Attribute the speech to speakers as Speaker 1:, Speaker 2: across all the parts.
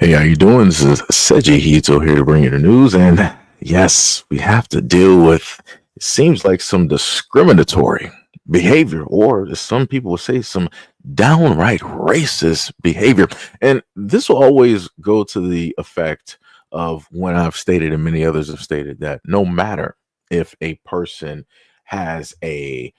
Speaker 1: Hey, how you doing? This is SEIJIHITO here to bring you the news. And yes, we have to deal with, it seems like some discriminatory behavior, or as some people would say, some downright racist behavior. And this will always go to the effect of when I've stated, and many others have stated, that no matter if a person has a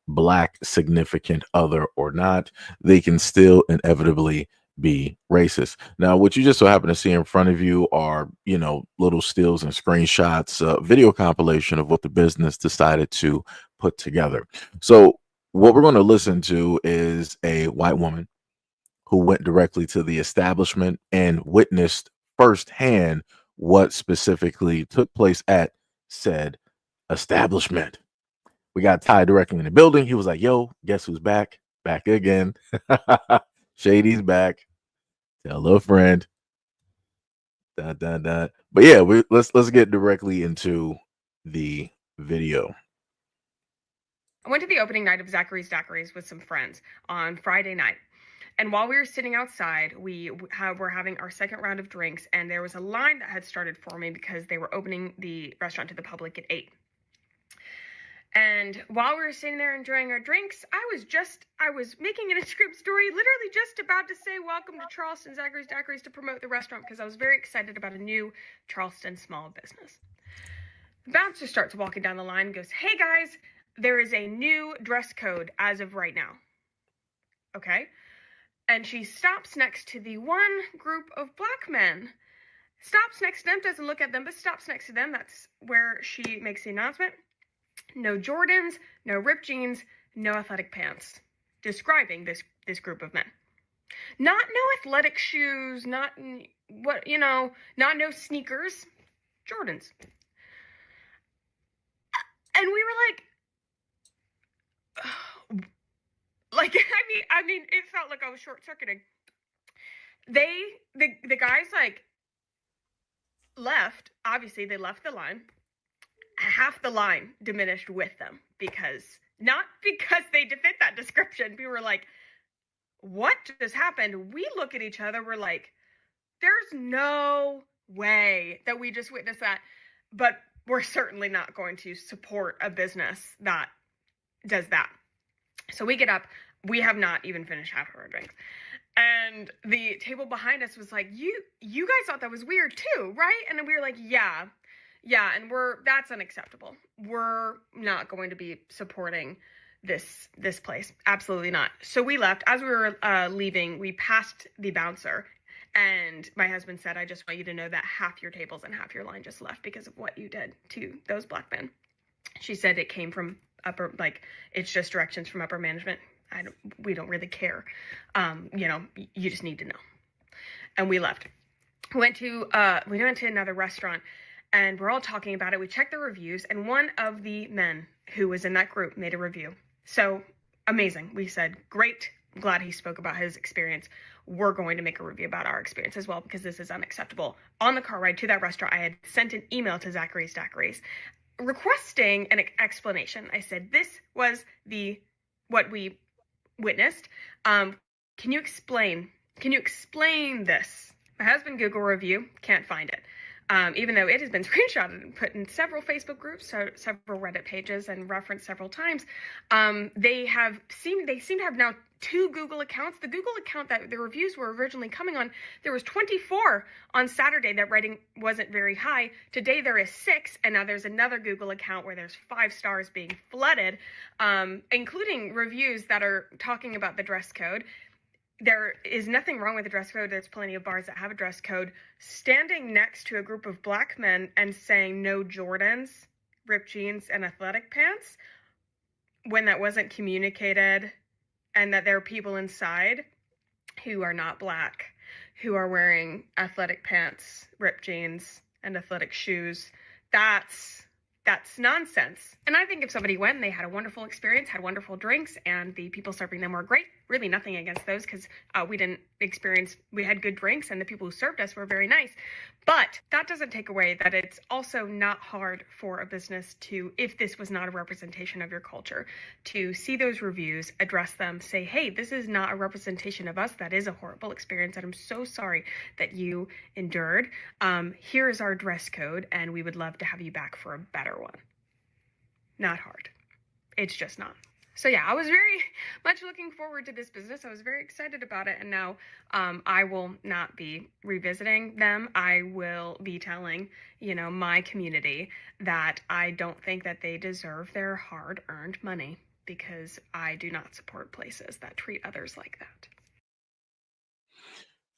Speaker 1: black significant other or not, they can still inevitably be racist. Now, what you just so happen to see in front of you are, little stills and screenshots, video compilation of what the business decided to put together. So, what we're going to listen to is a white woman who went directly to the establishment and witnessed firsthand what specifically took place at said establishment. We got Ty directly in the building. He was like, "Yo, guess who's back? Back again." Shady's back. Tell a friend. Dun, dun, dun. But yeah, let's get directly into the video.
Speaker 2: I went to the opening night of Zachary's Daiquiris with some friends on Friday night. And while we were sitting outside, we were having our second round of drinks, and there was a line that had started forming because they were opening the restaurant to the public at 8. And while we were sitting there enjoying our drinks, I was making an Instagram story, literally just about to say welcome to Charleston Zachary's Daiquiris to promote the restaurant because I was very excited about a new Charleston small business. The bouncer starts walking down the line and goes, "Hey guys, there is a new dress code as of right now." Okay? And she stops next to the one group of black men. Stops next to them, doesn't look at them, but stops next to them. That's where she makes the announcement. No Jordans, no ripped jeans, no athletic pants. Describing this group of men. Not no athletic shoes, not no sneakers, Jordans. And we were like, I mean, it felt like I was short-circuiting. The guys left. Obviously, they left the line. Half the line diminished with them not because they fit that description. We were like, what just happened? We look at each other. We're like, there's no way that we just witnessed that. But we're certainly not going to support a business that does that. So we get up. We have not even finished half of our drinks. And the table behind us was like, you guys thought that was weird too, right? And we were like, yeah, and that's unacceptable. We're not going to be supporting this place. Absolutely not. So we left. As we were leaving, we passed the bouncer, and my husband said, "I just want you to know that half your tables and half your line just left because of what you did to those black men." She said it came from upper, it's just directions from upper management. We don't really care. You just need to know. And we left. We went to another restaurant. And we're all talking about it. We checked the reviews, and one of the men who was in that group made a review. So amazing. We said, great. I'm glad he spoke about his experience. We're going to make a review about our experience as well because this is unacceptable. On the car ride to that restaurant, I had sent an email to Zachary's Daiquiris requesting an explanation. I said, this was what we witnessed. Can you explain this? My husband Google review, can't find it. Even though it has been screenshotted and put in several Facebook groups, several Reddit pages, and referenced several times, they seem to have now 2 Google accounts. The Google account that the reviews were originally coming on, there was 24 on Saturday. That rating wasn't very high. Today there is 6, and now there's another Google account where there's 5 stars being flooded, including reviews that are talking about the dress code. There is nothing wrong with the dress code. There's plenty of bars that have a dress code. Standing next to a group of black men and saying no Jordans, ripped jeans, and athletic pants when that wasn't communicated, and that there are people inside who are not black, who are wearing athletic pants, ripped jeans, and athletic shoes. That's nonsense. And I think if somebody went and they had a wonderful experience, had wonderful drinks, and the people serving them were great, really nothing against those because we had good drinks and the people who served us were very nice. But that doesn't take away that it's also not hard for a business to, if this was not a representation of your culture, to see those reviews, address them, say, hey, this is not a representation of us. That is a horrible experience, and I'm so sorry that you endured. Here is our dress code, and we would love to have you back for a better one. Not hard. It's just not. So yeah, I was very much looking forward to this business. I was very excited about it. And now I will not be revisiting them. I will be telling, my community that I don't think that they deserve their hard-earned money, because I do not support places that treat others like that.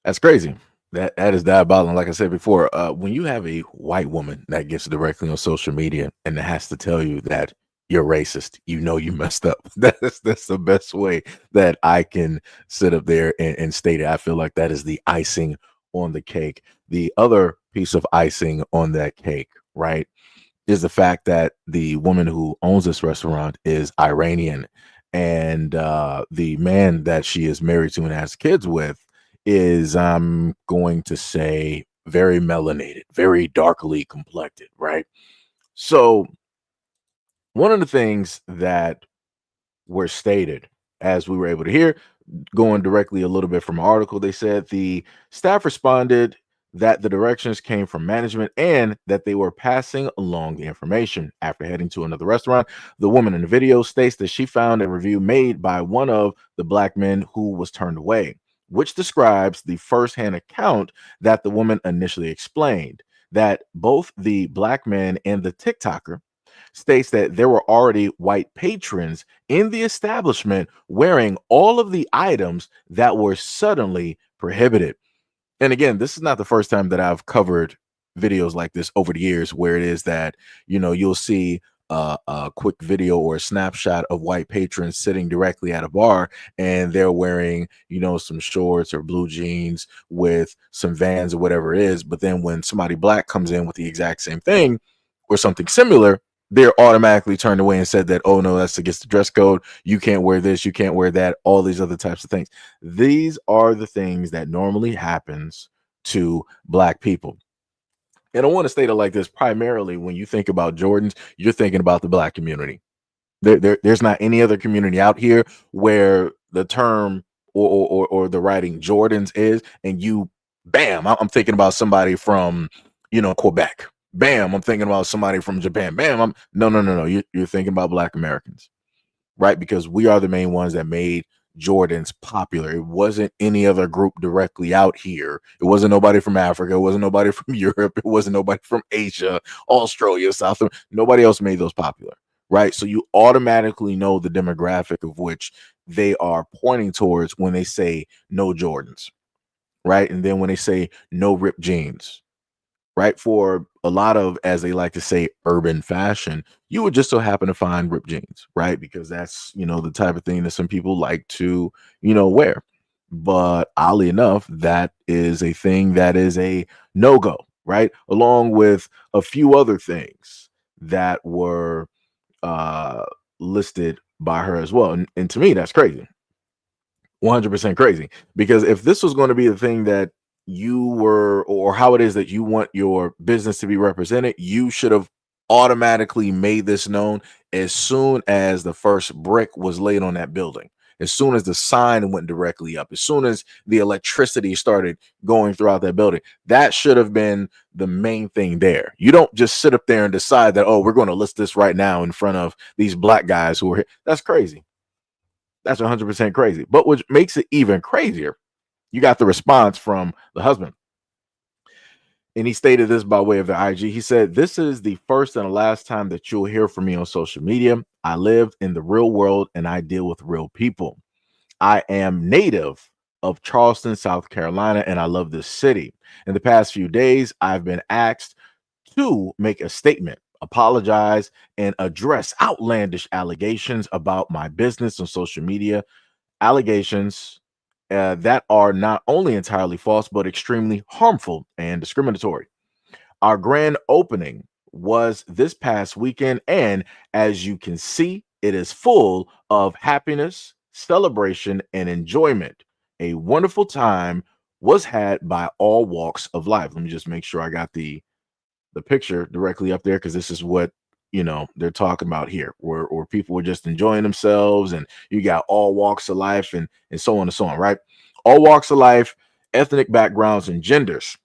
Speaker 1: That's crazy. That is diabolical. Like I said before, when you have a white woman that gets directly on social media and has to tell you that you're racist, you messed up. That's the best way that I can sit up there and state it. I feel like that is the icing on the cake. The other piece of icing on that cake, right, is the fact that the woman who owns this restaurant is Iranian, and the man that she is married to and has kids with is, I'm going to say, very melanated, very darkly complected, right? So one of the things that were stated, as we were able to hear, going directly a little bit from an article, they said the staff responded that the directions came from management and that they were passing along the information. After heading to another restaurant, the woman in the video states that she found a review made by one of the black men who was turned away, which describes the firsthand account that the woman initially explained, that both the black man and the TikToker states that there were already white patrons in the establishment wearing all of the items that were suddenly prohibited. And again, this is not the first time that I've covered videos like this over the years, where it is that, you'll see a quick video or a snapshot of white patrons sitting directly at a bar, and they're wearing, some shorts or blue jeans with some Vans or whatever it is. But then when somebody black comes in with the exact same thing or something similar, they're automatically turned away and said that, oh no, that's against the dress code. You can't wear this, you can't wear that, all these other types of things. These are the things that normally happens to black people. And I want to state it like this: primarily, when you think about Jordans, you're thinking about the black community. There's not any other community out here where the term or the writing Jordans is, and bam, I'm thinking about somebody from, Quebec. Bam, I'm thinking about somebody from Japan. Bam, no. You're thinking about black Americans, right? Because we are the main ones that made Jordans popular. It wasn't any other group directly out here. It wasn't nobody from Africa. It wasn't nobody from Europe. It wasn't nobody from Asia, Australia, South America. Nobody else made those popular, right? So you automatically know the demographic of which they are pointing towards when they say no Jordans, right? And then when they say no ripped jeans, right? For a lot of, as they like to say, urban fashion, you would just so happen to find ripped jeans, right? Because that's, the type of thing that some people like to, wear. But oddly enough, that is a thing that is a no-go, right? Along with a few other things that were listed by her as well. And to me, that's crazy. 100% crazy. Because if this was going to be the thing that you were, or how it is that you want your business to be represented, you should have automatically made this known as soon as the first brick was laid on that building, as soon as the sign went directly up, as soon as the electricity started going throughout that building. That should have been the main thing there. You don't just sit up there and decide that, oh, we're going to list this right now in front of these black guys who are here. That's crazy. That's 100% crazy. But what makes it even crazier, you got the response from the husband. And he stated this by way of the IG. He said, "This is the first and the last time that you'll hear from me on social media. I live in the real world and I deal with real people. I am native of Charleston, South Carolina, and I love this city. In the past few days, I've been asked to make a statement, apologize, and address outlandish allegations about my business on social media. Allegations that are not only entirely false, but extremely harmful and discriminatory. Our grand opening was this past weekend, and as you can see, it is full of happiness celebration, and enjoyment. A wonderful time was had by all walks of life. Let me just make sure I got the picture directly up there because this is what they're talking about here, where people were just enjoying themselves, and you got all walks of life and so on and so on, right? All walks of life, ethnic backgrounds, and genders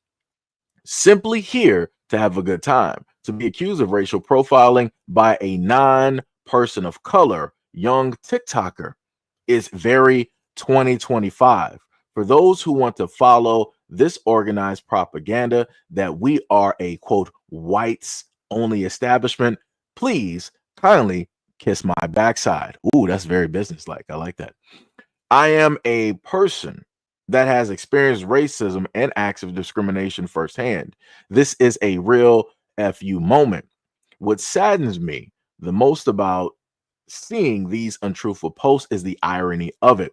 Speaker 1: simply here to have a good time. To be accused of racial profiling by a non-person of color young TikToker is very 2025. For those who want to follow this organized propaganda that we are a quote whites only establishment, please kindly kiss my backside. Ooh, that's very businesslike. I like that. I am a person that has experienced racism and acts of discrimination firsthand. This is a real FU moment. What saddens me the most about seeing these untruthful posts is the irony of it.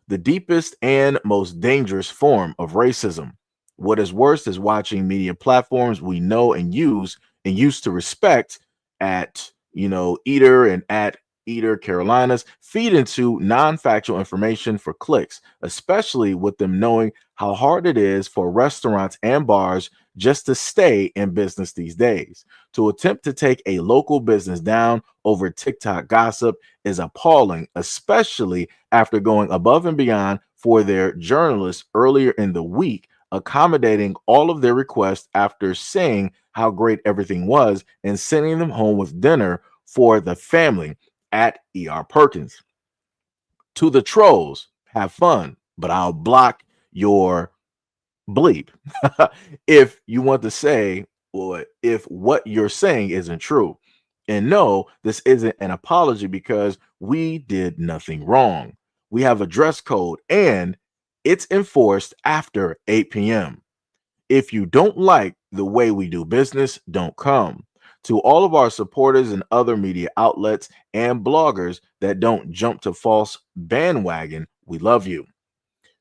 Speaker 1: The deepest and most dangerous form of racism. What is worse is watching media platforms we know and used to respect at Eater and at Eater Carolinas feed into non-factual information for clicks, especially with them knowing how hard it is for restaurants and bars just to stay in business these days. To attempt to take a local business down over TikTok gossip is appalling, especially after going above and beyond for their journalists earlier in the week, accommodating all of their requests after saying how great everything was and sending them home with dinner for the family at ER Perkins. To the trolls, have fun, but I'll block your bleep if you want to say, or if what you're saying isn't true. And no, this isn't an apology because we did nothing wrong. We have a dress code and it's enforced after 8 p.m. If you don't like the way we do business, don't come. To all of our supporters and other media outlets and bloggers that don't jump to false bandwagon, we love you.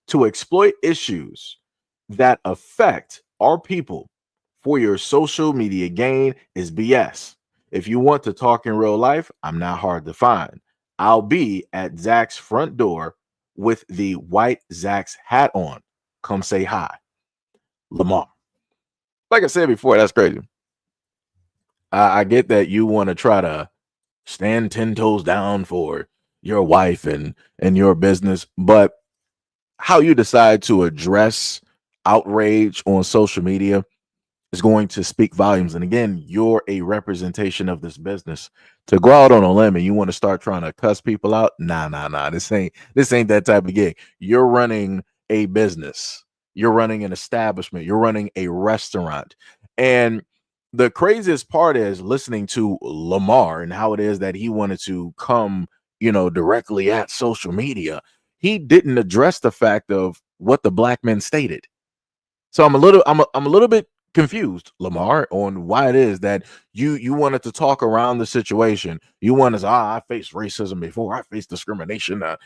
Speaker 1: To exploit issues that affect our people for your social media gain is BS. If you want to talk in real life, I'm not hard to find. I'll be at Zach's front door with the white Zach's hat on. Come say hi. Lamar. Like I said before, that's crazy. I get that you want to try to stand 10 toes down for your wife and your business, but how you decide to address outrage on social media is going to speak volumes. And again, you're a representation of this business. To go out on a limb and you want to start trying to cuss people out, nah. This ain't that type of gig. You're running a business. You're running an establishment. You're running a restaurant. And the craziest part is listening to Lamar and how it is that he wanted to come, directly at social media. He didn't address the fact of what the black men stated. So I'm a little bit confused, Lamar, on why it is that you wanted to talk around the situation. You want to say, I faced racism before, I faced discrimination, and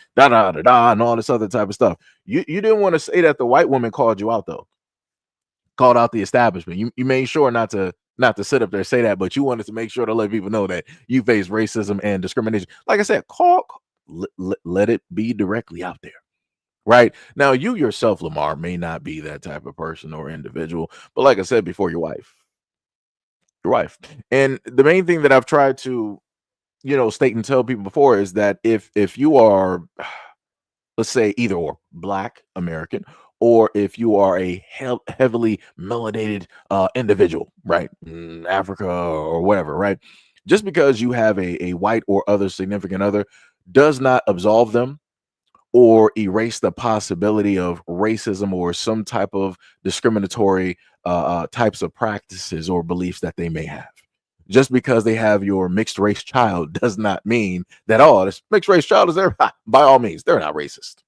Speaker 1: all this other type of stuff. You didn't want to say that the white woman called you out though, called out the establishment. You made sure not to sit up there and say that, but you wanted to make sure to let people know that you face racism and discrimination. Like I said, let it be directly out there. Right now, you yourself, Lamar, may not be that type of person or individual, but like I said before, your wife, and the main thing that I've tried to, state and tell people before is that if you are, let's say, either or black American, or if you are a heavily melanated individual, right, Africa or whatever, right, just because you have a white or other significant other does not absolve them or erase the possibility of racism or some type of discriminatory types of practices or beliefs that they may have. Just because they have your mixed race child does not mean that this mixed race child is there. By all means, they're not racist.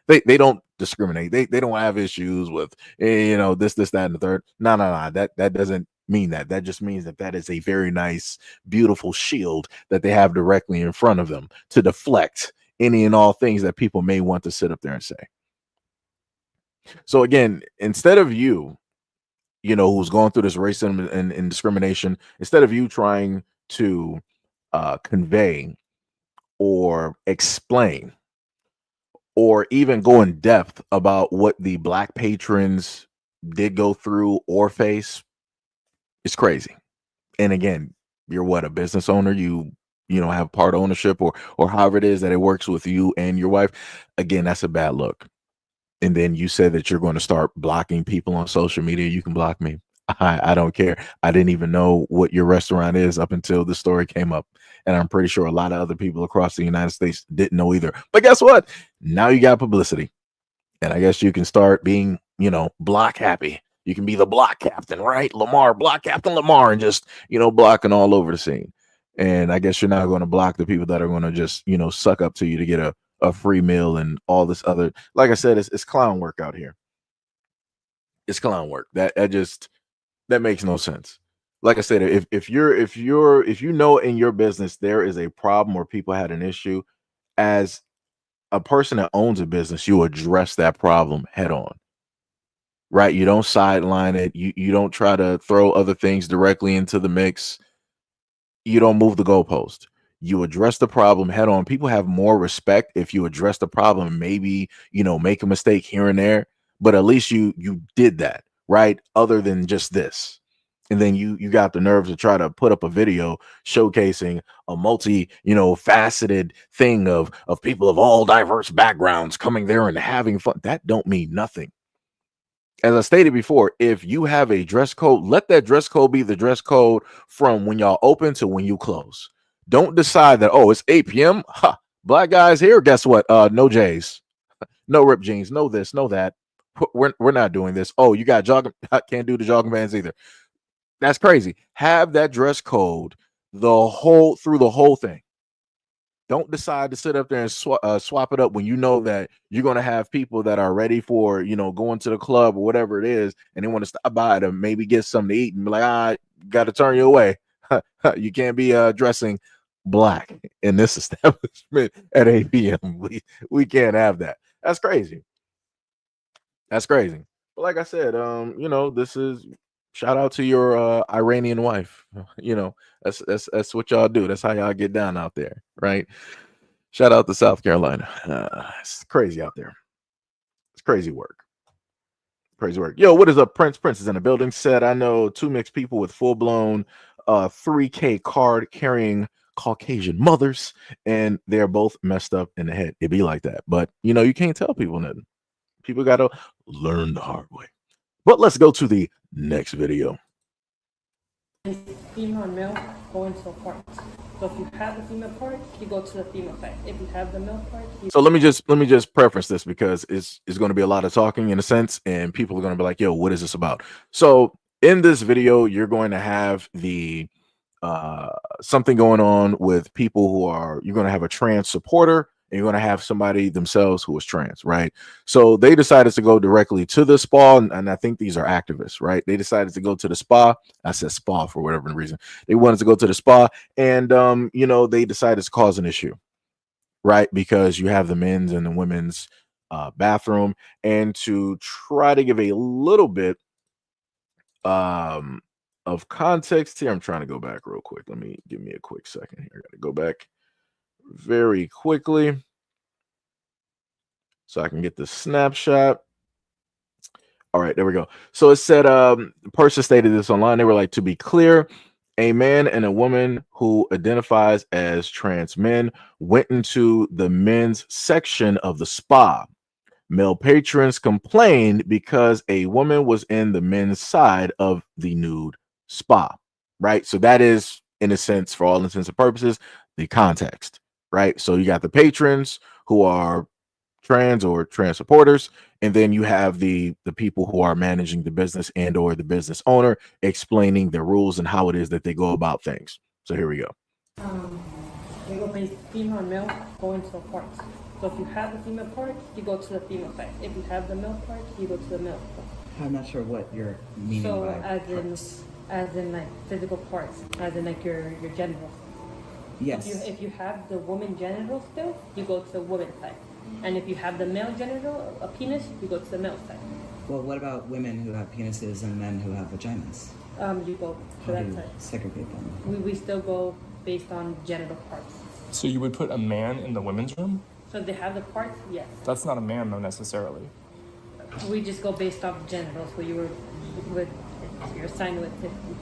Speaker 1: They don't discriminate. They don't have issues with this that and the third. No. That doesn't mean that. That just means that is a very nice, beautiful shield that they have directly in front of them to deflect any and all things that people may want to sit up there and say. So again, instead of who's going through this racism and discrimination, instead of you trying to convey or explain or even go in depth about what the black patrons did go through or face, it's crazy. And again, you're what, a business owner, you know, have part ownership or however it is that it works with you and your wife. Again, that's a bad look. And then you said that you're going to start blocking people on social media. You can block me. I don't care. I didn't even know what your restaurant is up until the story came up. And I'm pretty sure a lot of other people across the United States didn't know either. But guess what? Now you got publicity. And I guess you can start being, you know, block happy. You can be the block captain, right? Lamar, block captain Lamar, and just, you know, blocking all over the scene. And I guess you're not going to block the people that are going to just, you know, suck up to you to get a free meal and all this other. Like I said, it's clown work out here. It's clown work. That makes no sense. Like I said, if you know in your business there is a problem or people had an issue, as a person that owns a business, you address that problem head on. Right? You don't sideline it. You don't try to throw other things directly into the mix. You don't move the goalpost. You address the problem head on. People have more respect if you address the problem, maybe, you know, make a mistake here and there, but at least you did that, right? Other than just this. And then you got the nerves to try to put up a video showcasing a multi, you know, faceted thing of people of all diverse backgrounds coming there and having fun. That don't mean nothing. As I stated before, if you have a dress code, let that dress code be the dress code from when y'all open to when you close. Don't decide that, oh, it's 8 p.m. Ha, black guys here. Guess what? No J's, no ripped jeans, no this, no that. We're not doing this. Oh, you got jogging. Can't do the jogging bands either. That's crazy. Have that dress code through the whole thing. Don't decide to sit up there and swap it up when you know that you're going to have people that are ready for, you know, going to the club or whatever it is, and they want to stop by to maybe get something to eat and be like, got to turn you away. You can't be dressing black in this establishment at 8 p.m. We can't have that. That's crazy. That's crazy. But like I said, you know, this is shout out to your Iranian wife. You know, that's what y'all do. That's how y'all get down out there, right? Shout out to South Carolina. It's crazy out there. It's crazy work. Crazy work. Yo, what is up? Prince is in the building. Said I know two mixed people with full blown 3K card carrying Caucasian mothers, and they're both messed up in the head. It'd be like that, but you know, you can't tell people nothing. People got to learn the hard way. But let's go to the next video.
Speaker 3: Female and male go into a part. So if you have the female part, you go to the female side. If you have the male part,
Speaker 1: so let me just preface this because it's going to be a lot of talking in a sense, and people are going to be like, "Yo, what is this about?" So in this video, you're going to have the something going on with people who are. You're going to have a trans supporter. And you're going to have somebody themselves who is trans, right? So they decided to go directly to the spa, and I think these are activists, right? They decided to go to the spa. I said spa for whatever reason. They wanted to go to the spa, and you know, they decided to cause an issue, right? Because you have the men's and the women's bathroom, and to try to give a little bit of context here, I'm trying to go back real quick. Give me a quick second here. I got to go back very quickly so I can get the snapshot. All right, there we go. So it said the person stated this online. They were like, to be clear, a man and a woman who identifies as trans men went into the men's section of the spa. Male patrons complained because a woman was in the men's side of the nude spa, right? So that is, in a sense, for all intents and purposes, the context. Right, so you got the patrons who are trans or trans supporters, and then you have the people who are managing the business and or the business owner explaining the rules and how it is that they go about things. So here we go.
Speaker 3: They go based female and male go into a part. So if you have the female part, you go to the female side. If you have the male part, you go to the male part.
Speaker 4: I'm not sure what you're meaning by parts.
Speaker 3: as in like physical parts, as in like your genitals.
Speaker 4: Yes.
Speaker 3: If you have the woman genital still, you go to the woman's side. And if you have the male genital, a penis, you go to the male side.
Speaker 4: Well, what about women who have penises and men who have vaginas?
Speaker 3: You go to
Speaker 4: How
Speaker 3: that
Speaker 4: do you
Speaker 3: side.
Speaker 4: segregate them?
Speaker 3: We still go based on genital parts.
Speaker 5: So you would put a man in the women's room?
Speaker 3: So if they have the parts, yes.
Speaker 5: That's not a man, though, necessarily.
Speaker 3: We just go based off genitals. So you were with, you're assigned with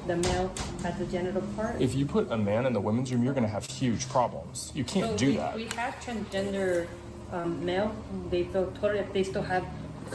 Speaker 3: the male has the genital part.
Speaker 5: If you put a man in the women's room, you're going to have huge problems. You can't do that.
Speaker 3: We have transgender male. They feel totally, if they still have,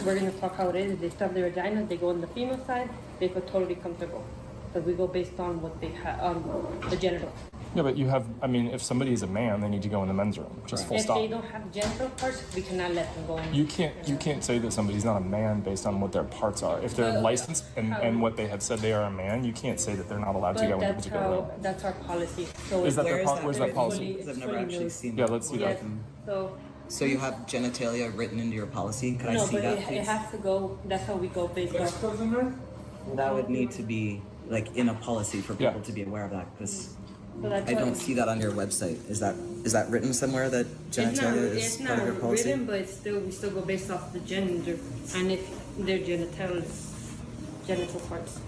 Speaker 3: we're going to talk how it is. If they still have their vagina, they go on the female side, they feel totally comfortable. Because we go based on what they have, the genital.
Speaker 5: Yeah, but you have, I mean, if somebody is a man, they need to go in the men's room. Just full
Speaker 3: If
Speaker 5: stop.
Speaker 3: they don't have genital parts, we cannot let them go in.
Speaker 5: You can't say that somebody's not a man based on what their parts are. If they're licensed and what they have said they are a man, you can't say that they're not allowed to go in a particular room.
Speaker 3: That's our policy. So
Speaker 5: Is that
Speaker 4: Where
Speaker 5: their
Speaker 4: is that
Speaker 5: where's that
Speaker 4: written?
Speaker 5: policy?
Speaker 4: Because I've never actually seen
Speaker 5: Yeah,
Speaker 4: that.
Speaker 5: let's see
Speaker 3: yes.
Speaker 5: that.
Speaker 4: So you have genitalia written into your policy? Could I see
Speaker 3: but
Speaker 4: that,
Speaker 3: it
Speaker 4: please?
Speaker 3: has to go. That's how we go based off.
Speaker 4: That would need to be like in a policy for people
Speaker 5: Yeah.
Speaker 4: to be aware of that, because
Speaker 3: So that's
Speaker 4: I
Speaker 3: why-
Speaker 4: don't see that on your website. Is that written somewhere that genitalia
Speaker 3: it's
Speaker 4: is
Speaker 3: not
Speaker 4: part of your policy?
Speaker 3: written, but we still go based off the gender and if their genital parts.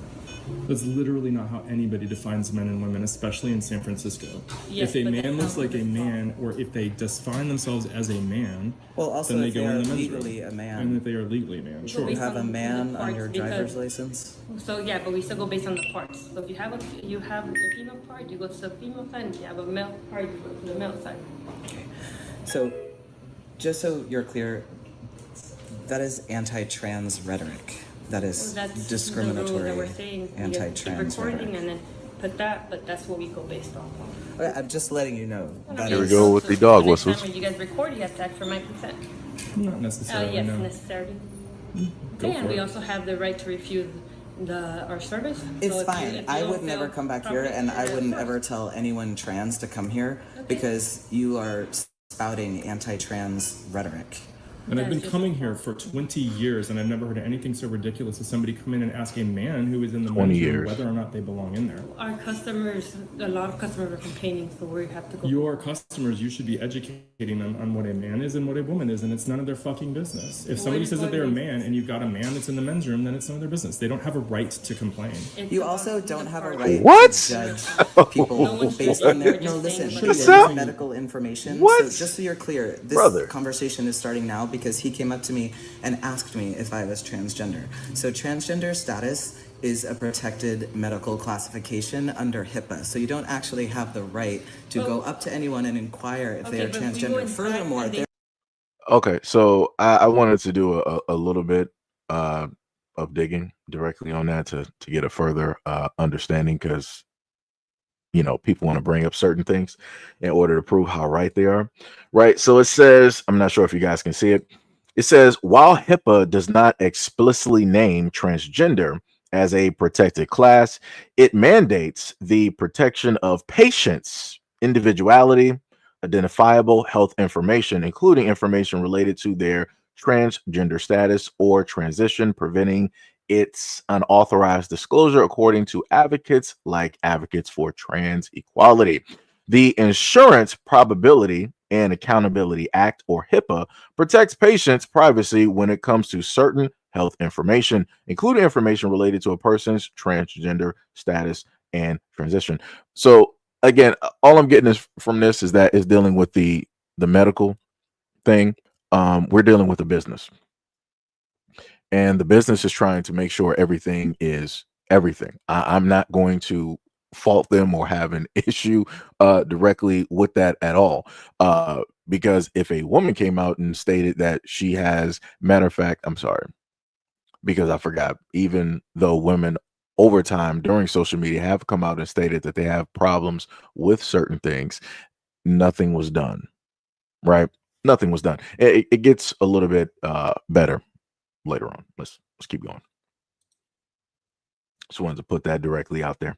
Speaker 5: That's literally not how anybody defines men and women, especially in San Francisco.
Speaker 3: Yes,
Speaker 5: if a
Speaker 3: but
Speaker 5: man
Speaker 3: that's
Speaker 5: looks
Speaker 3: how
Speaker 5: like a
Speaker 3: we define.
Speaker 5: man, or if they define themselves as a man,
Speaker 4: Well, also
Speaker 5: then they
Speaker 4: if
Speaker 5: go
Speaker 4: they
Speaker 5: in
Speaker 4: are
Speaker 5: the men's
Speaker 4: legally
Speaker 5: room.
Speaker 4: a man.
Speaker 5: And if they are legally a man,
Speaker 3: So
Speaker 5: sure.
Speaker 4: You
Speaker 3: based
Speaker 4: have a
Speaker 3: on
Speaker 4: man
Speaker 3: the
Speaker 4: on your
Speaker 3: parts
Speaker 4: driver's
Speaker 3: because-
Speaker 4: license?
Speaker 3: So yeah, but we still go based on the parts. So if you have a female part, you go to the female side. And if you have a male part, you go to the male side.
Speaker 4: Okay. So, just so you're clear, that is anti-trans rhetoric. That is
Speaker 3: So that's the rule
Speaker 4: discriminatory
Speaker 3: that we're saying. You keep
Speaker 4: anti-trans
Speaker 3: recording
Speaker 4: rhetoric.
Speaker 3: and then put that, but that's what we go based off on.
Speaker 4: Okay, I'm just letting you know. That
Speaker 1: Here we
Speaker 4: is-
Speaker 1: go with the dog
Speaker 3: Next time
Speaker 1: whistles.
Speaker 3: when you guys record, you have to ask for my consent.
Speaker 5: Not necessarily,
Speaker 3: Yes,
Speaker 5: no.
Speaker 3: necessarily.
Speaker 5: Go
Speaker 3: And
Speaker 5: for
Speaker 3: we
Speaker 5: it.
Speaker 3: also have the right to refuse our service.
Speaker 4: It's
Speaker 3: So if
Speaker 4: fine.
Speaker 3: you
Speaker 4: I
Speaker 3: don't
Speaker 4: would never
Speaker 3: feel
Speaker 4: come back here, and I
Speaker 3: comfortable,
Speaker 4: wouldn't
Speaker 3: of
Speaker 4: ever
Speaker 3: course.
Speaker 4: tell anyone trans to come here because you are spouting anti-trans rhetoric.
Speaker 5: And I've been
Speaker 3: That's just-
Speaker 5: coming here for 20 years, and I've never heard anything so ridiculous as somebody come in and ask a man who is in the
Speaker 1: 20
Speaker 5: men's room
Speaker 1: years.
Speaker 5: whether or not they belong in there.
Speaker 3: Our customers, a lot of customers are complaining, so we have to go.
Speaker 5: Your customers, you should be educating them on what a man is and what a woman is, and it's none of their fucking business. If somebody says that they're a man and you've got a man that's in the men's room, then it's none of their business. They don't have a right to complain.
Speaker 3: It's
Speaker 4: You
Speaker 3: about
Speaker 4: also
Speaker 3: the
Speaker 4: don't have a
Speaker 3: parts.
Speaker 4: right
Speaker 1: What?
Speaker 4: to judge people
Speaker 3: No one's
Speaker 4: based
Speaker 3: judging
Speaker 4: on their.
Speaker 3: what
Speaker 4: No,
Speaker 3: you're
Speaker 4: listen.
Speaker 3: saying,
Speaker 4: This
Speaker 3: but
Speaker 4: is
Speaker 1: Cashapp.
Speaker 4: medical information.
Speaker 1: What?
Speaker 4: So just so you're clear, this
Speaker 1: Brother.
Speaker 4: conversation is starting now because he came up to me and asked me if I was transgender. So transgender status is a protected medical classification under HIPAA. So you don't actually have the right to go up to anyone and inquire if they
Speaker 3: Okay,
Speaker 4: are
Speaker 3: but if we go
Speaker 4: transgender.
Speaker 3: inside
Speaker 4: Furthermore,
Speaker 3: and they-
Speaker 4: there
Speaker 1: Okay, so I wanted to do a little bit of digging directly on that to get a further understanding, because people want to bring up certain things in order to prove how right they are. Right. So it says, I'm not sure if you guys can see it. It says, while HIPAA does not explicitly name transgender as a protected class, it mandates the protection of patients' individuality, identifiable health information, including information related to their transgender status or transition, preventing its unauthorized disclosure, according to advocates like Advocates for Trans Equality. The Insurance Probability and Accountability Act, or HIPAA, protects patients' privacy when it comes to certain health information, including information related to a person's transgender status and transition. So again, all I'm getting from this is that it's dealing with the medical thing. We're dealing with a business, and the business is trying to make sure everything is everything. I'm not going to fault them or have an issue directly with that at all, because if a woman came out and stated that she has, matter of fact, I'm sorry, because I forgot, even though women over time during social media have come out and stated that they have problems with certain things, nothing was done. Right? Nothing was done. It gets a little bit better later on. Let's keep going. Just wanted to put that directly out there.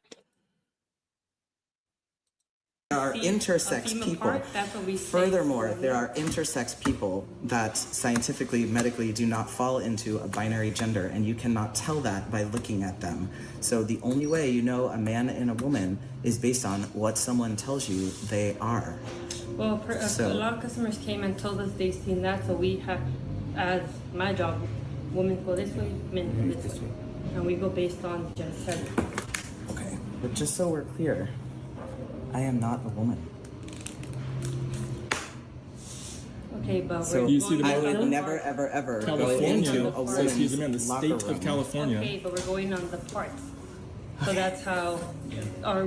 Speaker 4: are
Speaker 3: A
Speaker 4: intersex
Speaker 3: female
Speaker 4: people.
Speaker 3: part, that's what we say.
Speaker 4: Furthermore, there are intersex people that scientifically, medically do not fall into a binary gender, and you cannot tell that by looking at them. So the only way you know a man and a woman is based on what someone tells you they are.
Speaker 3: Well,
Speaker 4: So-
Speaker 3: a lot of customers came and told us they've seen that, so we have, as my job, women go this way, men go this way. And we go based on gender.
Speaker 4: Okay. But just so we're clear, I am not a woman.
Speaker 3: Okay, Okay, but
Speaker 4: So
Speaker 5: You see the
Speaker 4: I
Speaker 5: moment?
Speaker 4: would never, ever, ever go
Speaker 5: California
Speaker 4: into a
Speaker 5: says he's a man.
Speaker 4: woman's
Speaker 5: The
Speaker 4: locker
Speaker 5: state
Speaker 4: room.
Speaker 5: of California.
Speaker 3: Okay, but we're going on the parts. So that's how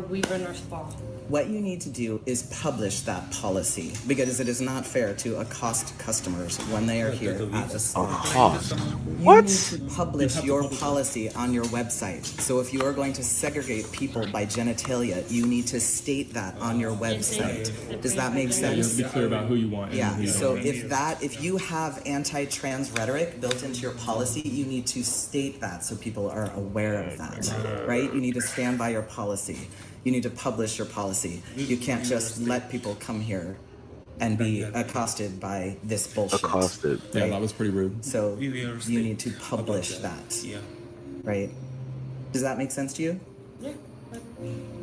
Speaker 3: we run our spa.
Speaker 4: What you need to do is publish that policy because it is not fair to accost customers when they are here at a spa.
Speaker 1: Cost.
Speaker 4: You
Speaker 1: What?
Speaker 4: need to publish your policy on your website. So if you are going to segregate people by genitalia, you need to state that on your website. Does that make
Speaker 5: You have to
Speaker 4: sense?
Speaker 5: be clear about who you want. And
Speaker 4: Yeah,
Speaker 5: who you
Speaker 4: so
Speaker 5: don't want.
Speaker 4: if you have anti-trans rhetoric built into your policy, you need to state that so people are aware of that, right? You need to stand by your policy. You need to publish your policy. You can't just let people come here and be accosted by this bullshit.
Speaker 1: Accosted.
Speaker 5: Yeah, that was pretty rude.
Speaker 4: So you need to publish that, right? Does that make sense to you?
Speaker 3: Yeah.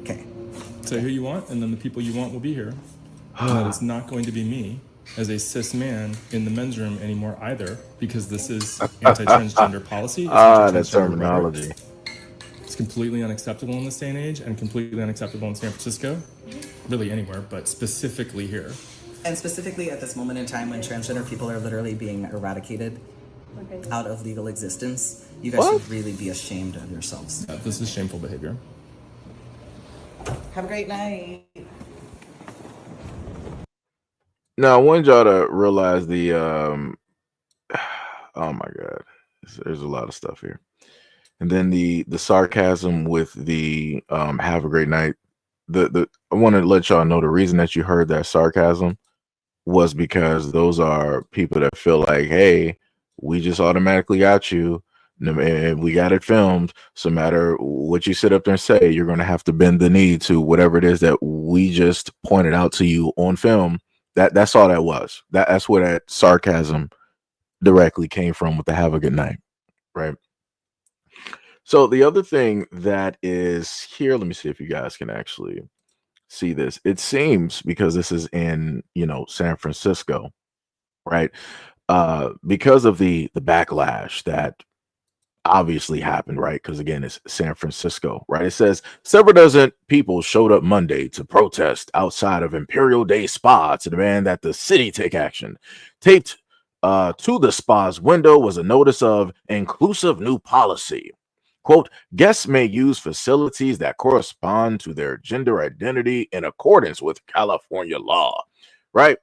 Speaker 4: Okay.
Speaker 5: Say who you want, and then the people you want will be here. And that is not going to be me as a cis man in the men's room anymore either, because this is anti-transgender policy. It's
Speaker 1: That
Speaker 5: anti-transgender
Speaker 1: terminology.
Speaker 5: rhetoric. It's completely unacceptable in this day and age, and completely unacceptable in San Francisco. Really anywhere, but specifically here.
Speaker 4: And specifically at this moment in time when transgender people are literally being eradicated out of legal existence, you guys
Speaker 1: What?
Speaker 4: should really be ashamed of yourselves.
Speaker 5: Yeah, this is shameful behavior.
Speaker 4: Have a great night.
Speaker 1: Now, I wanted y'all to realize the oh my god, there's a lot of stuff here. And then the sarcasm with the have a great night. I want to let y'all know the reason that you heard that sarcasm was because those are people that feel like, hey, we just automatically got you and we got it filmed. So no matter what you sit up there and say, you're going to have to bend the knee to whatever it is that we just pointed out to you on film. That's all that was. That's where that sarcasm directly came from with the have a good night, right? So the other thing that is here, let me see if you guys can actually see this. It seems, because this is in, San Francisco, right? Because of the backlash that obviously happened, right? Because again, it's San Francisco, right? It says several dozen people showed up Monday to protest outside of Imperial Day Spa to demand that the city take action. Taped to the spa's window was a notice of inclusive new policy. Quote, guests may use facilities that correspond to their gender identity in accordance with California law, right?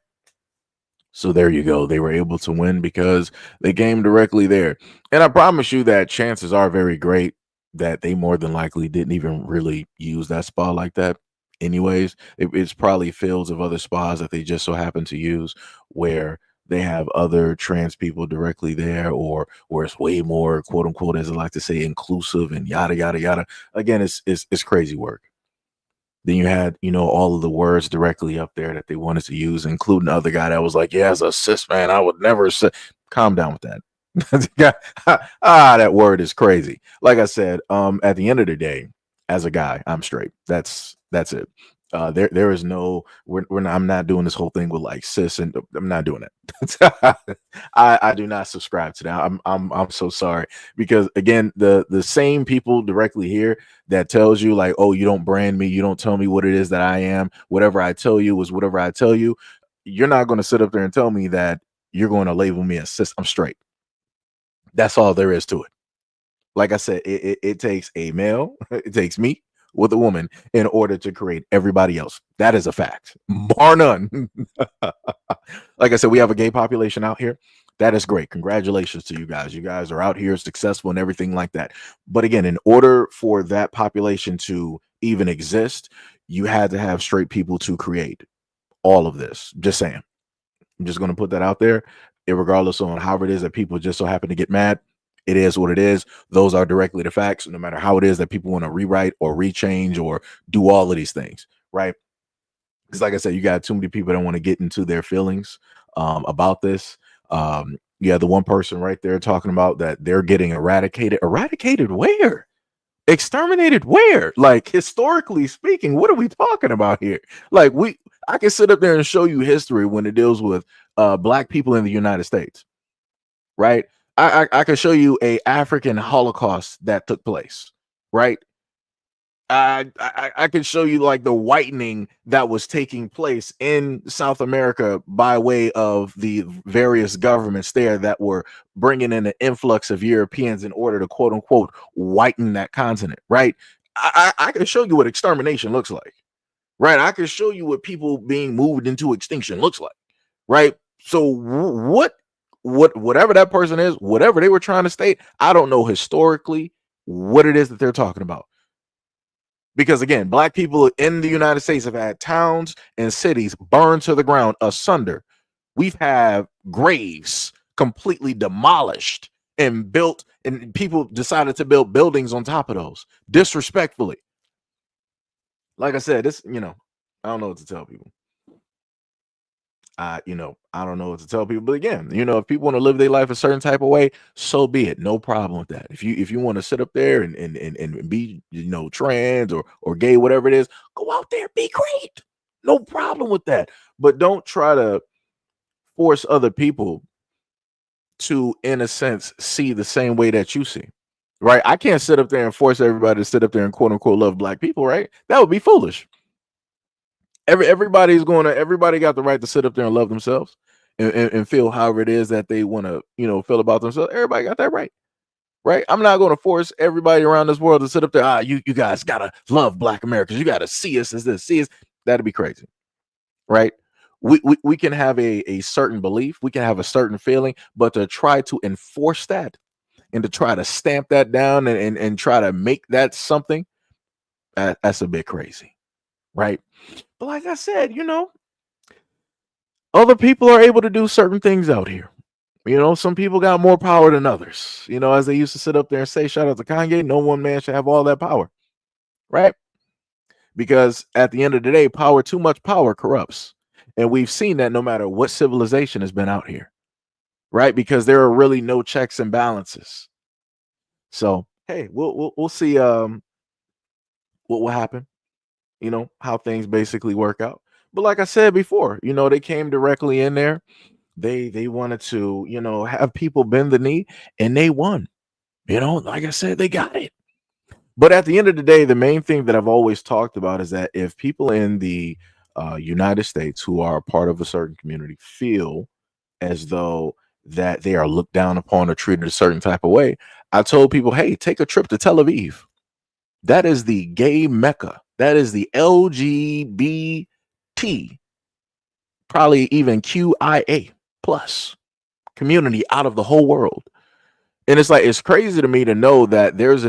Speaker 1: So there you go. They were able to win because they came directly there. And I promise you that chances are very great that they more than likely didn't even really use that spa like that. Anyways, it's probably fields of other spas that they just so happen to use where they have other trans people directly there, or it's way more quote unquote, as I like to say, inclusive and yada yada yada. Again, it's crazy work. Then you had, all of the words directly up there that they wanted to use, including the other guy that was like, yeah, as a cis man, I would never say. Calm down with that. That word is crazy. Like I said, at the end of the day, as a guy, I'm straight. That's it. There is no, I'm not doing this whole thing with like cis, and I'm not doing it. I do not subscribe to that. I'm so sorry, because again, the same people directly here that tells you like, oh, you don't brand me, you don't tell me what it is that I am. Whatever I tell you is whatever I tell you. You're not going to sit up there and tell me that you're going to label me as cis. I'm straight. That's all there is to it. Like I said, it takes a male, it takes me with a woman in order to create everybody else. That is a fact, bar none. Like I said, we have a gay population out here. That is great. Congratulations to you guys. You guys are out here successful and everything like that. But again, in order for that population to even exist, you had to have straight people to create all of this. Just saying. I'm just going to put that out there. Regardless on how it is that people just so happen to get mad, it is what it is. Those are directly the facts, no matter how it is that people want to rewrite or rechange or do all of these things, right? Because like I said, you got too many people that want to get into their feelings about this. Yeah, the one person right there talking about that they're getting eradicated. Eradicated where? Exterminated where? Like, historically speaking, what are we talking about here? Like, I can sit up there and show you history when it deals with black people in the United States, right? I can show you a African Holocaust that took place, right? I could show you like the whitening that was taking place in South America by way of the various governments there that were bringing in an influx of Europeans in order to quote unquote whiten that continent, right? I can show you what extermination looks like, right? I can show you what people being moved into extinction looks like, right? So whatever that person is, whatever they were trying to state, I don't know historically what it is that they're talking about. Because again, black people in the United States have had towns and cities burned to the ground asunder. We've had graves completely demolished and built, and people decided to build buildings on top of those disrespectfully. Like I said, this, I don't know what to tell people. I don't know what to tell people, but again, if people want to live their life a certain type of way, so be it. No problem with that. If you want to sit up there and be, trans or gay, whatever it is, go out there, be great. No problem with that. But don't try to force other people to, in a sense, see the same way that you see. Right? I can't sit up there and force everybody to sit up there and quote unquote love black people, right? That would be foolish. Everybody got the right to sit up there and love themselves and feel however it is that they want to, feel about themselves. Everybody got that right. Right. I'm not going to force everybody around this world to sit up there. You guys got to love black Americans. You got to see us as this, see us. That'd be crazy. Right. We can have a certain belief. We can have a certain feeling, but to try to enforce that and to try to stamp that down and try to make that something, that's a bit crazy. Right. But like I said, other people are able to do certain things out here. Some people got more power than others. As they used to sit up there and say, shout out to Kanye, no one man should have all that power. Right? Because at the end of the day, too much power corrupts. And we've seen that no matter what civilization has been out here. Right? Because there are really no checks and balances. So, hey, we'll see what will happen. How things basically work out. But like I said before, they came directly in there. They wanted to, have people bend the knee, and they won. Like I said, they got it. But at the end of the day, the main thing that I've always talked about is that if people in the United States who are a part of a certain community feel as though that they are looked down upon or treated a certain type of way, I told people, hey, take a trip to Tel Aviv. That is the gay Mecca. That is the LGBT, probably even QIA plus community out of the whole world. And it's crazy to me to know that there's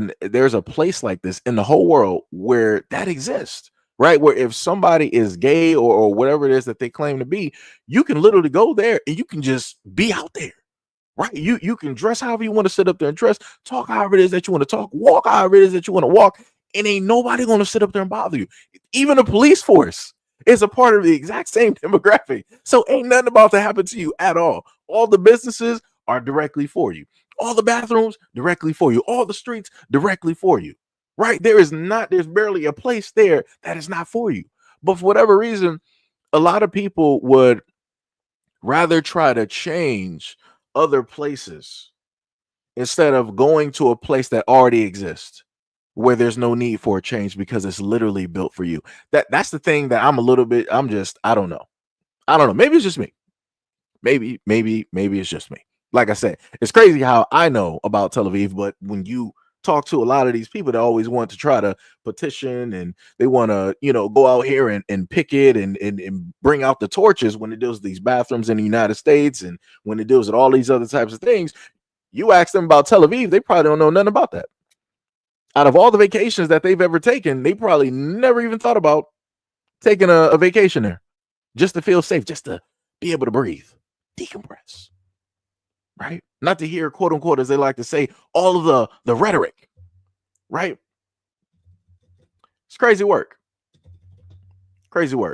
Speaker 1: a place like this in the whole world where that exists, right? Where if somebody is gay or whatever it is that they claim to be, you can literally go there and you can just be out there, right? You can dress however you want to, sit up there and dress, talk however it is that you want to talk, walk however it is that you want to walk, and ain't nobody going to sit up there and bother you. Even the police force is a part of the exact same demographic. So ain't nothing about to happen to you at all. All the businesses are directly for you. All the bathrooms directly for you. All the streets directly for you. Right? There's barely a place there that is not for you. But for whatever reason, a lot of people would rather try to change other places instead of going to a place that already exists, where there's no need for a change because it's literally built for you. That's the thing that I don't know. Maybe it's just me. Maybe it's just me. Like I said, it's crazy how I know about Tel Aviv, but when you talk to a lot of these people that always want to try to petition and they want to, go out here and picket and bring out the torches when it deals with these bathrooms in the United States and when it deals with all these other types of things, you ask them about Tel Aviv, they probably don't know nothing about that. Out of all the vacations that they've ever taken, they probably never even thought about taking a vacation there just to feel safe, just to be able to breathe, decompress, right? Not to hear, quote unquote, as they like to say, all of the rhetoric, right? It's crazy work.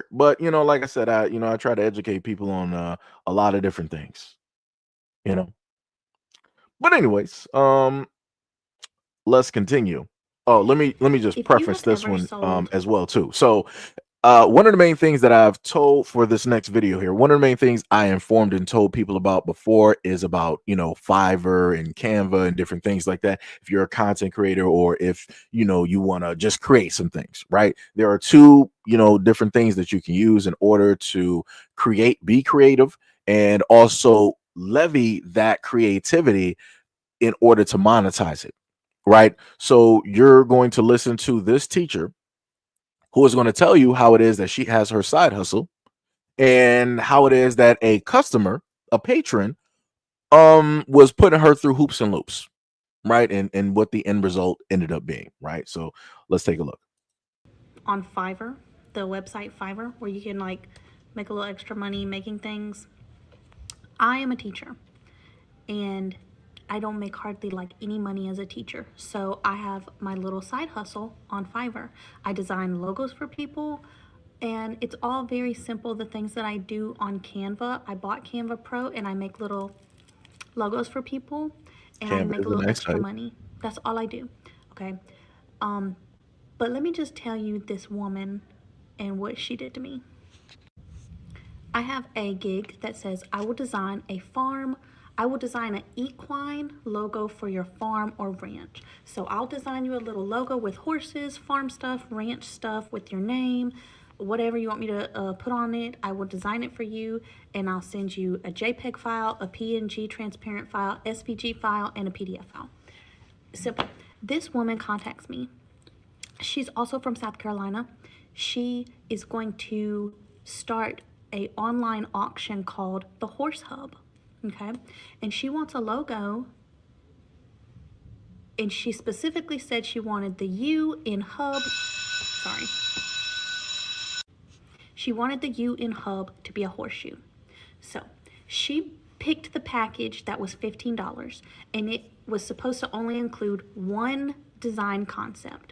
Speaker 1: But, like I said, I try to educate people on a lot of different things, But anyways, let's continue. Oh, let me just preface this one as well too. So One of the main things that I've told for this next video here, one of the main things I informed and told people about before is about, Fiverr and Canva and different things like that. If you're a content creator, or if, you want to just create some things, right? There are two, different things that you can use in order to be creative, and also levy that creativity in order to monetize it, right? So you're going to listen to this teacher who is going to tell you how it is that she has her side hustle, and how it is that a customer, a patron, was putting her through hoops and loops, right? And what the end result ended up being, right? So let's take a look.
Speaker 6: On Fiverr, the website Fiverr, where you can like make a little extra money making things. I am a teacher, and I don't make hardly like any money as a teacher. So I have my little side hustle on Fiverr. I design logos for people, and it's all very simple. The things that I do on Canva, I bought Canva Pro, and I make little logos for people, and I
Speaker 1: Canva
Speaker 6: make
Speaker 1: is
Speaker 6: a
Speaker 1: a
Speaker 6: little
Speaker 1: nice
Speaker 6: extra
Speaker 1: site.
Speaker 6: money. That's all I do. Okay. But let me just tell you this woman and what she did to me. I have a gig that says I will design an equine logo for your farm or ranch. So I'll design you a little logo with horses, farm stuff, ranch stuff, with your name, whatever you want me to put on it. I will design it for you, and I'll send you a JPEG file, a PNG transparent file, SVG file, and a PDF file. Simple. This woman contacts me. She's also from South Carolina. She is going to start a online auction called the Horse Hub. Okay, and she wants a logo, and she specifically said she wanted the U in hub. Sorry. She wanted the U in hub to be a horseshoe. So she picked the package that was $15, and it was supposed to only include one design concept.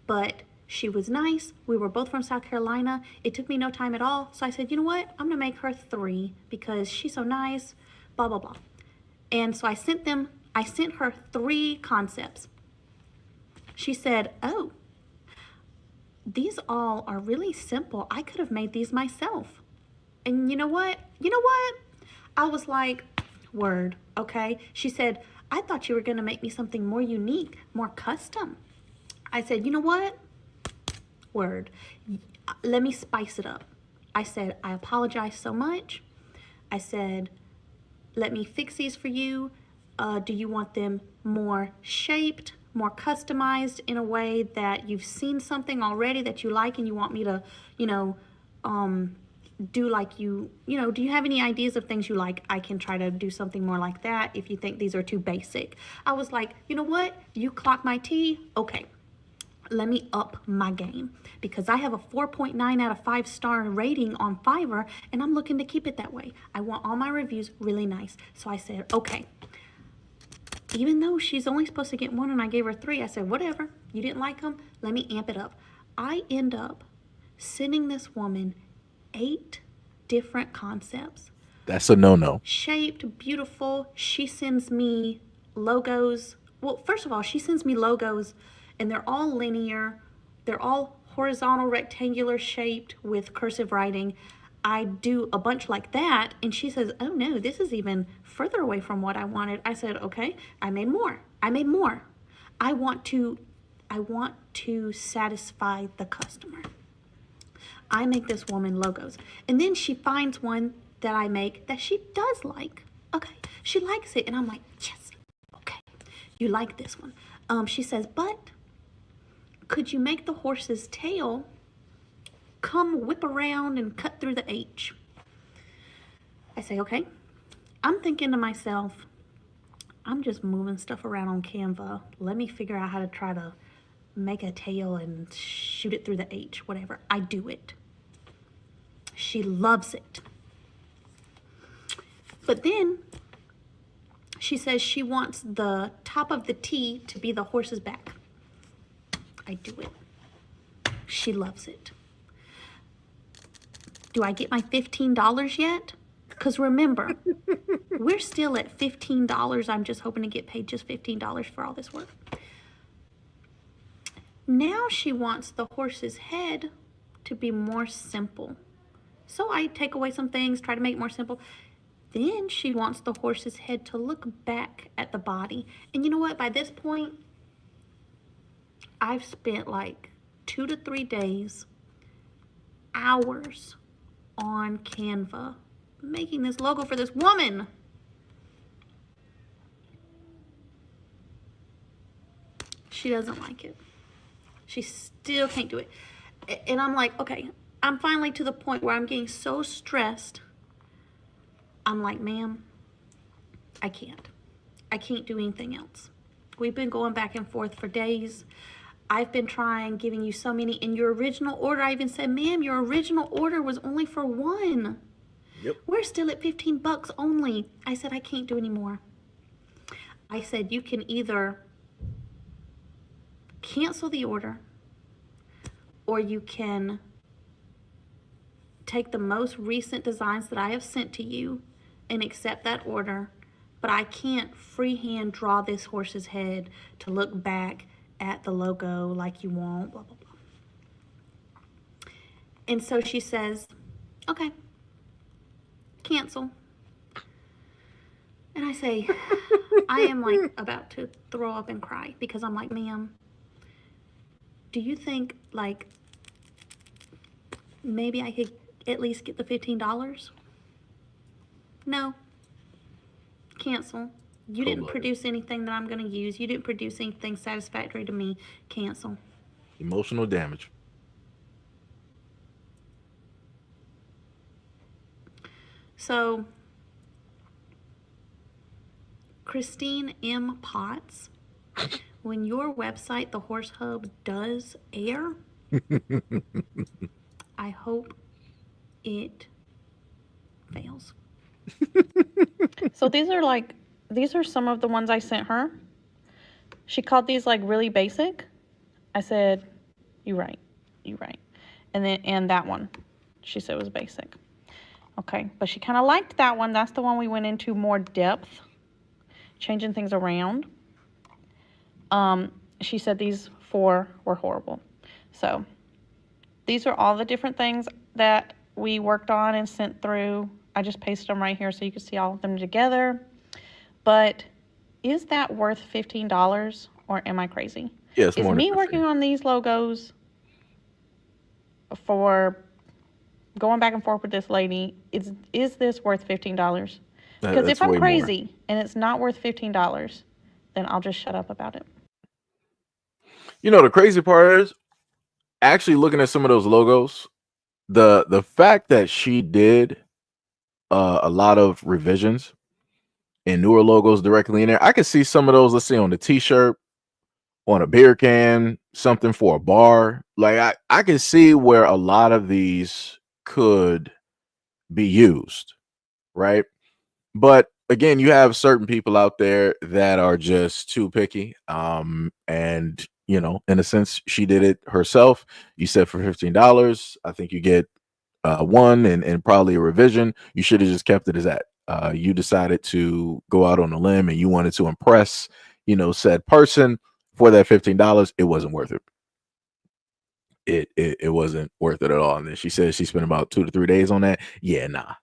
Speaker 6: But she was nice. We were both from South Carolina. It took me no time at all. So I said, you know what? I'm going to make her 3 because she's so nice, blah, blah, blah. And so I sent her 3 concepts. She said, oh, these all are really simple. I could have made these myself. And you know what? I was like, word, okay? She said, I thought you were going to make me something more unique, more custom. I said, you know what? Word. Let me spice it up. I said, I apologize so much. I said, let me fix these for you. Do you want them more shaped, more customized in a way that you've seen something already that you like and you want me to, do like do you have any ideas of things you like? I can try to do something more like that if you think these are too basic. I was like, you know what? You clock my T? Okay. Let me up my game, because I have a 4.9 out of 5-star rating on Fiverr, and I'm looking to keep it that way. I want all my reviews really nice. So I said, okay. Even though she's only supposed to get 1 and I gave her 3, I said, whatever. You didn't like them? Let me amp it up. I end up sending this woman 8 different concepts.
Speaker 1: That's a no-no.
Speaker 6: Shaped, beautiful. She sends me logos. Well, first of all, she sends me logos, and they're all linear. They're all horizontal, rectangular shaped with cursive writing. I do a bunch like that, and she says, oh no, this is even further away from what I wanted. I said, okay, I made more. I want to satisfy the customer. I make this woman logos, and then she finds one that I make that she does like. Okay, she likes it, and I'm like, yes, okay, you like this one. She says, but could you make the horse's tail come whip around and cut through the H? I say, okay. I'm thinking to myself, I'm just moving stuff around on Canva. Let me figure out how to try to make a tail and shoot it through the H, whatever. I do it. She loves it. But then she says she wants the top of the T to be the horse's back. I do it. She loves it. Do I get my $15 yet? Because remember, we're still at $15. I'm just hoping to get paid just $15 for all this work. Now she wants the horse's head to be more simple. So I take away some things, try to make it more simple. Then she wants the horse's head to look back at the body. And you know what? By this point, I've spent like 2 to 3 days, hours on Canva making this logo for this woman. She doesn't like it. She still can't do it. And I'm like, okay, I'm finally to the point where I'm getting so stressed. I'm like, ma'am, I can't do anything else. We've been going back and forth for days. I've been trying, giving you so many. In your original order, I even said, ma'am, your original order was only for one.
Speaker 1: Yep.
Speaker 6: We're still at $15 only. I said, I can't do anymore. I said, you can either cancel the order, or you can take the most recent designs that I have sent to you and accept that order, but I can't freehand draw this horse's head to look back at the logo like you want, blah, blah, blah. And so she says, okay, cancel. And I say, I am like about to throw up and cry, because I'm like, ma'am, do you think like maybe I could at least get the $15? No. Cancel. You didn't produce anything that I'm going to use. You didn't produce anything satisfactory to me. Cancel.
Speaker 1: Emotional damage.
Speaker 6: So, Christine M. Potts, when your website, The Horse Hub, does air, I hope it fails.
Speaker 7: So these are some of the ones I sent her. She called these like really basic. I said, you're right. And that one, she said was basic. Okay, but she kind of liked that one. That's the one we went into more depth, changing things around. She said these 4 were horrible. So these are all the different things that we worked on and sent through. I just pasted them right here so you can see all of them together. But is that worth $15, or am I crazy?
Speaker 1: Yes,
Speaker 7: Is me working on these logos for going back and forth with this lady, is this worth $15? Because if I'm crazy and it's not worth $15, then I'll just shut up about it.
Speaker 1: You know, the crazy part is actually looking at some of those logos, the fact that she did a lot of revisions and newer logos directly in there. I could see some of those, let's say on the t-shirt, on a beer can, something for a bar. Like I can see where a lot of these could be used, right? But again, you have certain people out there that are just too picky. And you know, in a sense, she did it herself. You said for $15, I think you get one and probably a revision. You should have just kept it as that. You decided to go out on a limb and you wanted to impress, you know, said person for that $15. It wasn't worth it. It wasn't worth it at all. And then she said she spent about 2 to 3 days on that. Yeah, nah.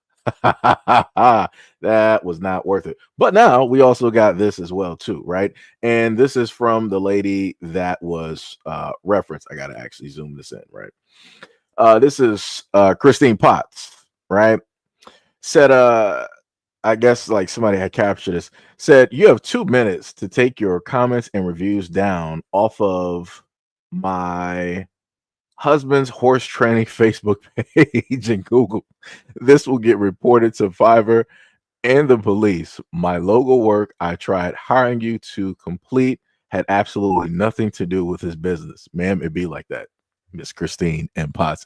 Speaker 1: That was not worth it. But now we also got this as well too, right? And this is from the lady that was referenced. I gotta actually zoom this in, right? This is Christine Potts, right? Said I guess like somebody had captured this, said you have 2 minutes to take your comments and reviews down off of my husband's horse training Facebook page and Google. This will get reported to Fiverr and the police. My logo work I tried hiring you to complete had absolutely nothing to do with his business. Ma'am, it'd be like that, Miss Christine and Potts.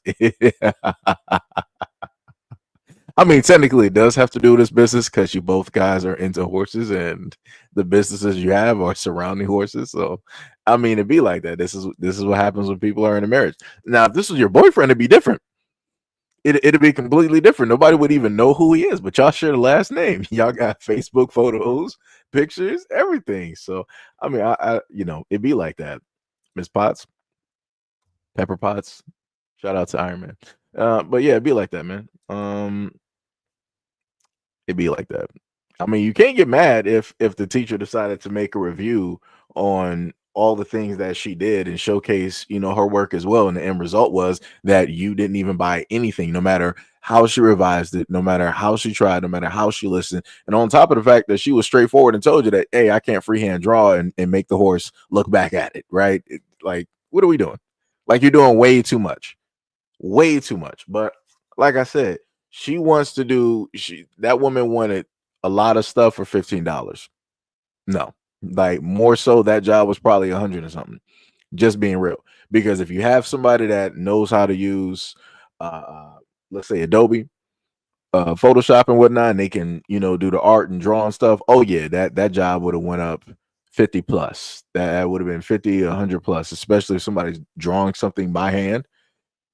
Speaker 1: I mean, technically it does have to do with this business because you both guys are into horses and the businesses you have are surrounding horses. So, I mean, it'd be like that. This is what happens when people are in a marriage. Now, if this was your boyfriend, it'd be different. It'd be completely different. Nobody would even know who he is, but y'all share the last name. Y'all got Facebook photos, pictures, everything. So, I mean, I you know, it'd be like that. Miss Potts, Pepper Potts, Shout out to Iron Man. But yeah, it'd be like that, man. It'd be like that. I mean, you can't get mad if the teacher decided to make a review on all the things that she did and showcase, her work as well. And the end result was that you didn't even buy anything, no matter how she revised it, no matter how she tried, no matter how she listened. And on top of the fact that she was straightforward and told you that, hey, I can't freehand draw and make the horse look back at it, right? Like, what are we doing? Like, you're doing way too much. Way too much. But like I said, she wants to do, that woman wanted a lot of stuff for $15. No, like more so that job was probably 100 or something. Just being real, because if you have somebody that knows how to use, let's say Adobe, Photoshop and whatnot, and they can do the art and draw and stuff. Oh yeah, that job would have went up 50 plus. That would have been 50, 100 plus, especially if somebody's drawing something by hand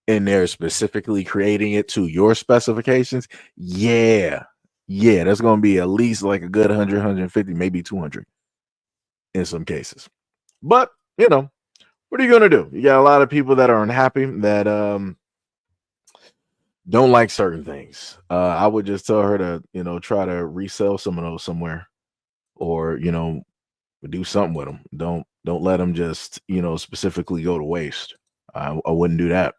Speaker 1: and they're specifically creating it to your specifications. Yeah, that's going to be at least like a good 100, 150, maybe 200 in some cases. But, what are you going to do? You got a lot of people that are unhappy, that don't like certain things. I would just tell her to, try to resell some of those somewhere, or, do something with them. Don't let them just, specifically go to waste. I wouldn't do that.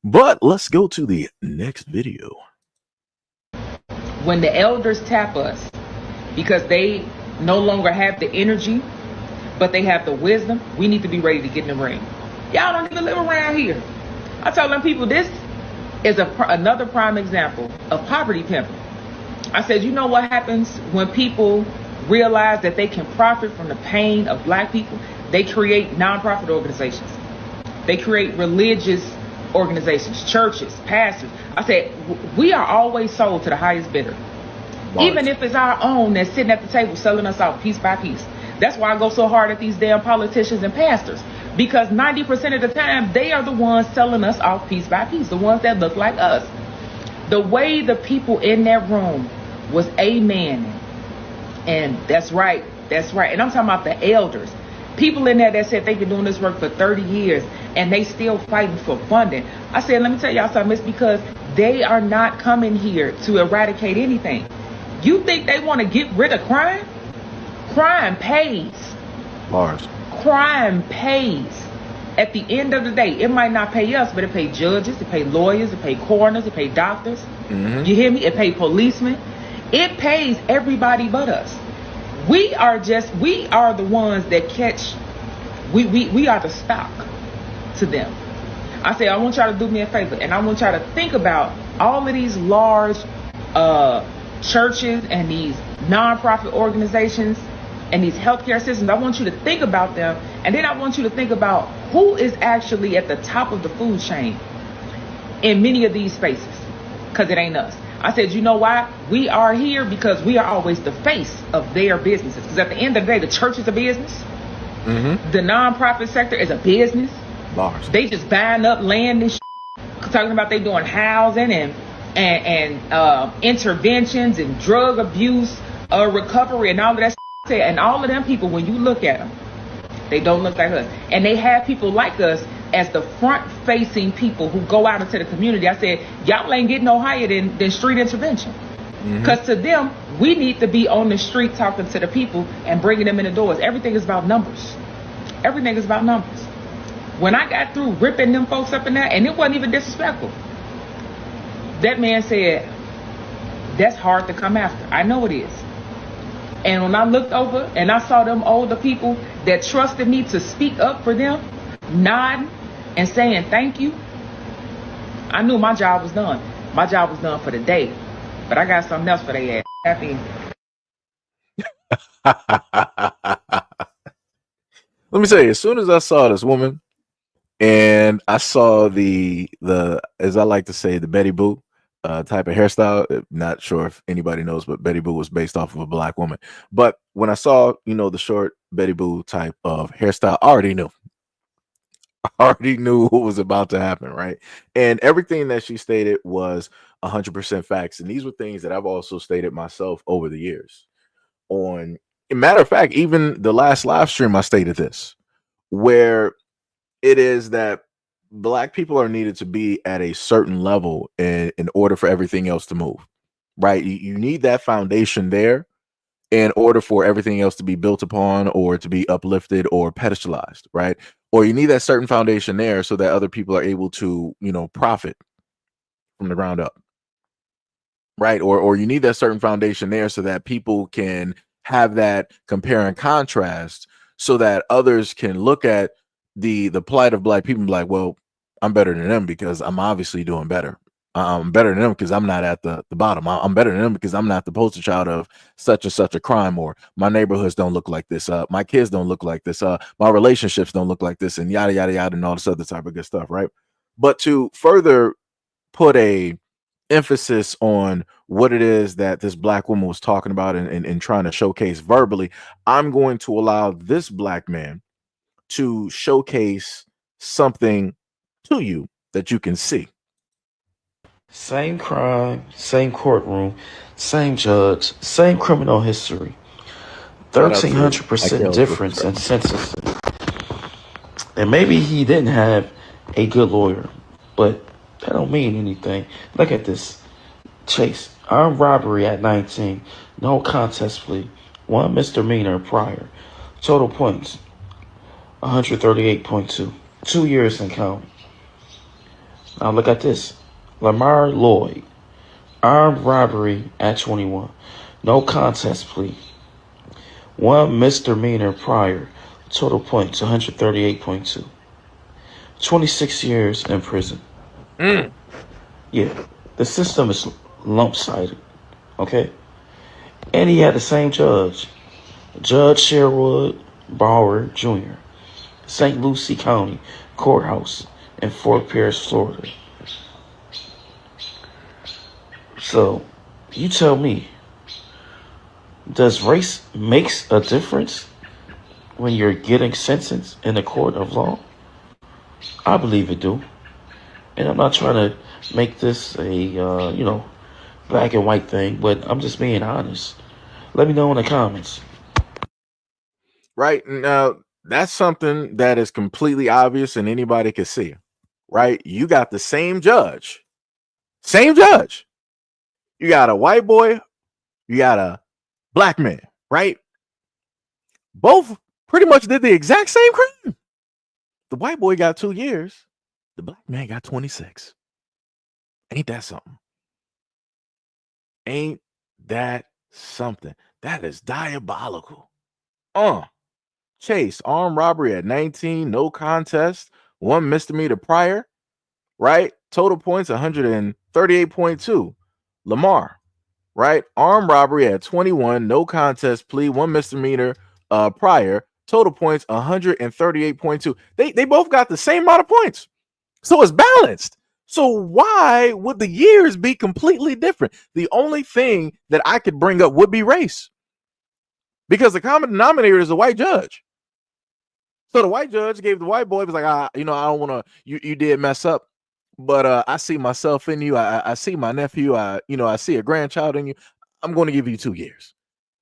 Speaker 1: But let's go to the next video.
Speaker 8: When the elders tap us because they no longer have the energy, but they have the wisdom, we need to be ready to get in the ring. Y'all don't even live around here. I tell them people, this is another prime example of poverty pimping. I said, you know what happens when people realize that they can profit from the pain of black people? They create nonprofit organizations. They create religious organizations, churches, pastors. I said, we are always sold to the highest bidder. Even if it's our own that's sitting at the table selling us out piece by piece. That's why I go so hard at these damn politicians and pastors, because 90% of the time they are the ones selling us off piece by piece, the ones that look like us. The way the people in that room was amen, and that's right. And I'm talking about the elders. People in there that said they've been doing this work for 30 years and they still fighting for funding. I said, let me tell y'all something. It's because they are not coming here to eradicate anything. You think they want to get rid of crime? Crime pays.
Speaker 1: Bars.
Speaker 8: Crime pays. At the end of the day, it might not pay us, but it pay judges, it pay lawyers, it pay coroners, it pay doctors. Mm-hmm. You hear me? It pay policemen. It pays everybody but us. We are the ones that catch, we are the stock to them. I say, I want y'all to do me a favor, and I want y'all to think about all of these large churches and these nonprofit organizations and these healthcare systems. I want you to think about them, and then I want you to think about who is actually at the top of the food chain in many of these spaces, because it ain't us. I said, you know why? We are here because we are always the face of their businesses. Because at the end of the day, the church is a business. Mm-hmm. The nonprofit sector is a business.
Speaker 1: Bars.
Speaker 8: They just buying up land and talking about they doing housing and interventions and drug abuse, recovery and all of that. And all of them people, when you look at them, they don't look like us. And they have people like us as the front-facing people who go out into the community. I said, y'all ain't getting no higher than street intervention. Because to them, we need to be on the street talking to the people and bringing them in the doors. Everything is about numbers. Everything is about numbers. When I got through ripping them folks up in there, and it wasn't even disrespectful, that man said, that's hard to come after. I know it is. And when I looked over and I saw them older people that trusted me to speak up for them, nodding and saying thank you, I knew my job was done. My job was done for the day. But I got something else for their ass. Happy.
Speaker 1: Let me tell you, as soon as I saw this woman and I saw the as I like to say, the Betty Boo type of hairstyle, not sure if anybody knows, but Betty Boo was based off of a black woman. But when I saw, the short Betty Boo type of hairstyle, I already knew what was about to happen, right? And everything that she stated was 100% facts. And these were things that I've also stated myself over the years. Matter of fact, even the last live stream, I stated this, where it is that black people are needed to be at a certain level in order for everything else to move, right? You need that foundation there in order for everything else to be built upon or to be uplifted or pedestalized, right? Or you need that certain foundation there so that other people are able to, profit from the ground up, right? Or you need that certain foundation there so that people can have that compare and contrast so that others can look at the plight of black people and be like, well, I'm better than them because I'm obviously doing better. I'm better than them because I'm not at the bottom. I'm better than them because I'm not the poster child of such and such a crime, or my neighborhoods don't look like this. My kids don't look like this. My relationships don't look like this, and yada, yada, yada, and all this other type of good stuff, right? But to further put a emphasis on what it is that this black woman was talking about and trying to showcase verbally, I'm going to allow this black man to showcase something to you that you can see.
Speaker 9: Same crime, same courtroom, same judge, same criminal history. 1,300% difference in sentencing. And maybe he didn't have a good lawyer, but that don't mean anything. Look at this. Chase, armed robbery at 19, no contest plea, 1 misdemeanor prior. Total points, 138.2. 2 years and counting. Now look at this. Lamar Lloyd, armed robbery at 21, no contest plea, 1 misdemeanor prior, total points 138.2, 26 years in prison. Yeah, the system is lump-sided, okay? And he had the same judge, Judge Sherwood Bauer Jr., St. Lucie County Courthouse in Fort Pierce, Florida. So, you tell me, does race makes a difference when you're getting sentenced in a court of law? I believe it do. And I'm not trying to make this a, black and white thing, but I'm just being honest. Let me know in the comments.
Speaker 1: Right. Now, that's something that is completely obvious and anybody can see, right? You got the same judge. You got a white boy, you got a black man, right? Both pretty much did the exact same crime. The white boy got 2 years. The black man got 26. Ain't that something? Ain't that something? That is diabolical. Chase, armed robbery at 19, no contest, 1 misdemeanor prior, right? Total points 138.2. Lamar, right? Armed robbery at 21, no contest plea, 1 misdemeanor prior, total points 138.2. They both got the same amount of points. So it's balanced. So why would the years be completely different? The only thing that I could bring up would be race. Because the common denominator is a white judge. So the white judge gave the white boy, was like, I don't want to, you did mess up, but I see myself in you. I see my nephew. I see a grandchild in you. I'm going to give you 2 years,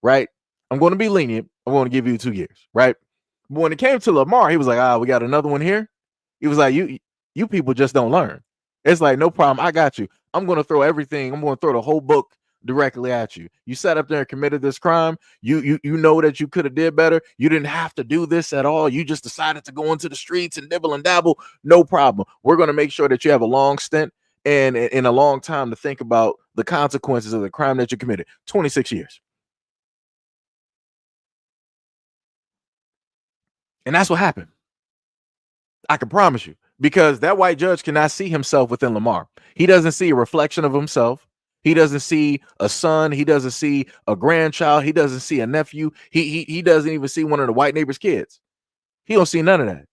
Speaker 1: right? I'm going to be lenient. I'm going to give you 2 years, right? But when it came to Lamar, he was like, we got another one here. He was like, you people just don't learn. It's like, no problem. I got you. I'm going to throw everything. I'm going to throw the whole book directly at you. You sat up there and committed this crime. You know that you could have did better. You didn't have to do this at all. You just decided to go into the streets and nibble and dabble. No problem. We're going to make sure that you have a long stint and in a long time to think about the consequences of the crime that you committed. 26 years. And that's what happened. I can promise you, because that white judge cannot see himself within Lamar. He doesn't see a reflection of himself. He doesn't see a son. He doesn't see a grandchild. He doesn't see a nephew. He doesn't even see one of the white neighbor's kids. He don't see none of that.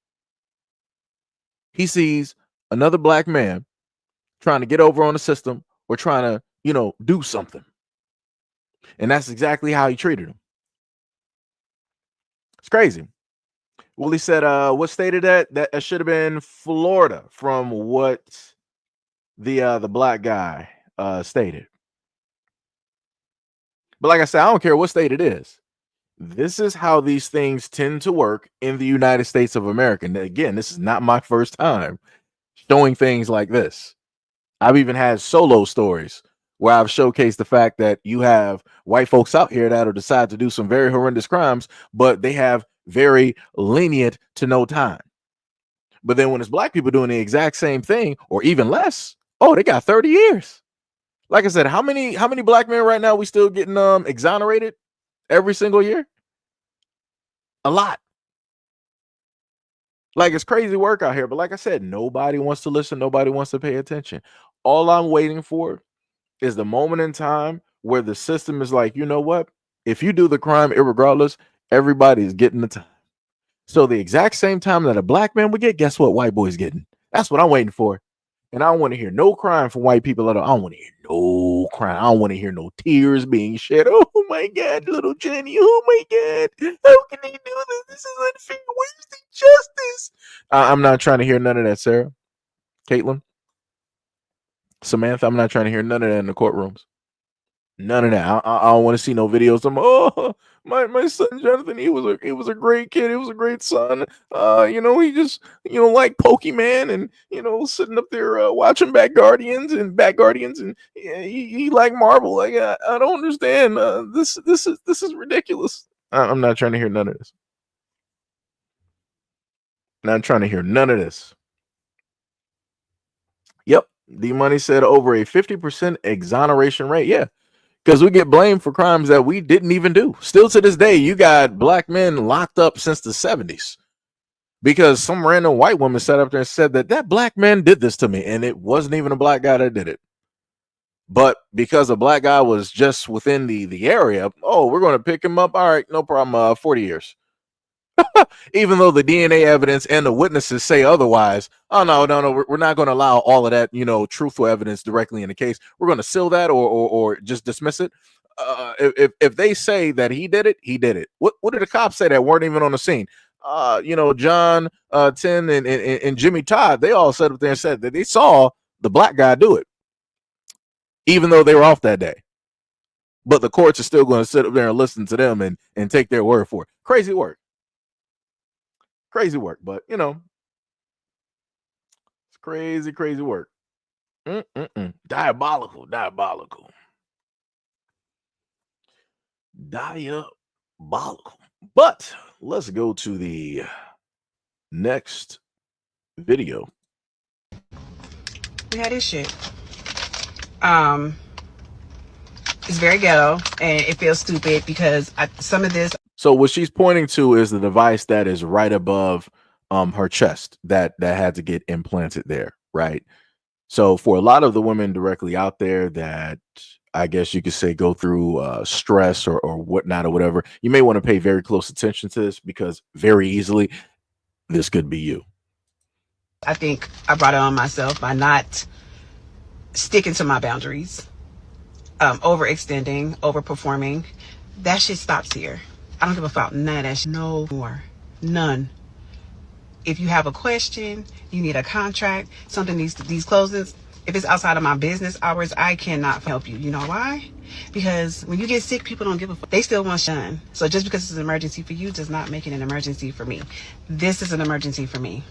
Speaker 1: He sees another black man trying to get over on the system or trying to, do something. And that's exactly how he treated him. It's crazy. Well, he said, what state is that? That should have been Florida, from what the black guy stated. But like I said, I don't care what state it is. This is how these things tend to work in the United States of America. And again, this is not my first time showing things like this. I've even had solo stories where I've showcased the fact that you have white folks out here that'll decide to do some very horrendous crimes, but they have very lenient to no time. But then when it's black people doing the exact same thing or even less, oh, they got 30 years. Like I said, how many black men right now we still getting exonerated every single year? A lot. Like, it's crazy work out here. But like I said, nobody wants to listen. Nobody wants to pay attention. All I'm waiting for is the moment in time where the system is like, you know what? If you do the crime, irregardless, everybody's getting the time. So the exact same time that a black man would get, guess what white boy's getting? That's what I'm waiting for. And I don't want to hear no crying from white people at all. I don't want to hear no crying. I don't want to hear no tears being shed. Oh my God, little Jenny. Oh my God. How can they do this? This is unfair. Where's the justice? I'm not trying to hear none of that, Sarah. Caitlin. Samantha, I'm not trying to hear none of that in the courtrooms. None of that. I don't want to see no videos. My son Jonathan, he was a great kid. He was a great son. He just like Pokemon and sitting up there watching Back Guardians, and he like Marvel. Like I don't understand. This is ridiculous. I'm not trying to hear none of this. Not trying to hear none of this. Yep, D Money said over a 50% exoneration rate. Yeah. Because we get blamed for crimes that we didn't even do. Still to this day, you got black men locked up since the 70s. Because some random white woman sat up there and said that black man did this to me. And it wasn't even a black guy that did it. But because a black guy was just within the area, oh, we're going to pick him up. All right, no problem. 40 years. Even though the DNA evidence and the witnesses say otherwise. Oh, no, we're not going to allow all of that, truthful evidence directly in the case. We're going to seal that or just dismiss it. If they say that he did it, he did it. What did the cops say that weren't even on the scene? John, Tin, and Jimmy Todd, they all sat up there and said that they saw the black guy do it, even though they were off that day. But the courts are still going to sit up there and listen to them and take their word for it. Crazy work. Crazy work, but it's crazy work. Diabolical. But let's go to the next video.
Speaker 10: We had this shit. It's very ghetto and it feels stupid because some of this.
Speaker 1: So what she's pointing to is the device that is right above her chest that had to get implanted there, right? So for a lot of the women directly out there that I guess you could say go through stress or whatnot or whatever, you may want to pay very close attention to this because very easily this could be you.
Speaker 10: I think I brought it on myself by not sticking to my boundaries, overextending, overperforming. That shit stops here. I don't give a fuck. None of that shit. No more. None. If you have a question, you need a contract, something needs these closings. If it's outside of my business hours, I cannot help you. You know why? Because when you get sick, people don't give a fuck. They still want done. So just because it's an emergency for you does not make it an emergency for me. This is an emergency for me.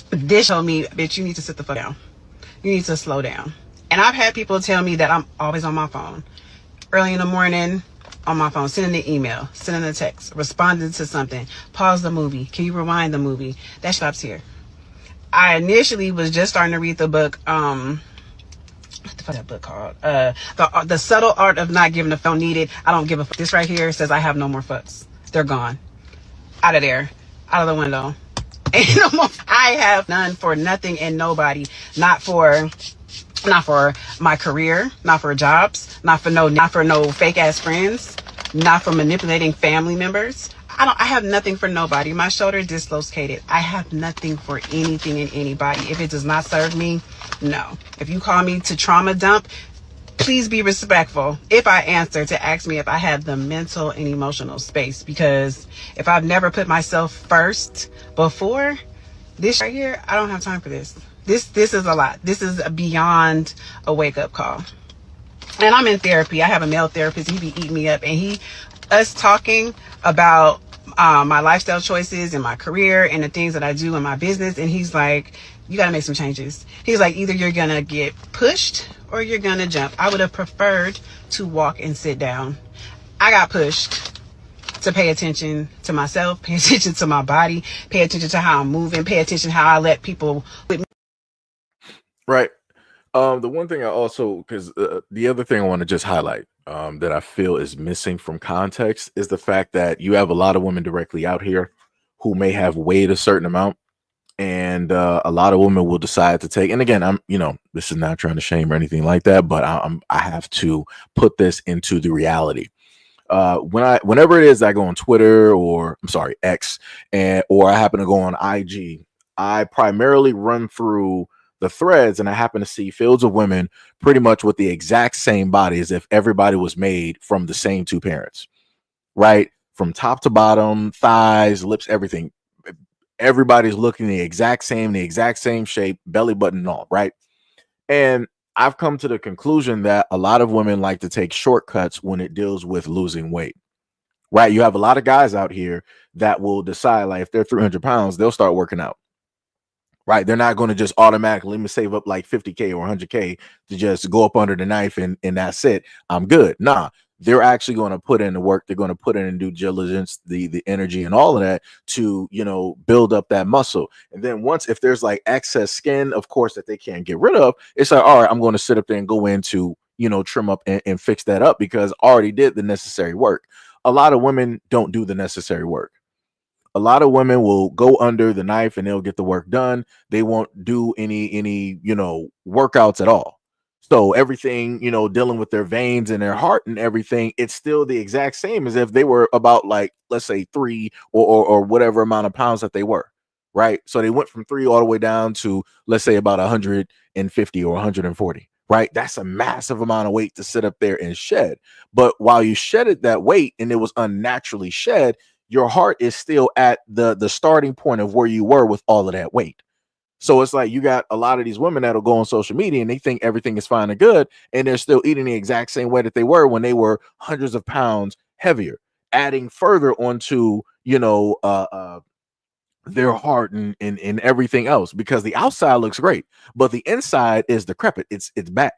Speaker 10: This showed me, bitch, you need to sit the fuck down. You need to slow down. And I've had people tell me that I'm always on my phone. Early in the morning, on my phone, sending an email, sending a text, responding to something, pause the movie. Can you rewind the movie? That stops here. I initially was just starting to read the book, what the fuck that book called? The Subtle Art of Not Giving a Fuck. Don't need it. I don't give a fuck. This right here says I have no more fucks. They're gone. Out of there. Out of the window. Ain't no more. I have none for nothing and nobody. Not for my career, not for jobs, not for no fake ass friends, not for manipulating family members. I have nothing for nobody. My shoulder dislocated. I have nothing for anything and anybody. If it does not serve me, no. If you call me to trauma dump, please be respectful. If I answer, to ask me if I have the mental and emotional space, because if I've never put myself first before this right here, I don't have time for this. This is a lot. This is beyond a wake-up call. And I'm in therapy. I have a male therapist. He be eating me up. And us talking about my lifestyle choices and my career and the things that I do in my business. And he's like, you got to make some changes. He's like, either you're going to get pushed or you're going to jump. I would have preferred to walk and sit down. I got pushed to pay attention to myself, pay attention to my body, pay attention to how I'm moving, pay attention how I let people with me.
Speaker 1: Right. The one thing I also, because the other thing I want to just highlight that I feel is missing from context is the fact that you have a lot of women directly out here who may have weighed a certain amount, and a lot of women will decide to take. And again, this is not trying to shame or anything like that, but I have to put this into the reality. Whenever it is I go on Twitter or X, or I happen to go on IG, I primarily run through the threads, and I happen to see fields of women pretty much with the exact same body as if everybody was made from the same two parents, right? From top to bottom, thighs, lips, everything. Everybody's looking the exact same shape, belly button and all, right? And I've come to the conclusion that a lot of women like to take shortcuts when it deals with losing weight, right? You have a lot of guys out here that will decide, like, if they're 300 pounds, they'll start working out. Right, they're not going to just automatically, let me save up like 50K or 100K to just go up under the knife and that's it, I'm good. Nah, they're actually going to put in the work. They're going to put in due diligence, the energy and all of that to, build up that muscle. And then if there's like excess skin, of course, that they can't get rid of, it's like, all right, I'm going to sit up there and go into, trim up and fix that up because I already did the necessary work. A lot of women don't do the necessary work. A lot of women will go under the knife and they'll get the work done. They won't do any workouts at all. So everything, dealing with their veins and their heart and everything, it's still the exact same as if they were about, like, let's say 3 or whatever amount of pounds that they were, right? So they went from 3 all the way down to, let's say, about 150 or 140, right? That's a massive amount of weight to sit up there and shed. But while you shedded that weight and it was unnaturally shed, your heart is still at the starting point of where you were with all of that weight. So it's like you got a lot of these women that'll go on social media and they think everything is fine and good, and they're still eating the exact same way that they were when they were hundreds of pounds heavier, adding further onto, their heart and everything else, because the outside looks great, but the inside is decrepit. It's bad.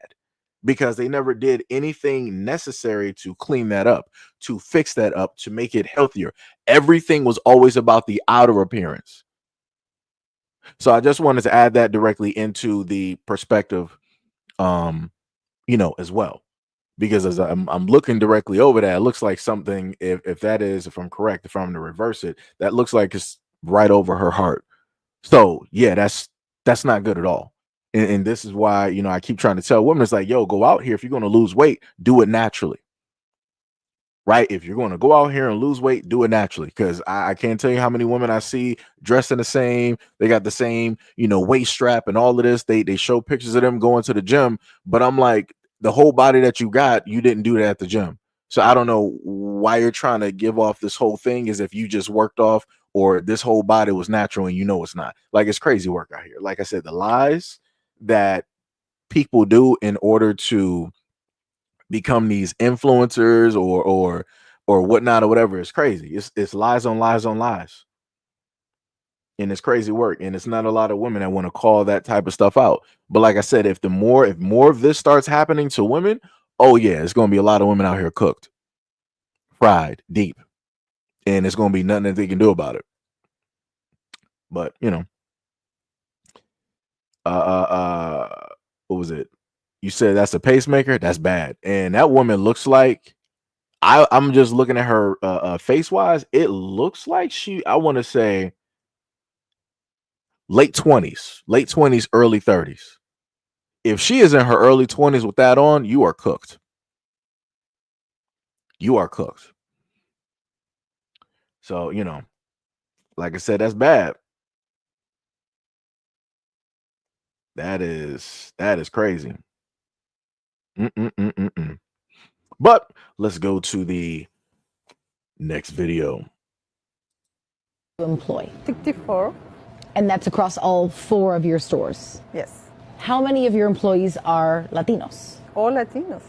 Speaker 1: Because they never did anything necessary to clean that up, to fix that up, to make it healthier. Everything was always about the outer appearance. So I just wanted to add that directly into the perspective, as well. Because as I'm looking directly over that, it looks like something, if I'm correct, if I'm to reverse it, that looks like it's right over her heart. So yeah, that's not good at all. And this is why, I keep trying to tell women, it's like, yo, go out here. If you're going to lose weight, do it naturally. Right? If you're going to go out here and lose weight, do it naturally. Because I can't tell you how many women I see dressed in the same. They got the same, waist strap and all of this. They show pictures of them going to the gym. But I'm like, the whole body that you got, you didn't do that at the gym. So I don't know why you're trying to give off this whole thing as if you just worked off, or this whole body was natural and it's not. Like, it's crazy work out here. Like I said, the lies that people do in order to become these influencers or whatnot or whatever is crazy. It's lies on lies on lies, and it's crazy work. And it's not a lot of women that want to call that type of stuff out. But like I said, if more of this starts happening to women, oh yeah, it's going to be a lot of women out here cooked, fried deep, and it's going to be nothing that they can do about it. But what was it? You said that's a pacemaker? That's bad. And that woman looks like, I'm just looking at her face wise, it looks like I want to say late 20s, early 30s. If she is in her early 20s with that on, you are cooked. You are cooked. So, like I said, that's bad. That is crazy. But let's go to the next video.
Speaker 11: Employ
Speaker 12: 64.
Speaker 11: And that's across all 4 of your stores.
Speaker 12: Yes.
Speaker 11: How many of your employees are Latinos?
Speaker 12: All Latinos.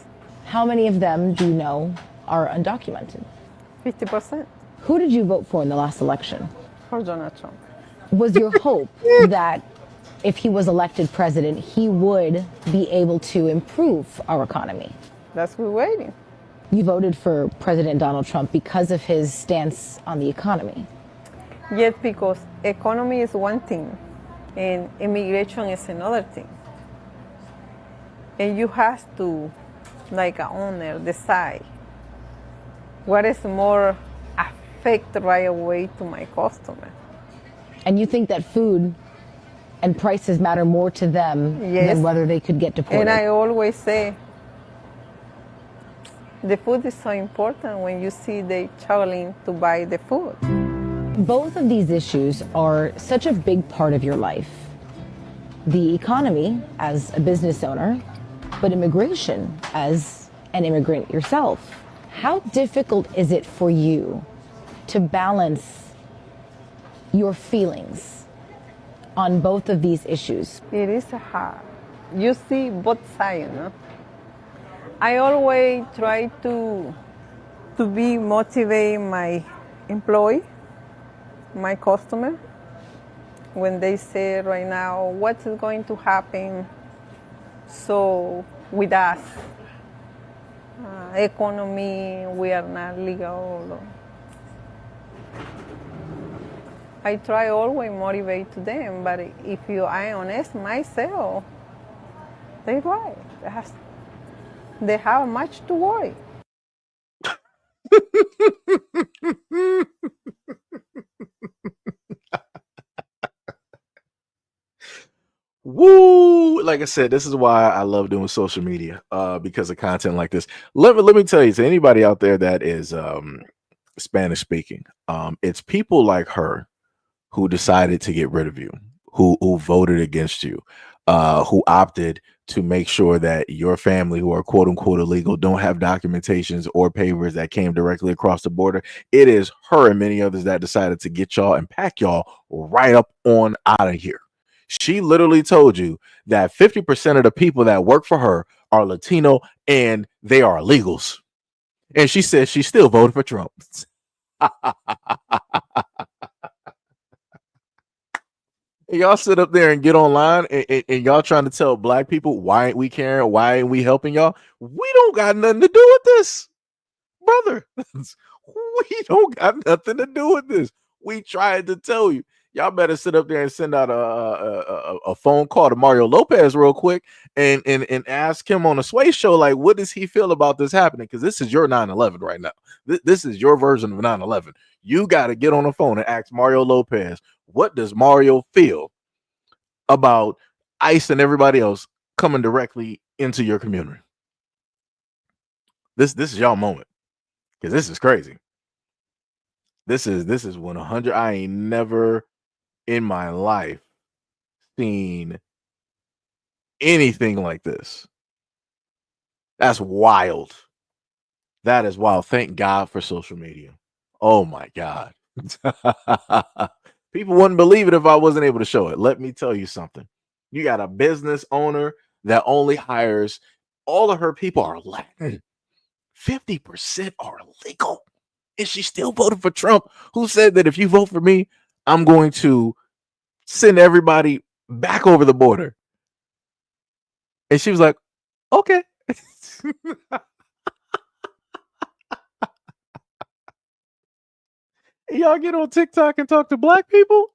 Speaker 11: How many of them do you know are undocumented?
Speaker 12: 50%.
Speaker 11: Who did you vote for in the last election?
Speaker 12: For Donald Trump.
Speaker 11: Was your hope that if he was elected president, he would be able to improve our economy?
Speaker 12: That's what we're waiting.
Speaker 11: You voted for President Donald Trump because of his stance on the economy.
Speaker 12: Yes, because economy is one thing and immigration is another thing. And you have to, like an owner, decide what is more affect right away to my customer.
Speaker 11: And you think that food and prices matter more to them than whether they could get deported?
Speaker 12: And I always say, the food is so important when you see they traveling to buy the food.
Speaker 11: Both of these issues are such a big part of your life. The economy as a business owner, but immigration as an immigrant yourself. How difficult is it for you to balance your feelings on both of these issues?
Speaker 12: It is hard. You see both sides, no? I always try to be motivating my employee, my customer, when they say right now, what is going to happen so with us? Economy, we are not legal. I try always motivate to them, but if I honest myself, they're right. They have much to worry.
Speaker 1: Woo! Like I said, this is why I love doing social media, because of content like this. Let me tell you, to anybody out there that is Spanish speaking, it's people like her who decided to get rid of you, who voted against you, who opted to make sure that your family, who are quote unquote illegal, don't have documentations or papers that came directly across the border. It is her and many others that decided to get y'all and pack y'all right up on out of here. She literally told you that 50% of the people that work for her are Latino and they are illegals. And she said she still voted for Trump. Y'all sit up there and get online and y'all trying to tell black people, why ain't we caring? Why ain't we helping y'all? We don't got nothing to do with this, brother. We don't got nothing to do with this. We tried to tell you. Y'all better sit up there and send out a phone call to Mario Lopez real quick and ask him on a Sway show, like, what does he feel about this happening? Because this is your 9/11 right now. This is your version of 9/11. You got to get on the phone and ask Mario Lopez, what does Mario feel about ICE and everybody else coming directly into your community? This is y'all moment, because this is crazy. This is 100. I ain't never in my life seen anything like this. That's wild. That is wild. Thank God for social media. Oh my God. People wouldn't believe it if I wasn't able to show it. Let me tell you something. You got a business owner that only hires, all of her people are Latin. 50% are illegal. And she still voted for Trump, who said that if you vote for me, I'm going to send everybody back over the border. And she was like, okay. Y'all get on TikTok and talk to black people?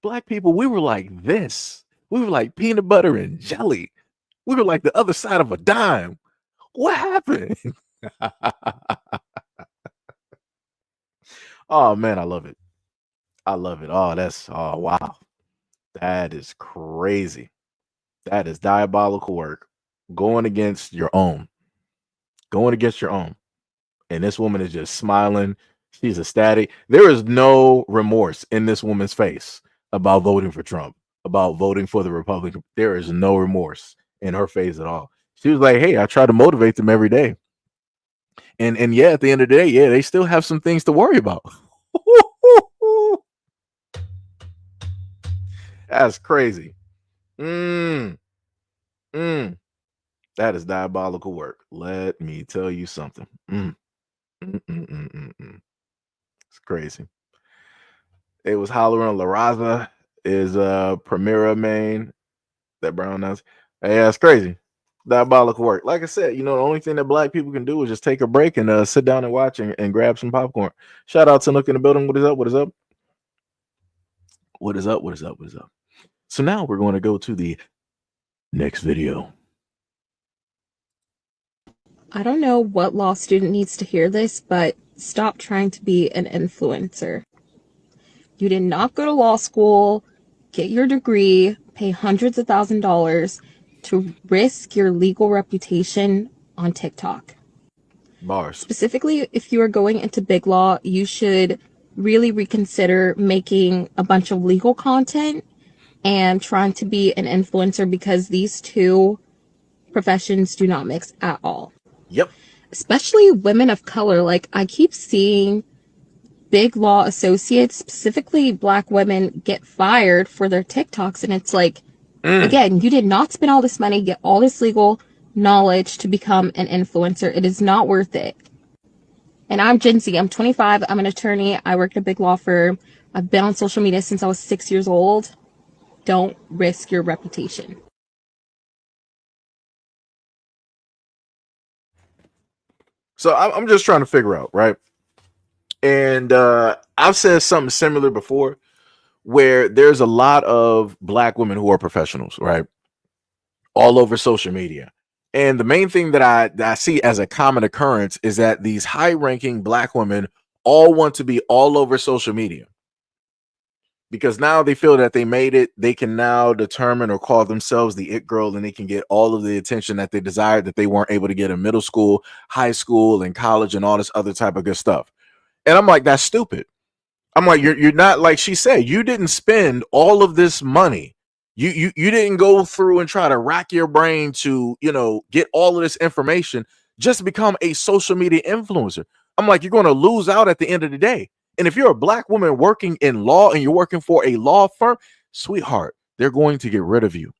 Speaker 1: Black people, we were like this. We were like peanut butter and jelly. We were like the other side of a dime. What happened? Oh man, I love it. I love it. Oh wow. That is crazy. That is diabolical work. Going against your own. Going against your own. And this woman is just smiling. She's ecstatic. There is no remorse in this woman's face about voting for Trump, about voting for the Republican. There is no remorse in her face at all. She was like, hey, I try to motivate them every day. And yeah, at the end of the day, yeah, they still have some things to worry about. That's crazy. That is diabolical work. Let me tell you something. It's crazy. It was hollering La Raza is Primera main that brown nose. Yeah, it's crazy. Diabolical work. Like I said, the only thing that black people can do is just take a break and sit down and watch and grab some popcorn. Shout out to Nook in the building. What is up? What is up? What is up? What is up? What is up? So now we're going to go to the next video.
Speaker 13: I don't know what law student needs to hear this, but stop trying to be an influencer. You did not go to law school, get your degree, pay hundreds of $1,000s to risk your legal reputation on TikTok.
Speaker 1: Bars.
Speaker 13: Specifically, if you are going into big law, you should really reconsider making a bunch of legal content and trying to be an influencer, because these two professions do not mix at all.
Speaker 1: Yep.
Speaker 13: Especially women of color. Like, I keep seeing big law associates, specifically black women, get fired for their TikToks, and it's like, again, you did not spend all this money, get all this legal knowledge to become an influencer. It is not worth it. And I'm Gen Z. I'm 25. I'm an attorney. I work at a big law firm. I've been on social media since I was 6 years old. Don't risk your reputation.
Speaker 1: So I'm just trying to figure out, right? And I've said something similar before, where there's a lot of black women who are professionals, right? All over social media. And the main thing that I see as a common occurrence is that these high-ranking black women all want to be all over social media, because now they feel that they made it. They can now determine or call themselves the it girl, and they can get all of the attention that they desired that they weren't able to get in middle school, high school, and college, and all this other type of good stuff. And I'm like, that's stupid. I'm like, you're not, like she said, you didn't spend all of this money. You didn't go through and try to rack your brain to, get all of this information just to become a social media influencer. I'm like, you're going to lose out at the end of the day. And if you're a black woman working in law and you're working for a law firm, sweetheart, they're going to get rid of you.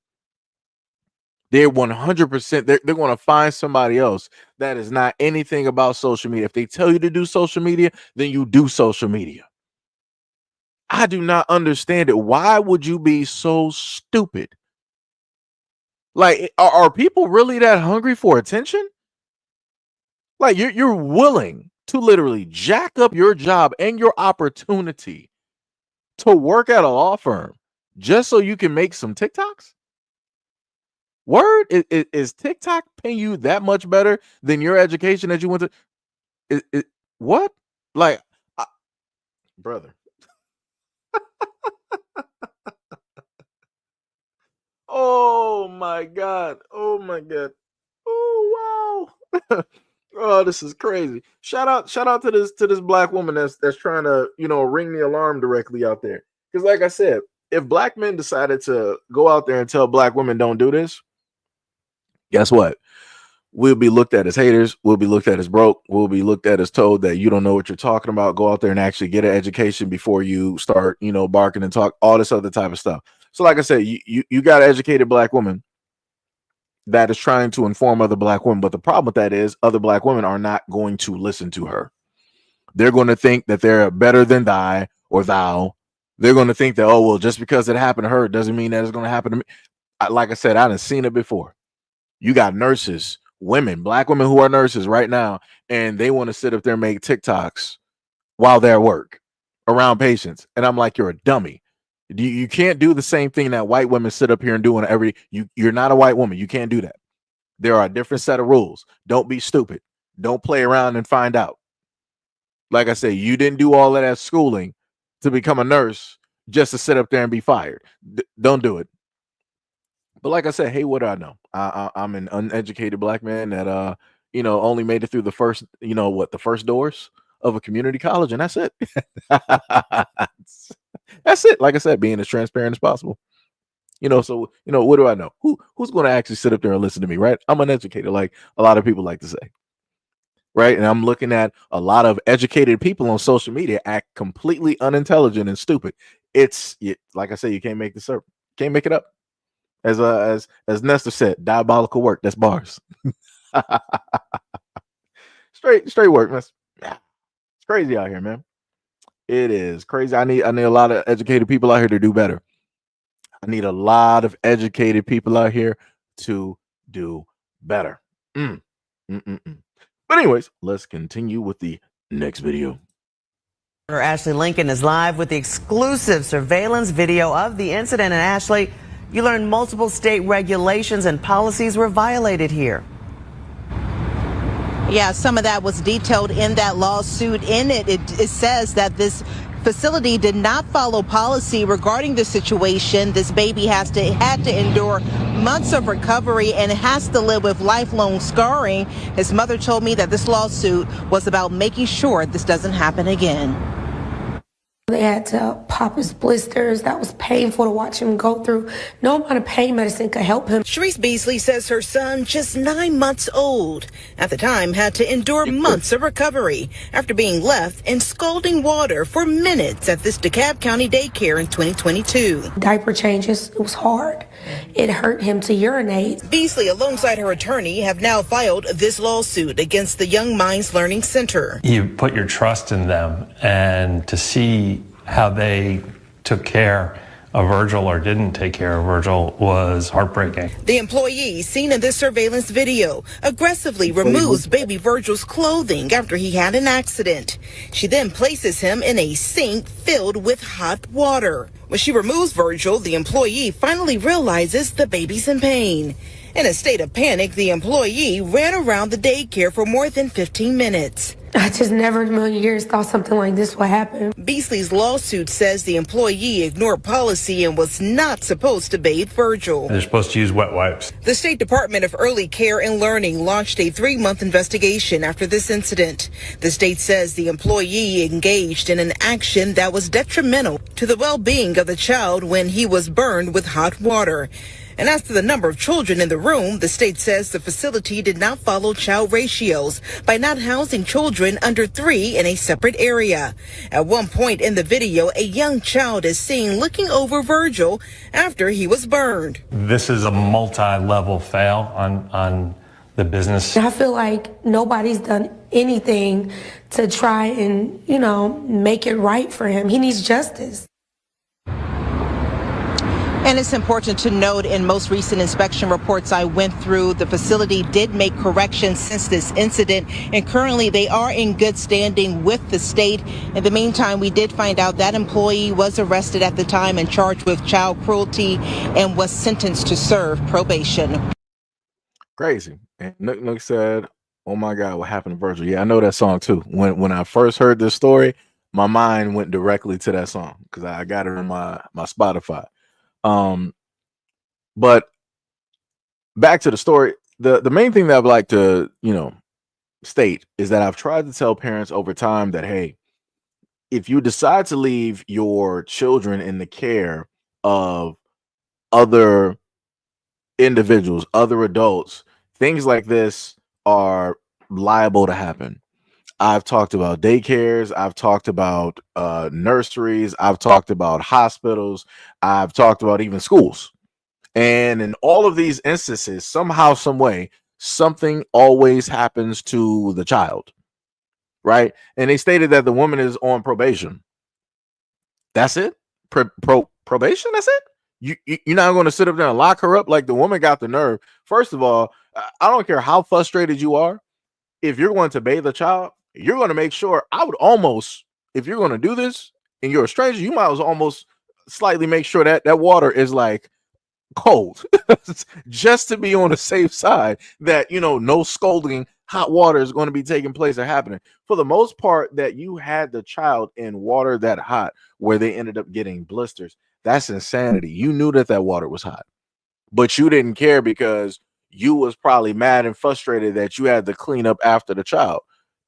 Speaker 1: They're 100%. They're going to find somebody else that is not anything about social media. If they tell you to do social media, then you do social media. I do not understand it. Why would you be so stupid? Like, are people really that hungry for attention? Like, you're willing to literally jack up your job and your opportunity to work at a law firm just so you can make some TikToks? Word? Is TikTok paying you that much better than your education that you went to? What? Like, brother. Oh my God. Oh my God. Oh wow. Oh, this is crazy. Shout out to this black woman that's trying to, ring the alarm directly out there. Because like I said, if black men decided to go out there and tell black women don't do this, guess what? We'll be looked at as haters. We'll be looked at as broke. We'll be looked at as told that you don't know what you're talking about. Go out there and actually get an education before you start, barking and talk, all this other type of stuff. So like I said, you got an educated black woman that is trying to inform other black women. But the problem with that is other black women are not going to listen to her. They're going to think that they're better than thou. They're going to think that, oh, well, just because it happened to her doesn't mean that it's going to happen to me. Like I said, I done seen it before. You got nurses, women, black women who are nurses right now, and they want to sit up there and make TikToks while they're at work around patients. And I'm like, you're a dummy. You can't do the same thing that white women sit up here and do on you're not a white woman. You can't do that. There are a different set of rules. Don't be stupid. Don't play around and find out. Like I say, you didn't do all of that schooling to become a nurse just to sit up there and be fired. Don't do it. But like I said, hey, what do I know? I'm an uneducated black man that only made it through the first, the first doors of a community college, and that's it. That's it. Like I said, being as transparent as possible. So what do I know? Who's going to actually sit up there and listen to me, right? I'm uneducated, like a lot of people like to say. Right. And I'm looking at a lot of educated people on social media act completely unintelligent and stupid. Like I say, you can't make this up. Can't make it up. As Nestor said, diabolical work. That's bars. Straight work, man. It's crazy out here, man. It is crazy. I need a lot of educated people out here to do better. I need a lot of educated people out here to do better. Mm. Mm-mm-mm. But anyways, let's continue with the next video.
Speaker 14: Ashley Lincoln is live with the exclusive surveillance video of the incident. And Ashley, you learned multiple state regulations and policies were violated here.
Speaker 15: Yeah, some of that was detailed in that lawsuit. In it, it says that this facility did not follow policy regarding the situation. This baby had to endure months of recovery and has to live with lifelong scarring. His mother told me that this lawsuit was about making sure this doesn't happen again.
Speaker 16: They had to pop his blisters. That was painful to watch him go through. No amount of pain medicine could help him.
Speaker 17: Sharice Beasley says her son, just 9 months old, at the time had to endure months of recovery after being left in scalding water for minutes at this DeKalb County daycare in 2022.
Speaker 16: Diaper changes, it was hard. It hurt him to urinate.
Speaker 17: Beasley, alongside her attorney, have now filed this lawsuit against the Young Minds Learning Center.
Speaker 18: You put your trust in them, and to see how they took care of Virgil or didn't take care of Virgil was heartbreaking.
Speaker 17: The employee, seen in this surveillance video, aggressively removes baby Virgil's clothing after he had an accident. She then places him in a sink filled with hot water. When she removes Virgil, the employee finally realizes the baby's in pain. In a state of panic, the employee ran around the daycare for more than 15 minutes.
Speaker 16: I just never in a million years thought something like this would happen.
Speaker 17: Beasley's lawsuit says the employee ignored policy and was not supposed to bathe Virgil.
Speaker 18: They're supposed to use wet wipes.
Speaker 17: The State Department of Early Care and Learning launched a 3-month investigation after this incident. The state says the employee engaged in an action that was detrimental to the well-being of the child when he was burned with hot water. And as to the number of children in the room, the state says the facility did not follow child ratios by not housing children under 3 in a separate area. At one point in the video, a young child is seen looking over Virgil after he was burned.
Speaker 18: This is a multi-level fail on the business.
Speaker 16: I feel like nobody's done anything to try and, make it right for him. He needs justice.
Speaker 15: And it's important to note in most recent inspection reports I went through, the facility did make corrections since this incident, and currently they are in good standing with the state. In the meantime, we did find out that employee was arrested at the time and charged with child cruelty and was sentenced to serve probation.
Speaker 1: Crazy. And Nook said, oh my God, what happened to Virgil? Yeah, I know that song too. When I first heard this story, my mind went directly to that song because I got it on my Spotify. But back to the story, the main thing that I'd like to, state is that I've tried to tell parents over time that, hey, if you decide to leave your children in the care of other individuals, other adults, things like this are liable to happen. I've talked about daycares. I've talked about nurseries. I've talked about hospitals. I've talked about even schools. And in all of these instances, somehow, some way, something always happens to the child, right? And they stated that the woman is on probation. That's it? Probation? That's it? You're not going to sit up there and lock her up? Like, the woman got the nerve. First of all, I don't care how frustrated you are. If you're going to bathe a child, you're going to make sure, I would almost, if you're going to do this and you're a stranger, you might as well almost slightly make sure that that water is like cold just to be on the safe side that, no scalding hot water is going to be taking place or happening. For the most part, that you had the child in water that hot where they ended up getting blisters. That's insanity. You knew that water was hot, but you didn't care because you was probably mad and frustrated that you had to clean up after the child.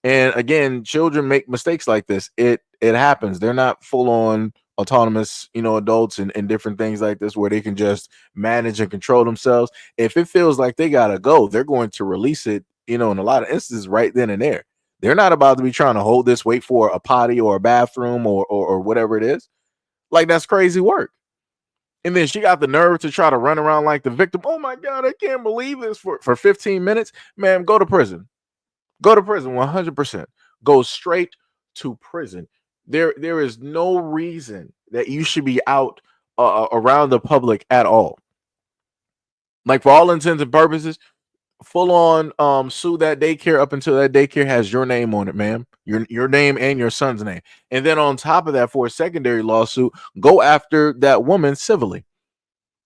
Speaker 1: And again, children make mistakes like this. It happens. They're not full on autonomous, adults and different things like this where they can just manage and control themselves. If it feels like they gotta go, they're going to release it, in a lot of instances right then and there. They're not about to be trying to hold this, wait for a potty or a bathroom or whatever it is. Like, that's crazy work. And then she got the nerve to try to run around like the victim. Oh my God, I can't believe this for 15 minutes. Man, go to prison. Go to prison 100%. Go straight to prison. There is no reason that you should be out around the public at all. Like, for all intents and purposes, full on sue that daycare up until that daycare has your name on it, ma'am. Your name and your son's name. And then on top of that, for a secondary lawsuit, go after that woman civilly.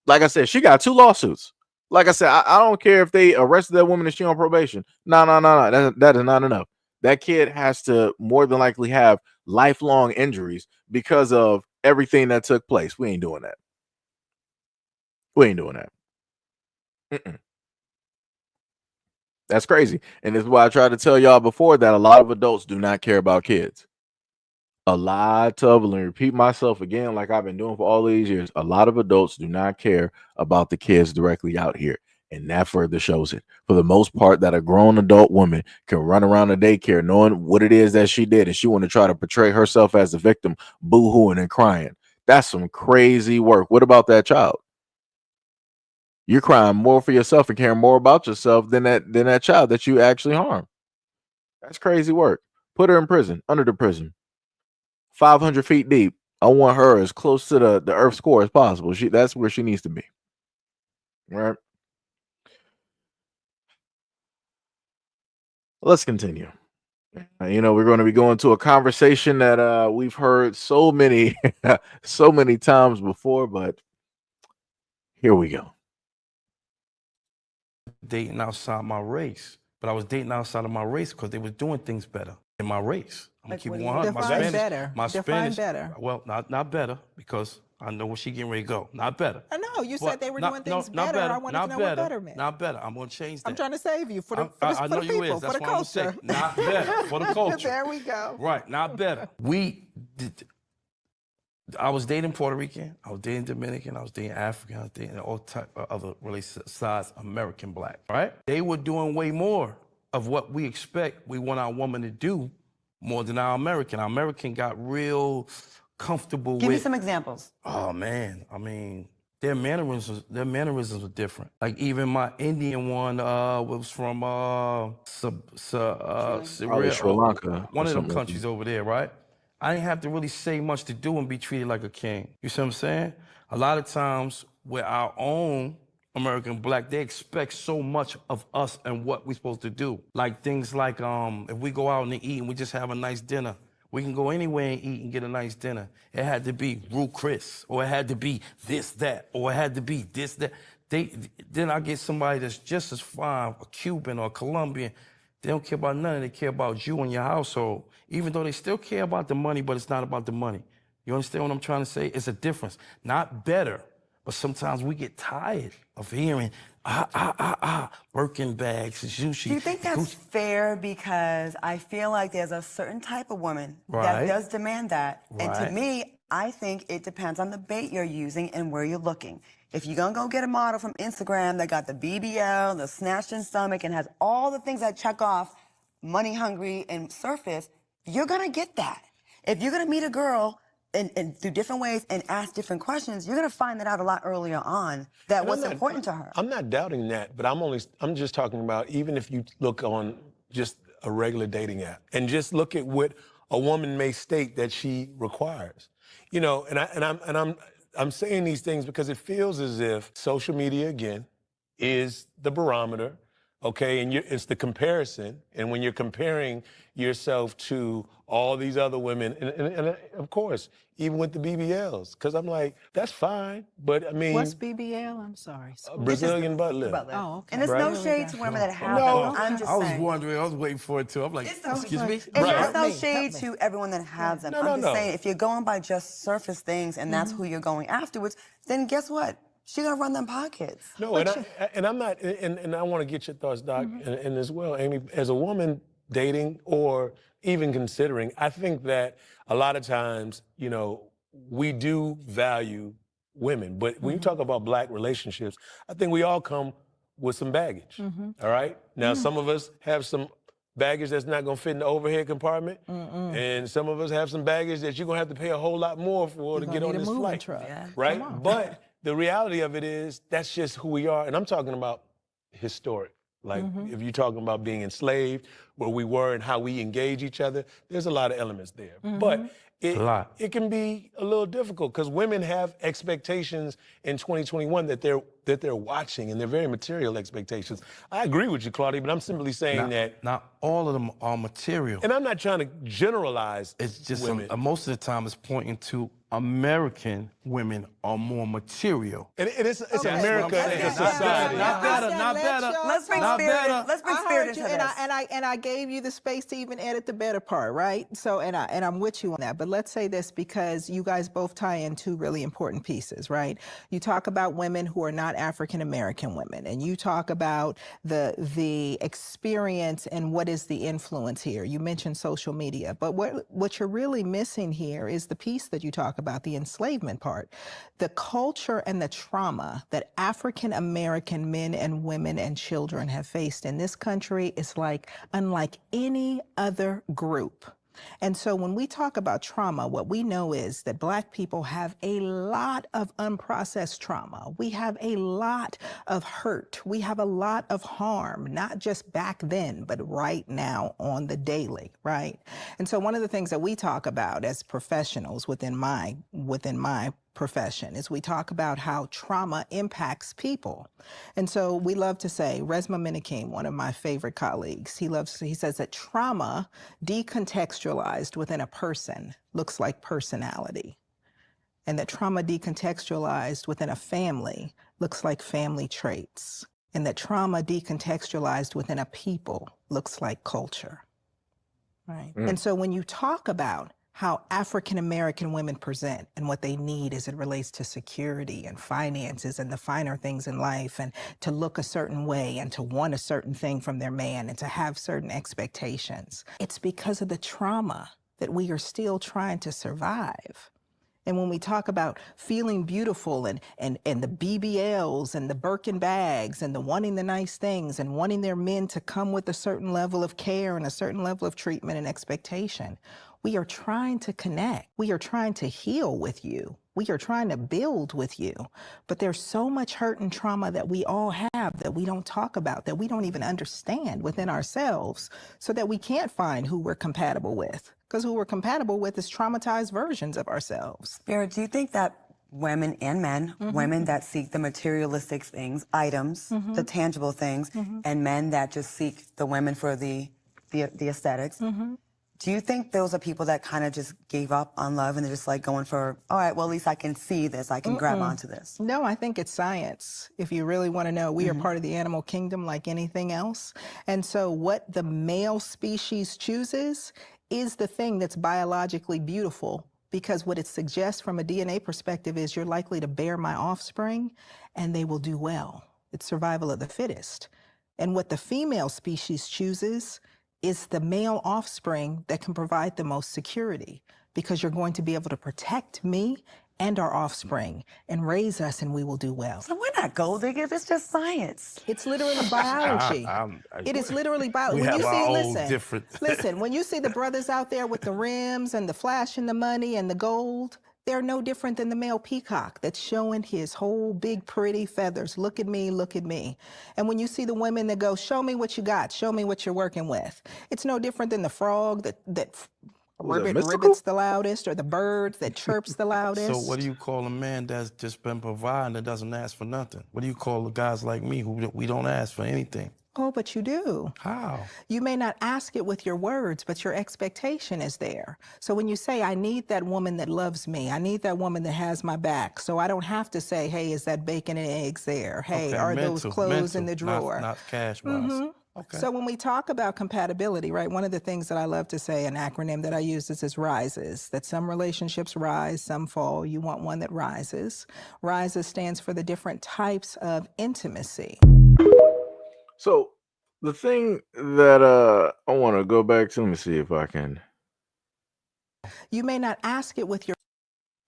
Speaker 1: Like I said, she got 2 lawsuits. Like I said, I don't care if they arrested that woman and she on probation. No. That is not enough. That kid has to more than likely have lifelong injuries because of everything that took place. We ain't doing that. We ain't doing that. Mm-mm. That's crazy. And this is why I tried to tell y'all before that a lot of adults do not care about kids. A lot of, let me repeat myself again, like I've been doing for all these years, a lot of adults do not care about the kids directly out here. And that further shows it. For the most part, that a grown adult woman can run around a daycare knowing what it is that she did, and she want to try to portray herself as the victim, boo-hooing and crying. That's some crazy work. What about that child? You're crying more for yourself and caring more about yourself than that child that you actually harmed. That's crazy work. Put her in prison, under the prison. 500 feet deep. I want her as close to the Earth's core as possible. That's where she needs to be. Right? Let's continue. We're going to be going to a conversation that we've heard so many times before, but here we go.
Speaker 9: Dating outside my race, but I was dating outside of my race because they was doing things better in my race. I'm gonna keep it 100.
Speaker 10: Define better.
Speaker 9: Well, not better, because I know where she getting ready to go. Not better.
Speaker 10: I know you said they were doing things better. I wanted to know what better meant.
Speaker 9: Not better. I'm gonna change that.
Speaker 10: I'm trying to save you for the people, for the culture.
Speaker 9: Not better for the culture.
Speaker 10: There we go.
Speaker 9: Right, not better. I was dating Puerto Rican, I was dating Dominican, I was dating African, I was dating all type of other relations besides American black, right? They were doing way more of what we expect we want our woman to do more than our American. Our American got real comfortable with...
Speaker 15: Give me some examples.
Speaker 9: Oh, man. I mean, their mannerisms are different. Like, even my Indian one was from
Speaker 1: Sri Lanka.
Speaker 9: One of them countries over there, right? I didn't have to really say much to do and be treated like a king. You see what I'm saying? A lot of times with our own American black, they expect so much of us and what we're supposed to do. Like things like if we go out and eat and we just have a nice dinner, we can go anywhere and eat and get a nice dinner. It had to be Rue Chris, or it had to be this, that, or it had to be this, that. Then I get somebody that's just as fine, a Cuban or a Colombian. They don't care about nothing. They care about you and your household. Even though they still care about the money, but it's not about the money. You understand what I'm trying to say? It's a difference. Not better, but sometimes we get tired of hearing, Birkin bags, sushi.
Speaker 19: Do you think that's fair? Because I feel like there's a certain type of woman that does demand that. And to me, I think it depends on the bait you're using and where you're looking. If you're gonna go get a model from Instagram that got the BBL, the snatched in stomach, and has all the things that check off money hungry and surface, you're gonna get that. If you're gonna meet a girl and through different ways and ask different questions, you're gonna find that out a lot earlier on, that what's important to her.
Speaker 20: I'm not doubting that, but I'm just talking about, even if you look on just a regular dating app and just look at what a woman may state that she requires. I'm saying these things because it feels as if social media, again, is the barometer, okay? And it's the comparison. And when you're comparing yourself to all these other women, and of course, even with the BBLs, because I'm like, that's fine, but I mean...
Speaker 10: What's BBL? I'm sorry.
Speaker 20: Brazilian butt lift.
Speaker 10: Oh, okay.
Speaker 19: And there's no shade to women that have
Speaker 9: No,
Speaker 19: them. I'm just
Speaker 9: I was
Speaker 19: saying.
Speaker 9: wondering, I was waiting for it too. I'm like, excuse me?
Speaker 19: There's no shade to everyone that has them. I'm just saying, if you're going by just surface things and that's who you're going afterwards, then guess what? She's gonna run them pockets.
Speaker 20: No, and I'm not, and I want to get your thoughts, Doc, and as well, Amy, as a woman dating or even considering, I think that a lot of times, we do value women, but when you talk about black relationships, I think we all come with some baggage, all right? Now, some of us have some baggage that's not gonna fit in the overhead compartment, and some of us have some baggage that you're gonna have to pay a whole lot more for to get on this flight, right? But the reality of it is, that's just who we are, and I'm talking about historic. Like, if you're talking about being enslaved, where we were and how we engage each other, there's a lot of elements there. But it can be a little difficult because women have expectations in 2021 that they're watching, and they're very material expectations. I agree with you, Claudia, but I'm simply saying that
Speaker 9: not all of them are material.
Speaker 20: And I'm not trying to generalize.
Speaker 9: It's just
Speaker 20: women.
Speaker 9: Most of the time it's pointing to American women are more material.
Speaker 20: And it's America as a society.
Speaker 9: Not better.
Speaker 19: Let's bring spirit into this.
Speaker 21: And I gave you the space to even edit the better part, right? So and I'm with you on that. But let's say this because you guys both tie in two really important pieces, right? You talk about women who are not African American women, and you talk about the experience and what is the influence here. You mentioned social media, but what you're really missing here is the piece that you talk about, the enslavement part. The culture and the trauma that African American men and women and children have faced in this country is unlike any other group. And so when we talk about trauma, what we know is that Black people have a lot of unprocessed trauma. We have a lot of hurt. We have a lot of harm, not just back then, but right now on the daily, right? And so one of the things that we talk about as professionals within my profession is we talk about how trauma impacts people. And so we love to say, Resma Menakem, one of my favorite colleagues, he says that trauma decontextualized within a person looks like personality. And that trauma decontextualized within a family looks like family traits. And that trauma decontextualized within a people looks like culture, right? And so when you talk about how African American women present and what they need as it relates to security and finances and the finer things in life, and to look a certain way and to want a certain thing from their man and to have certain expectations, it's because of the trauma that we are still trying to survive. And when we talk about feeling beautiful and the BBLs and the Birkin bags and the wanting the nice things and wanting their men to come with a certain level of care and a certain level of treatment and expectation, we are trying to connect. We are trying to heal with you. We are trying to build with you. But there's so much hurt and trauma that we all have that we don't talk about, that we don't even understand within ourselves, so that we can't find who we're compatible with. Because who we're compatible with is traumatized versions of ourselves.
Speaker 19: Spirit, do you think that women and men, women that seek the materialistic things, items, the tangible things, and men that just seek the women for the aesthetics, do you think those are people that kind of just gave up on love and they're just like going for, all right, well, at least I can see this, I can grab onto this?
Speaker 21: No, I think it's science. If you really want to know, we are part of the animal kingdom like anything else. And so what the male species chooses is the thing that's biologically beautiful, because what it suggests from a DNA perspective is you're likely to bear my offspring and they will do well. It's survival of the fittest. And what the female species chooses is the male offspring that can provide the most security, because you're going to be able to protect me and our offspring and raise us, and we will do well.
Speaker 19: So we're not gold diggers, it's just science.
Speaker 21: It's literally biology. It is literally biology.
Speaker 9: We
Speaker 21: When
Speaker 9: have
Speaker 21: you
Speaker 9: our
Speaker 21: see,
Speaker 9: own
Speaker 21: listen,
Speaker 9: different.
Speaker 21: listen, when you see the brothers out there with the rims and the flash and the money and the gold, they're no different than the male peacock that's showing his whole big pretty feathers. Look at me, look at me. And when you see the women that go, show me what you got, show me what you're working with, it's no different than the frog that ribbits the loudest, or the bird that chirps the loudest.
Speaker 9: So what do you call a man that's just been providing that doesn't ask for nothing? What do you call the guys like me who we don't ask for anything?
Speaker 21: Oh, but you do.
Speaker 9: How?
Speaker 21: You may not ask it with your words, but your expectation is there. So when you say, I need that woman that loves me, I need that woman that has my back, so I don't have to say, hey, is that bacon and eggs there? Hey,
Speaker 9: Okay,
Speaker 21: are those clothes in the drawer?
Speaker 9: Not cash-wise. Okay.
Speaker 21: So when we talk about compatibility, right, one of the things that I love to say, an acronym that I use is rises, that some relationships rise, some fall. You want one that rises. Rises stands for the different types of intimacy.
Speaker 1: So the thing that I want to go back to, let me see if I can.
Speaker 21: You may not ask it with your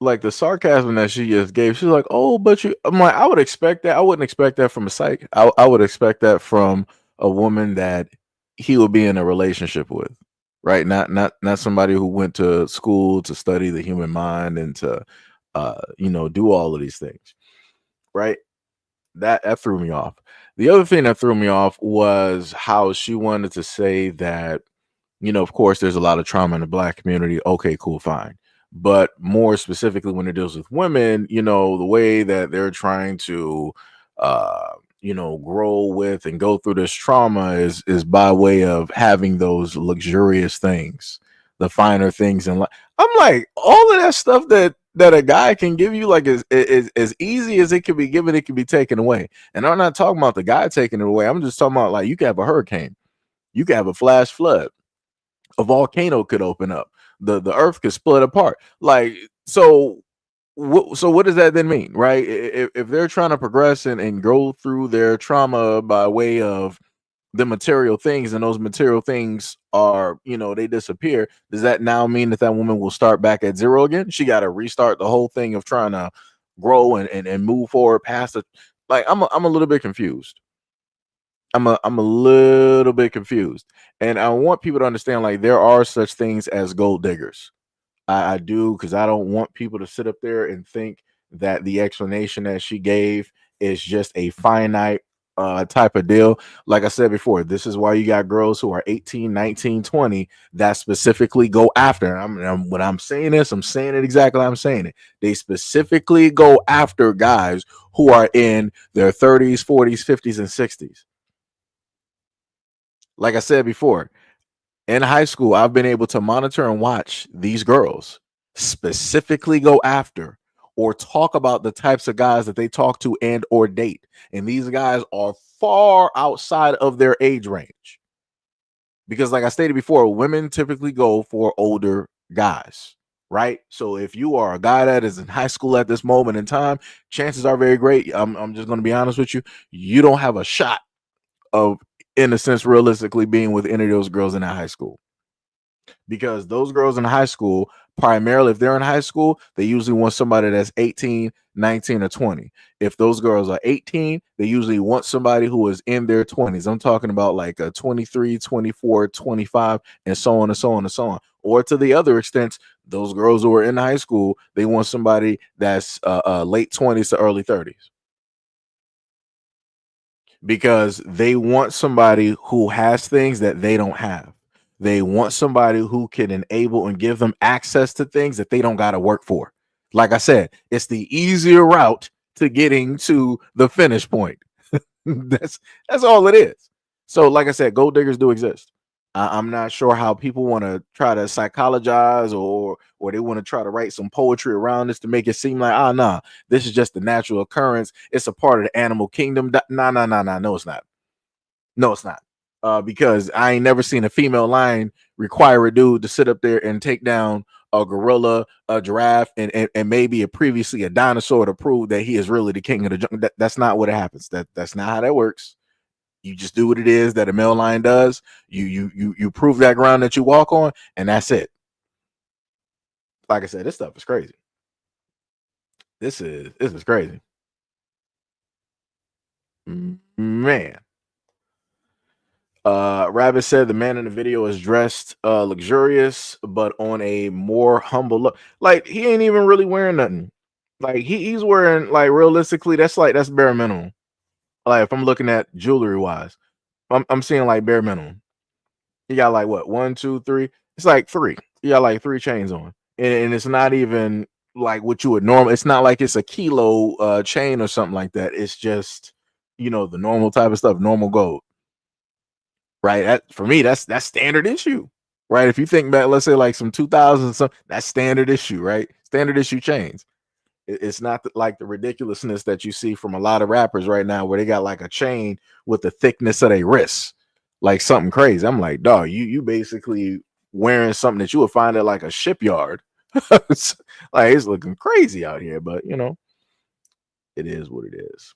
Speaker 1: Like the sarcasm that she just gave, she's like, "Oh, but you." I'm like, I would expect that. I wouldn't expect that from a psych. I would expect that from a woman that he would be in a relationship with, right? Not somebody who went to school to study the human mind and to, do all of these things, right? That threw me off. The other thing that threw me off was how she wanted to say that, of course, there's a lot of trauma in the Black community. Okay, cool, fine. but more specifically when it deals with women, the way that they're trying to grow with and go through this trauma is by way of having those luxurious things, the finer things in life. I'm like, all of that stuff that a guy can give you, like, is as easy as it can be given, it can be taken away. And I'm not talking about the guy taking it away. I'm just talking about, like, you could have a hurricane, you could have a flash flood, a volcano could open up, the earth could split apart. Like, so what does that then mean, right? If they're trying to progress and go through their trauma by way of the material things, and those material things are, they disappear, does that now mean that woman will start back at zero again? She got to restart the whole thing of trying to grow and move forward past it. Like, I'm a little bit confused. I'm a little bit confused, and I want people to understand, like, there are such things as gold diggers. I do, because I don't want people to sit up there and think that the explanation that she gave is just a finite type of deal. Like I said before, this is why you got girls who are 18, 19, 20 that specifically go after. When I'm saying this, I'm saying it exactly how I'm saying it. They specifically go after guys who are in their 30s, 40s, 50s, and 60s. Like I said before, in high school, I've been able to monitor and watch these girls specifically go after or talk about the types of guys that they talk to and or date. And these guys are far outside of their age range. Because, like I stated before, women typically go for older guys, right? So if you are a guy that is in high school at this moment in time, chances are very great, I'm just going to be honest with you, you don't have a shot of, in a sense, realistically being with any of those girls in that high school. Because those girls in high school, primarily, if they're in high school, they usually want somebody that's 18, 19, or 20. If those girls are 18, they usually want somebody who is in their 20s. I'm talking about like a 23, 24, 25, and so on and so on and so on. Or to the other extent, those girls who are in high school, they want somebody that's late 20s to early 30s. Because they want somebody who has things that they don't have. They want somebody who can enable and give them access to things that they don't got to work for. Like I said, it's the easier route to getting to the finish point. That's all it is. So, like I said, gold diggers do exist. I'm not sure how people want to try to psychologize or they want to try to write some poetry around this to make it seem like, nah, this is just a natural occurrence. It's a part of the animal kingdom. Nah. No, it's not. No, it's not. Because I ain't never seen a female lion require a dude to sit up there and take down a gorilla, a giraffe, and maybe previously a dinosaur to prove that he is really the king of the jungle. That's not what happens. That's not how that works. You just do what it is that a male lion does. You prove that ground that you walk on, and that's it. Like I said, this stuff is crazy. This is crazy. Man. Rabbit said the man in the video is dressed luxurious, but on a more humble look. Like, he ain't even really wearing nothing. Like, he's wearing, like, realistically, that's bare minimum. Like, if I'm looking at jewelry wise, I'm seeing like bare minimum. You got like what, 1, 2, 3? It's like 3. You got like 3 chains on, and it's not even like what you would normally. It's not like it's a kilo chain or something like that. It's just, the normal type of stuff, normal gold. Right? That, for me, that's standard issue. Right? If you think back, let's say like some 2000 something, that's standard issue, right? Standard issue chains. It's not like the ridiculousness that you see from a lot of rappers right now, where they got like a chain with the thickness of their wrists, like something crazy. I'm like, dog, you basically wearing something that you would find at like a shipyard. Like, it's looking crazy out here, but it is what it is.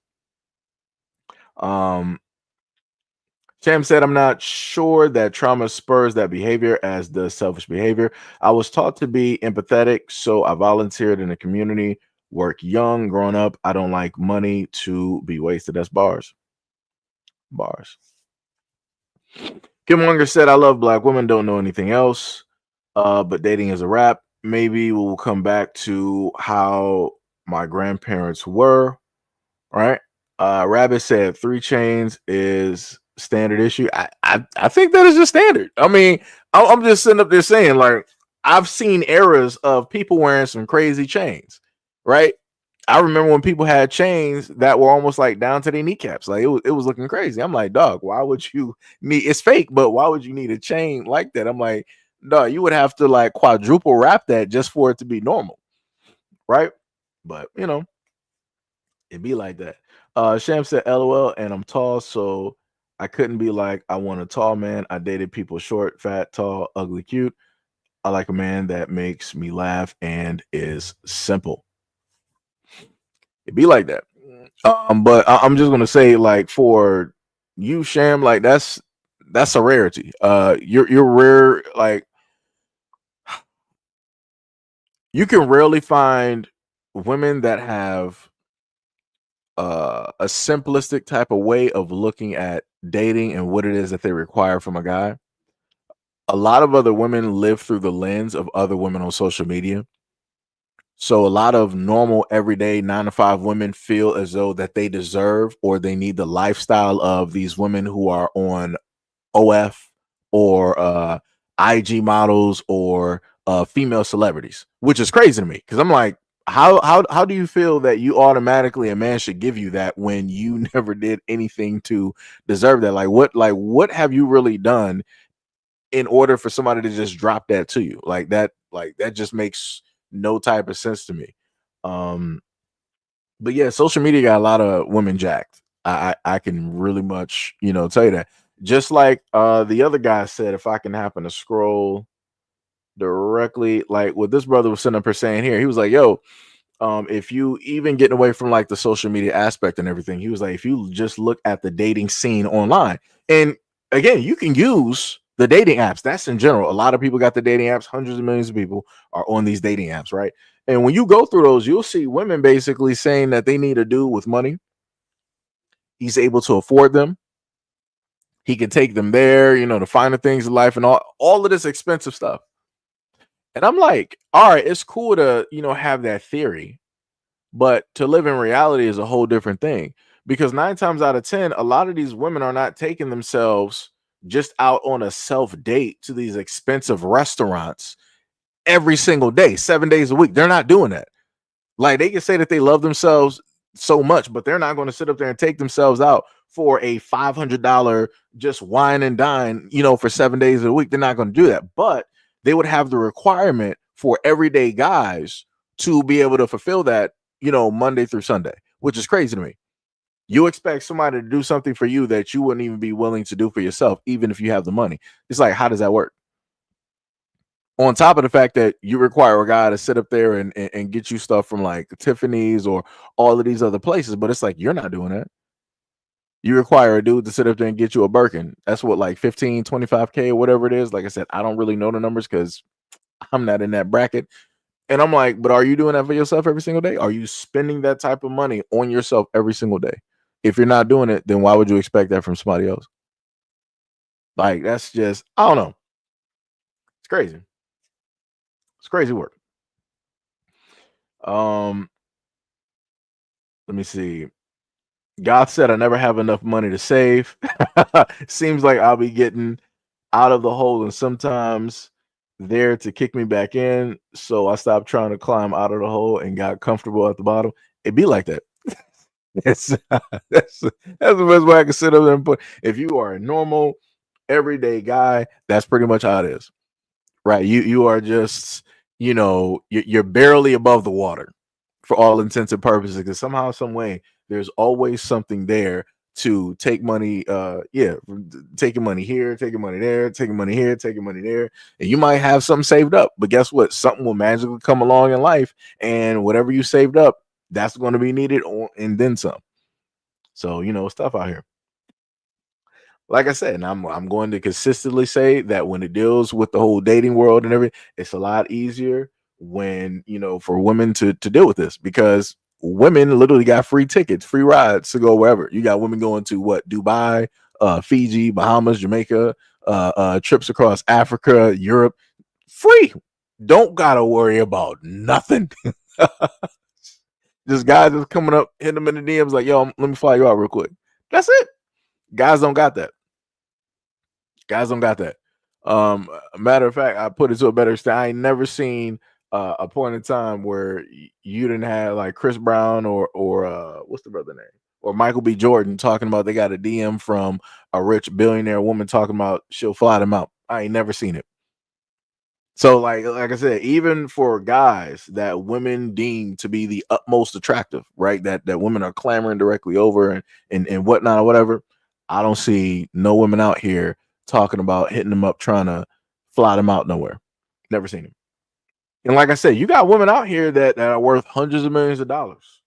Speaker 1: Cham said, I'm not sure that trauma spurs that behavior as does selfish behavior. I was taught to be empathetic, so I volunteered in the community. Work young, growing up. I don't like money to be wasted. That's bars. Kim Munger said, I love black women, don't know anything else. But dating is a wrap. Maybe we'll come back to how my grandparents were. Right? Rabbit said 3 chains is standard issue. I think that is just standard. I mean, I'm just sitting up there saying, like, I've seen eras of people wearing some crazy chains, right? I remember when people had chains that were almost like down to their kneecaps. Like it was looking crazy. I'm like, dog, why would you need, it's fake, but why would you need a chain like that? I'm like, dog, you would have to like quadruple wrap that just for it to be normal, right? But you know, it'd be like that. Sham said, LOL, and I'm tall, so I couldn't be like, I want a tall man. I dated people short, fat, tall, ugly, cute. I like a man that makes me laugh and is simple. It'd be like that. But I'm just gonna say, like, for you, Sham, like that's a rarity. You're rare. Like, you can rarely find women that have a simplistic type of way of looking at dating and what it is that they require from a guy. A lot of other women live through the lens of other women on social media. So a lot of normal, everyday 9 to 5 women feel as though that they deserve or they need the lifestyle of these women who are on OF or IG models or female celebrities, which is crazy to me because I'm like, how do you feel that you automatically a man should give you that when you never did anything to deserve that? Like what have you really done in order for somebody to just drop that to you? Like that just makes no type of sense to me. But yeah, social media got a lot of women jacked. I can really much, tell you that. Just like the other guy said, if I can happen to scroll directly, like what this brother was sitting up here saying here, he was like, yo, if you even getting away from like the social media aspect and everything, he was like, if you just look at the dating scene online, and again, you can use the dating apps. That's in general. A lot of people got the dating apps. Hundreds of millions of people are on these dating apps, right? And when you go through those, you'll see women basically saying that they need a dude with money. He's able to afford them. He can take them there, to find the things in life and all of this expensive stuff. And I'm like, all right, it's cool to, have that theory, but to live in reality is a whole different thing. Because 9 times out of 10, a lot of these women are not taking themselves just out on a self date to these expensive restaurants every single day, 7 days a week. They're not doing that. Like, they can say that they love themselves so much, but they're not going to sit up there and take themselves out for a $500 just wine and dine, for 7 days a week. They're not going to do that. But they would have the requirement for everyday guys to be able to fulfill that, Monday through Sunday, which is crazy to me. You expect somebody to do something for you that you wouldn't even be willing to do for yourself, even if you have the money. It's like, how does that work? On top of the fact that you require a guy to sit up there and get you stuff from like Tiffany's or all of these other places, but it's like, you're not doing that. You require a dude to sit up there and get you a Birkin. That's what, like 15, 25K or whatever it is. Like I said, I don't really know the numbers because I'm not in that bracket. And I'm like, but are you doing that for yourself every single day? Are you spending that type of money on yourself every single day? If you're not doing it, then why would you expect that from somebody else? Like, that's just, I don't know. It's crazy. It's crazy work. Let me see. God said I never have enough money to save. Seems like I'll be getting out of the hole and sometimes there to kick me back in. So I stopped trying to climb out of the hole and got comfortable at the bottom. It'd be like that. that's the best way I can sit up there and put. If you are a normal, everyday guy, that's pretty much how it is, right? You are just, you're barely above the water for all intents and purposes, because somehow, some way, there's always something there to take money. Taking money here, taking money there, taking money here, taking money there, and you might have something saved up, but guess what? Something will magically come along in life, and whatever you saved up, that's going to be needed, and then some. So, stuff out here. Like I said, and I'm going to consistently say that when it deals with the whole dating world and everything, it's a lot easier when, for women to deal with this, because women literally got free tickets, free rides to go wherever. You got women going to Dubai, Fiji, Bahamas, Jamaica, trips across Africa, Europe, free. Don't gotta worry about nothing. Just guys just coming up, hitting them in the DMs like, yo, let me fly you out real quick. That's it. Guys don't got that. Matter of fact, I put it to a better extent. I ain't never seen a point in time where you didn't have like Chris Brown or what's the brother name, or Michael B. Jordan talking about they got a DM from a rich billionaire woman talking about she'll fly them out. I ain't never seen it. So like I said, even for guys that women deem to be the utmost attractive, right? That women are clamoring directly over and whatnot or whatever. I don't see no women out here talking about hitting them up, trying to fly them out nowhere. Never seen them. And like I said, you got women out here that are worth hundreds of millions of dollars.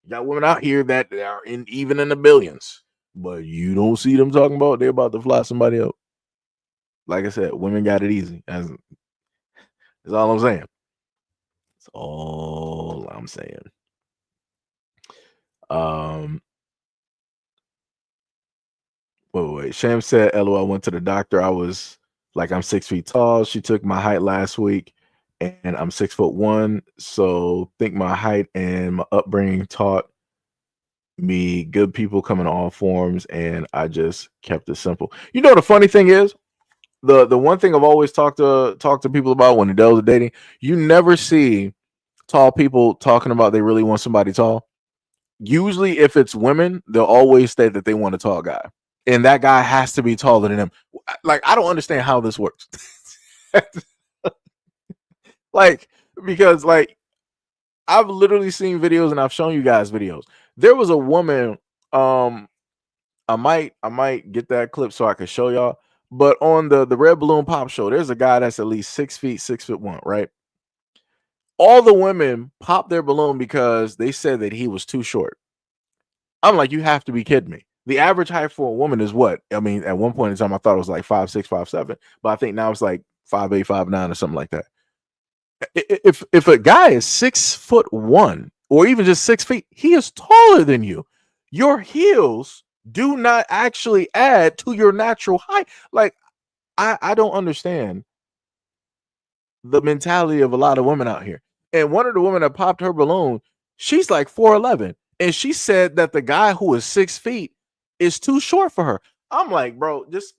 Speaker 1: You got women out here that are even in the billions, but you don't see them talking about they're about to fly somebody out. Like I said, women got it easy. That's all I'm saying. That's all I'm saying. Wait. Sham said, LOL, I went to the doctor. I was like, I'm 6 feet tall. She took my height last week and I'm 6'1". So think my height and my upbringing taught me good people come in all forms, and I just kept it simple. You know, the funny thing is, the one thing I've always talked to people about when it deals with dating, you never see tall people talking about they really want somebody tall. Usually, if it's women, they'll always say that they want a tall guy, and that guy has to be taller than them. Like, I don't understand how this works. Like, because like I've literally seen videos and I've shown you guys videos. There was a woman, I might get that clip so I can show y'all. But on the Red Balloon Pop show, there's a guy that's at least 6 feet, 6'1", right? All the women popped their balloon because they said that he was too short. I'm like, you have to be kidding me. The average height for a woman is what? I mean, at one point in time, I thought it was like 5'6", 5'7", but I think now it's like 5'8", 5'9", or something like that. If a guy is 6'1" or even just 6 feet, he is taller than you. Your heels do not actually add to your natural height. Like, I don't understand the mentality of a lot of women out here. And one of the women that popped her balloon, she's like 4'11", and she said that the guy who is 6 feet is too short for her. I'm like, bro, just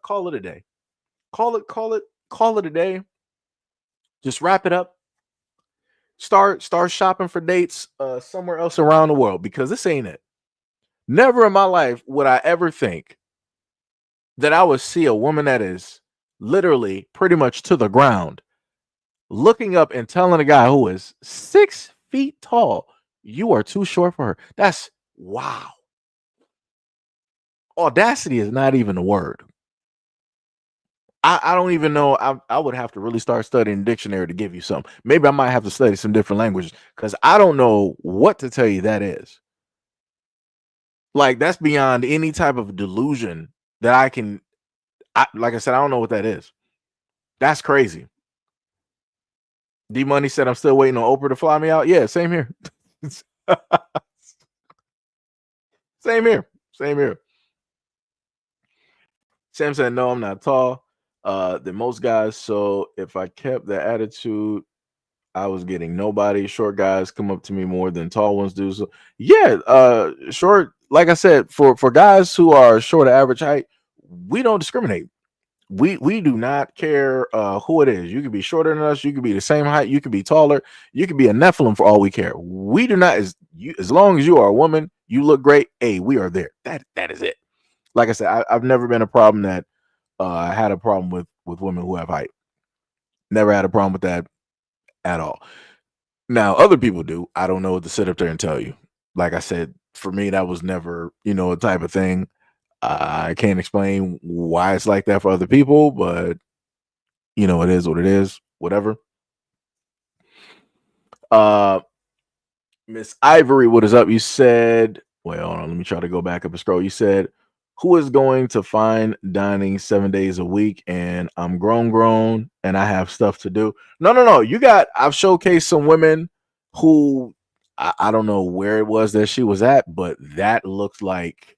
Speaker 1: call it a day. Call it a day. Just wrap it up. Start shopping for dates somewhere else around the world, because this ain't it. Never in my life would I ever think that I would see a woman that is literally pretty much to the ground looking up and telling a guy who is 6 feet tall, you are too short for her. That's wow. Audacity is not even a word. I don't even know. I would have to really start studying dictionary to give you some. Maybe I might have to study some different languages, because I don't know what to tell you that is. Like, that's beyond any type of delusion that I can. Like I said, I don't know what that is. That's crazy. D Money said, I'm still waiting on Oprah to fly me out. Yeah, same here. Same here. Sam said, no, I'm not tall than most guys. So if I kept the attitude, I was getting nobody. Short guys come up to me more than tall ones do. So yeah, short, like I said, for guys who are short of average height, we don't discriminate. We do not care who it is. You could be shorter than us, you could be the same height, you could be taller, you could be a Nephilim, for all we care. We do not, as long as you are a woman, you look great. Hey, we are there. That is it. Like I said, I've never been a problem that I had a problem with women who have height. Never had a problem with that at all. Now, other people do. I don't know what to sit up there and tell you. Like I said, for me, that was never, a type of thing. I can't explain why it's like that for other people, but it is what it is. Whatever. Miss Ivory, what is up? You said, wait, hold on, let me try to go back up and scroll. You said, who is going to fine dining 7 days a week? And I'm grown, and I have stuff to do. No. I've showcased some women who I don't know where it was that she was at, but that looked like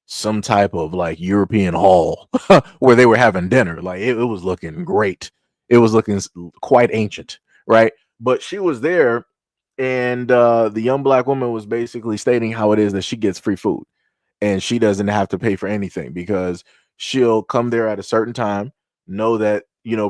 Speaker 1: some type of like European hall where they were having dinner. Like it was looking great. It was looking quite ancient, right? But she was there, and the young black woman was basically stating how it is that she gets free food. And she doesn't have to pay for anything because she'll come there at a certain time. know that,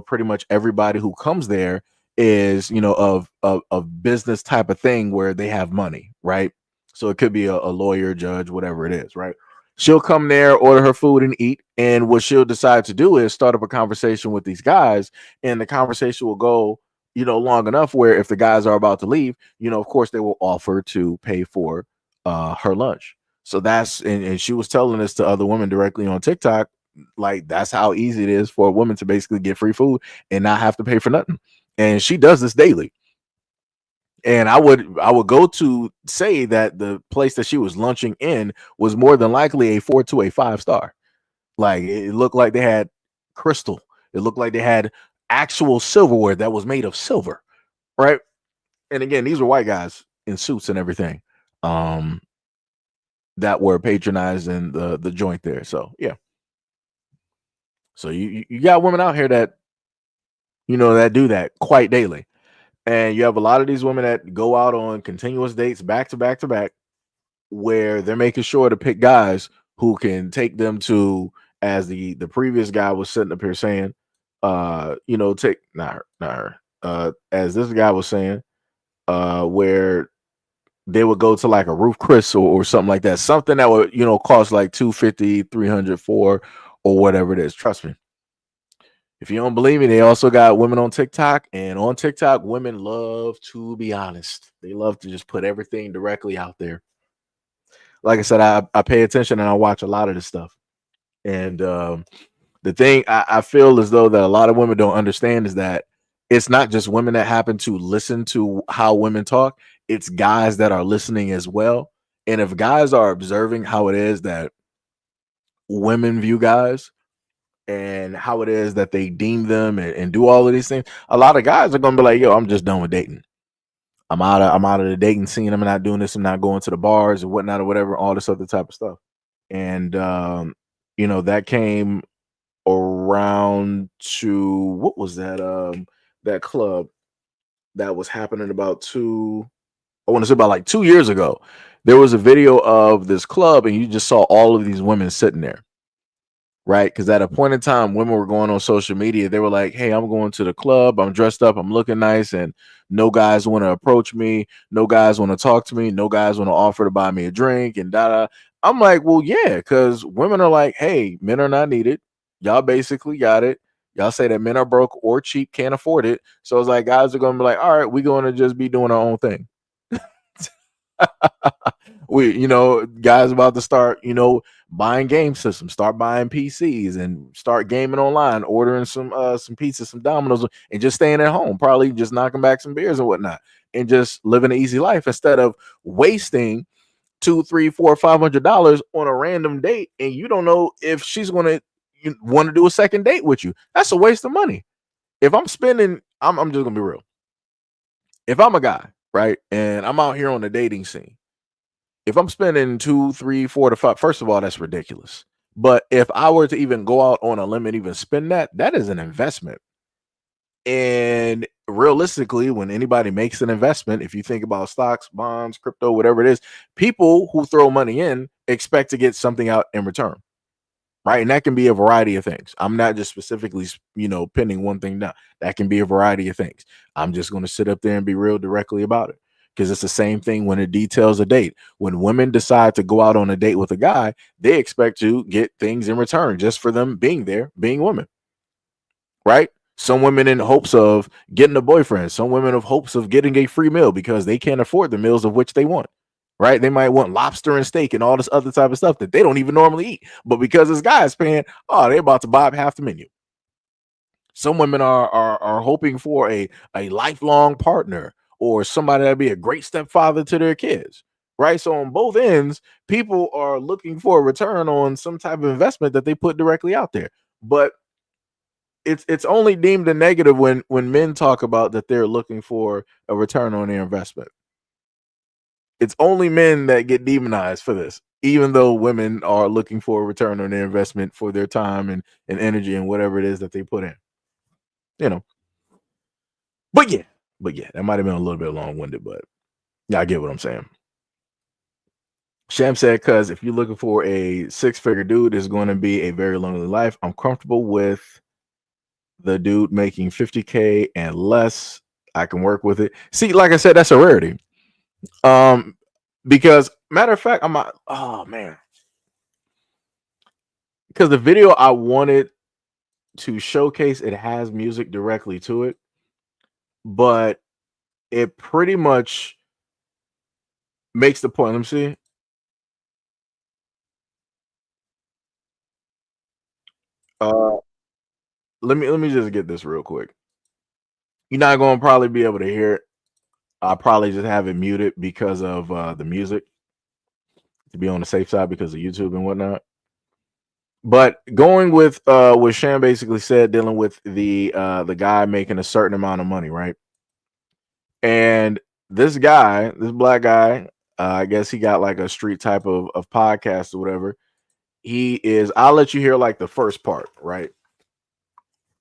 Speaker 1: pretty much everybody who comes there is, of business type of thing where they have money, right? So it could be a lawyer, judge, whatever it is, right? She'll come there, order her food and eat. And what she'll decide to do is start up a conversation with these guys. And the conversation will go, long enough where if the guys are about to leave, of course they will offer to pay for her lunch. So and she was telling this to other women directly on TikTok. Like, that's how easy it is for a woman to basically get free food and not have to pay for nothing. And she does this daily. And I would go to say that the place that she was lunching in was more than likely a 4 to a 5-star. Like, it looked like they had crystal. It looked like they had actual silverware that was made of silver, right? And again, these were white guys in suits and everything that were patronizing the joint there. So yeah. So you got women out here that that do that quite daily. And you have a lot of these women that go out on continuous dates back to back to back, where they're making sure to pick guys who can take them to, as the previous guy was sitting up here saying, take not her, as this guy was saying, where they would go to like a Roof Chris or something like that, something that would cost like $250, $300 for, or whatever it is. Trust me. If you don't believe me, they also got women on TikTok, and on TikTok, women love to be honest. They love to just put everything directly out there. Like I said, I pay attention and I watch a lot of this stuff. And the thing I feel as though that a lot of women don't understand is that it's not just women that happen to listen to how women talk. It's guys that are listening as well. And if guys are observing how it is that women view guys, and how it is that they deem them and do all of these things, a lot of guys are gonna be like, yo, I'm just done with dating. I'm out of the dating scene. I'm not doing this. I'm not going to the bars or whatnot or whatever, all this other type of stuff. And that came around to, what was that that club that was happening about 2 years ago. There was a video of this club and you just saw all of these women sitting there. Right, because at a point in time, women were going on social media. They were like, "Hey, I'm going to the club. I'm dressed up. I'm looking nice, and no guys want to approach me. No guys want to talk to me. No guys want to offer to buy me a drink." And da. I'm like, "Well, yeah," because women are like, "Hey, men are not needed. Y'all basically got it. Y'all say that men are broke or cheap, can't afford it. So it's like guys are going to be like, all right, we're going to just be doing our own thing." Guys about to start, buying game systems, start buying PCs and start gaming online, ordering some pizza, some Domino's, and just staying at home, probably just knocking back some beers and whatnot, and just living an easy life instead of wasting $200, $300, $400, $500 on a random date, and you don't know if she's gonna want to do a second date with you. That's a waste of money. If I'm spending, I'm just gonna be real. If I'm a guy, right, and I'm out here on the dating scene, if I'm spending 2, 3, 4 to 5, first of all, that's ridiculous. But if I were to even go out on a limb and even spend that is an investment. And realistically, when anybody makes an investment, if you think about stocks, bonds, crypto, whatever it is, people who throw money in expect to get something out in return. Right. And that can be a variety of things. I'm not just specifically, pinning one thing down. That can be a variety of things. I'm just going to sit up there and be real directly about it. Because it's the same thing when it details a date. When women decide to go out on a date with a guy, they expect to get things in return just for them being there, being women. Right? Some women in hopes of getting a boyfriend. Some women of hopes of getting a free meal because they can't afford the meals of which they want. Right? They might want lobster and steak and all this other type of stuff that they don't even normally eat. But because this guy is paying, they're about to buy up half the menu. Some women are hoping for a lifelong partner, or somebody that'd be a great stepfather to their kids, right? So on both ends, people are looking for a return on some type of investment that they put directly out there. But it's only deemed a negative when men talk about that they're looking for a return on their investment. It's only men that get demonized for this, even though women are looking for a return on their investment for their time and energy and whatever it is that they put in. But yeah, that might have been a little bit long-winded, but yeah, I get what I'm saying. Sham said, because if you're looking for a 6-figure dude, it's going to be a very lonely life. I'm comfortable with the dude making 50K and less, I can work with it. See, like I said, that's a rarity. Because matter of fact, oh man, because the video I wanted to showcase, it has music directly to it, but it pretty much makes the point. Let me see. Let me just get this real quick. You're not gonna probably be able to hear it. I'll probably just have it muted because of the music, to be on the safe side because of YouTube and whatnot. But going with what Shan basically said, dealing with the guy making a certain amount of money, right? And this guy, this black guy, I guess he got like a street type of podcast or whatever. I'll let you hear like the first part, right?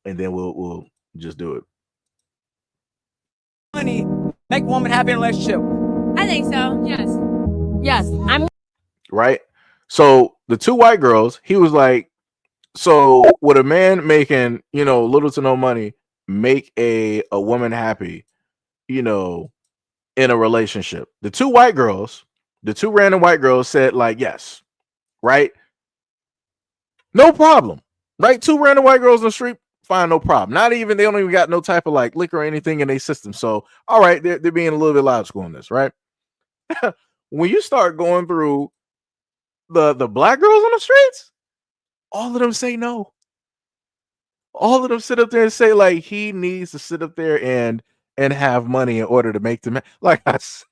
Speaker 1: And then we'll just do it.
Speaker 2: Money make a woman happy in a relationship.
Speaker 22: I think so. Yes. Yes. I'm
Speaker 1: right. So the two white girls, he was like, so would a man making, little to no money make a woman happy, in a relationship? The two random white girls said like, yes, right? No problem, right? Two random white girls on the street, fine, no problem. They don't even got no type of like liquor or anything in their system. So, all right, they're being a little bit logical in this, right? When you start going through the black girls on the streets, all of them say no. All of them sit up there and say like he needs to sit up there and have money in order to make them like us.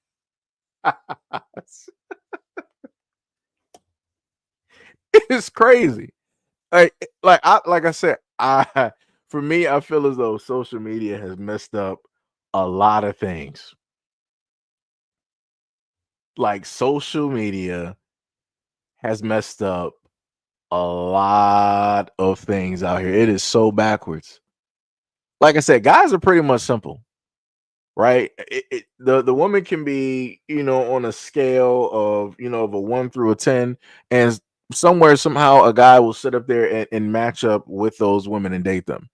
Speaker 1: It's crazy. Like I said, for me, I feel as though social media has messed up a lot of things. Like social media has messed up a lot of things out here. It is so backwards. Like I said, guys are pretty much simple, right? The woman can be, on a scale of, of a 1 through a 10, and somewhere somehow a guy will sit up there and match up with those women and date them,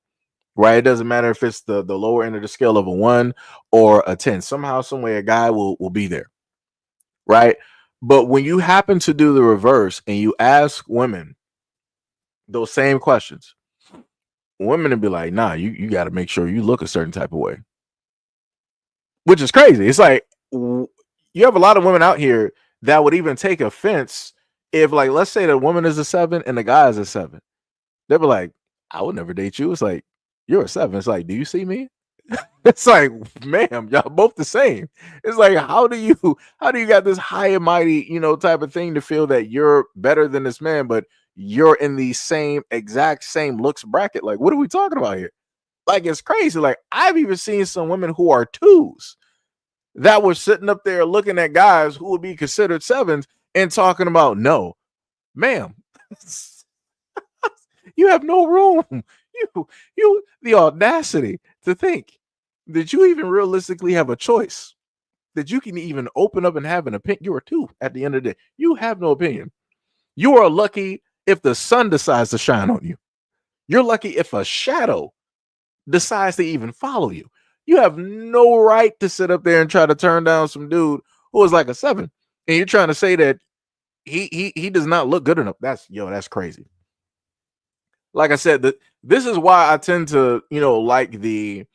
Speaker 1: right? It doesn't matter if it's the lower end of the scale of a 1 or a 10. Somehow, some way, a guy will be there, right? But when you happen to do the reverse and you ask women those same questions, women will be like, nah, you got to make sure you look a certain type of way, which is crazy. It's like you have a lot of women out here that would even take offense if, like, let's say the woman is a 7 and the guy is a 7. They'll be like, I would never date you. It's like, you're a 7. It's like, do you see me? It's like, ma'am, y'all both the same. It's like, how do you got this high and mighty, type of thing to feel that you're better than this man, but you're in the exact same looks bracket? Like, what are we talking about here? Like, it's crazy. Like, I've even seen some women who are 2s that were sitting up there looking at guys who would be considered 7s and talking about, no, ma'am, you have no room. You the audacity to think that you even realistically have a choice, that you can even open up and have an opinion. You're a 2 at the end of the day. You have no opinion. You are lucky if the sun decides to shine on you. You're lucky if a shadow decides to even follow you. You have no right to sit up there and try to turn down some dude who is like a 7, and you're trying to say that he does not look good enough. That's crazy. Like I said, this is why I tend to, like the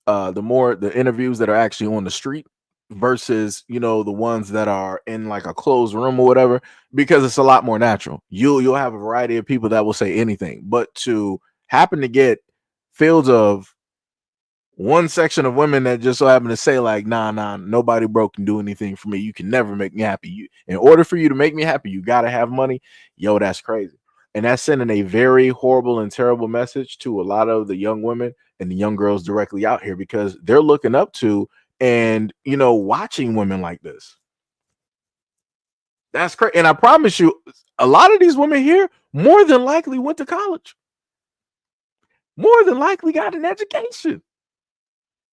Speaker 1: interviews that are actually on the street versus, the ones that are in like a closed room or whatever, because it's a lot more natural. You'll have a variety of people that will say anything, but to happen to get fields of one section of women that just so happen to say like, nah, nobody broke can do anything for me. You can never make me happy. In order for you to make me happy, you got to have money. Yo, that's crazy. And that's sending a very horrible and terrible message to a lot of the young women and the young girls directly out here, because they're looking up to and, watching women like this. That's crazy. And I promise you, a lot of these women here more than likely went to college, more than likely got an education.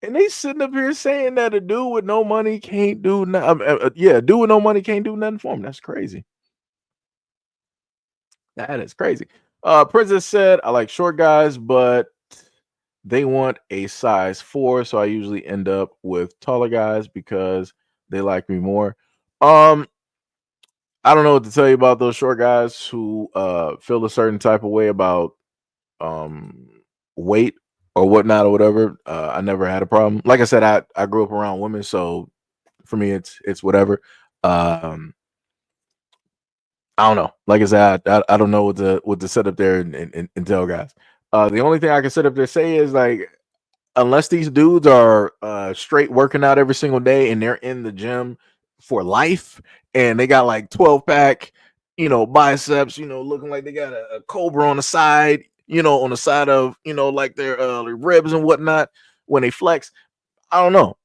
Speaker 1: And they sitting up here saying that a dude with no money can't do nothing. A dude with no money can't do nothing for him. That's crazy. That is crazy. Princess said, I like short guys, but they want a size 4, so I usually end up with taller guys because they like me more. Um, I don't know what to tell you about those short guys who feel a certain type of way about um weight or whatnot or whatever. I never had a problem. Like I said, I grew up around women, so for me it's whatever. Um, I don't know. Like I said, I don't know what to set up there and tell guys. The only thing I can set up there say is like, unless these dudes are straight working out every single day and they're in the gym for life and they got like 12-pack, biceps, looking like they got a cobra on the side, on the side of, like their ribs and whatnot when they flex. I don't know.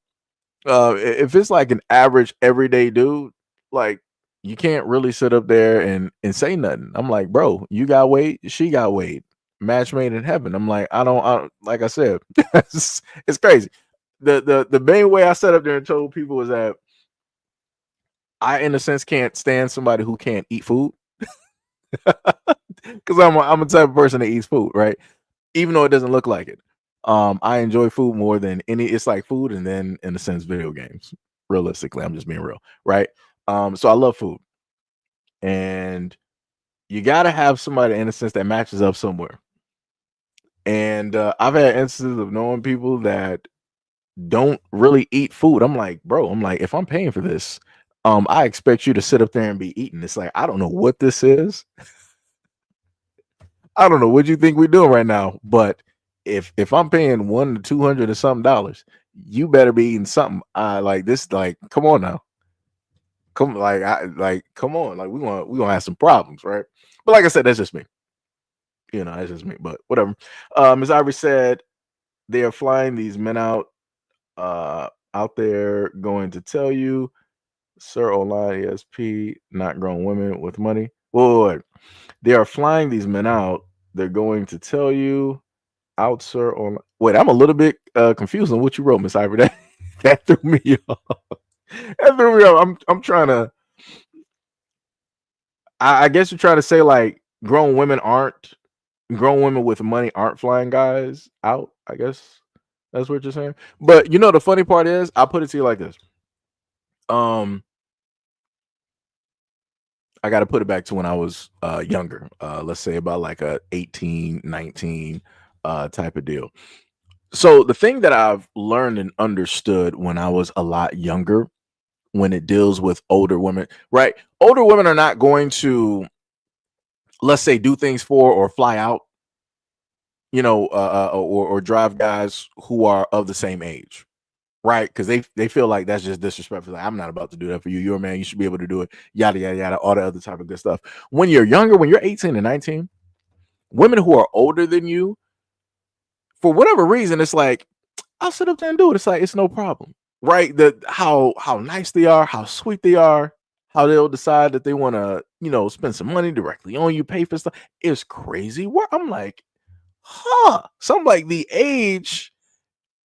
Speaker 1: If it's like an average everyday dude, like you can't really sit up there and say nothing. I'm like, bro, you got weight, she got weight, match made in heaven. I'm like, I don't like I said, it's crazy. The main way I sat up there and told people was that I, in a sense, can't stand somebody who can't eat food because I'm a type of person that eats food, right? Even though it doesn't look like it. I enjoy food more than any. It's like food, and then in a sense, video games. Realistically, I'm just being real, right? So I love food, and you got to have somebody in a sense that matches up somewhere. And I've had instances of knowing people that don't really eat food. I'm like, bro, if I'm paying for this, I expect you to sit up there and be eating. It's like, I don't know what this is. I don't know what you think we're doing right now, but if I'm paying $100 to $200 or something dollars, you better be eating something. Like this, like, come on now. Come come on. Like we gonna have some problems, right? But like I said, that's just me. That's just me. But whatever. Ms. Ivory said they are flying these men out there going to tell you, sir, online ESP, not grown women with money. Wait. They are flying these men out. They're going to tell you out, sir. On wait, I'm a little bit confused on what you wrote, Miss Ivory. That threw me off. That threw me off. I'm trying to. I guess you're trying to say like grown women with money aren't flying guys out. I guess that's what you're saying. But the funny part is, I'll put it to you like this. I got to put it back to when I was younger. Let's say about like a 18, 19 type of deal. So the thing that I've learned and understood when I was a lot younger, when it deals with older women, right? Older women are not going to, let's say, do things for or fly out, or drive guys who are of the same age. Right, because they feel like that's just disrespectful. Like, I'm not about to do that for you. You're a man. You should be able to do it. Yada yada yada. All the other type of good stuff. When you're younger, when you're 18 and 19, women who are older than you, for whatever reason, it's like, I'll sit up there and do it. It's like it's no problem, right? How nice they are, how sweet they are, how they'll decide that they want to spend some money directly on you, pay for stuff. It's crazy. What I'm like, So I'm like, the age,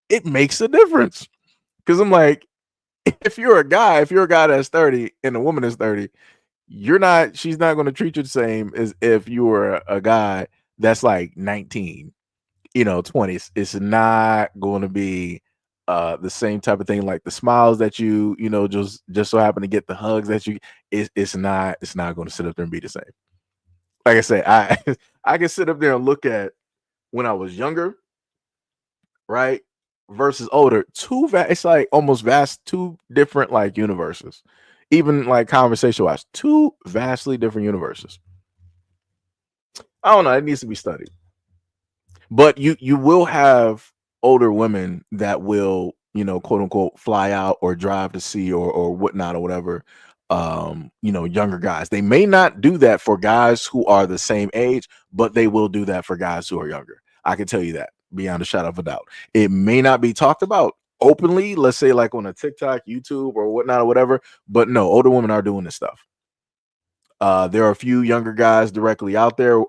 Speaker 1: it makes a difference. Because I'm like, if you're a guy that's 30 and a woman is 30, she's not going to treat you the same as if you were a guy that's like 19, 20. It's not going to be the same type of thing. Like the smiles that you just so happen to get, the hugs that you, it's not going to sit up there and be the same. Like I said, I can sit up there and look at when I was younger, right? Versus older, it's like almost two different like universes, even like conversation wise, two vastly different universes. I don't know, it needs to be studied. But you will have older women that will quote unquote fly out or drive to sea or whatnot or whatever. Younger guys, they may not do that for guys who are the same age, but they will do that for guys who are younger. I can tell you that beyond a shadow of a doubt. It may not be talked about openly, let's say like on a TikTok, YouTube, or whatnot or whatever, but no, older women are doing this stuff. There are a few younger guys directly out there.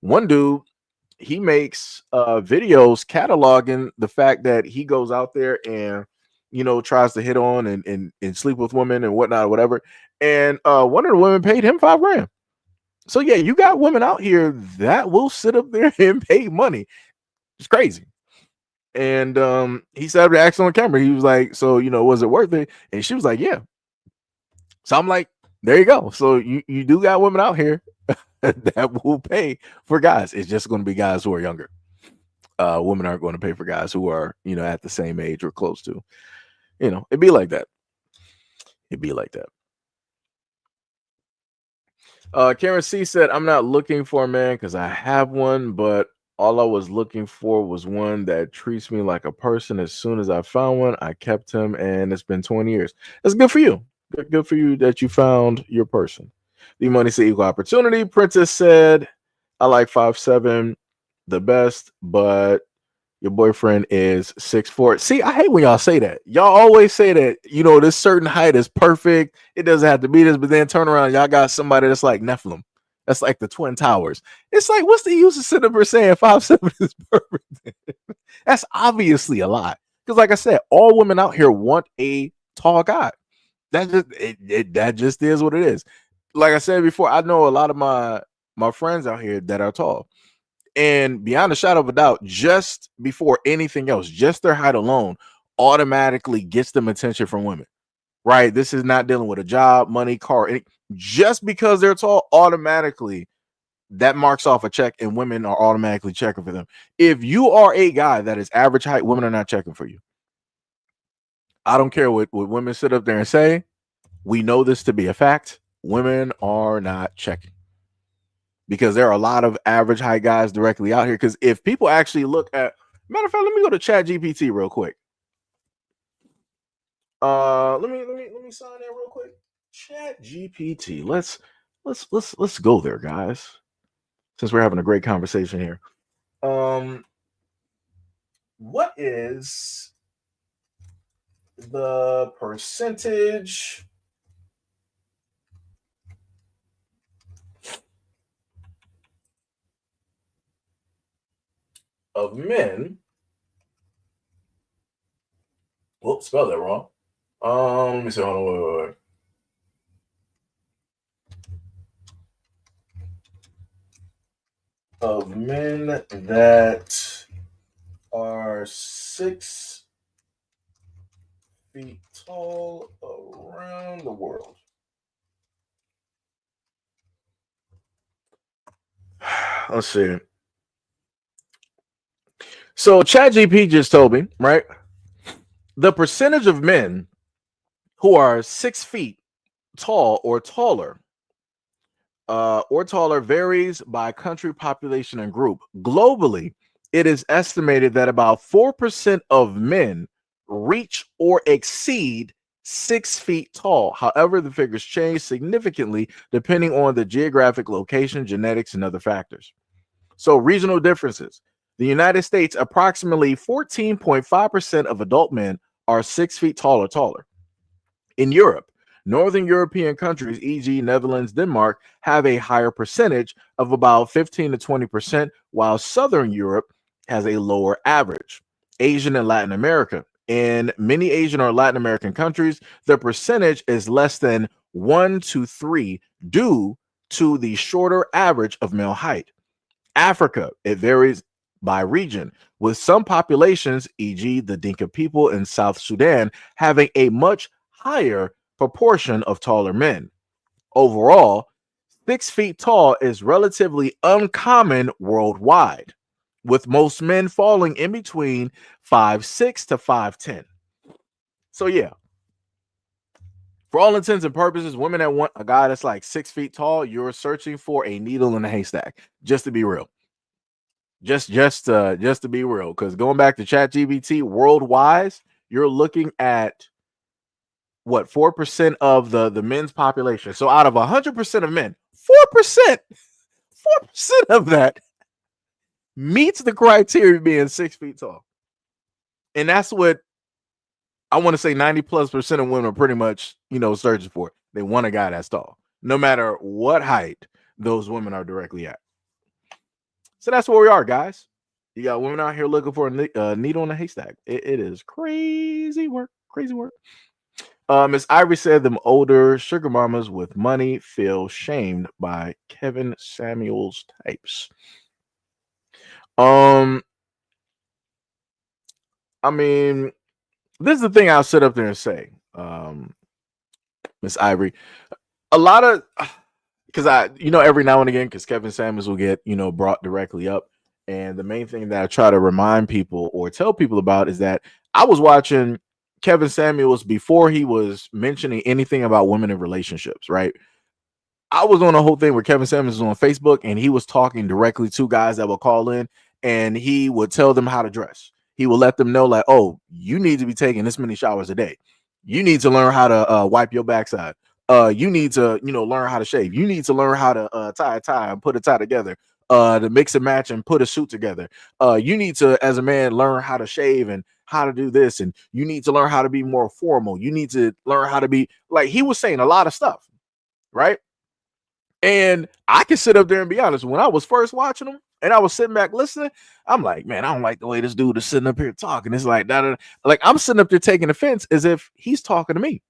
Speaker 1: One dude, he makes videos cataloging the fact that he goes out there and tries to hit on and sleep with women and whatnot or whatever. And one of the women paid him $5,000. So yeah, you got women out here that will sit up there and pay money. It's crazy. And he said to ask on camera. He was like, "So was it worth it?" And she was like, "Yeah." So I'm like, "There you go." So you do got women out here that will pay for guys. It's just going to be guys who are younger. Women aren't going to pay for guys who are at the same age or close to. It'd be like that. It'd be like that. Karen C said, "I'm not looking for a man because I have one, but all I was looking for was one that treats me like a person. As soon as I found one, I kept him, and it's been 20 years. That's good for you. Good for you that you found your person." The money said, "Equal opportunity." Princess said, "I like 5'7", the best, but your boyfriend is 6'4". See, I hate when y'all say that. Y'all always say that, this certain height is perfect. It doesn't have to be this, but then turn around, y'all got somebody that's like Nephilim. That's like the Twin Towers. It's like, what's the use of sitting up here saying 5'7" is perfect? That's obviously a lie. Because like I said, all women out here want a tall guy. That just is what it is. Like I said before, I know a lot of my friends out here that are tall. And beyond a shadow of a doubt, just before anything else, just their height alone automatically gets them attention from women, right? This is not dealing with a job, money, car. Just because they're tall, automatically that marks off a check, and women are automatically checking for them. If you are a guy that is average height, women are not checking for you. I don't care what women sit up there and say. We know this to be a fact. Women are not checking. Because there are a lot of average height guys directly out here. Because if people actually look at, matter of fact, let me go to ChatGPT real quick. Let me sign in real quick. ChatGPT. Let's go there, guys. Since we're having a great conversation here. What is the percentage of men? Whoops, spelled that wrong. Let me see. Hold on, wait. Of men that are 6 feet tall around the world. Let's see. So ChatGPT just told me, right? The percentage of men who are 6 feet tall or taller varies by country, population, and group. Globally, it is estimated that about 4% of men reach or exceed 6 feet tall. However, the figures change significantly depending on the geographic location, genetics, and other factors. So, regional differences. The United States, approximately 14.5% of adult men are 6 feet tall or taller. In Europe, Northern European countries, e.g. Netherlands, Denmark, have a higher percentage of about 15 to 20%, while Southern Europe has a lower average. Asian and Latin America. In many Asian or Latin American countries, the percentage is less than 1 to 3 due to the shorter average of male height. Africa, it varies by region, with some populations, e.g. the Dinka people in South Sudan, having a much higher proportion of taller men. Overall, 6 feet tall is relatively uncommon worldwide, with most men falling in between 5'6" to 5'10". So yeah, for all intents and purposes, women that want a guy that's like 6 feet tall, you're searching for a needle in a haystack, just to be real. Just to be real, because going back to ChatGPT, worldwide, you're looking at what, 4% of the men's population. So out of 100% of men, 4% of that meets the criteria of being 6 feet tall. And that's what I want to say 90+% of women are pretty much, searching for. They want a guy that's tall, no matter what height those women are directly at. So that's where we are, guys. You got women out here looking for a needle in a haystack. It is crazy work. Crazy work. Miss Ivory said them older sugar mamas with money feel shamed by Kevin Samuels types. I mean, this is the thing I'll sit up there and say, Miss Ivory. A lot of, because every now and again, because Kevin Samuels will get, brought directly up. And the main thing that I try to remind people or tell people about is that I was watching Kevin Samuels before he was mentioning anything about women in relationships, right? I was on a whole thing where Kevin Samuels was on Facebook and he was talking directly to guys that would call in, and he would tell them how to dress. He would let them know, like, oh, you need to be taking this many showers a day. You need to learn how to wipe your backside. You need to, learn how to shave. You need to learn how to tie a tie and put a tie together. To mix and match and put a suit together. You need to, as a man, learn how to shave and how to do this. And you need to learn how to be more formal. You need to learn how to be, like, he was saying a lot of stuff, right? And I can sit up there and be honest. When I was first watching him and I was sitting back listening, I'm like, man, I don't like the way this dude is sitting up here talking. It's like, like I'm sitting up there taking offense as if he's talking to me,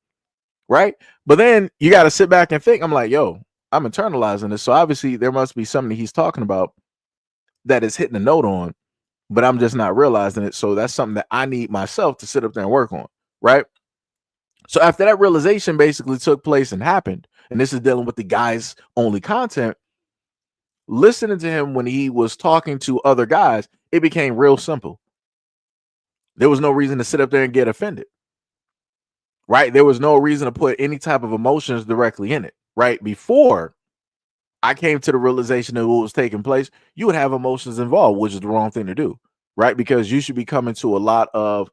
Speaker 1: right? But then you got to sit back and think. I'm like, yo, I'm internalizing this. So obviously there must be something he's talking about that is hitting a note on, but I'm just not realizing it. So that's something that I need myself to sit up there and work on, right? So after that realization basically took place and happened, and this is dealing with the guys only content, listening to him when he was talking to other guys, it became real simple. There was no reason to sit up there and get offended, right? There was no reason to put any type of emotions directly in it, right? Before I came to the realization of what was taking place, you would have emotions involved, which is the wrong thing to do, right? Because you should be coming to a lot of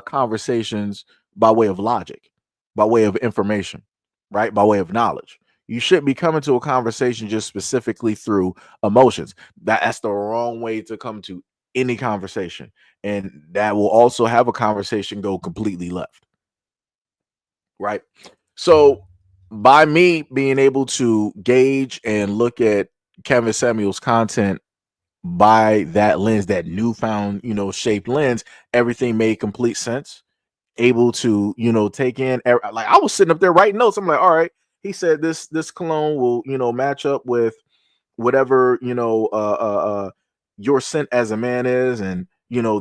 Speaker 1: conversations by way of logic, by way of information, right? By way of knowledge. You shouldn't be coming to a conversation just specifically through emotions. That's the wrong way to come to any conversation. And that will also have a conversation go completely left, right? So by me being able to gauge and look at Kevin Samuels' content by that lens, that newfound, shaped lens, everything made complete sense. Able to, take in, like I was sitting up there writing notes. I'm like, all right, he said this cologne will, match up with whatever, your scent as a man is, and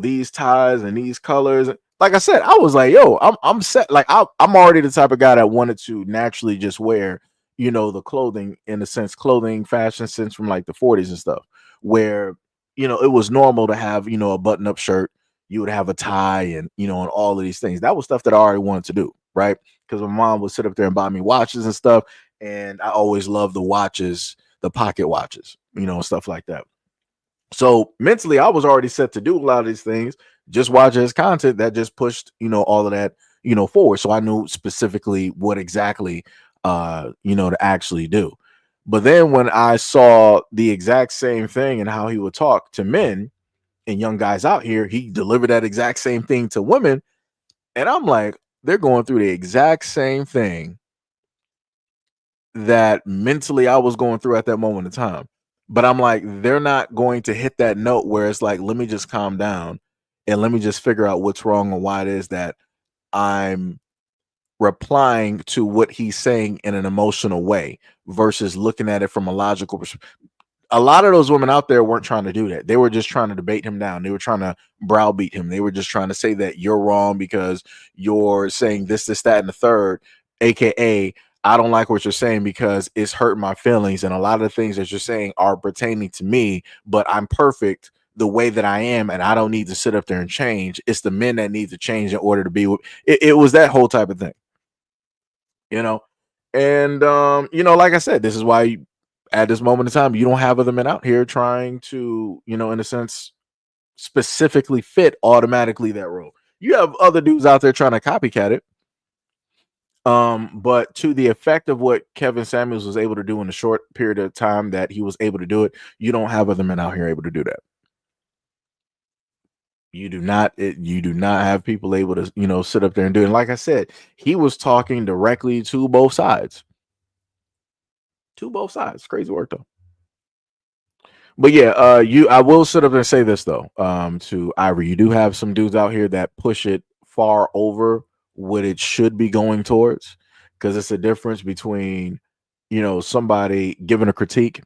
Speaker 1: these ties and these colors. Like I said, I was like, yo, I'm set. Like I'm already the type of guy that wanted to naturally just wear, the clothing, in a sense, clothing fashion sense from like the 40s and stuff, where it was normal to have a button-up shirt. You would have a tie and and all of these things. That was stuff that I already wanted to do, right? Because my mom would sit up there and buy me watches and stuff, and I always loved the watches, the pocket watches, stuff like that. So mentally, I was already set to do a lot of these things. Just watching his content, that just pushed, all of that, forward. So I knew specifically what exactly, to actually do. But then when I saw the exact same thing and how he would talk to men and young guys out here, he delivered that exact same thing to women. And I'm like, they're going through the exact same thing that mentally I was going through at that moment in time. But I'm like, they're not going to hit that note where it's like, let me just calm down and let me just figure out what's wrong and why it is that I'm replying to what he's saying in an emotional way versus looking at it from a logical perspective. A lot of those women out there weren't trying to do that. They were just trying to debate him down. They were trying to browbeat him. They were just trying to say that you're wrong because you're saying this, that, and the third, AKA, I don't like what you're saying because it's hurting my feelings. And a lot of the things that you're saying are pertaining to me, but I'm perfect the way that I am. And I don't need to sit up there and change. It's the men that need to change in order to be with it was that whole type of thing, and, like I said, this is why at this moment in time, you don't have other men out here trying to, in a sense, specifically fit automatically that role. You have other dudes out there trying to copycat it. But to the effect of what Kevin Samuels was able to do in a short period of time that he was able to do it, you don't have other men out here able to do that. You do not have people able to, sit up there and do it. And like I said, he was talking directly to both sides. Crazy work though. But yeah, I will sit up there and say this though, to Ivory, you do have some dudes out here that push it far over what it should be going towards, because it's a difference between, somebody giving a critique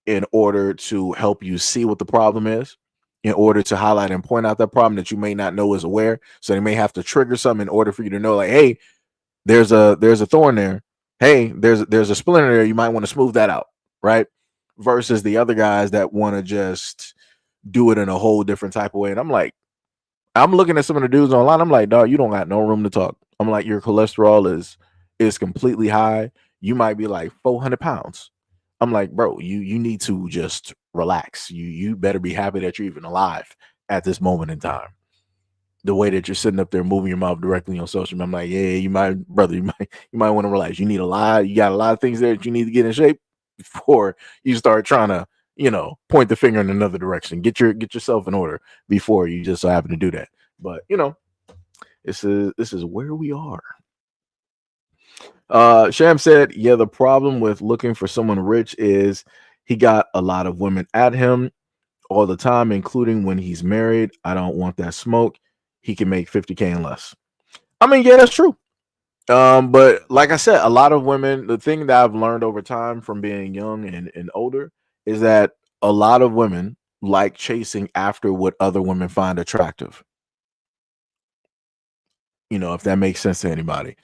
Speaker 1: in order to help you see what the problem is in order to highlight and point out that problem that you may not know is aware. So they may have to trigger something in order for you to know, like, hey, there's a thorn there. Hey, there's a splinter there. You might want to smooth that out, right? Versus the other guys that want to just do it in a whole different type of way. And I'm like, I'm looking at some of the dudes online. I'm like, dog, you don't got no room to talk. I'm like, your cholesterol is completely high. You might be like 400 pounds. I'm like, bro, you need to just relax. You better be happy that you're even alive at this moment in time. The way that you're sitting up there moving your mouth directly on social media, I'm like, yeah, you might want to relax. You got a lot of things there that you need to get in shape before you start trying to, point the finger in another direction. Get yourself in order before you just so happen to do that. But this is where we are. Sham said, yeah, the problem with looking for someone rich is he got a lot of women at him all the time, including when he's married. I don't want that smoke. He can make 50K and less. I mean, yeah, that's true. But like I said, a lot of women, the thing that I've learned over time from being young and older is that a lot of women like chasing after what other women find attractive. If that makes sense to anybody.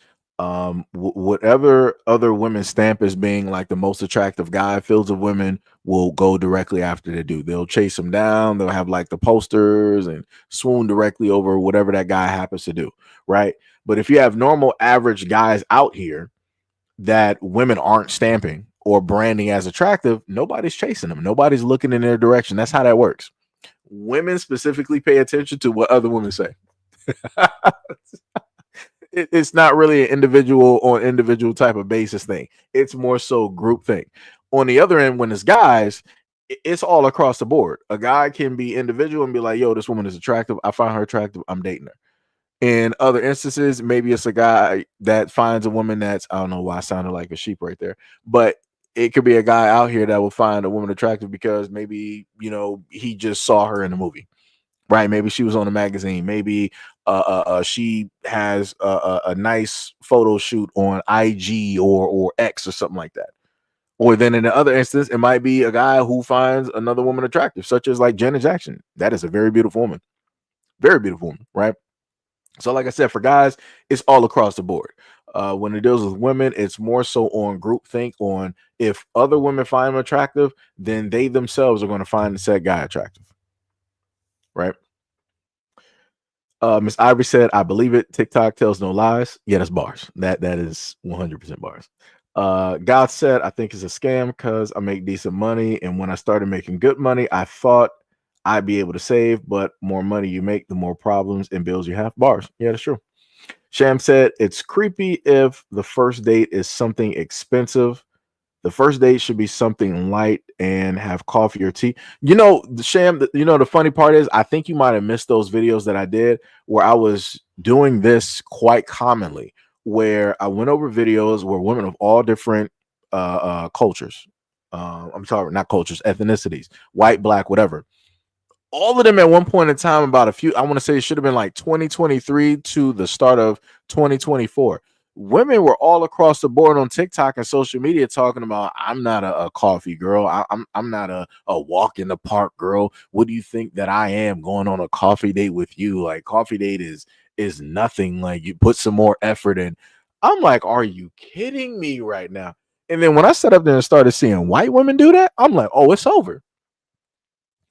Speaker 1: Whatever other women stamp as being like the most attractive guy, fields of women will go directly after the dude. They'll chase him down. They'll have like the posters and swoon directly over whatever that guy happens to do, right? But if you have normal average guys out here that women aren't stamping or branding as attractive, nobody's chasing them. Nobody's looking in their direction. That's how that works. Women specifically pay attention to what other women say. It's not really an individual on individual type of basis thing. It's more so group thing. On the other end, when it's guys, it's all across the board. A guy can be individual and be like, yo, this woman is attractive. I find her attractive. I'm dating her. In other instances, maybe it's a guy that finds a woman that's, I don't know why I sounded like a sheep right there, but it could be a guy out here that will find a woman attractive because maybe, he just saw her in a movie. Right, maybe she was on a magazine. Maybe she has a nice photo shoot on IG or X or something like that. Or then in the other instance, it might be a guy who finds another woman attractive, such as like Janet Jackson. That is a very beautiful woman, right? So, like I said, for guys, it's all across the board. When it deals with women, it's more so on groupthink. On if other women find them attractive, then they themselves are going to find the said guy attractive. Right. Miss Ivory said, I believe it. TikTok tells no lies. Yeah, that's bars. That is 100% bars. God said, I think it's a scam because I make decent money. And when I started making good money, I thought I'd be able to save, but more money you make, the more problems and bills you have. Bars. Yeah, that's true. Sham said, it's creepy if the first date is something expensive. The first date should be something light and have coffee or tea. The funny part is, I think you might have missed those videos that I did where I was doing this quite commonly, where I went over videos where women of all different cultures, I'm sorry, not cultures, ethnicities, white, black, whatever. All of them at one point in time, I want to say it should have been like 2023 to the start of 2024. Women were all across the board on TikTok and social media talking about, I'm not a coffee girl. I'm not a walk in the park girl. What do you think that I am going on a coffee date with you? Like, coffee date is nothing. Like, you put some more effort in. I'm like, are you kidding me right now? And then when I sat up there and started seeing white women do that, I'm like, oh, it's over.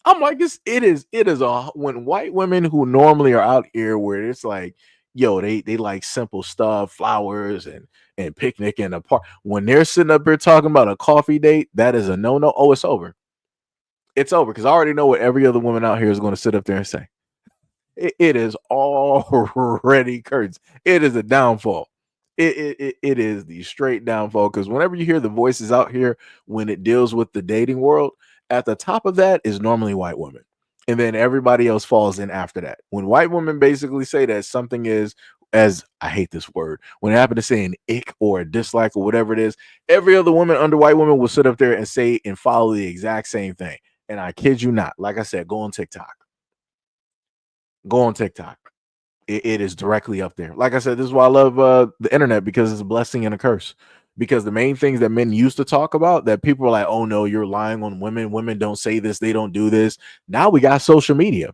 Speaker 1: I'm like, it is when white women who normally are out here where it's like, yo, they like simple stuff, flowers and picnic in a park. When they're sitting up here talking about a coffee date, that is a no-no. Oh, it's over. It's over because I already know what every other woman out here is going to sit up there and say. It is already curtains. It is a downfall. It is the straight downfall because whenever you hear the voices out here when it deals with the dating world, at the top of that is normally white women. And then everybody else falls in after that. When white women basically say that something is, as I hate this word, when it happen to say an ick or a dislike or whatever it is, every other woman under white women will sit up there and say and follow the exact same thing. And I kid you not, like I said, go on TikTok. Go on TikTok. It is directly up there. Like I said, this is why I love the internet, because it's a blessing and a curse. because the main things that men used to talk about that people are like, oh no, you're lying on women. Women don't say this. They don't do this. Now we got social media.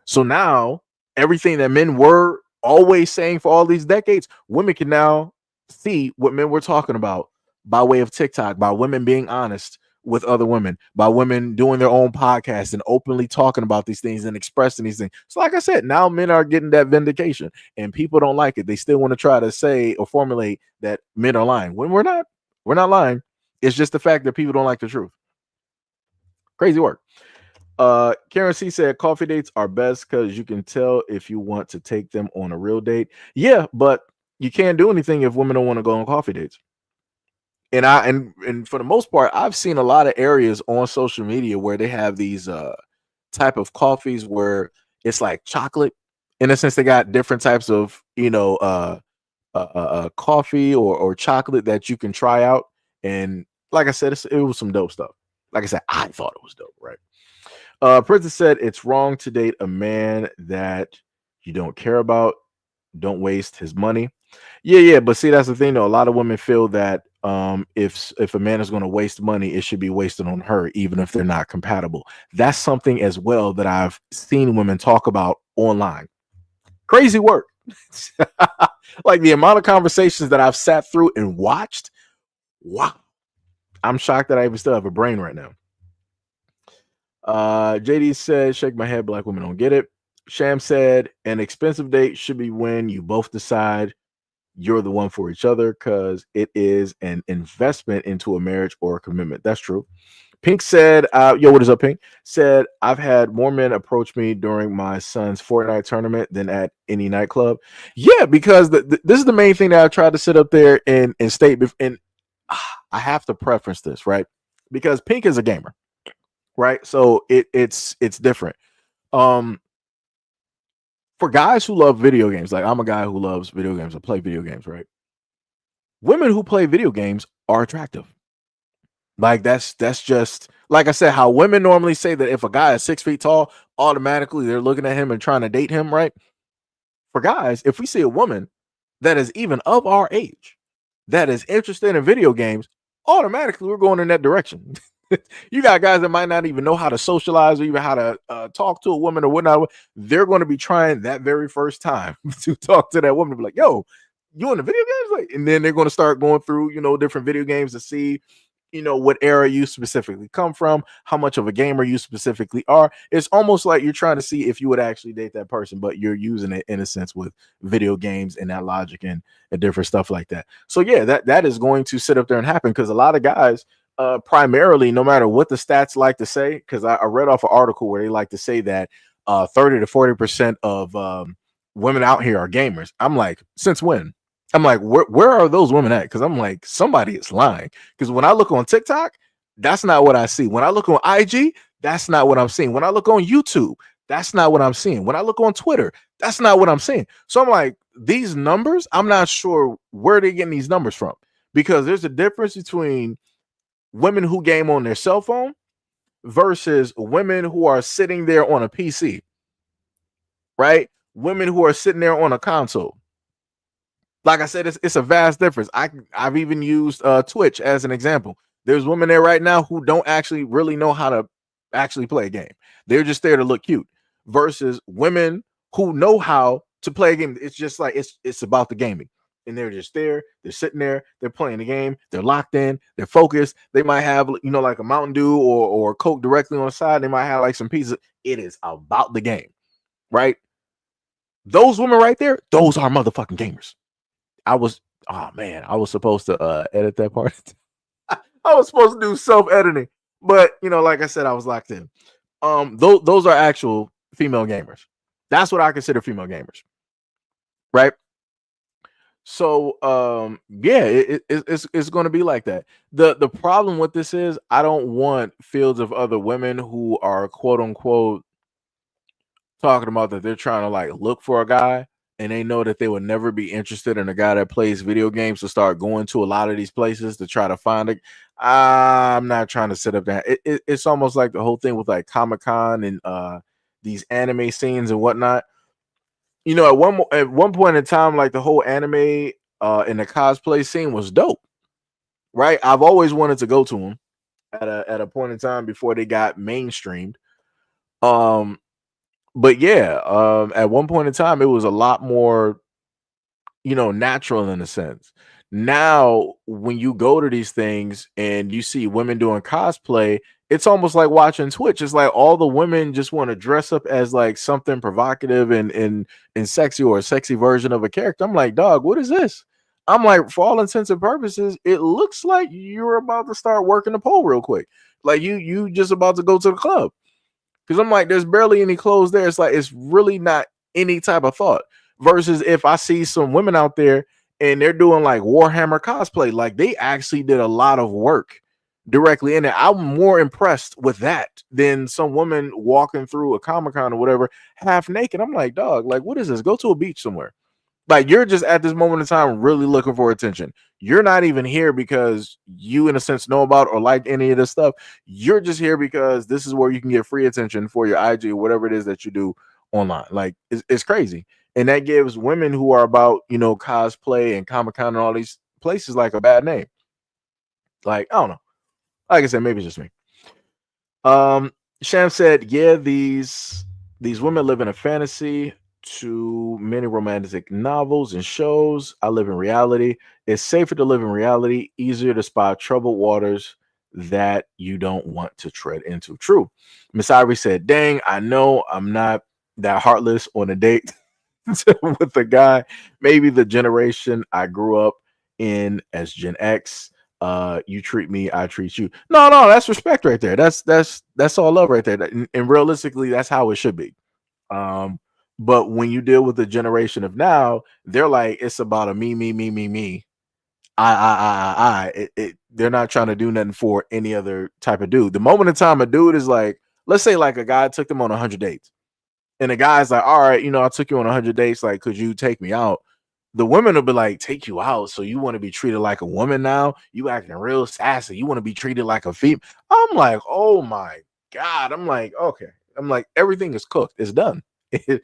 Speaker 1: So now everything that men were always saying for all these decades, women can now see what men were talking about by way of TikTok, by women being honest with other women, by women doing their own podcasts and openly talking about these things and expressing these things. So like I said, now men are getting that vindication and people don't like it. They still want to try to say or formulate that men are lying when we're not lying. It's just the fact that people don't like the truth. Crazy work. Karen C said coffee dates are best because you can tell if you want to take them on a real date. Yeah, but you can't do anything if women don't want to go on coffee dates. And for the most part, I've seen a lot of areas on social media where they have these type of coffees where it's like chocolate. In a sense, they got different types of coffee or chocolate that you can try out. And like I said, it was some dope stuff. Like I said, I thought it was dope, right? Princess said it's wrong to date a man that you don't care about. Don't waste his money. Yeah, but see, that's the thing though. A lot of women feel that if a man is going to waste money, it should be wasted on her, even if they're not compatible. That's something as well that I've seen women talk about online. Crazy work. Like the amount of conversations that I've sat through and watched. Wow. I'm shocked that I even still have a brain right now. JD said, shake my head, black women don't get it. Sham said, an expensive date should be when you both decide you're the one for each other because it is an investment into a marriage or a commitment. That's true. Pink said, yo, what is up, Pink? Said, I've had more men approach me during my son's Fortnite tournament than at any nightclub. Yeah, because this is the main thing that I tried to sit up there and state. And I have to preference this, right? Because Pink is a gamer, right? So it's different. For guys who love video games, like I'm a guy who loves video games, I play video games, right? Women who play video games are attractive. Like that's just like I said, how women normally say that if a guy is 6 feet tall, automatically they're looking at him and trying to date him, right? For guys, if we see a woman that is even of our age that is interested in video games, automatically we're going in that direction. You got guys that might not even know how to socialize or even how to talk to a woman or whatnot. They're going to be trying that very first time to talk to that woman. Be like, yo, you in the video games? Like, and then they're going to start going through, different video games to see, what era you specifically come from, how much of a gamer you specifically are. It's almost like you're trying to see if you would actually date that person, but you're using it in a sense with video games and that logic and different stuff like that. So yeah, that is going to sit up there and happen because a lot of guys, primarily, no matter what the stats like to say, because I read off an article where they like to say that 30 to 40% of women out here are gamers. I'm like, since when? I'm like, where are those women at? Because I'm like, somebody is lying. Because when I look on TikTok, that's not what I see. When I look on IG, that's not what I'm seeing. When I look on YouTube, that's not what I'm seeing. When I look on Twitter, that's not what I'm seeing. So I'm like, these numbers, I'm not sure where they're getting these numbers from. Because there's a difference between women who game on their cell phone versus women who are sitting there on a PC, right? Women who are sitting there on a console. Like I said, it's a vast difference. I've even used Twitch as an example. There's women there right now who don't actually really know how to actually play a game. They're just there to look cute versus women who know how to play a game. It's just like, it's about the gaming. And they're just there, they're sitting there, they're playing the game, they're locked in, they're focused. They might have, like a Mountain Dew or Coke directly on the side. They might have like some pizza. It is about the game, right? Those women right there, those are motherfucking gamers. I was supposed to edit that part. I was supposed to do self-editing, but like I said, I was locked in. Those are actual female gamers. That's what I consider female gamers, right? So it's going to be like that. The problem with this is I don't want fields of other women who are quote unquote talking about that they're trying to like look for a guy and they know that they would never be interested in a guy that plays video games to start going to a lot of these places to try to find it. I'm not trying to sit up there. It's almost like the whole thing with like Comic-Con and these anime scenes and whatnot. At one point in time, like the whole anime and the cosplay scene was dope. right? I've always wanted to go to them at a point in time before they got mainstreamed. But yeah, at one point in time, it was a lot more, natural in a sense. Now, when you go to these things and you see women doing cosplay, it's almost like watching Twitch. It's like all the women just want to dress up as like something provocative and sexy, or a sexy version of a character. I'm like, dog, what is this? I'm like, for all intents and purposes, it looks like you're about to start working the pole real quick. Like you just about to go to the club. Because I'm like, there's barely any clothes there. It's like, it's really not any type of thought. Versus if I see some women out there and they're doing like Warhammer cosplay, like they actually did a lot of work directly in it. I'm more impressed with that than some woman walking through a Comic-Con or whatever half naked. I'm like, dog, like, what is this? Go to a beach somewhere. Like, you're just at this moment in time really looking for attention. You're not even here because you, in a sense, know about or like any of this stuff. You're just here because this is where you can get free attention for your IG or whatever it is that you do online. Like, it's crazy. And that gives women who are about, cosplay and Comic-Con and all these places like a bad name. Like, I don't know. Like I said, maybe it's just me. Sham said, yeah, these women live in a fantasy. Too many romantic novels and shows. I live in reality. It's safer to live in reality, easier to spot troubled waters that you don't want to tread into. True. Miss Ivory said, dang, I know I'm not that heartless on a date with a guy. Maybe the generation I grew up in as Gen X. You treat me, I treat you. No, that's respect right there. That's all love right there. And realistically, that's how it should be. But when you deal with the generation of now, they're like, it's about a me. They're not trying to do nothing for any other type of dude. The moment in time a dude is like, let's say like a guy took them on 100 dates, and the guy's like, all right, I took you on 100 dates. Like, could you take me out? The women will be like, take you out. So you want to be treated like a woman now? You acting real sassy. You want to be treated like a female? I'm like, oh my God. I'm like, okay. I'm like, everything is cooked. It's done. It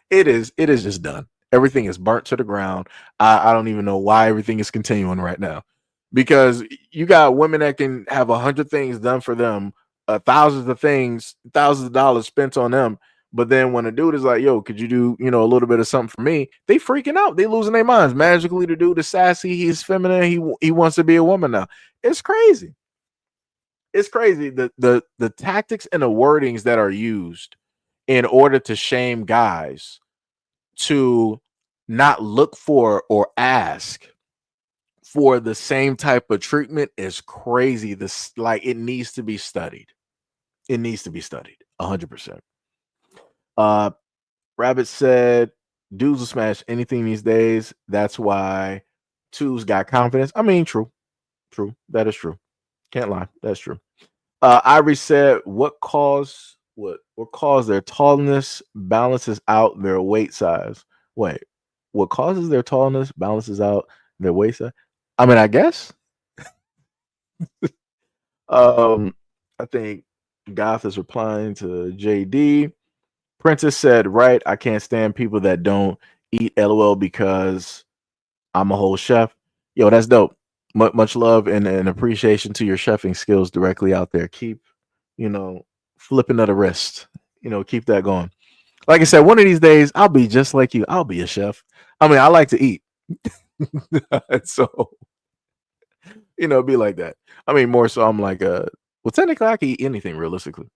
Speaker 1: is just done. Everything is burnt to the ground. I don't even know why everything is continuing right now, because you got women that can have 100 things done for them, thousands of dollars spent on them. But then when a dude is like, yo, could you do, a little bit of something for me? They freaking out. They losing their minds. Magically, the dude is sassy. He's feminine. He wants to be a woman now. It's crazy. It's crazy. The tactics and the wordings that are used in order to shame guys to not look for or ask for the same type of treatment is crazy. It needs to be studied. It needs to be studied 100%. Rabbit said, dudes will smash anything these days. That's why twos got confidence. I mean, true. That is true. Can't lie. That's true. Ivory said, what caused their tallness balances out their weight size? Wait, what causes their tallness balances out their weight size? I mean, I guess. I think Goth is replying to JD. Princess said, right, I can't stand people that don't eat LOL because I'm a whole chef. Yo, that's dope. Much love and appreciation to your chefing skills directly out there. Keep, flipping of the wrist. Keep that going. Like I said, one of these days, I'll be just like you. I'll be a chef. I mean, I like to eat. So, be like that. I mean, more so I'm like, well, technically I can eat anything realistically.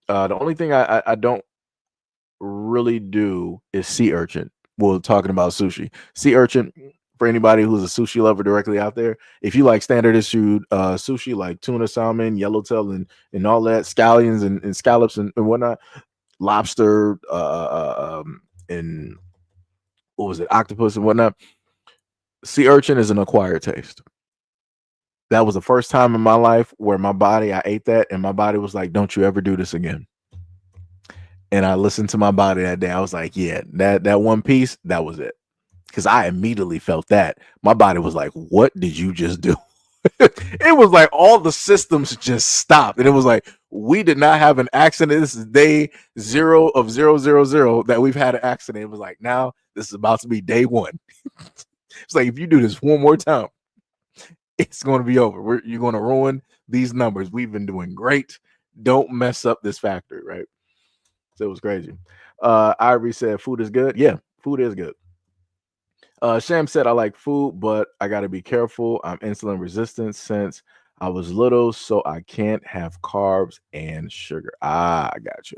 Speaker 1: The only thing I don't really do is sea urchin. Well, talking about sushi. Sea urchin, for anybody who's a sushi lover directly out there, if you like standard issued sushi like tuna, salmon, yellowtail, and all that, scallions and scallops and whatnot, lobster, and what was it, octopus and whatnot, sea urchin is an acquired taste. That was the first time in my life where I ate that and my body was like, don't you ever do this again. And I listened to my body that day. I was like, yeah, that one piece, that was it. Because I immediately felt that. My body was like, what did you just do? It was like all the systems just stopped. And it was like, we did not have an accident. This is day 0 of 000 that we've had an accident. It was like, now this is about to be day 1. It's like, if you do this one more time, It's going to be over. You're going to ruin these numbers. We've been doing great. Don't mess up this factory, right? So it was crazy. Ivory said, food is good. Yeah, food is good. Sham said, I like food, but I got to be careful. I'm insulin resistant since I was little, so I can't have carbs and sugar. I got you.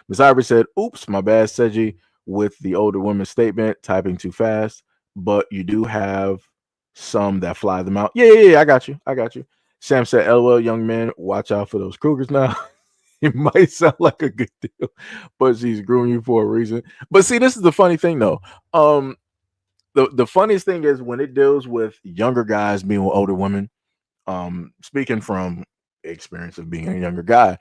Speaker 1: Miss Ivory said, oops, my bad, Seji, with the older woman statement, typing too fast, but you do have some that fly them out. Yeah, I got you. Sam said, LOL, young man, watch out for those Krugers now. It might sound like a good deal, but she's grooming you for a reason. But see, this is the funny thing, though. The funniest thing is when it deals with younger guys being with older women. Speaking from experience of being a younger guy,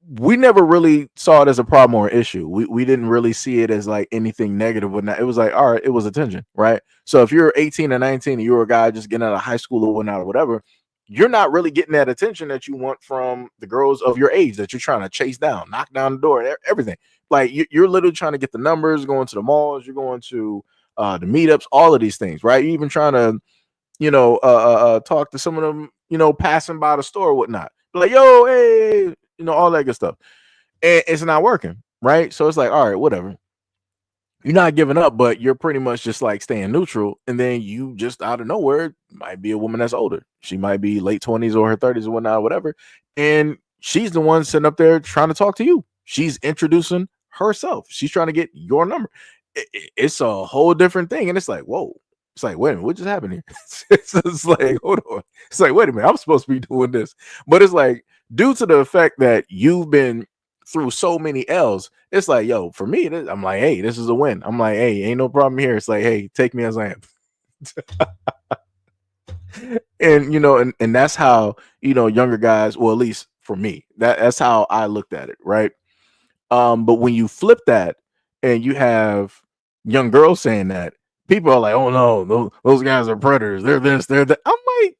Speaker 1: we never really saw it as a problem or issue. We didn't really see it as like anything negative or not. It was like, all right, it was attention, right? So if you're 18 or 19 and you're a guy just getting out of high school or whatnot or whatever, you're not really getting that attention that you want from the girls of your age that you're trying to chase down, knock down the door, everything. Like you're literally trying to get the numbers, going to the malls, you're going to the meetups, all of these things, right? You're even trying to, talk to some of them, passing by the store or whatnot. Like, yo, hey, all that good stuff. And it's not working, right? So it's like, all right, whatever. You're not giving up, but you're pretty much just like staying neutral. And then you just out of nowhere might be a woman that's older. She might be late 20s or her 30s or whatnot, or whatever. And she's the one sitting up there trying to talk to you. She's introducing herself. She's trying to get your number. It's a whole different thing. And it's like, whoa. It's like, wait a minute, what just happened here? It's like, hold on. It's like, wait a minute, I'm supposed to be doing this. But it's like, due to the fact that you've been through so many L's, it's like, yo, for me, I'm like, hey, this is a win. I'm like, hey, ain't no problem here. It's like, hey, take me as I am. And and that's how, younger guys, well, at least for me, that's how I looked at it, right? But when you flip that and you have young girls saying that, people are like, oh no, those guys are predators. They're this, they're that. I'm like,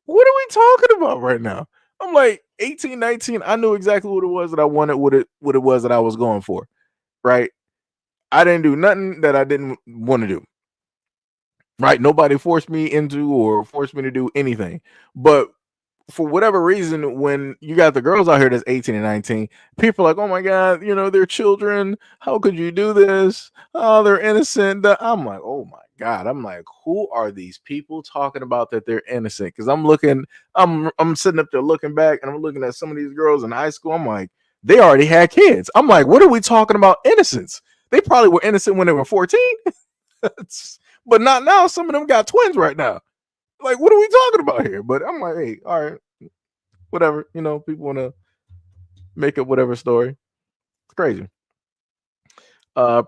Speaker 1: what are we talking about right now? I'm like 18, 19. I knew exactly what it was that I wanted, what it was that I was going for. Right. I didn't do nothing that I didn't want to do. Right. Nobody forced me into or forced me to do anything. But for whatever reason, when you got the girls out here that's 18 and 19, people are like, oh my God, they're children. How could you do this? Oh, they're innocent. I'm like, oh my God. I'm like, who are these people talking about that they're innocent? Because I'm sitting up there looking back and I'm looking at some of these girls in high school. I'm like, they already had kids. I'm like, what are we talking about innocence? They probably were innocent when they were 14, but not now. Some of them got twins right now. Like, what are we talking about here? But I'm like, hey, all right, whatever. People want to make up whatever story. It's crazy.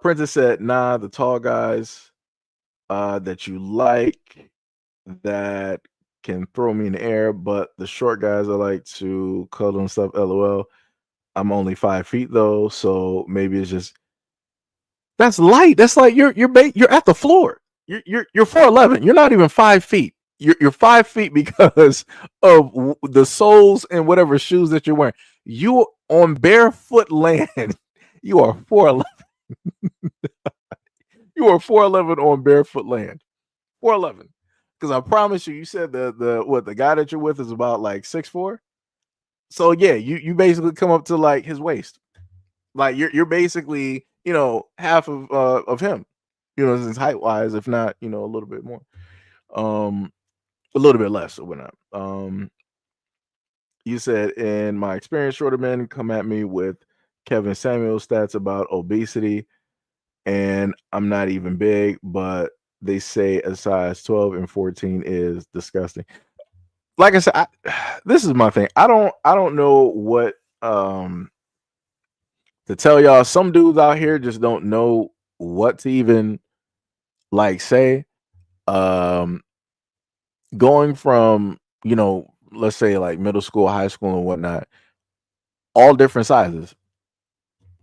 Speaker 1: Princess said, nah, the tall guys that you like that can throw me in the air, but the short guys I like to cuddle and stuff. LOL. I'm only 5 feet though, so maybe it's just that's light. That's like you're at the floor. You're 4'11". You're not even 5 feet. You're 5 feet because of the soles and whatever shoes that you're wearing. You on barefoot land. You are 4'11". You are 4'11" on barefoot land. 4'11". Because I promise you said the guy that you're with is about like 6'4". So yeah, you basically come up to like his waist. Like you're basically half of him. Since height wise, if not a little bit more. A little bit less or whatnot. You said, in my experience, shorter men come at me with Kevin Samuel stats about obesity, and I'm not even big, but they say a size 12 and 14 is disgusting. Like I said, this is my thing. I don't know what to tell y'all. Some dudes out here just don't know what to even like say. Going from, let's say like middle school, high school and whatnot, all different sizes.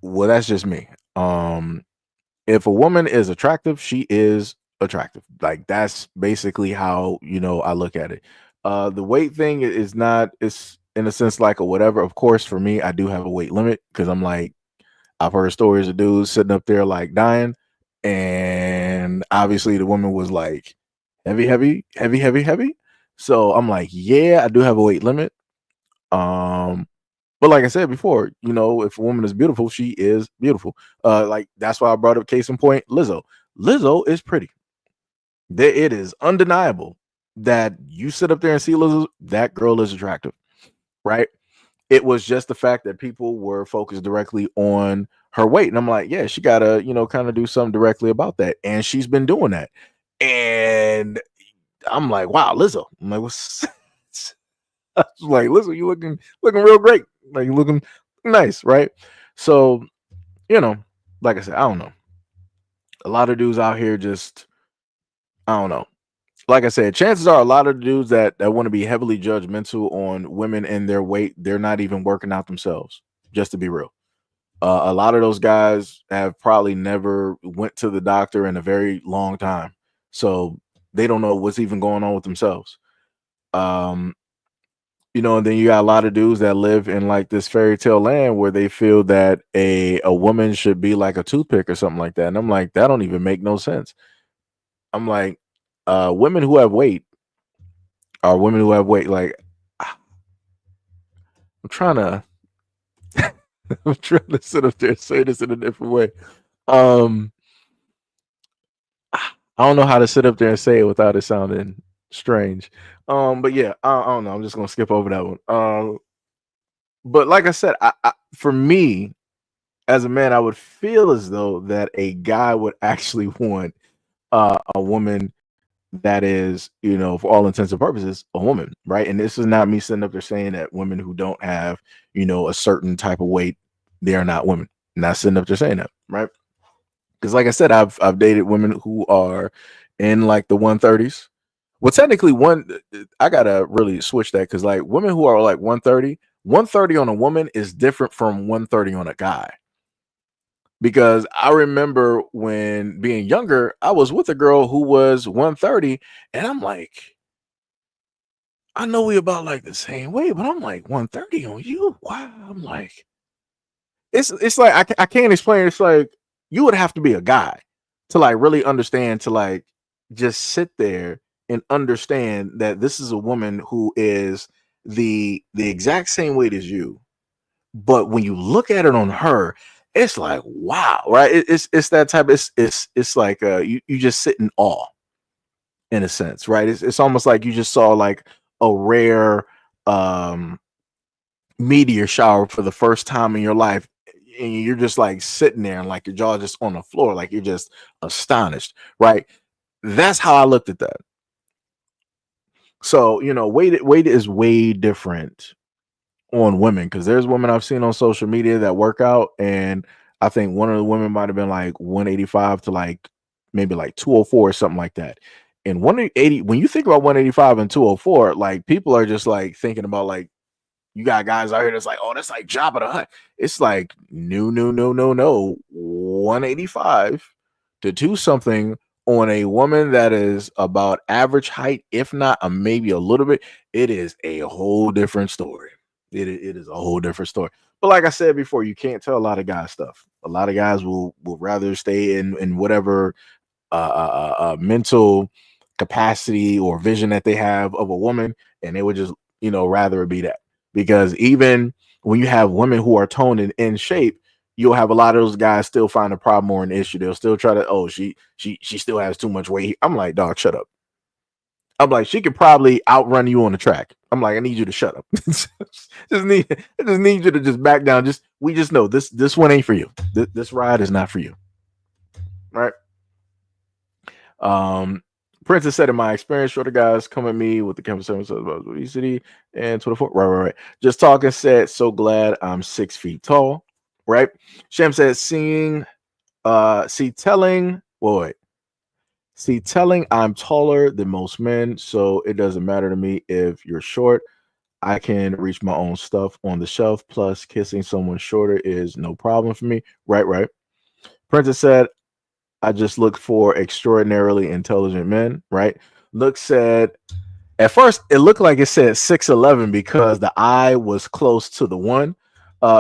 Speaker 1: Well, that's just me. If a woman is attractive, she is attractive. Like that's basically how, I look at it. The weight thing is not, it's in a sense like a whatever. Of course, for me, I do have a weight limit because I'm like, I've heard stories of dudes sitting up there like dying. And obviously the woman was like, heavy. So I'm like, yeah, I do have a weight limit. But like I said before, you know, if a woman is beautiful, she is beautiful. Like that's why I brought up case in point, Lizzo. Lizzo is pretty. It is undeniable that you sit up there and see Lizzo, that girl is attractive, right? It was just the fact that people were focused directly on her weight. And I'm like, yeah, she gotta, you know, kind of do something directly about that. And she's been doing that. And I'm like, wow, Lizzo. I'm like, what's I was like, Lizzo, you looking real great. Like you looking nice, right? So, you know, like I said, I don't know. A lot of dudes out here just, I don't know. Like I said, chances are a lot of the dudes that want to be heavily judgmental on women and their weight, they're not even working out themselves, just to be real. A lot of those guys have probably never went to the doctor in a very long time. So they don't know what's even going on with themselves. You know, and then you got a lot of dudes that live in like this fairy tale land where they feel that a woman should be like a toothpick or something like that. And I'm like, that don't even make no sense. I'm like, women who have weight are women who have weight. Like, I'm trying to I'm trying to sit up there and say this in a different way. I don't know how to sit up there and say it without it sounding strange. But yeah, I don't know. I'm just gonna skip over that one. But like I said, for me as a man, I would feel as though that a guy would actually want a woman that is, you know, for all intents and purposes, a woman, right? And this is not me sitting up there saying that women who don't have, you know, a certain type of weight, they are not women. Not sitting up there saying that, right? Because like I said, I've dated women who are in like the 130s. Well, technically, I gotta really switch that because like women who are like 130 on a woman is different from 130 on a guy. Because I remember when being younger, I was with a girl who was 130, and I'm like, I know we about like the same way, but I'm like 130 on you. Wow, I'm like, it's like I can't explain. It's like you would have to be a guy to like really understand, to like just sit there and understand that this is a woman who is the exact same weight as you, but when you look at it on her, it's like wow, right? It's that type. It's like you just sit in awe in a sense, right? It's almost like you just saw like a rare meteor shower for the first time in your life, and you're just like sitting there and like your jaw just on the floor, like you're just astonished, right? That's how I looked at that. So you know, weight is way different on women, because there's women I've seen on social media that work out, and I think one of the women might have been like 185 to like maybe like 204 or something like that. And 180, when you think about 185 and 204, like people are just like thinking about like, you got guys out here that's like, oh, that's like Jabba the Hutt. It's like no. 185 to do something on a woman that is about average height, if not maybe a little bit, it is a whole different story. It is a whole different story. But like I said before, you can't tell a lot of guys stuff. A lot of guys will rather stay in whatever mental capacity or vision that they have of a woman, and they would just, you know, rather it be that. Because even when you have women who are toned and in shape, you'll have a lot of those guys still find a problem or an issue. They'll still try to, oh, she still has too much weight. I'm like, dog, shut up. I'm like, she could probably outrun you on the track. I'm like, I need you to shut up. I just need you to just back down. We just know this one ain't for you. This ride is not for you. Right? Princess said, in my experience, shorter guys come at me with the conversation about obesity and 24. Right. Just talking said, so glad I'm 6 feet tall. Right? Shem said, telling I'm taller than most men, so it doesn't matter to me if you're short. I can reach my own stuff on the shelf. Plus, kissing someone shorter is no problem for me. Right. Princess said, I just look for extraordinarily intelligent men. Right. Look said, at first it looked like it said 6'11" because the I was close to the 1.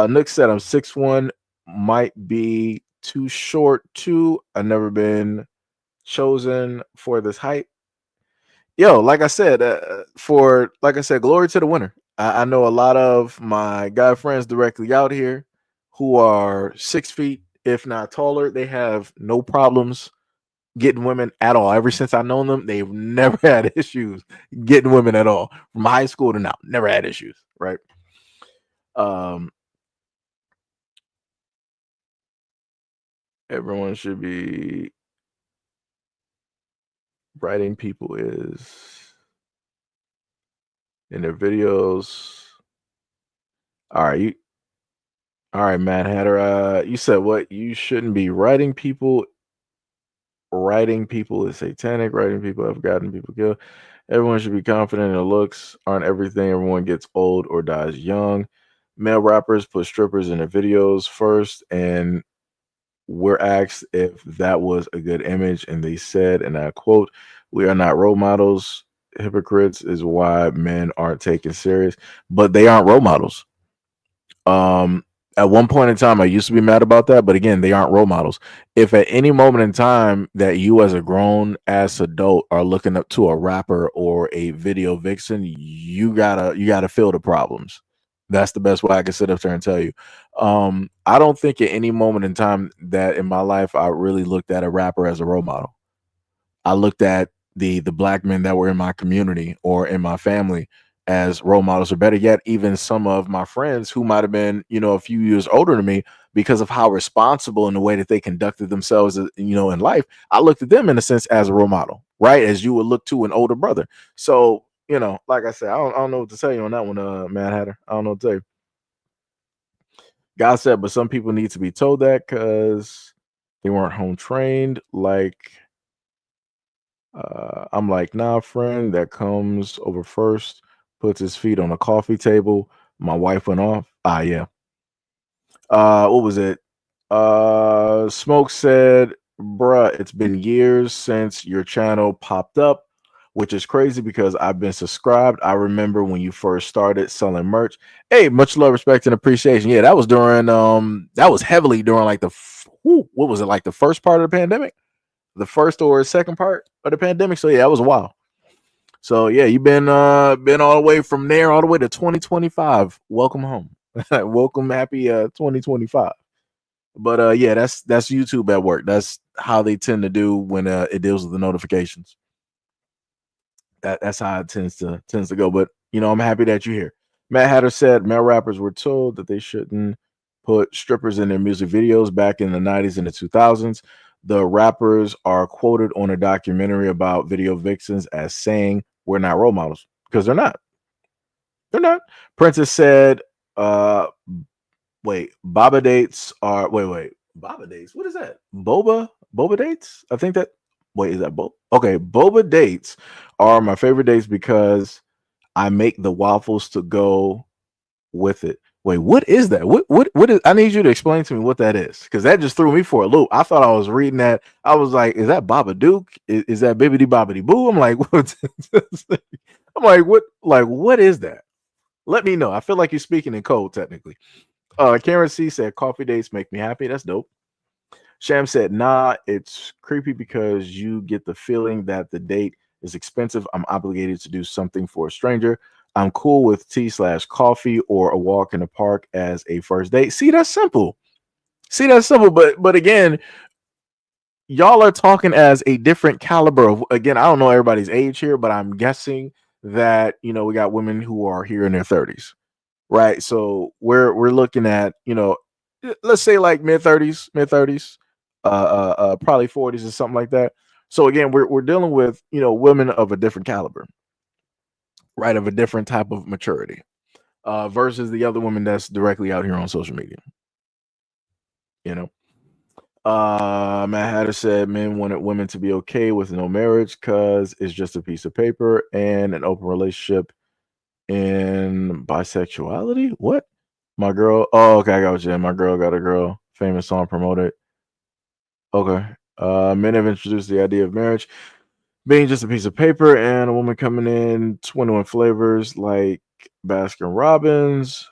Speaker 1: Nick said, I'm 6'1", might be too short too. I've never been chosen for this height. yo, like I said, glory to the winner. I know a lot of my guy friends directly out here who are 6 feet, if not taller. They have no problems getting women at all. Ever since I've known them, they've never had issues getting women at all. From high school to now, never had issues, right? Everyone should be writing people is in their videos. All right, Matt Hatter. You said what? You shouldn't be writing people. Writing people is satanic. Writing people have gotten people killed. Everyone should be confident in their looks. Aren't everything. Everyone gets old or dies young. Male rappers put strippers in their videos first, and we're asked if that was a good image, and they said, and I quote, "We are not role models. Hypocrites is why men aren't taken serious." But they aren't role models. At one point in time, I used to be mad about that, but again, they aren't role models. If at any moment in time that you as a grown ass adult are looking up to a rapper or a video vixen, you gotta feel the problems. That's the best way I can sit up there and tell you. I don't think at any moment in time that in my life I really looked at a rapper as a role model. I looked at the black men that were in my community or in my family as role models, or better yet, even some of my friends who might have been, a few years older than me, because of how responsible in the way that they conducted themselves, in life. I looked at them in a sense as a role model, right? As you would look to an older brother. So, like I said, I don't know what to tell you on that one, Mad Hatter. I don't know what to tell you. God said, but some people need to be told that because they weren't home trained. I'm like, nah, friend, that comes over first, puts his feet on a coffee table. My wife went off. Yeah. What was it? Smoke said, bruh, it's been years since your channel popped up, which is crazy because I've been subscribed. I remember when you first started selling merch. Hey, much love, respect, and appreciation. Yeah, that was heavily during like what was it, like the first part of the pandemic? The first or second part of the pandemic. So yeah, that was a while. So yeah, you've been all the way from there all the way to 2025. Welcome home. Welcome, happy 2025. But yeah, that's YouTube at work. That's how they tend to do when it deals with the notifications. That's how it tends to go. But I'm happy that you're here. Matt Hatter said male rappers were told that they shouldn't put strippers in their music videos back in the 90s and the 2000s. The rappers are quoted on a documentary about video vixens as saying we're not role models, because they're not. They're not. Princess said, wait, Baba dates are Baba dates. What is that? Boba dates? I think that is that Boba? Okay, boba dates are my favorite dates because I make the waffles to go with it. Wait, what is that? What is? I need you to explain to me what that is, because that just threw me for a loop. I thought I was reading that. I was like, is that Baba Duke? Is that Bibbidi Bobbidi Boo? I'm like, what? I'm like, what? Like, what is that? Let me know. I feel like you're speaking in code technically. Karen C said coffee dates make me happy. That's dope. Sham said, nah, it's creepy because you get the feeling that the date is expensive. I'm obligated to do something for a stranger. I'm cool with tea/coffee or a walk in the park as a first date. See, that's simple. But again, y'all are talking as a different caliber of, again, I don't know everybody's age here, but I'm guessing that, we got women who are here in their 30s, right? So we're looking at, let's say like mid 30s, probably 40s or something like that. So again, we're dealing with, women of a different caliber, right? Of a different type of maturity, versus the other women that's directly out here on social media. Matt Hatter said men wanted women to be okay with no marriage because it's just a piece of paper and an open relationship in bisexuality. What? My girl. Oh, okay, I got what you. My girl got a girl. Famous song promoted. Okay. Men have introduced the idea of marriage being just a piece of paper and a woman coming in 21 flavors like Baskin Robbins.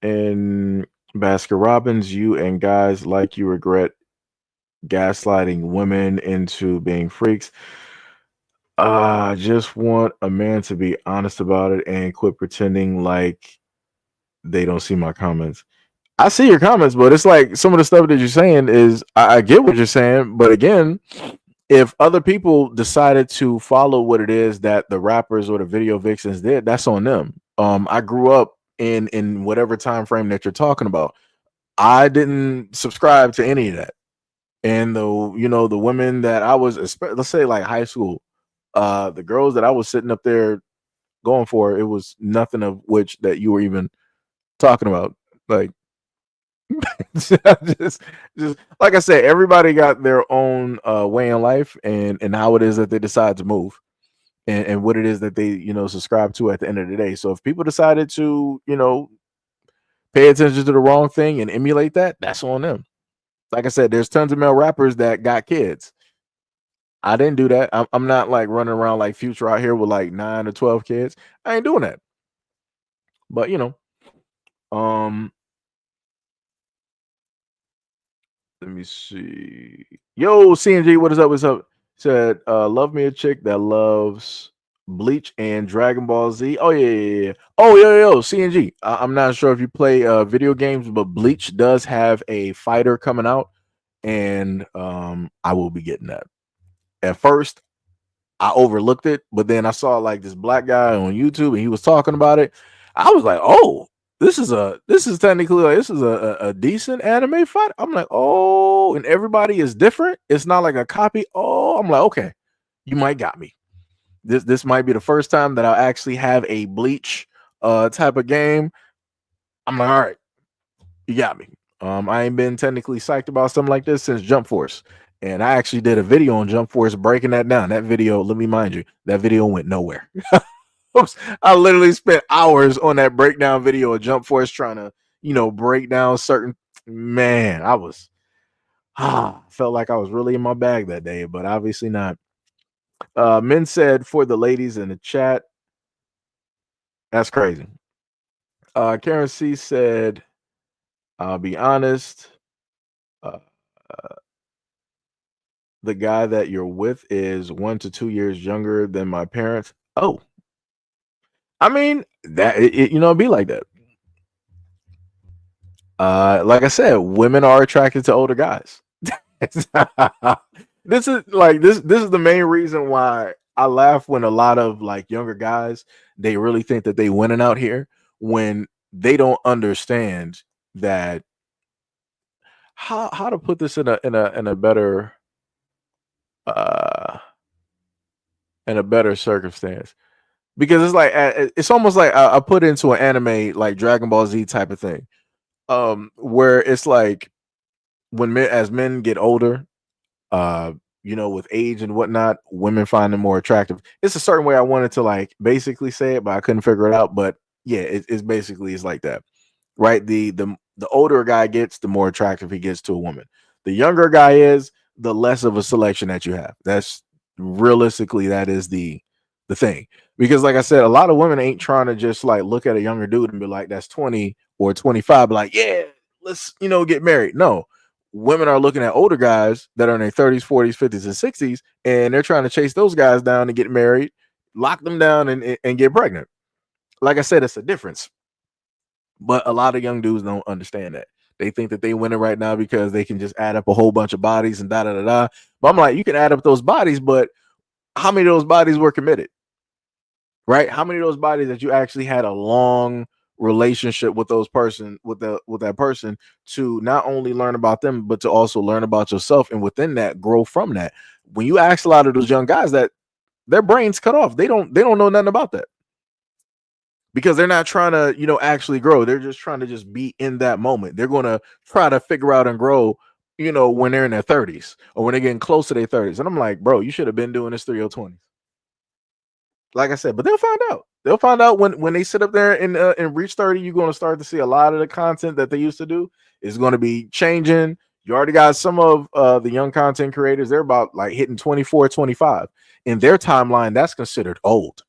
Speaker 1: And Baskin Robbins, you and guys like you regret gaslighting women into being freaks. I just want a man to be honest about it and quit pretending like they don't see my comments. I see your comments, but it's like some of the stuff that you're saying is I get what you're saying, but again, if other people decided to follow what it is that the rappers or the video vixens did, that's on them. I grew up in whatever time frame that you're talking about. I didn't subscribe to any of that. And the women that I was, let's say like high school, the girls that I was sitting up there going for, it was nothing of which that you were even talking about. Like just like I said, everybody got their own way in life and how it is that they decide to move and what it is that they subscribe to at the end of the day. So if people decided to pay attention to the wrong thing and emulate that, that's on them. Like I said, there's tons of male rappers that got kids. I didn't do that. I'm not like running around like Future out here with like 9 or 12 kids. I ain't doing that. But let me see. Yo, CNG, what is up? What's up? Said, love me a chick that loves Bleach and Dragon Ball Z. Oh yeah. Oh yo, CNG. I'm not sure if you play video games, but Bleach does have a fighter coming out, and I will be getting that. At first, I overlooked it, but then I saw like this black guy on YouTube, and he was talking about it. I was like, oh. This is technically like, this is a decent anime fight. I'm like, oh, and everybody is different. It's not like a copy. Oh, I'm like, okay, you might got me. This might be the first time that I'll actually have a Bleach type of game. I'm like, all right, you got me. I ain't been technically psyched about something like this since Jump Force. And I actually did a video on Jump Force breaking that down. That video, let me mind you, that video went nowhere. I literally spent hours on that breakdown video of Jump Force trying to, break down certain. Man, I was felt like I was really in my bag that day, but obviously not. Men said for the ladies in the chat. That's crazy. Karen C said, I'll be honest. The guy that you're with is 1 to 2 years younger than my parents. Oh. I mean, that it'd be like that. Like I said, women are attracted to older guys. This is the main reason why I laugh when a lot of like younger guys, they really think that they winning out here when they don't understand that how to put this in a better circumstance. Because it's like it's almost like I put into an anime like Dragon Ball Z type of thing, where it's like when as men get older, with age and whatnot, women find them more attractive. It's a certain way I wanted to like basically say it, but I couldn't figure it out. But yeah, it's basically like that, right? The older a guy gets, the more attractive he gets to a woman. The younger a guy is, the less of a selection that you have. That's realistically that is the thing. Because like I said, a lot of women ain't trying to just like look at a younger dude and be like, that's 20 or 25, be like, yeah, let's get married. No, women are looking at older guys that are in their 30s, 40s, 50s, and 60s, and they're trying to chase those guys down and get married, lock them down, and get pregnant. Like I said, it's a difference. But a lot of young dudes don't understand that. They think that they winning right now because they can just add up a whole bunch of bodies and da da da da. But I'm like, you can add up those bodies, but how many of those bodies were committed? Right? How many of those bodies that you actually had a long relationship with that person to not only learn about them, but to also learn about yourself, and within that grow from that. When you ask a lot of those young guys that their brains cut off, they don't know nothing about that. Because they're not trying to, actually grow. They're just trying to just be in that moment. They're going to try to figure out and grow, when they're in their 30s or when they're getting close to their 30s. And I'm like, bro, you should have been doing this through your 20s. Like I said, but they'll find out. They'll find out when they sit up there and reach 30, you're going to start to see a lot of the content that they used to do is going to be changing. You already got some of the young content creators. They're about like hitting 24, 25. In their timeline, that's considered old.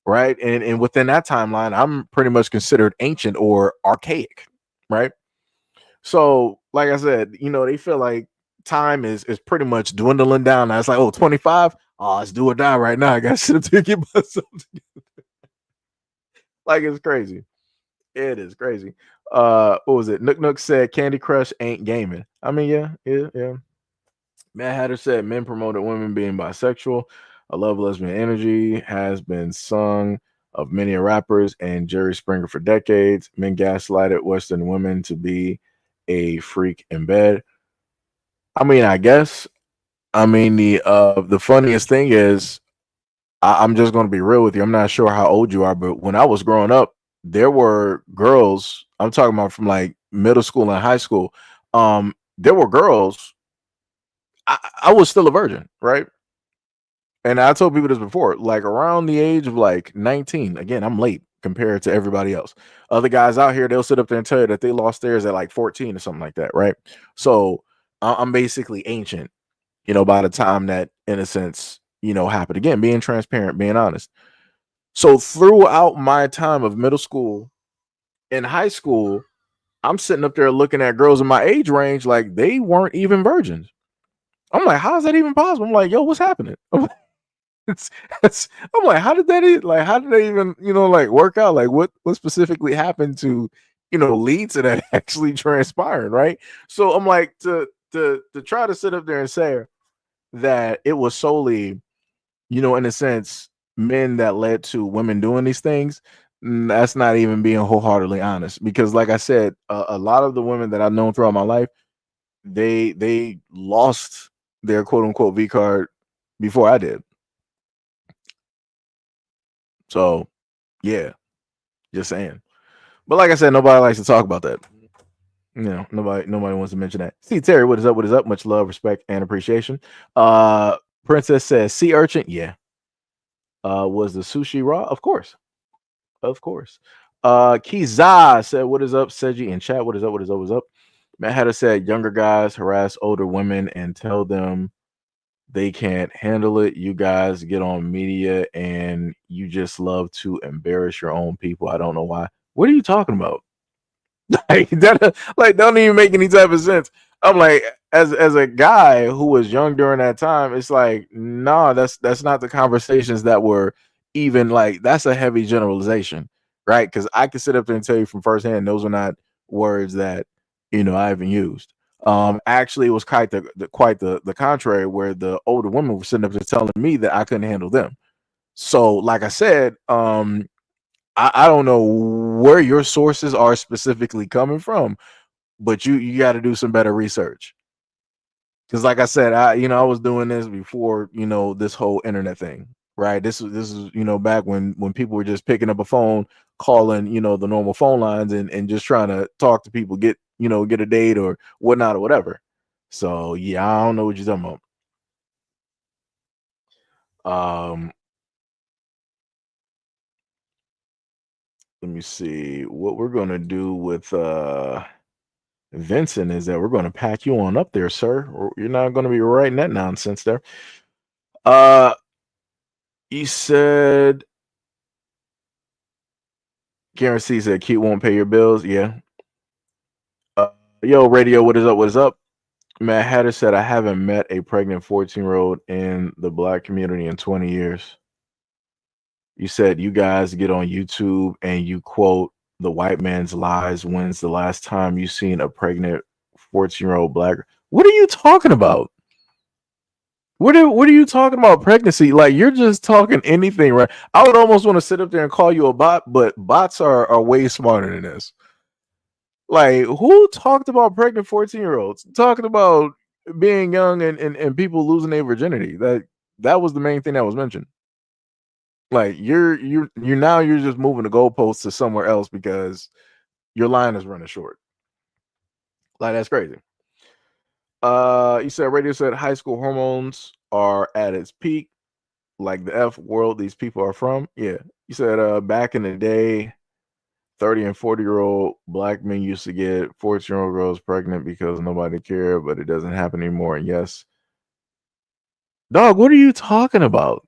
Speaker 1: Right. And within that timeline, I'm pretty much considered ancient or archaic. Right. So, like I said, they feel like time is pretty much dwindling down. Now it's like, oh, 25. Oh, let's do or die right now. I got to sit up to get myself together. Like, it's crazy. It is crazy. What was it? Nook said Candy Crush ain't gaming. I mean, yeah. Mad Hatter said men promoted women being bisexual. I love lesbian energy has been sung of many rappers and Jerry Springer for decades. Men gaslighted Western women to be a freak in bed. I mean, I guess. I mean, the funniest thing is, I'm just going to be real with you. I'm not sure how old you are, but when I was growing up, there were girls. I'm talking about from like middle school and high school. There were girls. I was still a virgin, right? And I told people this before, like around the age of like 19. Again, I'm late compared to everybody else. Other guys out here, they'll sit up there and tell you that they lost theirs at like 14 or something like that, right? So I'm basically ancient, by the time that, in a sense, happened. Again, being transparent, being honest. So throughout my time of middle school and high school, I'm sitting up there looking at girls in my age range like they weren't even virgins. I'm like, how is that even possible? I'm like, yo, what's happening? I'm like, how did that even, like work out? Like what specifically happened to, lead to that actually transpiring, right? So I'm like, to try to sit up there and say that it was solely, in a sense, men that led to women doing these things, that's not even being wholeheartedly honest. Because like I said, a lot of the women that I've known throughout my life, they lost their quote unquote V card before I did. So yeah, just saying. But like I said, nobody likes to talk about that. Nobody wants to mention that. See, Terry, what is up? What is up? Much love, respect, and appreciation. Princess says sea urchin. Yeah. Was the sushi raw? Of course. Kiza said, what is up? Seji in chat. What is up? What is up? What is up? Matt Hatter said younger guys harass older women and tell them they can't handle it. You guys get on media and you just love to embarrass your own people. I don't know why. What are you talking about? Like that, like don't even make any type of sense. I'm like, as a guy who was young during that time, it's like, nah, that's not the conversations that were even like. That's a heavy generalization, right? Because I can sit up there and tell you from firsthand, those were not words that I even used. Actually, it was quite the contrary, where the older women were sitting up there telling me that I couldn't handle them. So, like I said, I don't know where your sources are specifically coming from, but you got to do some better research. Because like I said, I was doing this before, this whole internet thing, right? This is, back when people were just picking up a phone, calling, the normal phone lines and just trying to talk to people, get a date or whatnot or whatever. So yeah, I don't know what you're talking about. Let me see what we're going to do with Vincent is that we're going to pack you on up there, sir. You're not going to be writing that nonsense there. He said, Guarantee said, Keith won't pay your bills. Yeah. Yo, radio, what is up? What is up? Matt Hatter said, I haven't met a pregnant 14-year-old in the Black community in 20 years. You said you guys get on YouTube and you quote the white man's lies. When's the last time you seen a pregnant 14-year-old Black? What are you talking about? What are you talking about pregnancy? Like, you're just talking anything, right? I would almost want to sit up there and call you a bot, but bots are way smarter than this. Like, who talked about pregnant 14-year-olds? Talking about being young and people losing their virginity. That was the main thing that was mentioned. Like, you're just moving the goalposts to somewhere else because your line is running short. Like, that's crazy. You said radio said high school hormones are at its peak, like the F world these people are from. Yeah. You said back in the day, 30 and 40-year-old Black men used to get 14-year-old girls pregnant because nobody cared, but it doesn't happen anymore. And yes. Dog, what are you talking about?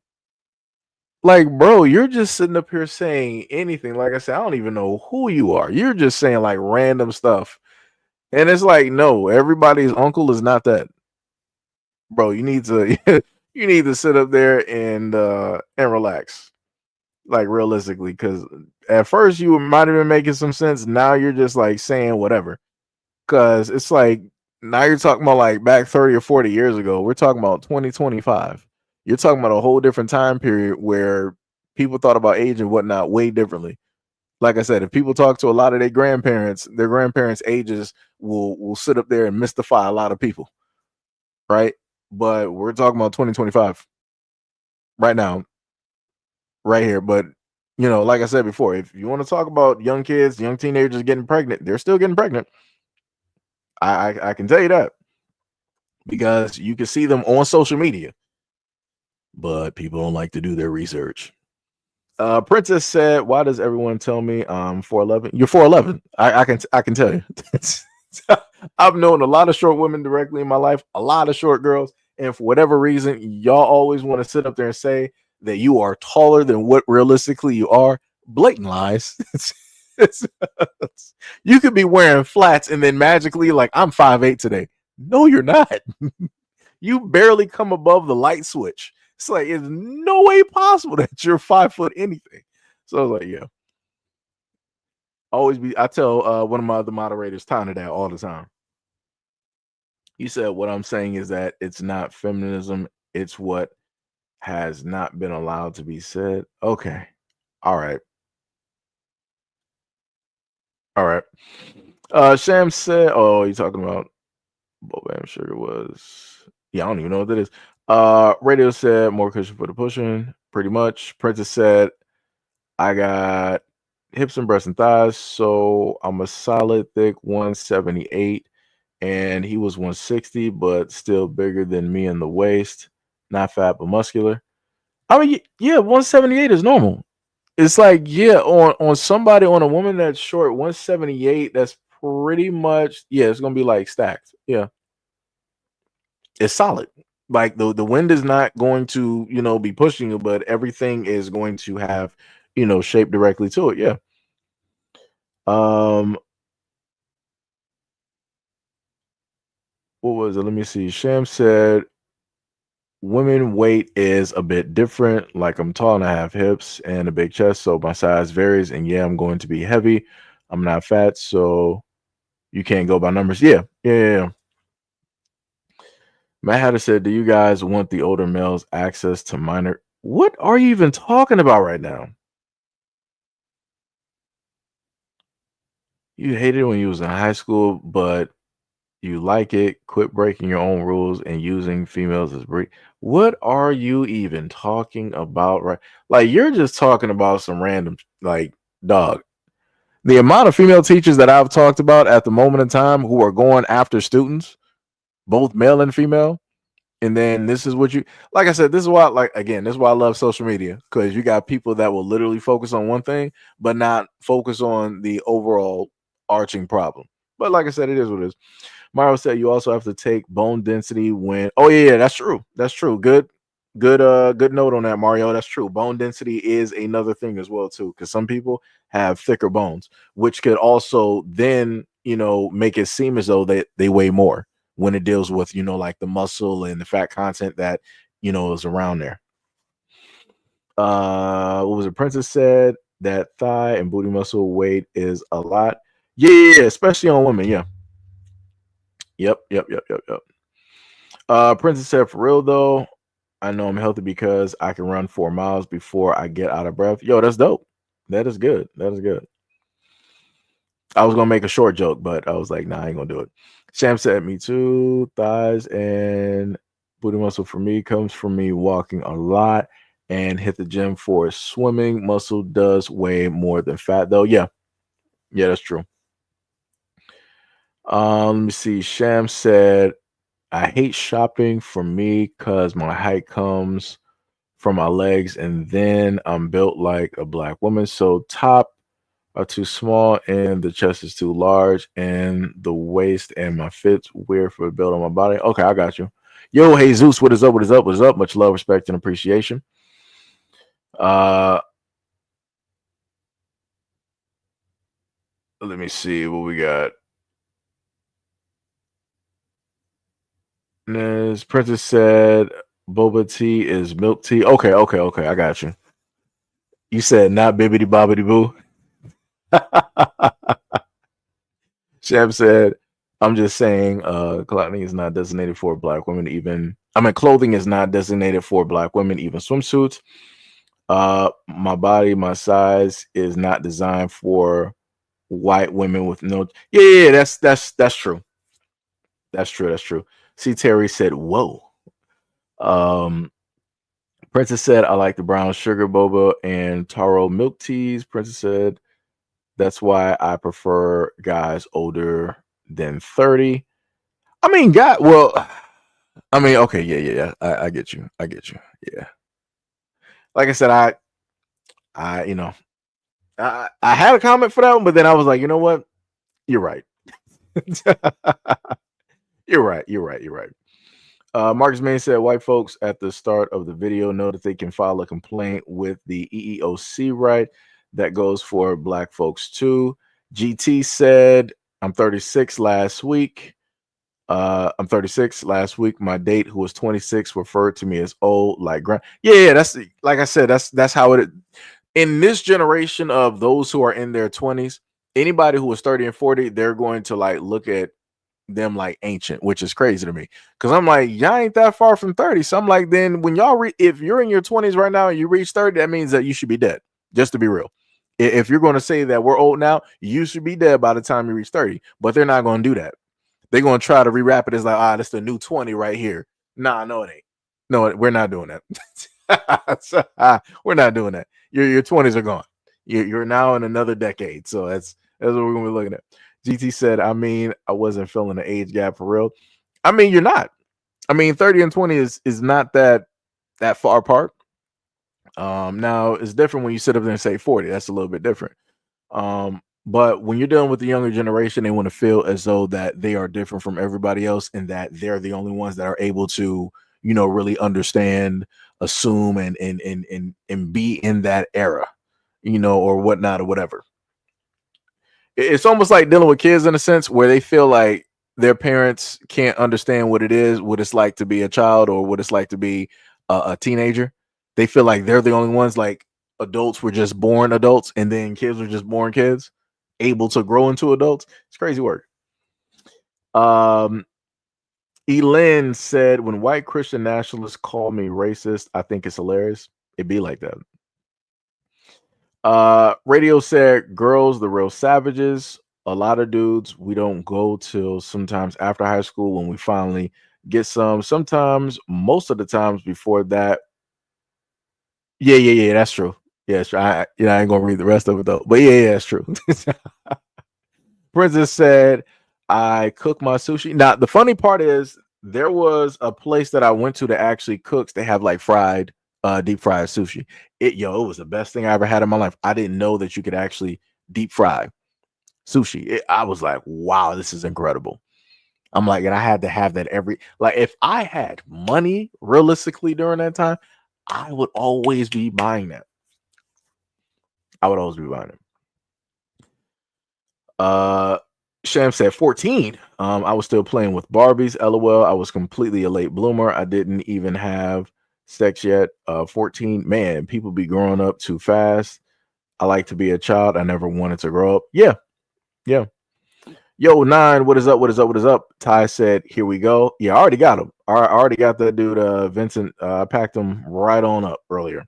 Speaker 1: Like, bro, you're just sitting up here saying anything. Like I said, I don't even know who you are. You're just saying like random stuff. And it's like, no, everybody's uncle is not that. bro, you need to you need to sit up there and relax. Like realistically, because at first you might have been making some sense. Now you're just like saying whatever. Because it's like now you're talking about like back 30 or 40 years ago. We're talking about 2025. You're talking about a whole different time period where people thought about age and whatnot way differently. Like I said, if people talk to a lot of their grandparents' ages will sit up there and mystify a lot of people, right? But we're talking about 2025 right now, right here. But like I said before, if you want to talk about young kids, young teenagers getting pregnant, they're still getting pregnant. I can tell you that because you can see them on social media, but people don't like to do their research. Princess said, "Why does everyone tell me I'm 4'11"? You're 4'11. I can tell you. I've known a lot of short women directly in my life, a lot of short girls, and for whatever reason, y'all always want to sit up there and say that you are taller than what realistically you are. Blatant lies. You could be wearing flats and then magically, like, I'm 5'8" today. No, you're not. You barely come above the light switch. It's like it's no way possible that you're 5 foot anything. So I was like, yeah. Always be. I tell one of my other moderators, Tana, that all the time. He said, "What I'm saying is that it's not feminism; it's what has not been allowed to be said." Okay, all right, all right. Sham said, "Oh, you talking about Boba? I'm sure it was. Yeah, I don't even know what that is." Radio said, "More cushion for the pushing." Pretty much. Princess said, "I got hips and breasts and thighs, so I'm a solid thick 178, and he was 160, but still bigger than me in the waist. Not fat, but muscular. I mean, yeah, 178 is normal. It's like, yeah, on somebody, on a woman that's short, 178, that's pretty much, yeah, it's gonna be like stacked. Yeah, it's solid. Like the wind is not going to, be pushing you, but everything is going to have, shape directly to it. Yeah. Um, what was it? Let me see. Sham said women weight is a bit different. Like I'm tall and I have hips and a big chest, so my size varies. And yeah, I'm going to be heavy. I'm not fat, so you can't go by numbers. Yeah, yeah. Matt Hatter said, "Do you guys want the older males access to minor?" What are you even talking about right now? You hated it when you was in high school, but you like it. Quit breaking your own rules and using females as breed. What are you even talking about? Right? Like you're just talking about some random like dog. The amount of female teachers that I've talked about at the moment in time who are going after students, both male and female. And then this is what you like I said, this is why this is why I love social media, because you got people that will literally focus on one thing, but not focus on the overall arching problem. But like I said, it is what it is. Mario said you also have to take bone density when yeah, that's true. That's true. Good note on that, Mario. That's true. Bone density is another thing as well, too, because some people have thicker bones, which could also then, make it seem as though they weigh more when it deals with, like the muscle and the fat content that, is around there. What was it? Princess said that thigh and booty muscle weight is a lot. Yeah, especially on women. Yeah. Yep. Princess said, "For real though, I know I'm healthy because I can run 4 miles before I get out of breath." Yo, that's dope. That is good. That is good. I was gonna make a short joke, but I was like, nah, I ain't gonna do it. Sham said, "Me too. Thighs and booty muscle for me comes from me walking a lot and hit the gym for swimming. Muscle does weigh more than fat, though." Yeah, that's true. Let me see. Sham said, "I hate shopping for me because my height comes from my legs, and then I'm built like a black woman. So top are too small and the chest is too large and the waist and my fit's weird for the build on my body." Okay, I got you. Yo, hey Zeus, what is up? What is up? What is up? Much love, respect, and appreciation. Let me see what we got. As Princess said, boba tea is milk tea. Okay. I got you. You said not bibbity bobbity boo. Shab said, I'm just saying, clothing is not designated for black women, clothing is not designated for black women, even swimsuits. My body, my size is not designed for white women with no. Yeah, that's true. That's true. See, Terry said, whoa. Princess said, I like the brown sugar boba and taro milk teas. Princess said, that's why I prefer guys older than 30. I mean, okay, yeah. I get you. Yeah. Like I said, I had a comment for that one, but then I was like, you know what? You're right. You're right. Marcus Main said, white folks at the start of the video know that they can file a complaint with the EEOC, right? That goes for black folks too. GT said, I'm 36 last week. I'm 36 last week. My date, who was 26, referred to me as old, like grand. Yeah, that's like I said, that's how it is. In this generation of those who are in their 20s, anybody who was 30 and 40, they're going to like look at them like ancient, which is crazy to me. Cause I'm like, y'all ain't that far from 30. So I'm like, then when if you're in your 20s right now and you reach 30, that means that you should be dead. Just to be real. If you're going to say that we're old now, you should be dead by the time you reach 30. But they're not going to do that. They're going to try to rewrap it as like, that's the new 20 right here. Nah, no, it ain't. No, we're not doing that. We're not doing that. Your 20s are gone. You're now in another decade. So that's what we're going to be looking at. GT said, I wasn't feeling the age gap for real. You're not. 30 and 20 is not that far apart. Now it's different when you sit up there and say 40. That's a little bit different. But when you're dealing with the younger generation, they want to feel as though that they are different from everybody else and that they're the only ones that are able to, really understand, assume, and be in that era, or whatnot or whatever. It's almost like dealing with kids in a sense where they feel like their parents can't understand what it's like to be a child or what it's like to be a teenager. They feel like they're the only ones, like adults were just born adults and then kids were just born kids, able to grow into adults. It's crazy work. Elin said, when white Christian nationalists call me racist, I think it's hilarious. It'd be like that. Radio said, girls, the real savages. A lot of dudes, we don't go till sometimes after high school when we finally get some. Sometimes, most of the times before that. Yeah, that's true. Yeah, sure. I ain't gonna read the rest of it though. But yeah, that's true. Princess said, I cook my sushi. Now, the funny part is there was a place that I went to that actually cooks. They have like deep fried sushi. It was the best thing I ever had in my life. I didn't know that you could actually deep fry sushi. I was like, wow, this is incredible. I'm like, and I had to have that if I had money realistically during that time, I would always be buying that. Sham said 14. I was still playing with Barbies. LOL. I was completely a late bloomer. I didn't even have sex yet. 14. Man, people be growing up too fast. I like to be a child. I never wanted to grow up. Yeah. Yo, 9. What is up? Ty said, here we go. Yeah, I already got him. I already got that dude, Vincent. I packed him right on up earlier.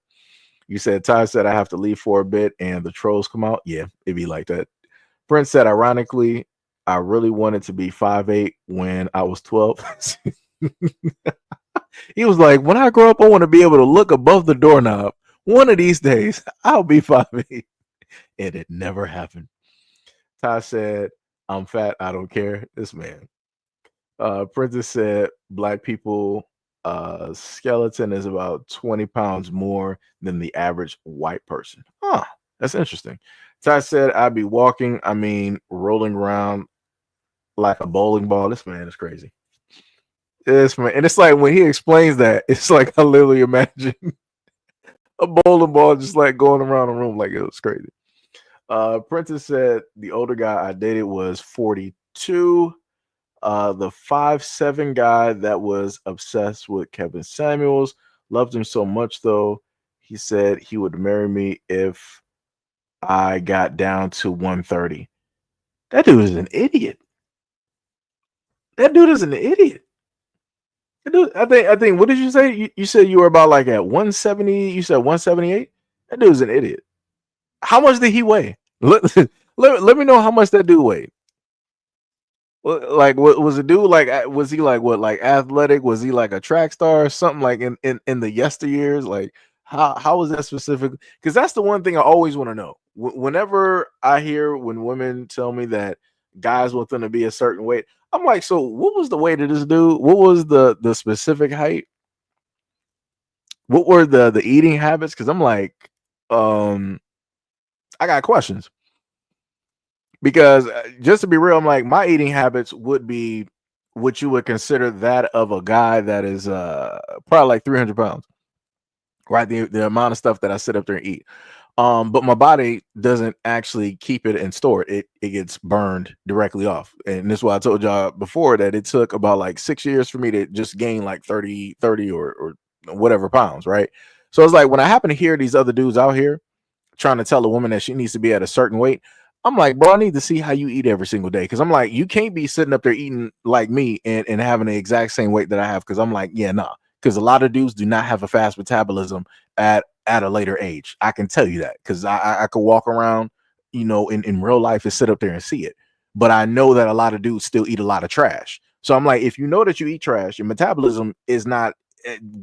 Speaker 1: You said, Ty said, I have to leave for a bit and the trolls come out. Yeah, it'd be like that. Prince said, ironically, I really wanted to be 5'8" when I was 12. He was like, when I grow up, I want to be able to look above the doorknob. One of these days, I'll be 5'8". And it never happened. Ty said, I'm fat. I don't care. This man. Princess said, black people skeleton is about 20 pounds more than the average white person. Huh. That's interesting. Ty said, I'd be walking, rolling around like a bowling ball. This man is crazy. And it's like when he explains that, it's like I literally imagine a bowling ball just like going around the room like it was crazy. Princess said the older guy I dated was 42. The 5'7" guy that was obsessed with Kevin Samuels, loved him so much though. He said he would marry me if I got down to 130. That dude is an idiot. That dude is an idiot. That dude, I think. What did you say? You said you were about like at 170. You said 178. That dude's an idiot. How much did he weigh? Let me know how much that dude weighed. Like, what was the dude like? Was he like what? Like athletic? Was he like a track star or something? Like in the yesteryears? Like how was that specific? Because that's the one thing I always want to know. Whenever I hear when women tell me that guys want them to be a certain weight, I'm like, so what was the weight of this dude? What was the specific height? What were the eating habits? Because I'm like, I got questions. Because just to be real, I'm like, my eating habits would be what you would consider that of a guy that is probably like 300 pounds, right? The amount of stuff that I sit up there and eat. But my body doesn't actually keep it and store it. It gets burned directly off. And this is why I told y'all before that it took about like 6 years for me to just gain like 30 or whatever pounds, right? So it's like when I happen to hear these other dudes out here trying to tell a woman that she needs to be at a certain weight, I'm like, bro, I need to see how you eat every single day. Cause I'm like, you can't be sitting up there eating like me and having the exact same weight that I have. Cause I'm like, yeah, nah. Cause a lot of dudes do not have a fast metabolism at a later age. I can tell you that. Cause I could walk around, in real life and sit up there and see it. But I know that a lot of dudes still eat a lot of trash. So I'm like, if you know that you eat trash, your metabolism is not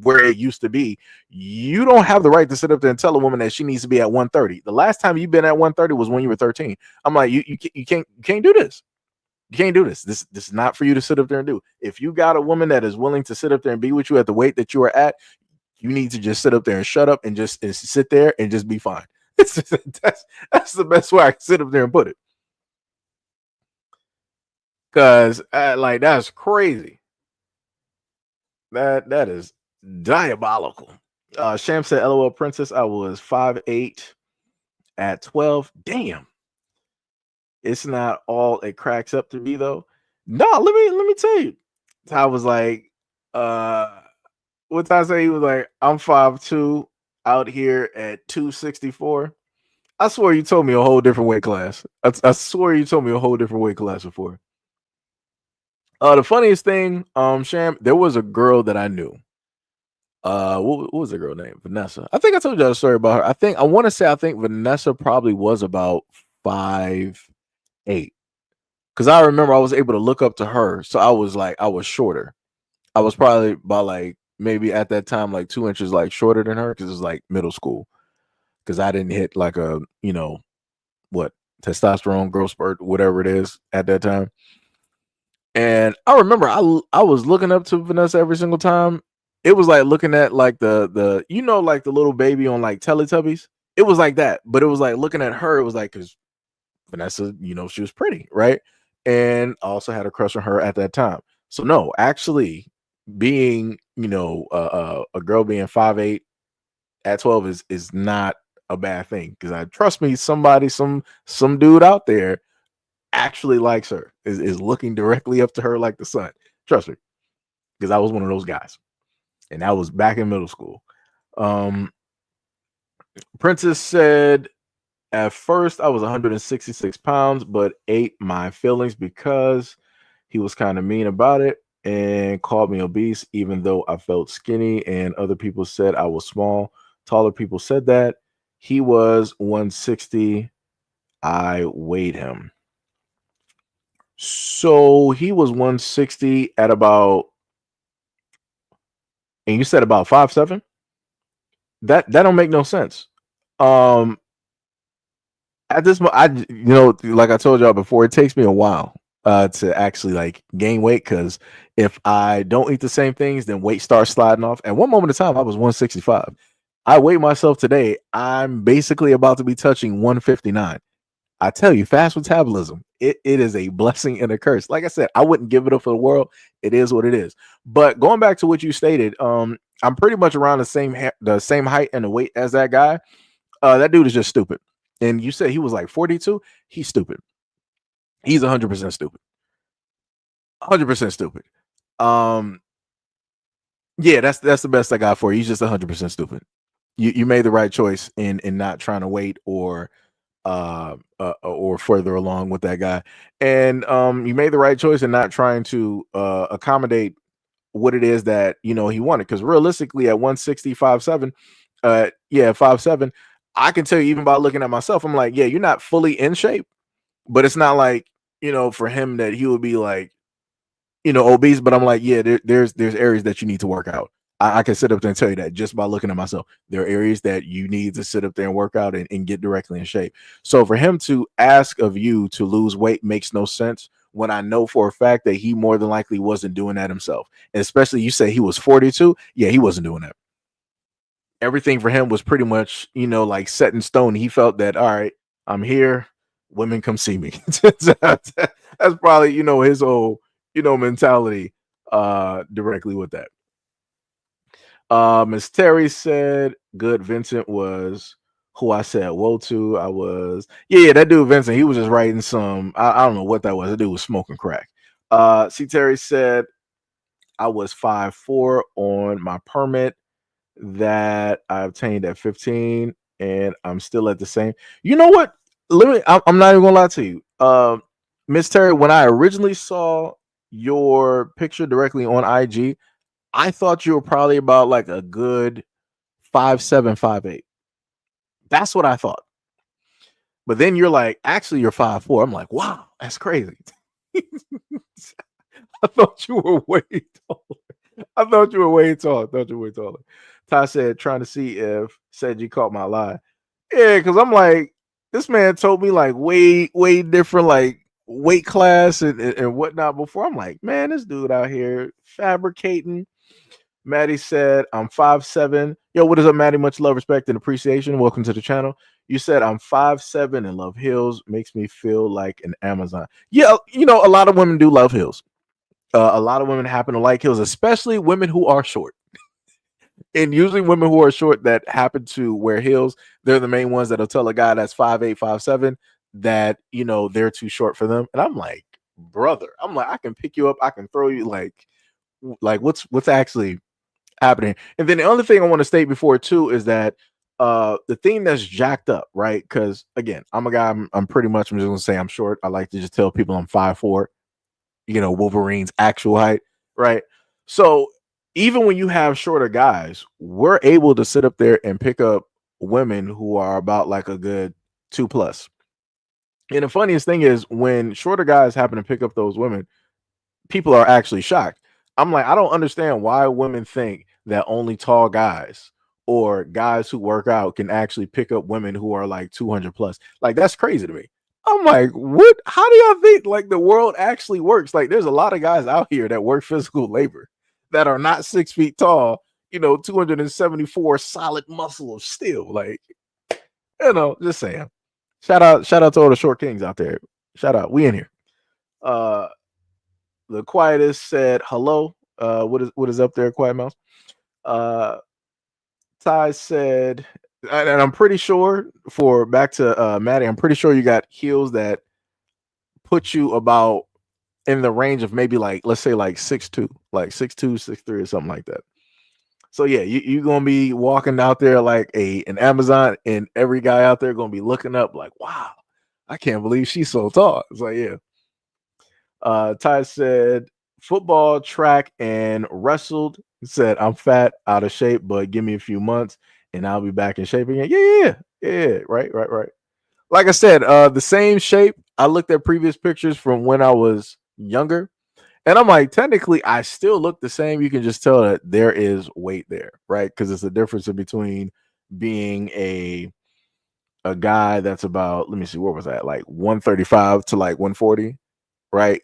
Speaker 1: where it used to be, you don't have the right to sit up there and tell a woman that she needs to be at 130. The last time you've been at 130 was when you were 13. I'm like, you can't do this. You can't do this. This is not for you to sit up there and do. If you got a woman that is willing to sit up there and be with you at the weight that you are at, you need to just sit up there and shut up and just sit there and just be fine. That's the best way I can sit up there and put it. Cause like that's crazy. That is diabolical. Sham said, "LOL, princess. I was 5'8" at 12. Damn, it's not all it cracks up to be though. No, let me tell you. I was like, what I say? He was like, I'm 5'2" out here at 264. I swear you told me a whole different weight class. I swear you told me a whole different weight class before. The funniest thing, Sham, there was a girl that I knew. What was the girl name? Vanessa. I think I told you a story about her. I think Vanessa probably was about 5'8", because I remember I was able to look up to her. So I was shorter. I was probably about like maybe at that time like 2 inches like shorter than her because it was like middle school. Because I didn't hit like a testosterone growth spurt, whatever it is at that time. And I remember I was looking up to Vanessa every single time. It was like looking at like the like the little baby on like Teletubbies. It was like that, but it was like looking at her. It was like because Vanessa, she was pretty, right? And I also had a crush on her at that time. So no, actually, being a girl being 5'8" at 12 is not a bad thing because I trust me, somebody, some dude out there actually likes her, is looking directly up to her like the sun. Trust me, because I was one of those guys, and that was back in middle school. Princess said, at first I was 166 pounds, but ate my feelings because he was kind of mean about it and called me obese, even though I felt skinny, and other people said I was small. Taller people said that. He was 160. I weighed him. So he was 160 at about, and you said about 5'7"? That don't make no sense. At this moment, like I told y'all before, it takes me a while to actually like gain weight, because if I don't eat the same things, then weight starts sliding off. At one moment in time, I was 165. I weigh myself today, I'm basically about to be touching 159. I tell you, fast metabolism, it is a blessing and a curse. Like I said, I wouldn't give it up for the world. It is what it is. But going back to what you stated, I'm pretty much around the same height and the weight as that guy. That dude is just stupid. And you said he was like 42. He's stupid. He's 100% stupid. 100% stupid. Yeah, that's the best I got for you. He's just 100% stupid. You made the right choice in not trying to wait or further along with that guy, and you made the right choice in not trying to accommodate what it is that he wanted. Because realistically, at 165.7, yeah, 5'7", I can tell you even by looking at myself, I'm like, yeah, you're not fully in shape, but it's not like for him that he would be like obese. But I'm like, yeah, there's areas that you need to work out. I can sit up there and tell you that just by looking at myself. There are areas that you need to sit up there and work out and get directly in shape. So for him to ask of you to lose weight makes no sense when I know for a fact that he more than likely wasn't doing that himself. And especially you say he was 42. Yeah, he wasn't doing that. Everything for him was pretty much, like set in stone. He felt that, all right, I'm here. Women come see me. That's probably, his whole, mentality directly with that. Miss Terry said, good. Vincent was who I said whoa to. I was, yeah, that dude Vincent, he was just writing some, I don't know what that was. That dude was smoking crack. C. Terry said, I was 5'4" on my permit that I obtained at 15, and I'm still at the same. You know what? I'm not even gonna lie to you. Miss Terry, when I originally saw your picture directly on IG, I thought you were probably about like a good 5'7", 5'8". That's what I thought. But then you're like, actually, you're 5'4". I'm like, wow, that's crazy. I thought you were way taller. I thought you were way taller. Ty said, trying to see if Seiji caught my lie. Yeah, because I'm like, this man told me like way different like weight class and whatnot before. I'm like, man, this dude out here fabricating. Maddie said, I'm 5'7". Yo, what is up, Maddie? Much love, respect, and appreciation. Welcome to the channel. You said I'm 5'7" and love heels. Makes me feel like an Amazon. Yeah, a lot of women do love heels. A lot of women happen to like heels, especially women who are short. And usually women who are short that happen to wear heels, they're the main ones that'll tell a guy that's 5'8", 5'7" that, they're too short for them. And I'm like, brother, I can pick you up. I can throw you like what's actually happening. And then the other thing I want to state before too is that the thing that's jacked up, right? Because again, I'm a guy, I'm pretty much, I'm just gonna say I'm short. I like to just tell people I'm 5'4", Wolverine's actual height, right? So even when you have shorter guys, we're able to sit up there and pick up women who are about like a good 2+. And the funniest thing is when shorter guys happen to pick up those women, people are actually shocked. I'm like, I don't understand why women think that only tall guys or guys who work out can actually pick up women who are like 200+. Like, that's crazy to me. I'm like, what? How do y'all think like the world actually works? Like, there's a lot of guys out here that work physical labor that are not 6 feet tall, 274 solid muscle of steel. Like, just saying. Shout out to all the short kings out there. Shout out. We in here. The quietest said hello. What is up there, Quiet Mouse? Ty said, and I'm pretty sure for back to Maddie, I'm pretty sure you got heels that put you about in the range of maybe like, let's say like 6'2", like 6'2", 6'3", or something like that. So yeah, you're gonna be walking out there like an Amazon, and every guy out there gonna be looking up like, wow, I can't believe she's so tall. It's like, yeah. Ty said football, track, and wrestled. He said, I'm fat, out of shape, but give me a few months and I'll be back in shape again. Yeah. Right. Like I said, the same shape. I looked at previous pictures from when I was younger, and I'm like, technically, I still look the same. You can just tell that there is weight there, right? Because it's the difference in between being a guy that's about, let me see, what was that? Like 135 to like 140, right?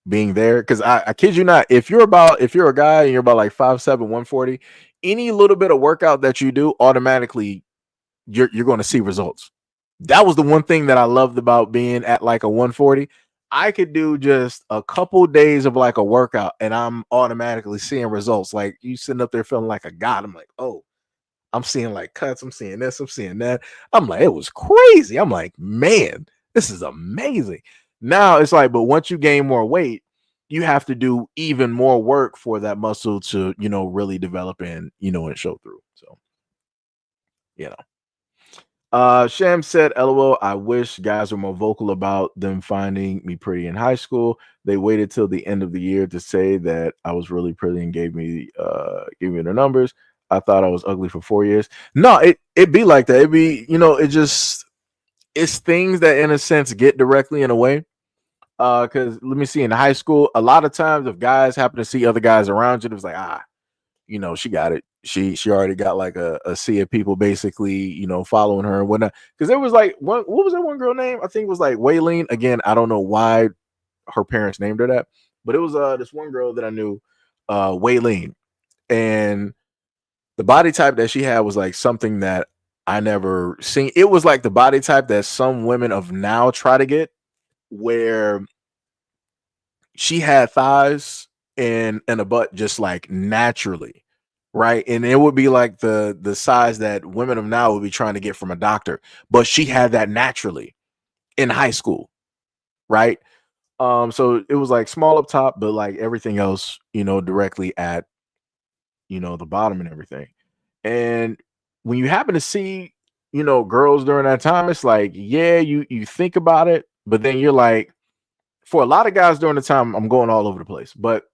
Speaker 1: Being there, because I kid you not, if you're a guy and you're about like 5'7", 140, any little bit of workout that you do, automatically you're going to see results. That was the one thing that I loved about being at like a 140. I could do just a couple days of like a workout and I'm automatically seeing results. Like, you sitting up there feeling like a god. I'm like, oh, I'm seeing like cuts, I'm seeing this, I'm seeing that. I'm like, it was crazy. I'm like, man, this is amazing. Now it's like, but once you gain more weight, you have to do even more work for that muscle to, really develop and, and show through. So, you know. Sham said, LOL, I wish guys were more vocal about them finding me pretty in high school. They waited till the end of the year to say that I was really pretty and gave me the numbers. I thought I was ugly for 4 years. No, it be like that. It be, it's things that in a sense get directly in a way. Because let me see, in high school, a lot of times if guys happen to see other guys around you, it was like, she got it. She already got like a sea of people basically, following her and whatnot. Because there was like what was that one girl name? I think it was like Waylene. Again, I don't know why her parents named her that, but it was this one girl that I knew, Waylene, and the body type that she had was like something that I never seen. It was like the body type that some women of now try to get, where she had thighs and a butt just like naturally, right? And it would be like the size that women of now would be trying to get from a doctor, but she had that naturally in high school, right? So it was like small up top, but like everything else, directly at the bottom and everything. And when you happen to see, girls during that time, it's like, yeah, you think about it, but then you're like, for a lot of guys during the time, I'm going all over the place, but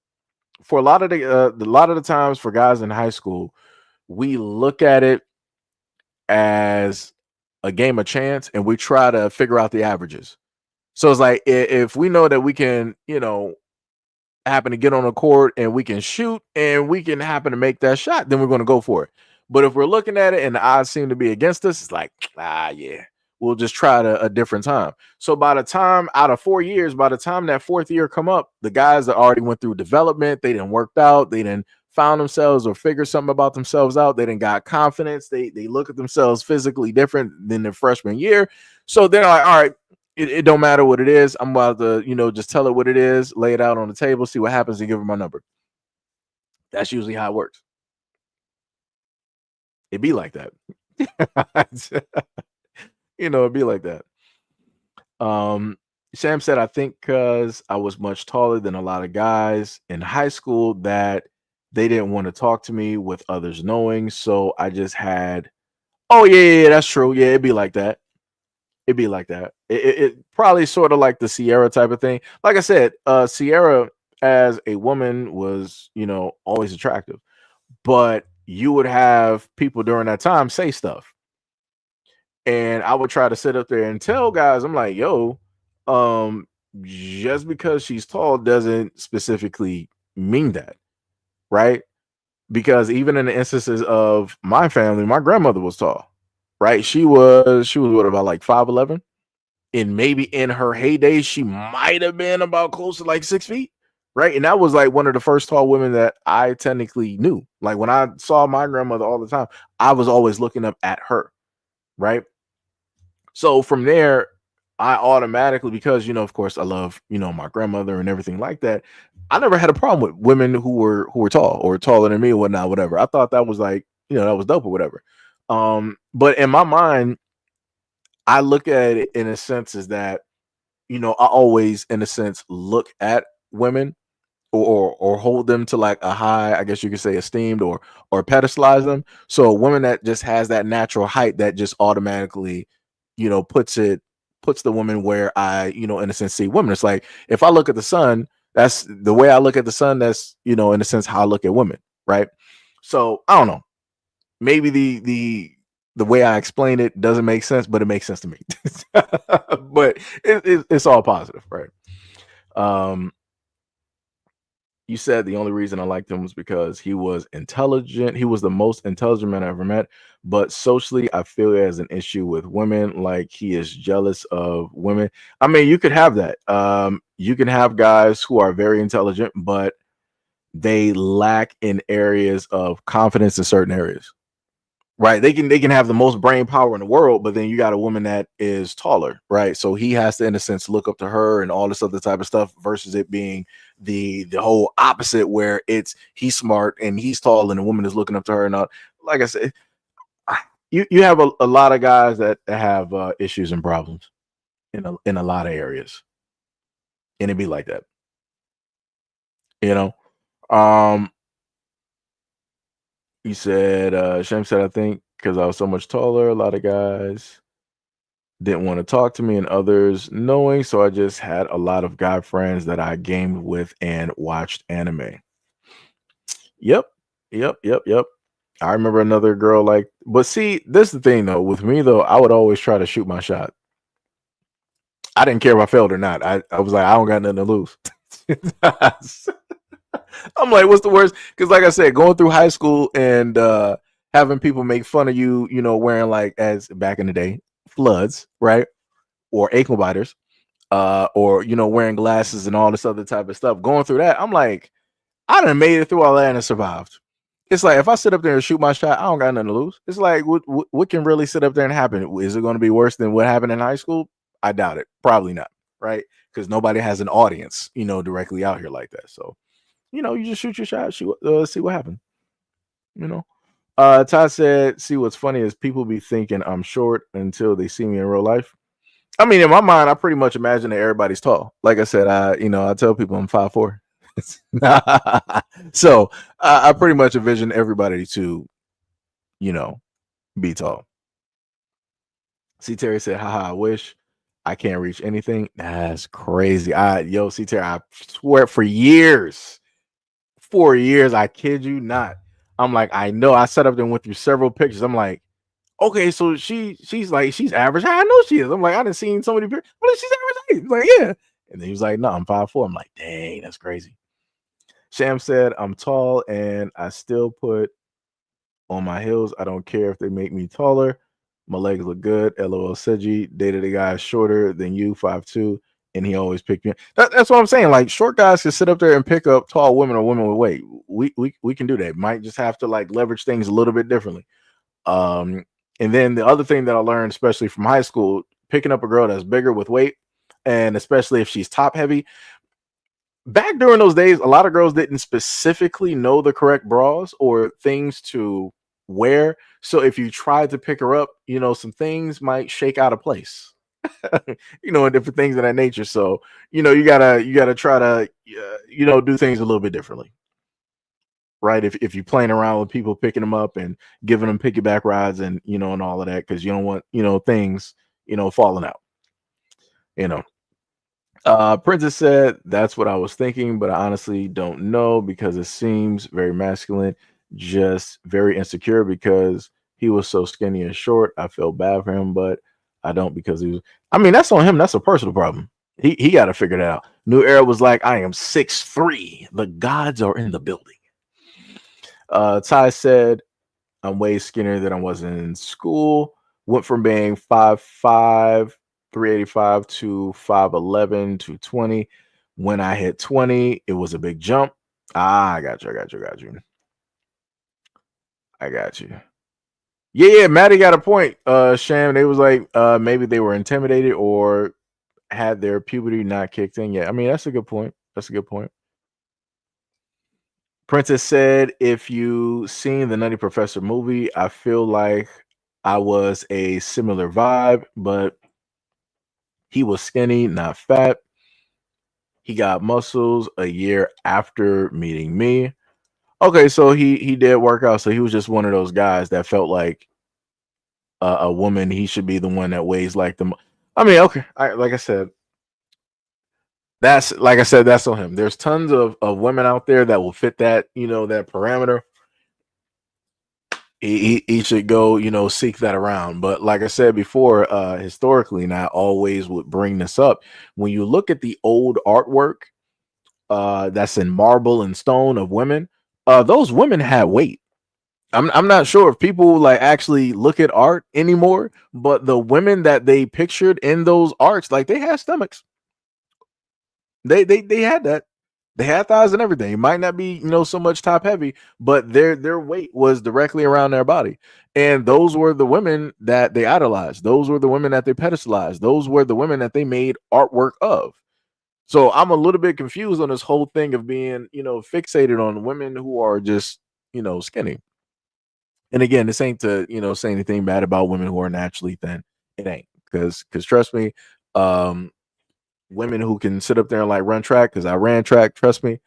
Speaker 1: for a lot of the times for guys in high school, we look at it as a game of chance and we try to figure out the averages. So it's like if we know that we can, happen to get on a court and we can shoot and we can happen to make that shot, then we're going to go for it. But if we're looking at it and the odds seem to be against us, it's like, yeah, we'll just try a different time. So by the time out of 4 years, by the time that fourth year come up, the guys that already went through development, they didn't worked out, they didn't found themselves or figure something about themselves out, they didn't got confidence, they look at themselves physically different than their freshman year. So they're like, all right, it don't matter what it is. I'm about to, just tell it what it is, lay it out on the table, see what happens, and give her my number. That's usually how it works. It'd be like that. It'd be like that. Sam said, I think because I was much taller than a lot of guys in high school that they didn't want to talk to me with others knowing. So I just had, oh, yeah, that's true. Yeah, it'd be like that. It'd be like that. It probably sort of like the Sierra type of thing. Like I said, Sierra as a woman was, always attractive. But you would have people during that time say stuff. And I would try to sit up there and tell guys, I'm like, yo, just because she's tall doesn't specifically mean that, right? Because even in the instances of my family, my grandmother was tall, right? She was what, about like 5'11", and maybe in her heyday she might have been about close to like 6 feet, right? And that was like one of the first tall women that I technically knew. Like when I saw my grandmother all the time, I was always looking up at her, right? So from there, I automatically, because of course I love my grandmother and everything like that, I never had a problem with women who were tall or taller than me or whatnot, whatever. I thought that was like, that was dope or whatever. But in my mind, I look at it in a sense is that, I always in a sense look at women or hold them to like a high, I guess you could say, esteemed or pedestalize them. So a woman that just has that natural height that just automatically, puts the woman where I, in a sense, see women. It's like if I look at the sun, that's the way I look at the sun. That's, in a sense, how I look at women, right? So I don't know. Maybe the way I explain it doesn't make sense, but it makes sense to me. But it's all positive, right? You said the only reason I liked him was because he was intelligent. He was the most intelligent man I ever met. But socially, I feel he has an issue with women. Like he is jealous of women. I mean, you could have that. You can have guys who are very intelligent, but they lack in areas of confidence in certain areas. Right. They can have the most brain power in the world, but then you got a woman that is taller, right? So he has to, in a sense, look up to her and all this other type of stuff versus it being the whole opposite where it's he's smart and he's tall and the woman is looking up to her and all. Like I said, you have a lot of guys that have issues and problems in a lot of areas. And it'd be like that. You know, he said, Shem said, I think because I was so much taller, a lot of guys didn't want to talk to me and others knowing, so I just had a lot of guy friends that I gamed with and watched anime. Yep. Yep. I remember another girl but see, this is the thing though. With me though, I would always try to shoot my shot. I didn't care if I failed or not. I was like, I don't got nothing to lose. I'm like, what's the worst? Because like I said, going through high school and having people make fun of you, wearing as back in the day, floods, right? Or ankle biters, or wearing glasses and all this other type of stuff. Going through that, I'm like, I done made it through all that and survived. It's like if I sit up there and shoot my shot, I don't got nothing to lose. It's like what can really sit up there and happen? Is it going to be worse than what happened in high school? I doubt it. Probably not, right? Because nobody has an audience, directly out here like that. So, you just shoot your shot, see what happens. Todd said, see, what's funny is people be thinking I'm short until they see me in real life. I mean, in my mind, I pretty much imagine that everybody's tall. Like I said, I tell people I'm 5'4". So I pretty much envision everybody to, be tall. C. Terry said, haha, I wish I can't reach anything. That's crazy. C. Terry, I swear for years, I kid you not. I'm like, I know. I set up there and went through several pictures. I'm like, okay, so she's average. I know she is. I'm like, I done seen so many pictures. Well, she's average. He's like, yeah. And then he was like, no, I'm 5'4". I'm like, dang, that's crazy. Sham said, I'm tall and I still put on my heels. I don't care if they make me taller. My legs look good. LOL Seji dated a guy shorter than you, 5'2", and he always picked me up. That's what I'm saying. Like short guys can sit up there and pick up tall women or women with weight. We can do that. Might just have to leverage things a little bit differently. And then the other thing that I learned, especially from high school, picking up a girl that's bigger with weight, and especially if she's top heavy. Back during those days, a lot of girls didn't specifically know the correct bras or things to wear. So if you tried to pick her up, some things might shake out of place, and different things of that nature. So, you gotta try to, do things a little bit differently. Right. If you're playing around with people picking them up and giving them piggyback rides and, and all of that, because you don't want, things, falling out, Princess said, that's what I was thinking, but I honestly don't know because it seems very masculine, just very insecure because he was so skinny and short. I feel bad for him, but I don't because that's on him. That's a personal problem. He got to figure it out. New Era was like, I am 6'3". The gods are in the building. Ty said, I'm way skinnier than I was in school. Went from being 5'5", 385 to 5'11", 220. When I hit 20, it was a big jump. I got you. Yeah, Maddie got a point. Sham, they was like, maybe they were intimidated or had their puberty not kicked in yet. I mean, that's a good point. Princess said, if you seen the Nutty Professor movie, I feel like I was a similar vibe, but he was skinny, not fat. He got muscles a year after meeting me. Okay, so he did work out. So he was just one of those guys that felt like a woman. He should be the one that weighs like the. I mean, okay. Like I said, that's on him. There's tons of women out there that will fit that that parameter. He should go seek that around. But like I said before, historically, and I always would bring this up, when you look at the old artwork that's in marble and stone of women, those women had weight. I'm not sure if people actually look at art anymore, but the women that they pictured in those arts, they had stomachs. They had that. They had thighs and everything. It might not be, so much top heavy, but their weight was directly around their body. And those were the women that they idolized. Those were the women that they pedestalized. Those were the women that they made artwork of. So I'm a little bit confused on this whole thing of being, fixated on women who are just, skinny. And again, this ain't to, say anything bad about women who are naturally thin. It ain't. Because trust me, women who can sit up there and run track, because I ran track, trust me,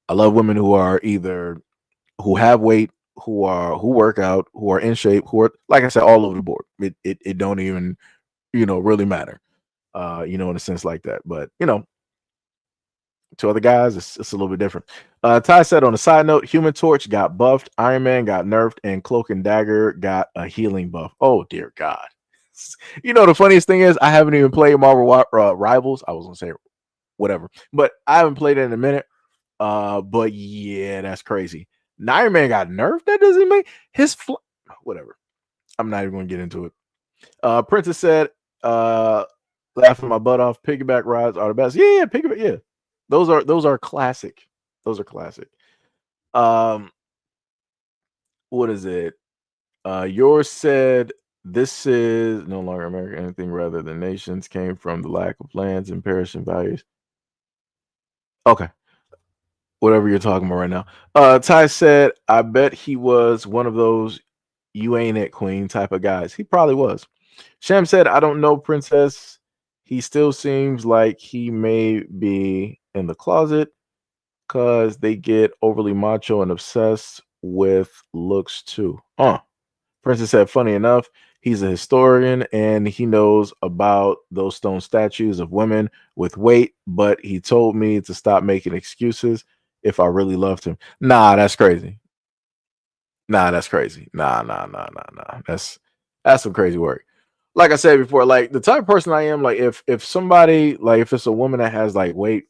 Speaker 1: I love women who are who have weight, who work out, who are in shape, who are, like I said, all over the board. It don't even, really matter. In a sense like that. But to other guys, it's a little bit different. Ty said, on a side note, Human Torch got buffed, Iron Man got nerfed, and Cloak and Dagger got a healing buff. Oh dear God. The funniest thing is I haven't even played Marvel Rivals. I was gonna say whatever, but I haven't played it in a minute. But yeah, that's crazy. Iron Man got nerfed. That doesn't make his whatever. I'm not even gonna get into it. Princess said, laughing my butt off. Piggyback rides are the best. Yeah, piggyback. Yeah, those are classic. Those are classic. What is it? Yours said this is no longer America. Anything rather than nations came from the lack of lands and perishing values. Okay. Whatever you're talking about right now. Ty said, I bet he was one of those you ain't it queen type of guys. He probably was. Sham said, I don't know, princess. He still seems like he may be in the closet because they get overly macho and obsessed with looks too. Princess said, funny enough, he's a historian and he knows about those stone statues of women with weight, but he told me to stop making excuses if I really loved him. Nah, that's crazy. Nah, that's crazy. Nah. That's some crazy work. Like I said before, like the type of person I am, like if somebody, like if it's a woman that has like weight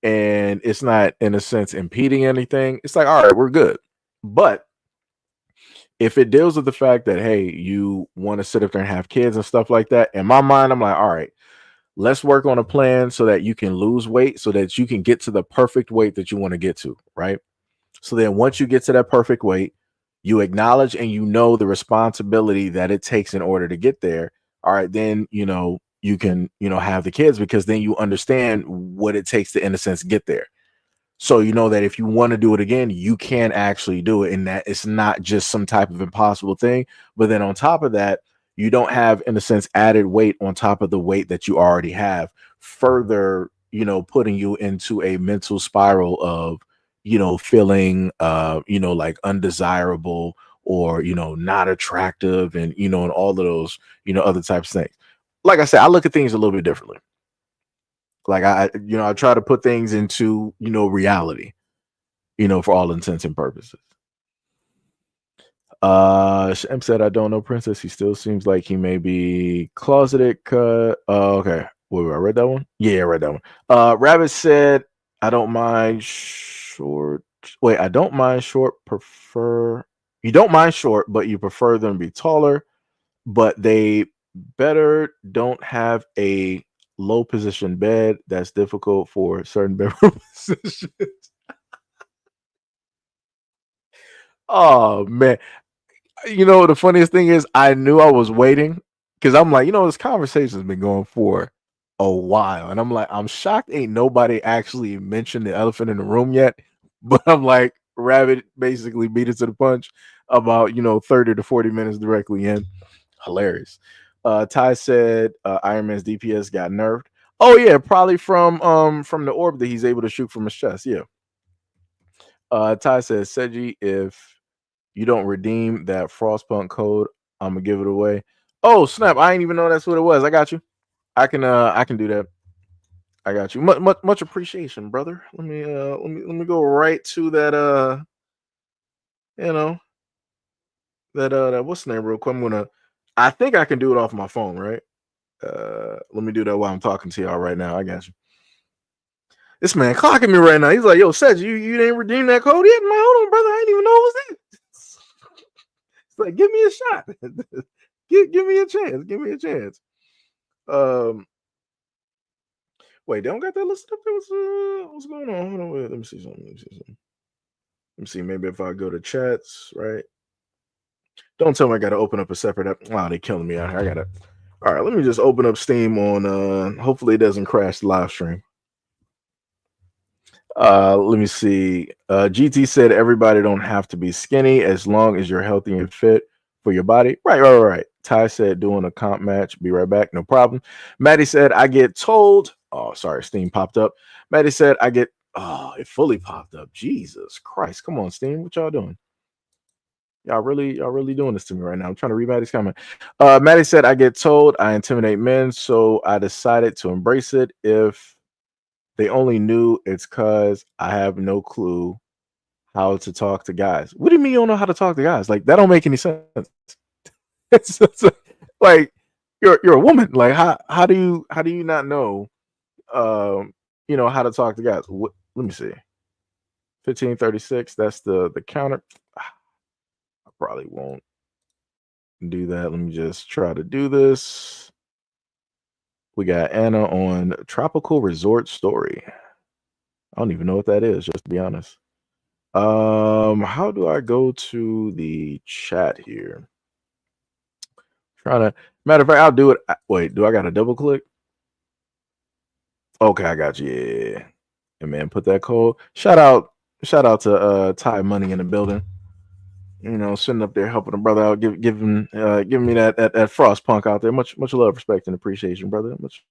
Speaker 1: and it's not in a sense impeding anything, it's like, all right, we're good. But if it deals with the fact that, hey, you want to sit up there and have kids and stuff like that, in my mind, I'm like, all right, let's work on a plan so that you can lose weight, so that you can get to the perfect weight that you want to get to, right? So then once you get to that perfect weight, you acknowledge and the responsibility that it takes in order to get there. All right, then, you can, have the kids, because then you understand what it takes to, in a sense, get there. So you know that if you want to do it again, you can actually do it, and that it's not just some type of impossible thing. But then on top of that, you don't have, in a sense, added weight on top of the weight that you already have, further, putting you into a mental spiral of, feeling, like undesirable or, not attractive, and, and all of those, other types of things. Like I said, I look at things a little bit differently. Like I try to put things into, reality, for all intents and purposes. Shem said, I don't know, princess. He still seems like he may be closeted. Okay. Wait, I read that one? Yeah, I read that one. Rabbit said, I don't mind short. Wait, I don't mind short. You don't mind short, but you prefer them to be taller, but they better don't have a low position bed. That's difficult for certain bedroom positions. Oh man. The funniest thing is I knew I was waiting, because I'm like, this conversation's been going for a while. And I'm like, I'm shocked ain't nobody actually mentioned the elephant in the room yet. But I'm like, Rabbit basically beat it to the punch about, 30 to 40 minutes directly in. Hilarious. Ty said Iron Man's DPS got nerfed. Oh yeah, probably from the orb that he's able to shoot from his chest. Yeah. Ty says, Seiji, if you don't redeem that Frostpunk code, I'm gonna give it away. Oh snap! I didn't even know that's what it was. I got you. I can do that. I got you. Much appreciation, brother. Let me go right to that. That what's the name real quick. I think I can do it off my phone, right? Let me do that while I'm talking to y'all right now. I got you. This man clocking me right now. He's like, yo, Sedge, you didn't redeem that code yet? Man, hold on, brother. I didn't even know it was there. It's like, give me a shot. give me a chance. Give me a chance. Wait, they don't got that listed up there? What's going on? Hold on, wait, let me see something. Let me see. Maybe if I go to chats, right? Don't tell me I got to open up a separate app. Wow, they killing me out here. I got to. All right, let me just open up Steam on. Hopefully, it doesn't crash the live stream. Let me see. GT said everybody don't have to be skinny as long as you're healthy and fit for your body. Right. Ty said doing a comp match. Be right back. No problem. Maddie said I get told. Oh, sorry. Steam popped up. Maddie said I get Oh, it fully popped up. Jesus Christ. Come on, Steam. What y'all doing? Y'all really doing this to me right now. I'm trying to read Maddie's comment. Maddie said, I get told I intimidate men, so I decided to embrace it. If they only knew, it's because I have no clue how to talk to guys. What do you mean you don't know how to talk to guys? Like, that don't make any sense. it's like you're a woman. Like, how do you not know how to talk to guys? Let me see. 1536, that's the counter. I probably won't do that. Let me just try to do this. We got Anna on Tropical Resort Story. I don't even know what that is, just to be honest. How do I go to the chat here? Matter of fact, I'll do it. Wait, do I got to double click? Okay, I got you. Yeah. And man, put that code. Shout out to Ty Money in the building. Sitting up there helping a brother out, giving me that frost punk out there. Much love, respect, and appreciation, brother. Much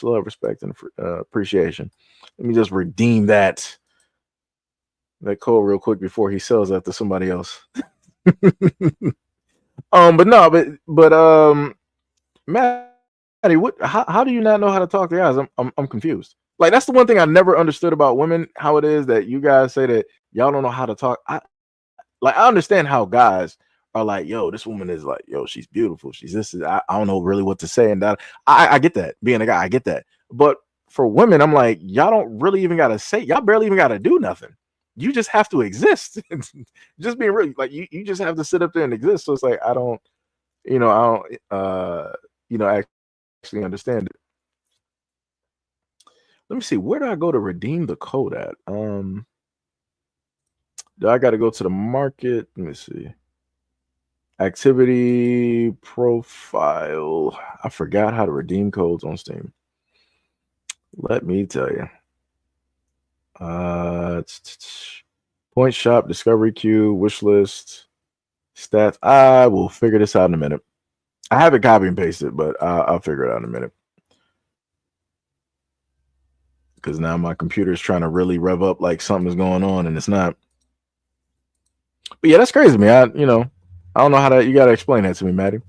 Speaker 1: love, respect, and appreciation. Let me just redeem that code real quick before he sells that to somebody else. Maddie, how do you not know how to talk to guys? I'm confused. Like, that's the one thing I never understood about women, how it is that you guys say that y'all don't know how to talk. I understand how guys are like, yo, this woman is like, yo, she's beautiful. She's this. I don't know really what to say. And that I get that. Being a guy, I get that. But for women, I'm like, y'all don't really even gotta say, y'all barely even gotta do nothing. You just have to exist. Just being real, like you just have to sit up there and exist. So it's like I don't actually understand it. Let me see, where do I go to redeem the code at? Do I got to go to the market? Let me see. Activity profile. I forgot how to redeem codes on Steam. Let me tell you. Point shop, discovery queue, wish list, stats. I will figure this out in a minute. I have it copy and pasted, but I'll figure it out in a minute. Because now my computer is trying to really rev up like something's going on, and it's not. But yeah, that's crazy, man. I don't know how to. You gotta explain that to me, Maddie.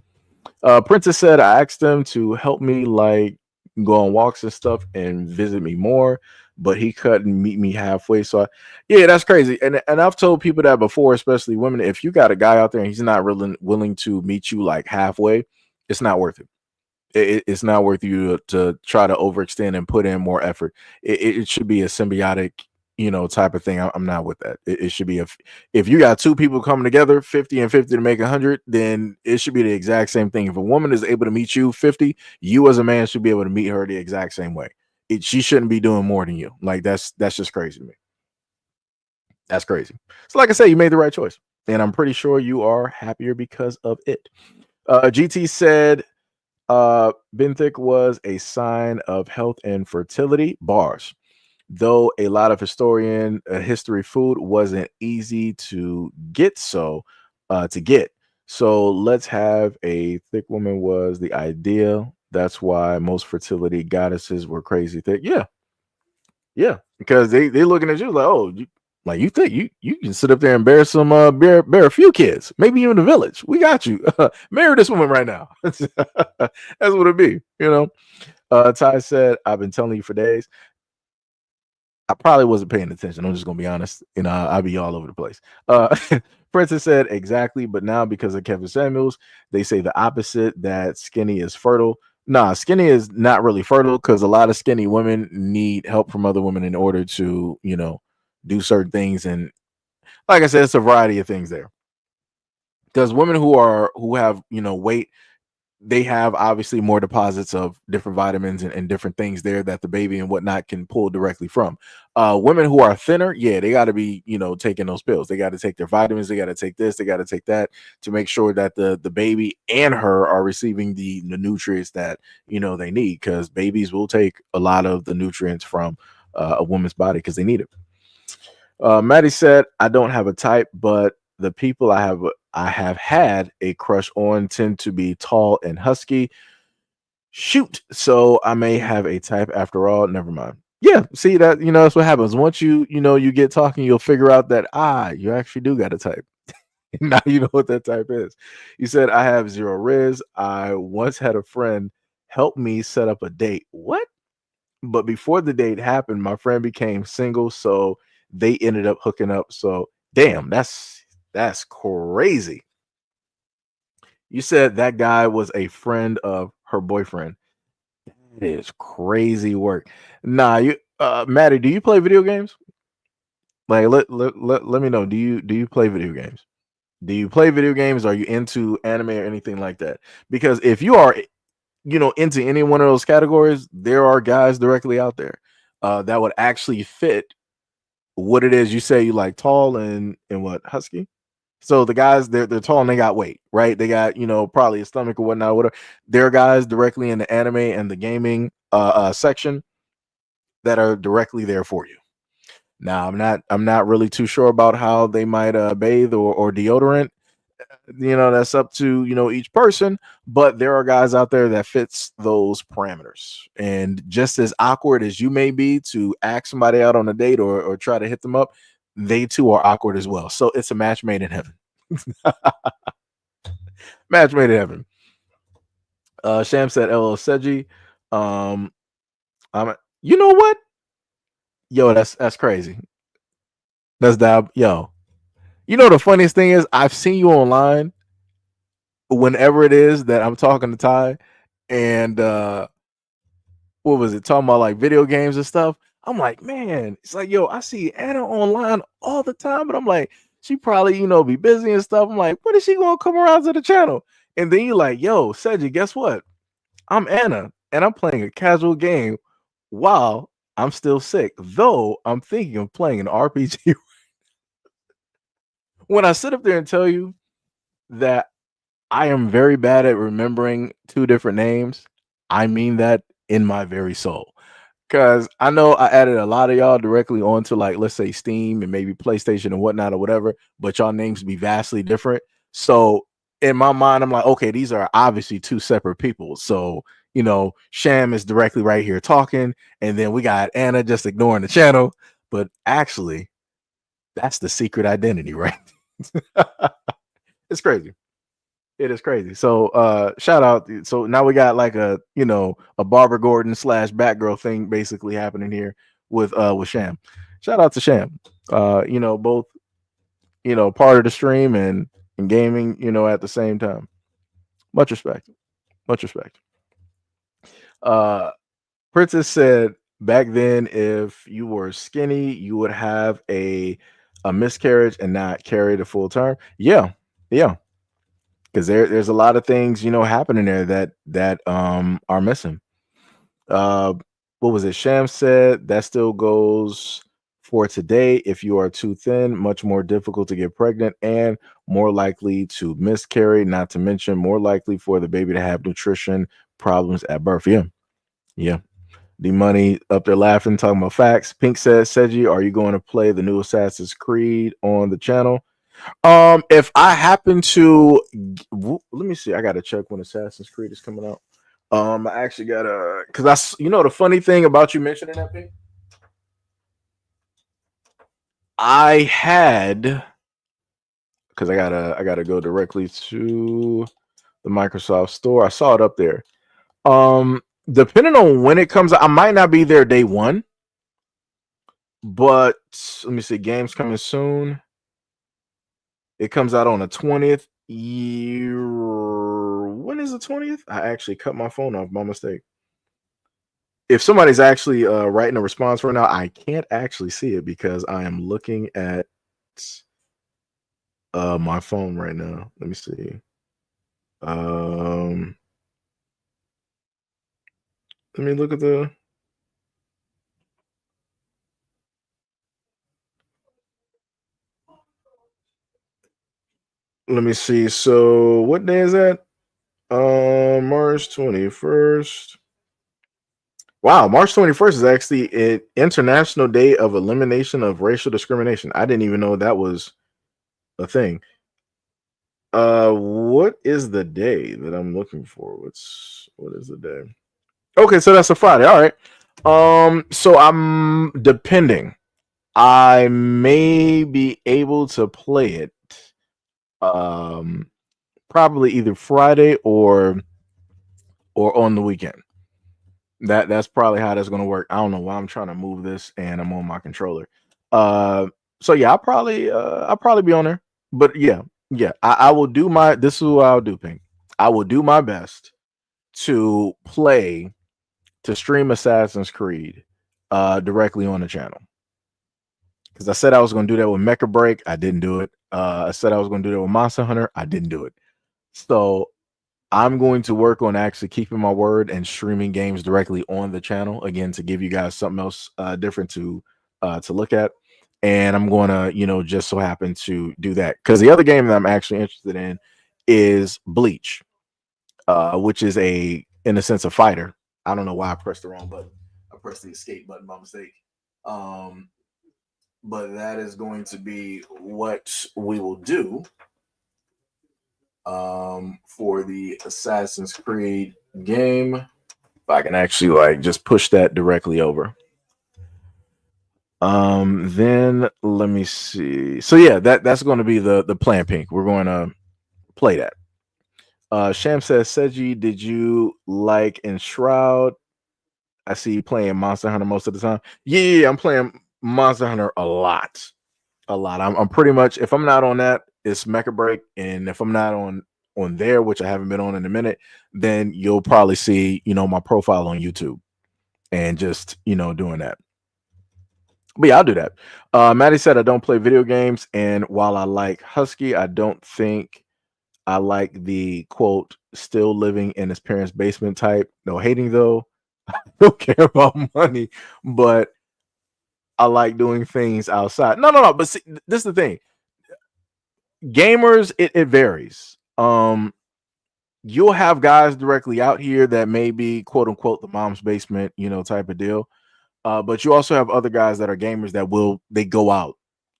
Speaker 1: Princess said I asked them to help me like go on walks and stuff and visit me more, but he couldn't meet me halfway. So yeah, that's crazy. And I've told people that before, especially women. If you got a guy out there and he's not really willing to meet you like halfway, it's not worth it. It's not worth you to try to overextend and put in more effort. It should be a symbiotic, type of thing. I'm not with that. It should be if you got two people coming together, 50 and 50 to make 100, then it should be the exact same thing. If a woman is able to meet you 50, you as a man should be able to meet her the exact same way. She shouldn't be doing more than you. Like that's just crazy to me. That's crazy. So like I said, you made the right choice, and I'm pretty sure you are happier because of it. GT said Benthic was a sign of health and fertility. Bars. Though a lot of history food wasn't easy to get, so let's have a thick woman was the ideal. That's why most fertility goddesses were crazy thick. Yeah, because they looking at you like, oh, you think you can sit up there and bear some bear a few kids, maybe even a village. We got you. Marry this woman right now. That's what it be, Ty said, I've been telling you for days. I probably wasn't paying attention. I'm just gonna be honest. I'll be all over the place. Princess said exactly, but now because of Kevin Samuels, they say the opposite, that skinny is fertile. Nah, skinny is not really fertile because a lot of skinny women need help from other women in order to, do certain things. And like I said, it's a variety of things there. Because women who have, weight, they have obviously more deposits of different vitamins and different things there that the baby and whatnot can pull directly from. Women who are thinner, yeah, they got to be, taking those pills. They got to take their vitamins. They got to take this. They got to take that to make sure that the baby and her are receiving the nutrients that, they need, because babies will take a lot of the nutrients from a woman's body because they need it. Maddie said, I don't have a type, but the people I have had a crush on tend to be tall and husky. Shoot, so I may have a type after all. Never mind. Yeah, see that, that's what happens. Once you get talking, you'll figure out that you actually do got a type. Now you know what that type is. You said I have zero riz. I once had a friend help me set up a date. What? But before the date happened, my friend became single, so they ended up hooking up. So damn, that's crazy. You said that guy was a friend of her boyfriend. That is crazy work. Nah, Maddie, do you play video games? Like let me know. Do you play video games? Do you play video games? Are you into anime or anything like that? Because if you are, into any one of those categories, there are guys directly out there that would actually fit what it is you say you like, tall and what, husky. So the guys, they're tall and they got weight, right? They got probably a stomach or whatnot. Whatever. There are guys directly in the anime and the gaming section that are directly there for you. Now I'm not really too sure about how they might bathe or deodorant. That's up to each person, but there are guys out there that fits those parameters. And just as awkward as you may be to ask somebody out on a date or try to hit them up, they too are awkward as well. So it's a match made in heaven. Match made in heaven. Sham said LL Seji. You know what? Yo, that's crazy. That's dab. Yo. The funniest thing is I've seen you online whenever it is that I'm talking to Ty and what was it, talking about like video games and stuff. I'm like, man, it's like, yo, I see Anna online all the time, but I'm like, she probably, be busy and stuff. I'm like, when is she gonna come around to the channel? And then you're like, yo, Seji, guess what? I'm Anna and I'm playing a casual game while I'm still sick, though I'm thinking of playing an RPG. When I sit up there and tell you that I am very bad at remembering two different names, I mean that in my very soul. Because I know I added a lot of y'all directly onto, like, let's say Steam and maybe PlayStation and whatnot or whatever, but y'all names be vastly different. So in my mind, I'm like, okay, these are obviously two separate people. So, Sham is directly right here talking, and then we got Anna just ignoring the channel. But actually, that's the secret identity, right? It's crazy. It is crazy. So shout out. So now we got like a Barbara Gordon / Batgirl thing basically happening here with Sham. Shout out to Sham. Both part of the stream and gaming, at the same time. Much respect. Much respect. Princess said back then if you were skinny, you would have a miscarriage and not carry the full term. Yeah. Because there's a lot of things happening there that are missing. What was it? Sham said that still goes for today. If you are too thin, much more difficult to get pregnant and more likely to miscarry. Not to mention more likely for the baby to have nutrition problems at birth. Yeah. The money up there laughing, talking about facts. Pink says, Seji, are you going to play the new Assassin's Creed on the channel? If I happen to, let me see. I gotta check when Assassin's Creed is coming out. I actually gotta, because the funny thing about you mentioning that thing, I had, because I gotta go directly to the Microsoft Store. I saw it up there. Depending on when it comes out, I might not be there day one, but let me see. Games coming soon. It comes out on the 20th. When is the 20th? I actually cut my phone off by mistake. If somebody's actually writing a response right now, I can't actually see it because I am looking at my phone right now. Let me see. Let me look at the. Let me see. So what day is that? March 21st. Wow, March 21st is actually an International Day of Elimination of Racial Discrimination. I didn't even know that was a thing. What is the day that I'm looking for? What is the day? Okay, so that's a Friday. All right. So I'm depending. I may be able to play it probably either Friday or on the weekend. That's probably how that's gonna work. I don't know why I'm trying to move this and I'm on my controller. So yeah, I'll probably be on there. But yeah, I will do my this is what I'll do, Pink. I will do my best to stream Assassin's Creed directly on the channel. Because I said I was gonna do that with Mecha Break, I didn't do it. I said I was gonna do that with Monster Hunter, I didn't do it. So I'm going to work on actually keeping my word and streaming games directly on the channel again to give you guys something else different to look at. And I'm going to, just so happen to do that because the other game that I'm actually interested in is Bleach, which is in a sense, a fighter. I don't know why I pressed the wrong button. I pressed the escape button by mistake. But that is going to be what we will do for the Assassin's Creed game. If I can actually just push that directly over. Then let me see. So yeah, that's going to be the plan, Pink. We're going to play that. Sham says, Seji, did you like Enshroud? I see you playing Monster Hunter most of the time. Yeah, I'm playing Monster Hunter a lot. I'm pretty much, if I'm not on that, it's Mecha Break, and if I'm not on there, which I haven't been on in a minute, then you'll probably see my profile on YouTube and just doing that. But yeah, I'll do that. Maddie said I don't play video games, and while I like Husky, I don't think I like the quote still living in his parents' basement type. No hating though. I don't care about money, but I like doing things outside. No. But see, this is the thing. Gamers, it varies. You'll have guys directly out here that may be quote unquote the mom's basement, type of deal. But you also have other guys that are gamers that they go out,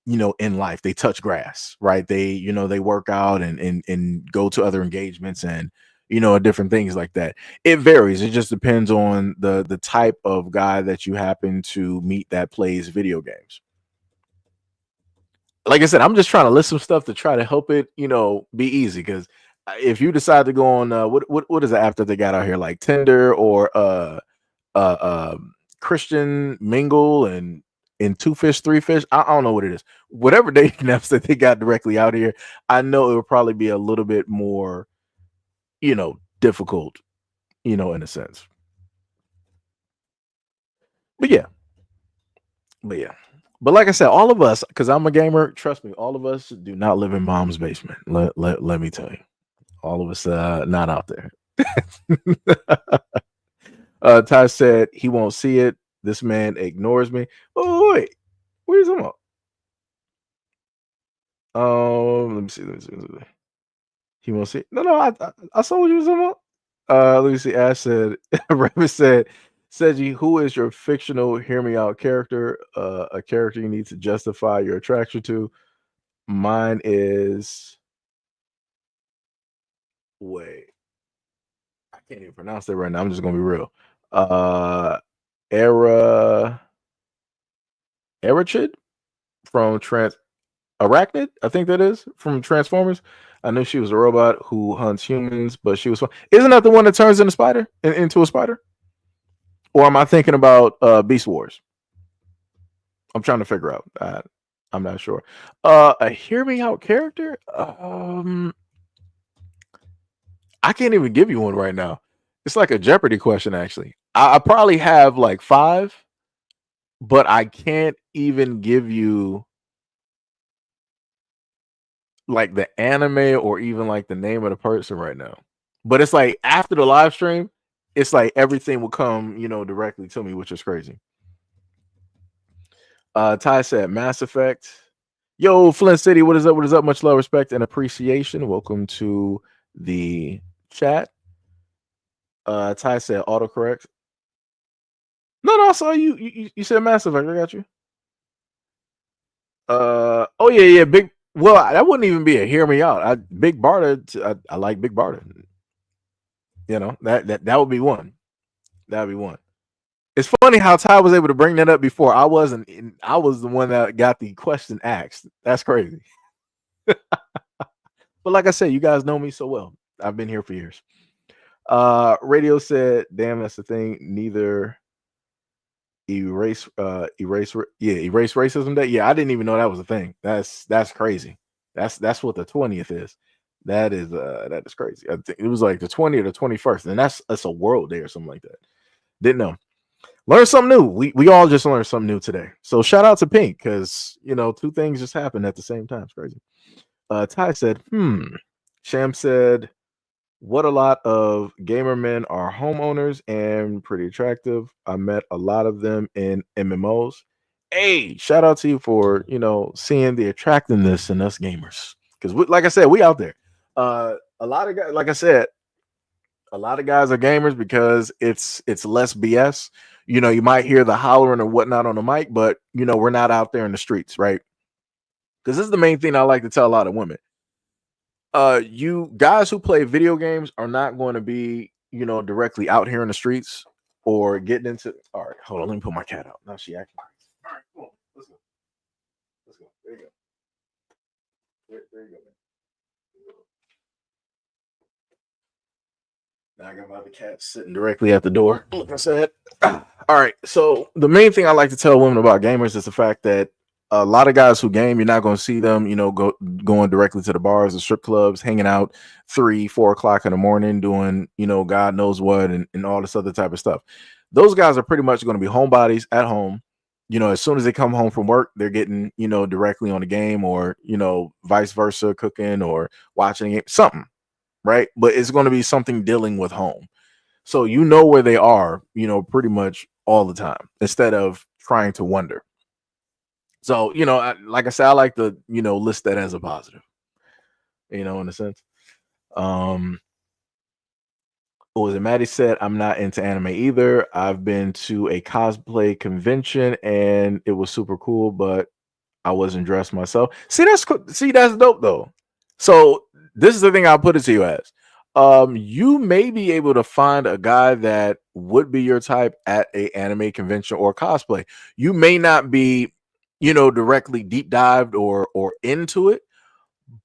Speaker 1: in life. They touch grass, right? They, they work out and go to other engagements and, different things like that. It varies. It just depends on the type of guy that you happen to meet that plays video games. Like I said, I'm just trying to list some stuff to try to help it, be easy. Because if you decide to go on, what is the app that they got out here, like Tinder or Christian Mingle and Two Fish, Three Fish, I don't know what it is. Whatever dating apps that they got directly out here, I know it would probably be a little bit more, difficult, in a sense. But yeah. But like I said, all of us, because I'm a gamer, trust me, all of us do not live in mom's basement. Let me tell you, all of us not out there. Ty said he won't see it. This man ignores me. Oh wait, what are you talking about? Let me see. He won't see it. No, I saw what you was talking about. Let me see. Ash said, Rabbit said, Seji, who is your fictional hear me out character? A character you need to justify your attraction to. Mine is I can't even pronounce that right now. I'm just gonna be real. Arachid from Arachnid, I think that is from Transformers. I knew she was a robot who hunts humans, but she was fun. Isn't that the one that turns into a spider? Or am I thinking about Beast Wars? I'm trying to figure out. I'm not sure. A hear me out character? I can't even give you one right now. It's like a Jeopardy question, actually. I probably have like 5, but I can't even give you like the anime or even like the name of the person right now. But it's like after the live stream, it's like everything will come, directly to me, which is crazy. Ty said Mass Effect. Yo, Flint City, what is up? What is up? Much love, respect, and appreciation. Welcome to the chat. Ty said autocorrect. No, I saw you said Mass Effect. I got you. Oh yeah, big. Well, that wouldn't even be a hear me out. Big Barda. I like Big Barda. That would be one. That would be one. It's funny how Ty was able to bring that up before. I wasn't. I was the one that got the question asked. That's crazy. But like I said, you guys know me so well. I've been here for years. Radio said, "Damn, that's the thing. Neither erase racism day. Yeah, I didn't even know that was a thing. That's crazy. That's what the 20th is. That is crazy. I think it was like the 20th or the 21st, and that's a world day or something like that. Didn't know. Learn something new. We all just learned something new today. So shout out to Pink because two things just happened at the same time. It's crazy. Ty said, Sham said, what a lot of gamer men are homeowners and pretty attractive. I met a lot of them in MMOs. Hey, shout out to you for seeing the attractiveness in us gamers. Because like I said, we out there. A lot of guys, like I said, a lot of guys are gamers because it's less BS. You might hear the hollering or whatnot on the mic, but we're not out there in the streets, right? Because this is the main thing I like to tell a lot of women. You guys who play video games are not going to be, directly out here in the streets or getting into. All right, hold on, let me put my cat out. Now she acting crazy. All right, cool. Let's go. There you go. There you go, man. Now I got my other cat sitting directly at the door. Like I said. All right. So the main thing I like to tell women about gamers is the fact that a lot of guys who game, you're not going to see them, going directly to the bars and strip clubs, hanging out 3-4 o'clock in the morning, doing, God knows what, and all this other type of stuff. Those guys are pretty much going to be homebodies at home. As soon as they come home from work, they're getting, directly on the game or, vice versa, cooking or watching it, something. Right. But it's going to be something dealing with home. So where they are, pretty much all the time instead of trying to wonder. So, like I said, I like to, list that as a positive, in a sense. What was it? Maddie said, I'm not into anime either. I've been to a cosplay convention and it was super cool, but I wasn't dressed myself. That's dope though. So this is the thing I'll put it to you as. You may be able to find a guy that would be your type at a anime convention or cosplay. You may not be, directly deep dived or into it,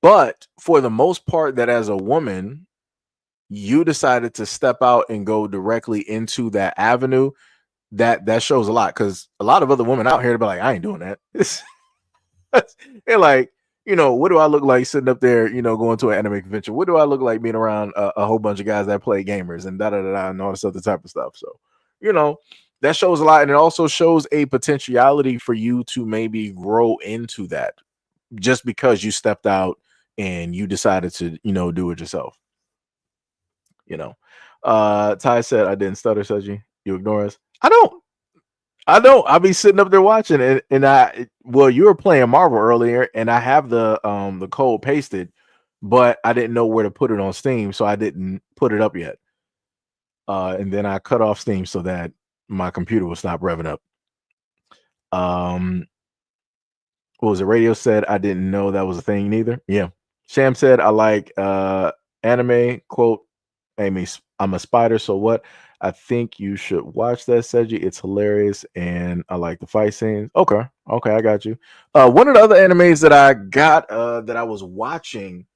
Speaker 1: but for the most part, that as a woman, you decided to step out and go directly into that avenue. That shows a lot because a lot of other women out here to be like, I ain't doing that. They're like, what do I look like sitting up there, going to an anime convention? What do I look like being around a whole bunch of guys that play gamers and and all this other type of stuff? So, that shows a lot. And it also shows a potentiality for you to maybe grow into that just because you stepped out and you decided to, do it yourself. Ty said, I didn't stutter, Seji. You ignore us. I don't. I'll be sitting up there watching it, and you were playing Marvel earlier, and I have the code pasted, but I didn't know where to put it on Steam, so I didn't put it up yet. And then I cut off Steam so that my computer will stop revving up. What was it? Radio said, I didn't know that was a thing neither. Yeah. Sham said, I like anime. Quote, Amy, I'm a spider, so what? I think you should watch that, Seji. It's hilarious, and I like the fight scenes. Okay, I got you. One of the other animes that I got that I was watching,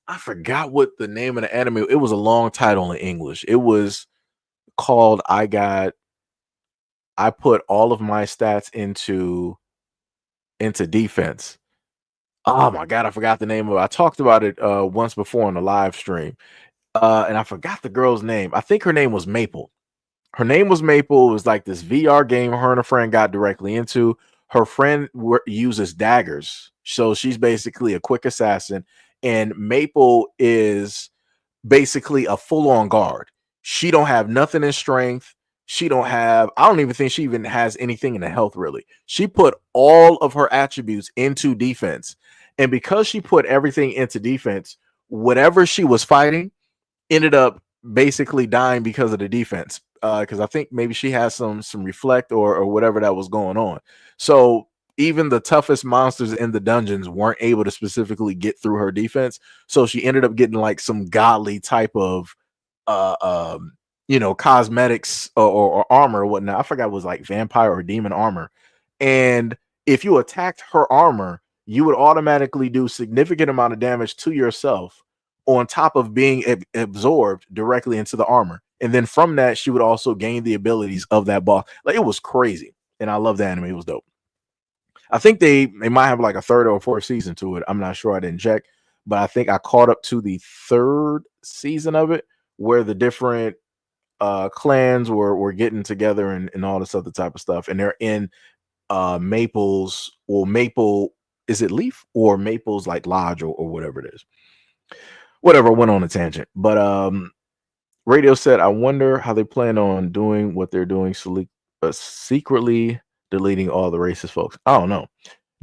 Speaker 1: I forgot what the name of the anime. It was a long title in English. It was called I put all of my stats into defense. Oh my god, I forgot the name of it. I talked about it once before on the live stream. And I forgot the girl's name. I think her name was Maple. Her name was Maple. It was like this VR game her and a friend got directly into. Her friend uses daggers. So she's basically a quick assassin. And Maple is basically a full-on guard. She don't have nothing in strength. I don't even think she even has anything in the health, really. She put all of her attributes into defense. And because she put everything into defense, whatever she was fighting ended up basically dying because of the defense. Because I think maybe she has some reflect or whatever that was going on. So even the toughest monsters in the dungeons weren't able to specifically get through her defense. So she ended up getting like some godly type of cosmetics or armor or whatnot. I forgot it was like vampire or demon armor. And if you attacked her armor, you would automatically do significant amount of damage to yourself on top of being absorbed directly into the armor. And then from that, she would also gain the abilities of that boss. Like, it was crazy. And I love the anime. It was dope. I think they might have like a third or fourth season to it. I'm not sure. I didn't check, but I think I caught up to the third season of it, where the different clans were getting together and all this other type of stuff. And they're in Maple's, or Maple, is it Leaf or Maple's like lodge or whatever it is. Whatever, went on a tangent. But Radio said, I wonder how they plan on doing what they're doing, secretly deleting all the racist folks. I don't know.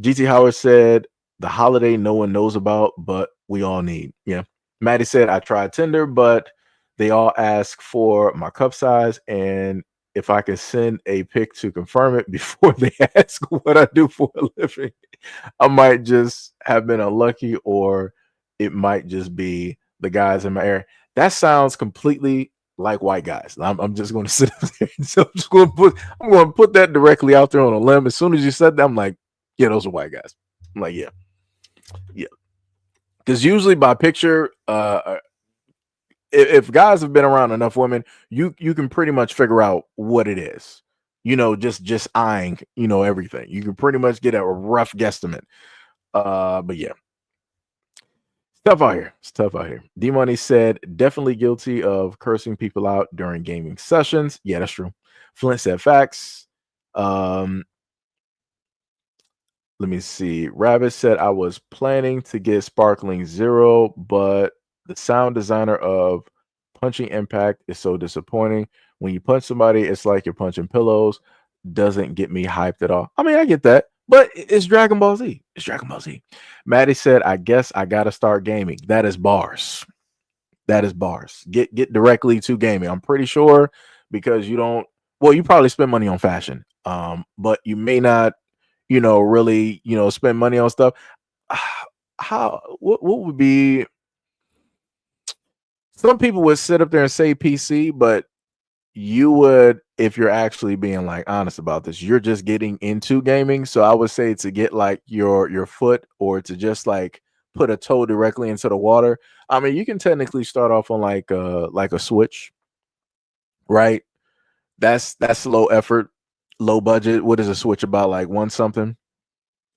Speaker 1: GT Howard said, the holiday no one knows about, but we all need. Yeah. Maddie said, I tried Tinder, but they all ask for my cup size and if I can send a pic to confirm it before they ask what I do for a living. I might just have been unlucky, or it might just be the guys in my area. That sounds completely like white guys. I'm just going to sit there. So I'm going to put that directly out there on a limb. As soon as you said that, I'm like, yeah, those are white guys. I'm like, yeah. Because usually by picture, if guys have been around enough women, you can pretty much figure out what it is. Just eyeing, everything. You can pretty much get a rough guesstimate. But yeah. It's tough out here. D-Money said, definitely guilty of cursing people out during gaming sessions. Yeah, that's true. Flint said, facts. Let me see. Rabbit said, I was planning to get Sparkling Zero, but the sound designer of Punching Impact is so disappointing. When you punch somebody, it's like you're punching pillows. Doesn't get me hyped at all. I mean, I get that. But it's Dragon Ball Z. It's Dragon Ball Z. Maddie said, I guess I got to start gaming. That is bars. That is bars. Get directly to gaming. I'm pretty sure, because you probably spend money on fashion. But you may not, really, spend money on stuff. What would be, some people would sit up there and say PC, but you would, if you're actually being like honest about this, you're just getting into gaming. So I would say to get like your foot, or to just like put a toe directly into the water. I mean, you can technically start off on like a Switch, right? That's low effort, low budget. What is a Switch about? Like one something,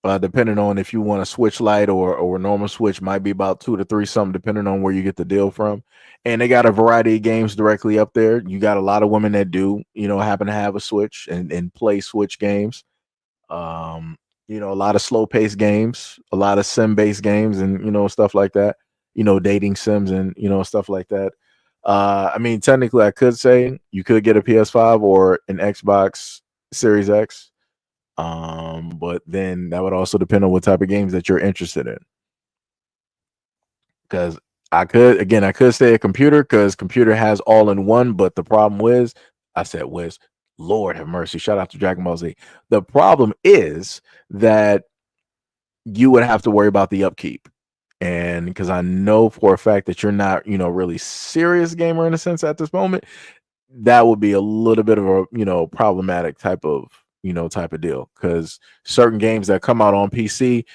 Speaker 1: depending on if you want a Switch Lite or a normal Switch, might be about 2 to 3 something, depending on where you get the deal from. And they got a variety of games directly up there. You got a lot of women that do, happen to have a Switch and play Switch games. A lot of slow paced games, a lot of sim based games, and stuff like that. Dating sims and stuff like that. I mean, technically, I could say you could get a PS5 or an Xbox Series X. But then that would also depend on what type of games that you're interested in. Because I could say a computer, because computer has all in one, but the problem is, Lord have mercy, shout out to Dragon Ball Z. The problem is that you would have to worry about the upkeep. And because I know for a fact that you're not, really serious gamer in a sense at this moment, that would be a little bit of a, problematic type of deal. Because certain games that come out on PC,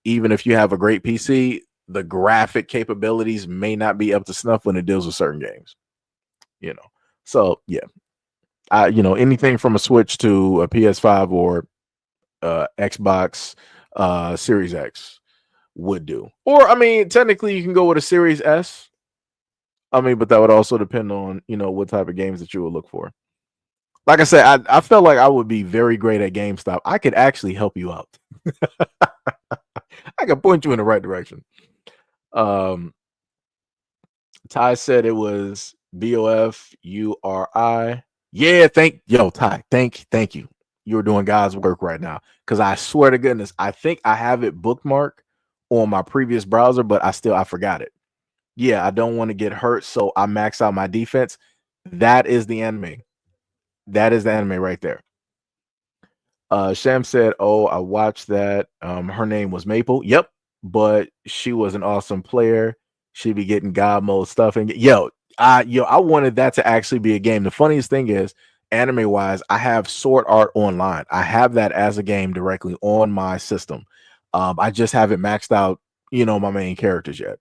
Speaker 1: even if you have a great PC, the graphic capabilities may not be up to snuff when it deals with certain games. So yeah, anything from a Switch to a PS5 or Xbox Series X would do. Or I mean, technically you can go with a Series S. I mean, but that would also depend on what type of games that you would look for. Like I said, I felt like I would be very great at GameStop. I could actually help you out. I could point you in the right direction. Ty said it was BOFURI. Yeah, Ty, thank you. You're doing God's work right now. Because I swear to goodness, I think I have it bookmarked on my previous browser, but I forgot it. Yeah, I don't want to get hurt, so I max out my defense. That is the anime. That is the anime right there. Sham said, oh, I watched that. Her name was Maple. Yep. But she was an awesome player. She'd be getting God mode stuff. And I wanted that to actually be a game. The funniest thing is, anime wise, I have Sword Art Online. I have that as a game directly on my system. I just haven't maxed out, my main characters yet.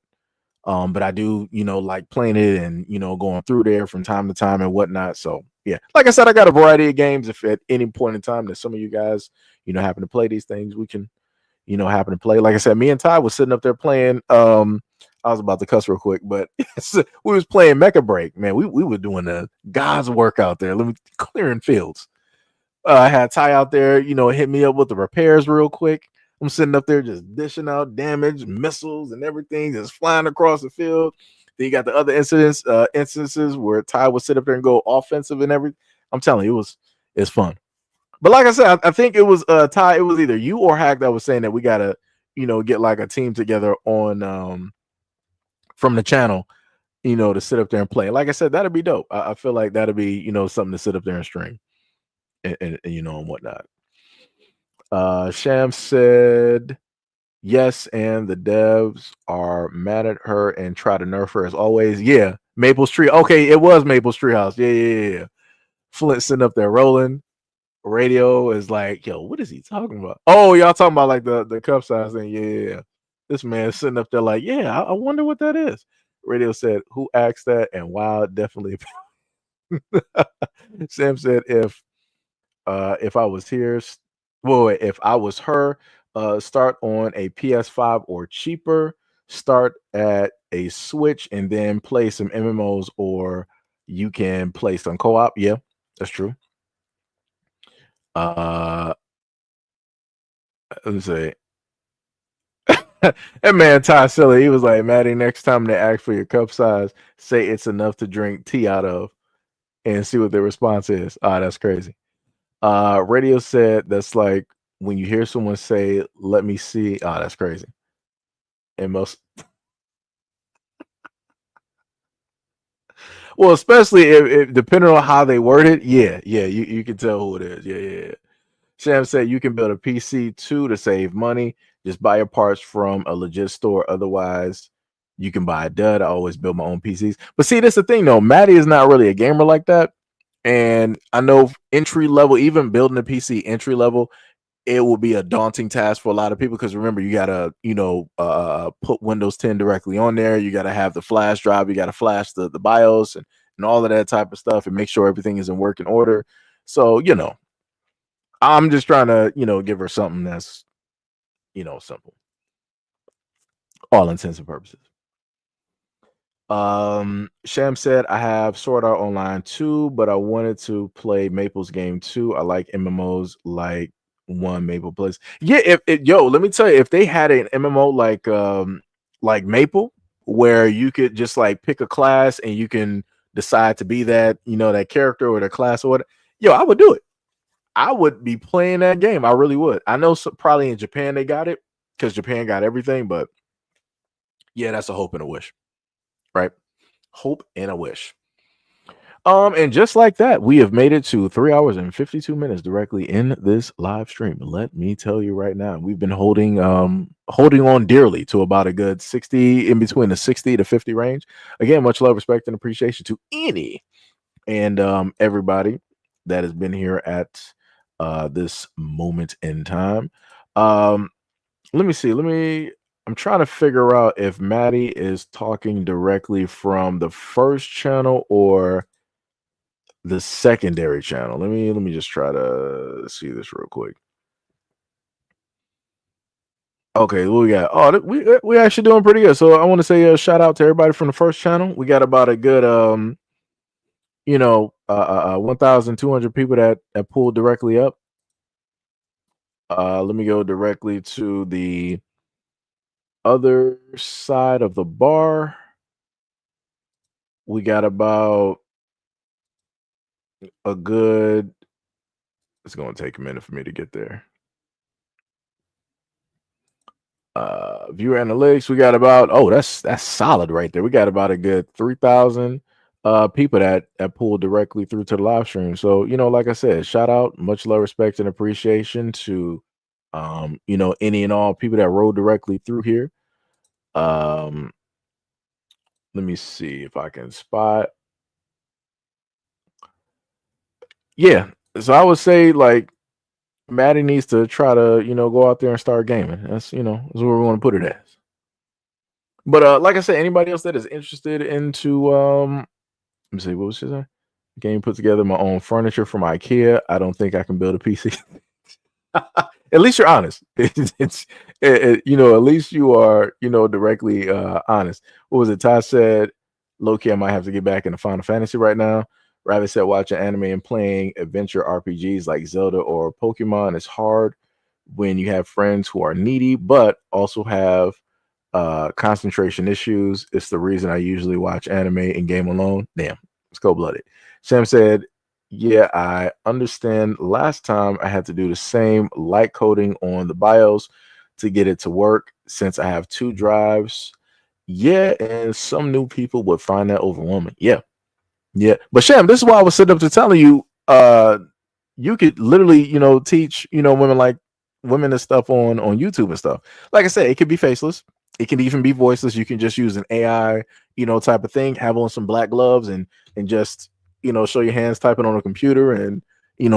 Speaker 1: But I do, like playing it and going through there from time to time and whatnot. So yeah, like I said, I got a variety of games. If at any point in time that some of you guys, happen to play these things, we can, happen to play. Like I said, me and Ty was sitting up there playing. I was about to cuss real quick, but we was playing Mecha Break. Man, we were doing the God's work out there. Let me clearing fields. I had Ty out there, hit me up with the repairs real quick. I'm sitting up there just dishing out damage, missiles, and everything just flying across the field. Then you got the other instances where Ty would sit up there and go offensive and everything. I'm telling you, it's fun. But like I said, I think it was Ty. It was either you or Hack that was saying that we gotta, get like a team together on from the channel, to sit up there and play. Like I said, that'd be dope. I feel like that'd be, something to sit up there and stream and and whatnot. Sham said yes, and the devs are mad at her and try to nerf her as always. Yeah, Maple's Tree. Okay, it was Maple's Treehouse. Yeah. Flint sitting up there rolling. Radio is like, yo, what is he talking about? Oh, y'all talking about like the cup size thing. Yeah. This man sitting up there like, yeah, I wonder what that is. Radio said, who asked that? And wow, definitely. Sam said, if I was here, if I was her, start on a PS5 or cheaper, start at a Switch and then play some MMOs, or you can play some co-op. Yeah, that's true. Let me say. That man Ty Silly, he was like, Maddie, next time they ask for your cup size, say it's enough to drink tea out of and see what their response is. That's crazy. Radio said that's like when you hear someone say, let me see. That's crazy. And most well, especially if depending on how they word it, yeah, you can tell who it is. Yeah. Sham said you can build a PC too to save money. Just buy your parts from a legit store. Otherwise, you can buy a dud. I always build my own PCs. But see, that's the thing though. Maddie is not really a gamer like that. And I know entry level, even building a PC entry level, it will be a daunting task for a lot of people because remember, you gotta, put Windows 10 directly on there. You gotta have the flash drive. You gotta flash the BIOS and all of that type of stuff and make sure everything is in working order. So, I'm just trying to, give her something that's, simple. All intents and purposes. Sham said, I have Sword Art Online too, but I wanted to play Maple's game too. I like MMOs like one Maple plays. Yeah, let me tell you, if they had an MMO like Maple, where you could just like pick a class and you can decide to be that, that character or the class or what, I would do it. I would be playing that game. I really would. I know probably in Japan they got it because Japan got everything, but yeah, that's a hope and a wish, right? Hope and a wish. And just like that, we have made it to 3 hours and 52 minutes directly in this live stream. Let me tell you right now, we've been holding on dearly to about a good 60, in between the 60 to 50 range. Again, much love, respect, and appreciation to any and everybody that has been here at this moment in time. Let me see. I'm trying to figure out if Maddie is talking directly from the first channel or the secondary channel. Let me just try to see this real quick. Okay, what we got? Oh, we actually doing pretty good. So I want to say a shout out to everybody from the first channel. We got about a good 1,200 people that pulled directly up. Let me go directly to the other side of the bar. We got about a good, it's going to take a minute for me to get there. Viewer analytics, we got about, that's solid right there. We got about a good 3,000 people that pulled directly through to the live stream. So, like I said, shout out, much love, respect, and appreciation to any and all people that rode directly through here. Let me see if I can spot. Yeah. So I would say like Maddie needs to try to, go out there and start gaming. That's, is where we want to put it as. But like I said, anybody else that is interested into let me see, what was she saying? Game put together my own furniture from IKEA. I don't think I can build a PC. At least you're honest. At least you are, directly honest. What was it? Ty said, low-key, I might have to get back into Final Fantasy right now. Rabbit said, watching anime and playing adventure RPGs like Zelda or Pokemon is hard when you have friends who are needy, but also have concentration issues. It's the reason I usually watch anime and game alone. Damn, it's cold-blooded. Sam said, yeah, I understand. Last time I had to do the same light coding on the BIOS to get it to work since I have 2 drives. Yeah, and some new people would find that overwhelming. Yeah. But Sham, this is why I was sitting up to telling you, you could literally, teach, women and stuff on YouTube and stuff. Like I said, it could be faceless. It can even be voiceless. You can just use an AI, type of thing, have on some black gloves and just, show your hands typing on a computer and,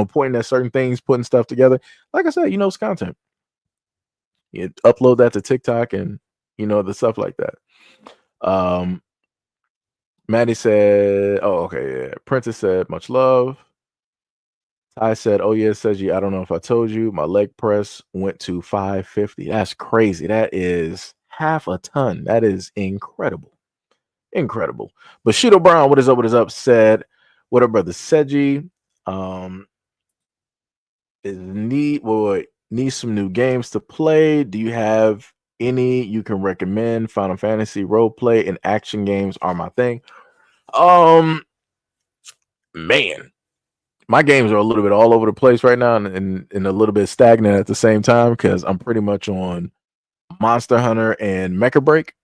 Speaker 1: pointing at certain things, putting stuff together. Like I said, it's content. You upload that to TikTok and, the stuff like that. Maddie said, oh, okay, yeah. Princess said, much love. I said, oh, yeah, Seiji, I don't know if I told you, my leg press went to 550. That's crazy. That is half a ton. That is incredible. Bushido Brown, what is up, said, what up, brother Seiji? Need some new games to play. Do you have any you can recommend? Final Fantasy role play and action games are my thing. Man, my games are a little bit all over the place right now and a little bit stagnant at the same time because I'm pretty much on Monster Hunter and Mecha Break.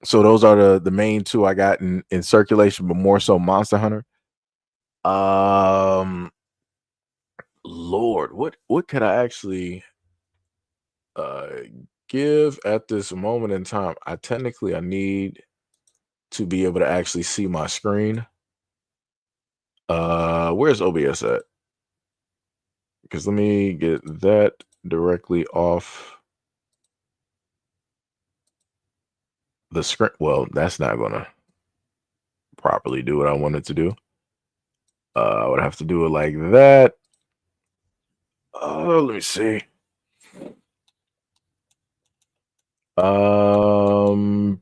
Speaker 1: So those are the main 2 I got in circulation, but more so Monster Hunter. Lord, what could I actually give at this moment in time? I need to be able to actually see my screen. Where's OBS at? Because let me get that directly off the screen. Well, that's not gonna properly do what I wanted to do. I would have to do it like that. Let me see. I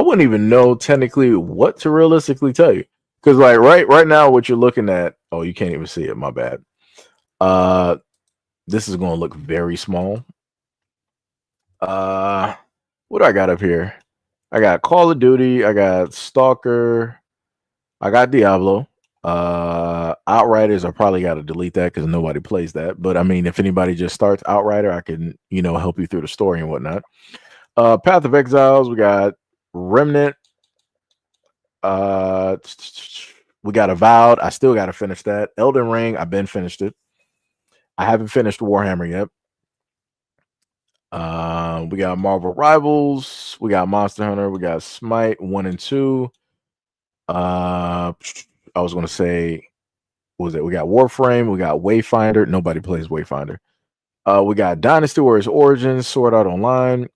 Speaker 1: wouldn't even know technically what to realistically tell you. Because like right now, what you're looking at, oh, you can't even see it. My bad. This is going to look very small. What do I got up here? I got Call of Duty. I got Stalker. I got Diablo. Outriders, I probably got to delete that because nobody plays that. But I mean, if anybody just starts Outrider, I can, help you through the story and whatnot. Path of Exiles, we got Remnant. We got Avowed. I still got to finish that. Elden Ring, I've been finished it. I haven't finished Warhammer yet. We got Marvel Rivals. We got Monster Hunter. We got Smite 1 and 2. I was going to say, what was it? We got Warframe. We got Wayfinder. Nobody plays Wayfinder. We got Dynasty Warriors Origins, Sword Art Online,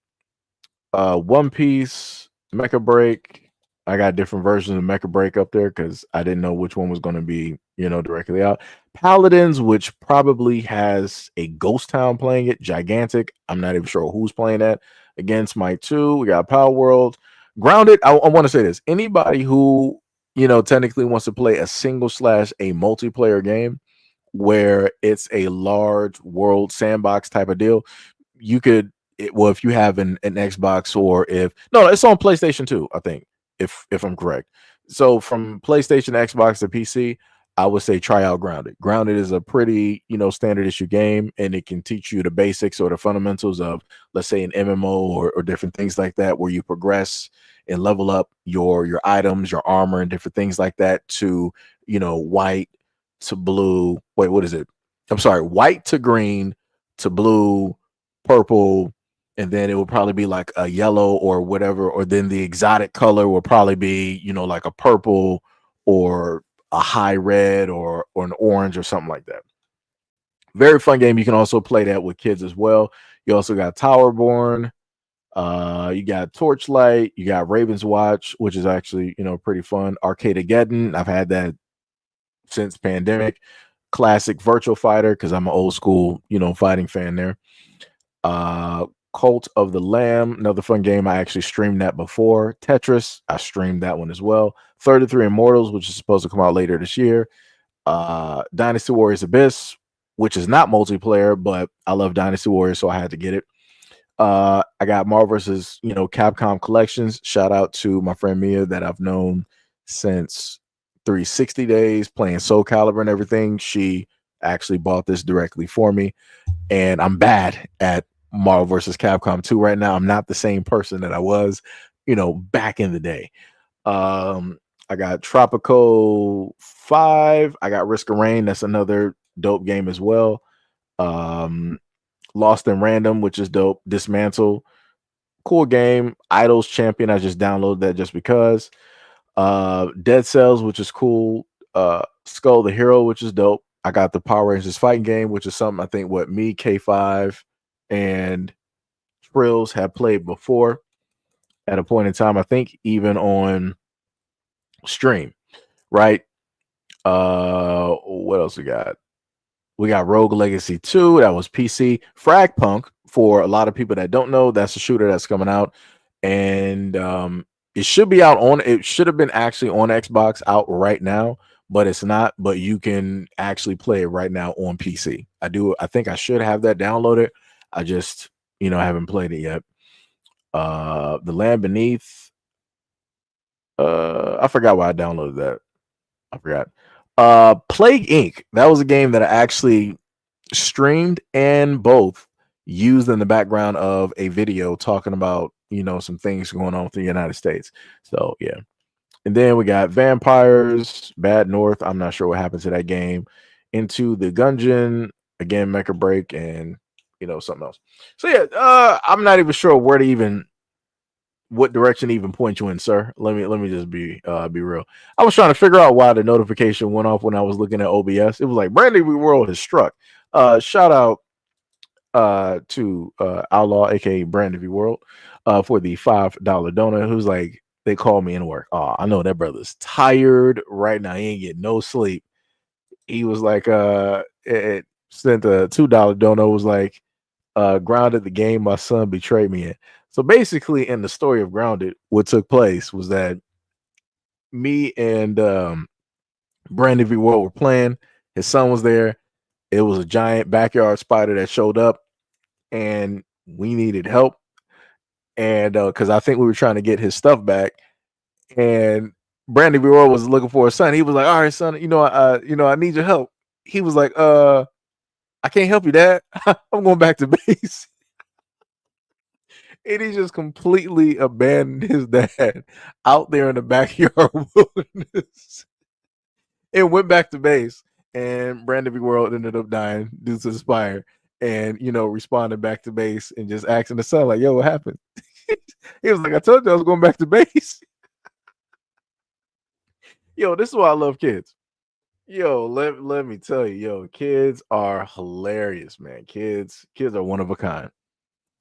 Speaker 1: One Piece, Mecha Break. I got different versions of Mecha Break up there because I didn't know which one was going to be, directly out. Paladins, which probably has a Ghost Town playing it, gigantic. I'm not even sure who's playing that. Again, Smite 2. We got Power World. Grounded, I want to say this. Anybody who, technically wants to play a single / a multiplayer game where it's a large world sandbox type of deal, you could, if you have an Xbox or it's on PlayStation 2, I think, if I'm correct. So from PlayStation, Xbox to PC, I would say try out Grounded. Grounded is a pretty, standard issue game, and it can teach you the basics or the fundamentals of, let's say, an MMO or different things like that, where you progress and level up your items, your armor, and different things like that to, white to blue. Wait, what is it? I'm sorry, white to green to blue, purple, and then it will probably be like a yellow or whatever, or then the exotic color will probably be, you know, like a purple or a high red or an orange or something like that. Very fun game. You can also play that with kids as well. You also got Towerborn. You got Torchlight. You got Raven's Watch, which is actually, you know, pretty fun. Arcadegeddon. I've had that since pandemic. Classic Virtual Fighter, because I'm an old school, you know, fighting fan there. Cult of the Lamb, another fun game. I actually streamed that before. Tetris, I streamed that one as well. 33 Immortals, which is supposed to come out later this year. Dynasty Warriors Abyss, which is not multiplayer, but I love Dynasty Warriors, so I had to get it. I got Marvel vs. You know, Capcom Collections. Shout out to my friend Mia that I've known since 360 days, playing Soul Calibur and everything. She actually bought this directly for me, and I'm bad at Marvel vs. Capcom 2 right now. I'm not the same person that I was, you know, back in the day. I got Tropico 5. I got Risk of Rain. That's another dope game as well. Lost in Random, which is dope. Dismantle, cool game. Idols Champion, I just downloaded that just because. Dead Cells, which is cool. Skull the Hero, which is dope. I got the Power Rangers fighting game, which is something I think what me, K5, and Trills have played before at a point in time. I think even on stream, right? What else we got? We got Rogue Legacy 2. That was PC. Fragpunk, for a lot of people that don't know, that's a shooter that's coming out, and it should be out on. It should have been actually on Xbox out right now, but it's not. But you can actually play it right now on PC. I think I should have that downloaded. I just, you know, haven't played it yet. The Land Beneath. I forgot why I downloaded that. I forgot. Plague Inc. That was a game that I actually streamed and both used in the background of a video talking about, you know, some things going on with the United States. So yeah. And then we got Vampires, Bad North. I'm not sure what happened to that game. Into the Gungeon, again, Mecha Break, and you know, something else. So yeah, I'm not even sure where to even, what direction to even point you in, sir. Let me just be real. I was trying to figure out why the notification went off when I was looking at OBS. It was like Brand New World has struck. Shout out to Outlaw, aka Brand New World, for the $5 donut. Who's like, they call me in work. Oh, I know that brother's tired right now. He ain't getting no sleep. He was like, it sent a $2 donut. Was like, Grounded, the game my son betrayed me in. So basically, in the story of Grounded, what took place was that me and Brandon V. World were playing. His son was there. It was a giant backyard spider that showed up, and we needed help. And because I think we were trying to get his stuff back, and Brandon V. World was looking for his son. He was like, "All right, son, I need your help." He was like, "I can't help you, Dad. I'm going back to base." And he just completely abandoned his dad out there in the backyard wilderness and went back to base. And Brandon V. World ended up dying due to the fire, and responded back to base and just asking the son, like, "Yo, what happened?" He was like, "I told you I was going back to base." Yo, this is why I love kids. Yo, let me tell you, kids are hilarious, man. Kids are one of a kind.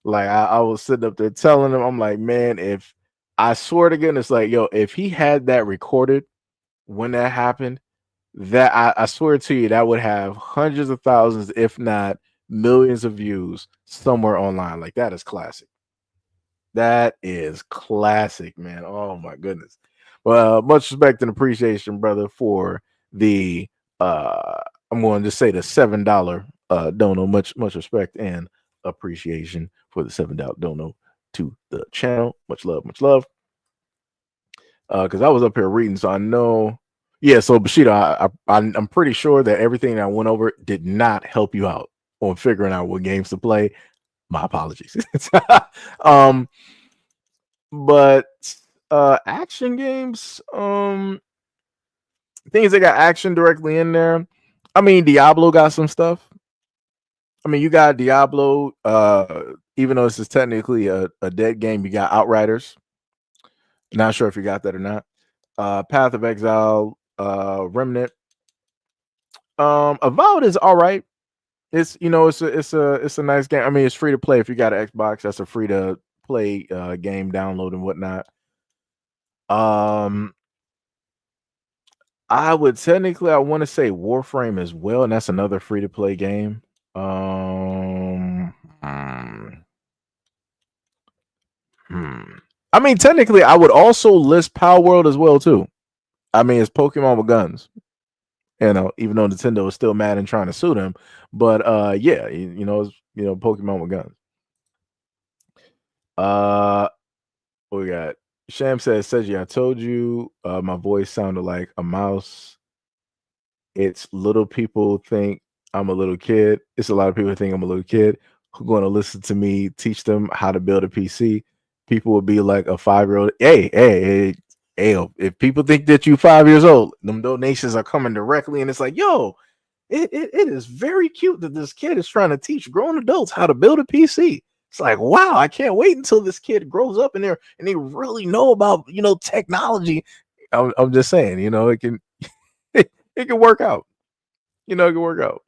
Speaker 1: Like I was sitting up there telling him, I'm like, man, if I swear to goodness, like, yo, if he had that recorded when that happened, that I swear to you, that would have hundreds of thousands, if not millions of views somewhere online. Like, that is classic. That is classic, man. Oh my goodness. Well, much respect and appreciation, brother, for the I'm going to just say the $7 dono. Much respect and appreciation for the $7 dono to the channel. Much love, much love. Because I was up here reading, so I know. Yeah, so Bashida, I'm pretty sure that everything I went over did not help you out on figuring out what games to play. My apologies. But action games, things that got action directly in there. I mean, Diablo got some stuff. I mean, you got Diablo, even though this is technically a dead game, you got Outriders. Not sure if you got that or not. Path of Exile, Remnant. Avowed is all right. It's it's a nice game. I mean, it's free to play if you got an Xbox. That's a free to play game, download and whatnot. I would technically, I want to say Warframe as well, and that's another free to play game. I mean, technically, I would also list Power World as well too. I mean, it's Pokemon with guns. Even though Nintendo is still mad and trying to sue them, but yeah, it's Pokemon with guns. What we got? Sham says, Seiji, I told you my voice sounded like a mouse. It's little people think I'm a little kid. It's a lot of people think I'm a little kid who are going to listen to me teach them how to build a PC. People will be like a 5-year-old. Hey, if people think that you 5 years old, them donations are coming directly, and it's like, yo, it is very cute that this kid is trying to teach grown adults how to build a PC. It's like, wow, I can't wait until this kid grows up in there and they really know about technology. I'm just saying, it can it can work out. It can work out.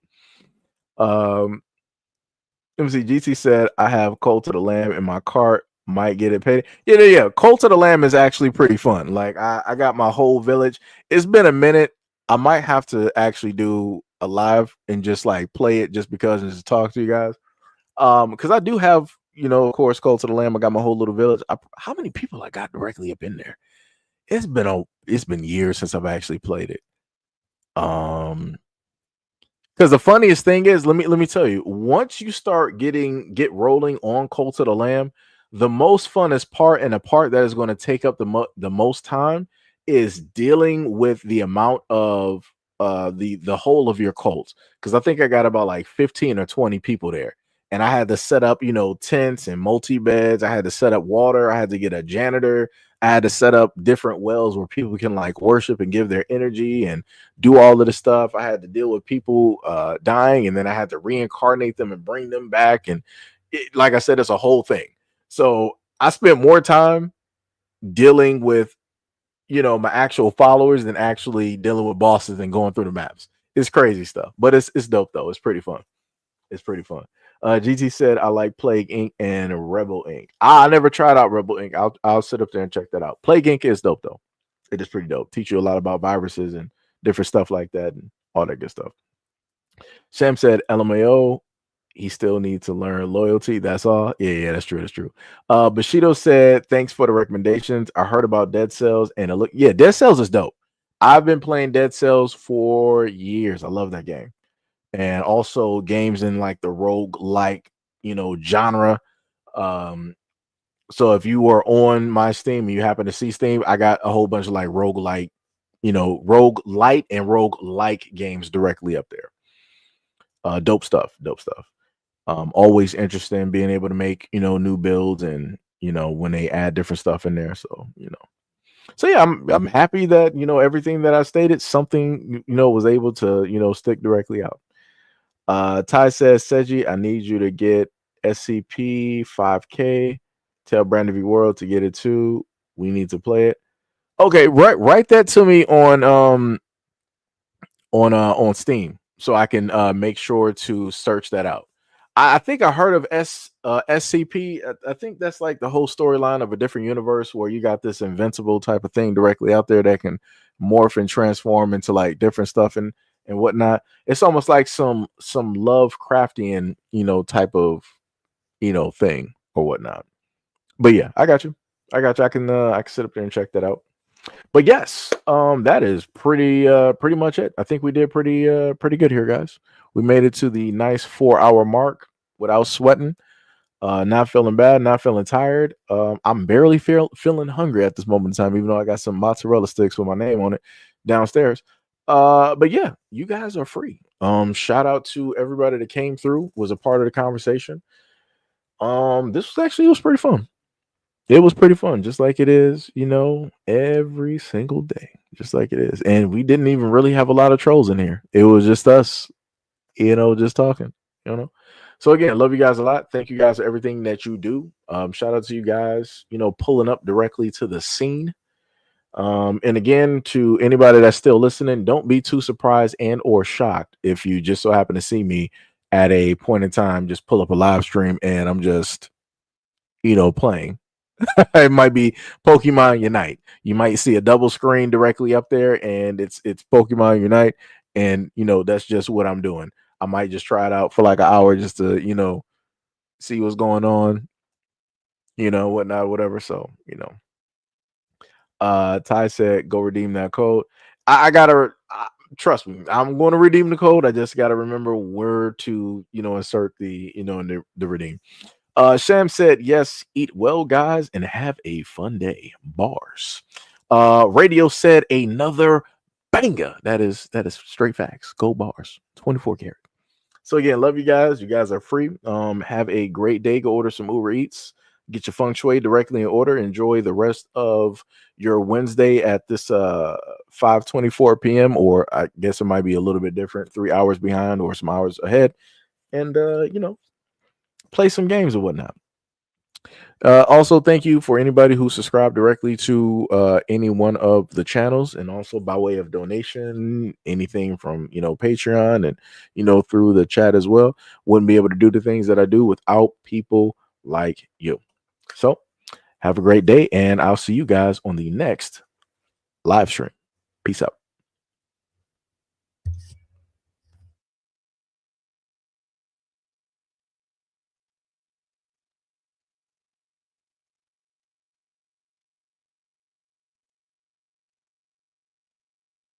Speaker 1: MCGT said, I have Cult of the Lamb in my cart. Might get it paid. Yeah. Cult of the Lamb is actually pretty fun. Like I got my whole village. It's been a minute. I might have to actually do a live and just like play it just because and just talk to you guys. Because I do have, of course, Cult of the Lamb. I got my whole little village. How many people I got directly up in there? It's been years since I've actually played it. Because the funniest thing is, let me tell you, once you start get rolling on Cult of the Lamb, the most funnest part and the part that is going to take up the most time is dealing with the amount of the whole of your cult. Because I think I got about like 15 or 20 people there, and I had to set up tents and multi beds. I had to set up water. I had to get a janitor. I had to set up different wells where people can like worship and give their energy and do all of the stuff. I had to deal with people dying, and then I had to reincarnate them and bring them back. And like I said, it's a whole thing. So I spent more time dealing with, my actual followers than actually dealing with bosses and going through the maps. It's crazy stuff, but it's dope though. It's pretty fun. GT said, I like Plague Inc. and Rebel Inc. I never tried out Rebel Inc. I'll sit up there and check that out. Plague Inc. is dope though. It is pretty dope. Teach you a lot about viruses and different stuff like that and all that good stuff. Sam said, LMAO, he still needs to learn loyalty. That's all. Yeah, that's true. That's true. Bushido said, thanks for the recommendations. I heard about Dead Cells and Dead Cells is dope. I've been playing Dead Cells for years. I love that game. And also games in like the rogue-like, genre. So if you were on my Steam and you happen to see Steam, I got a whole bunch of like roguelite, roguelite and roguelike games directly up there. Dope stuff. Always interested in being able to make, new builds and, when they add different stuff in there. So, so yeah, I'm happy that, everything that I stated, something, was able to, stick directly out. Ty says, Seiji, I need you to get SCP 5K. Tell Brandon V World to get it too. We need to play it. Okay, write that to me on Steam so I can make sure to search that out. I think I heard of SCP. I think that's like the whole storyline of a different universe where you got this invincible type of thing directly out there that can morph and transform into like different stuff and whatnot. It's almost like some Lovecraftian, type of, thing or whatnot. But yeah, I got you. I can sit up there and check that out. But yes, that is pretty much it. I think we did pretty good here, guys. We made it to the nice 4-hour mark without sweating, not feeling bad, not feeling tired. I'm barely feeling hungry at this moment in time, even though I got some mozzarella sticks with my name on it downstairs. But yeah, you guys are free. Shout out to everybody that came through, was a part of the conversation. This was pretty fun. It was pretty fun, just like it is, every single day, just like it is. And we didn't even really have a lot of trolls in here. It was just us, just talking, So again, love you guys a lot. Thank you guys for everything that you do. Shout out to you guys, pulling up directly to the scene. And again, to anybody that's still listening, don't be too surprised and or shocked if you just so happen to see me at a point in time, just pull up a live stream and I'm just, playing. It might be Pokemon Unite. You might see a double screen directly up there and it's Pokemon Unite. And, that's just what I'm doing. I might just try it out for like an hour just to, see what's going on, whatnot, whatever. So, Ty said, go redeem that code. I gotta trust me. I'm going to redeem the code. I just got to remember where to, insert the, in the redeem. Sham said, yes, eat well, guys, and have a fun day. Bars. Radio said another banger. That is straight facts. Go bars. 24 karat. So again, love you guys. You guys are free. Have a great day. Go order some Uber Eats. Get your feng shui directly in order. Enjoy the rest of your Wednesday at this 5:24 p.m. or I guess it might be a little bit different, 3 hours behind or some hours ahead. And play some games or whatnot. Also, thank you for anybody who subscribed directly to any one of the channels, and also by way of donation, anything from Patreon and through the chat as well. Wouldn't be able to do the things that I do without people like you. So have a great day, and I'll see you guys on the next live stream. Peace out.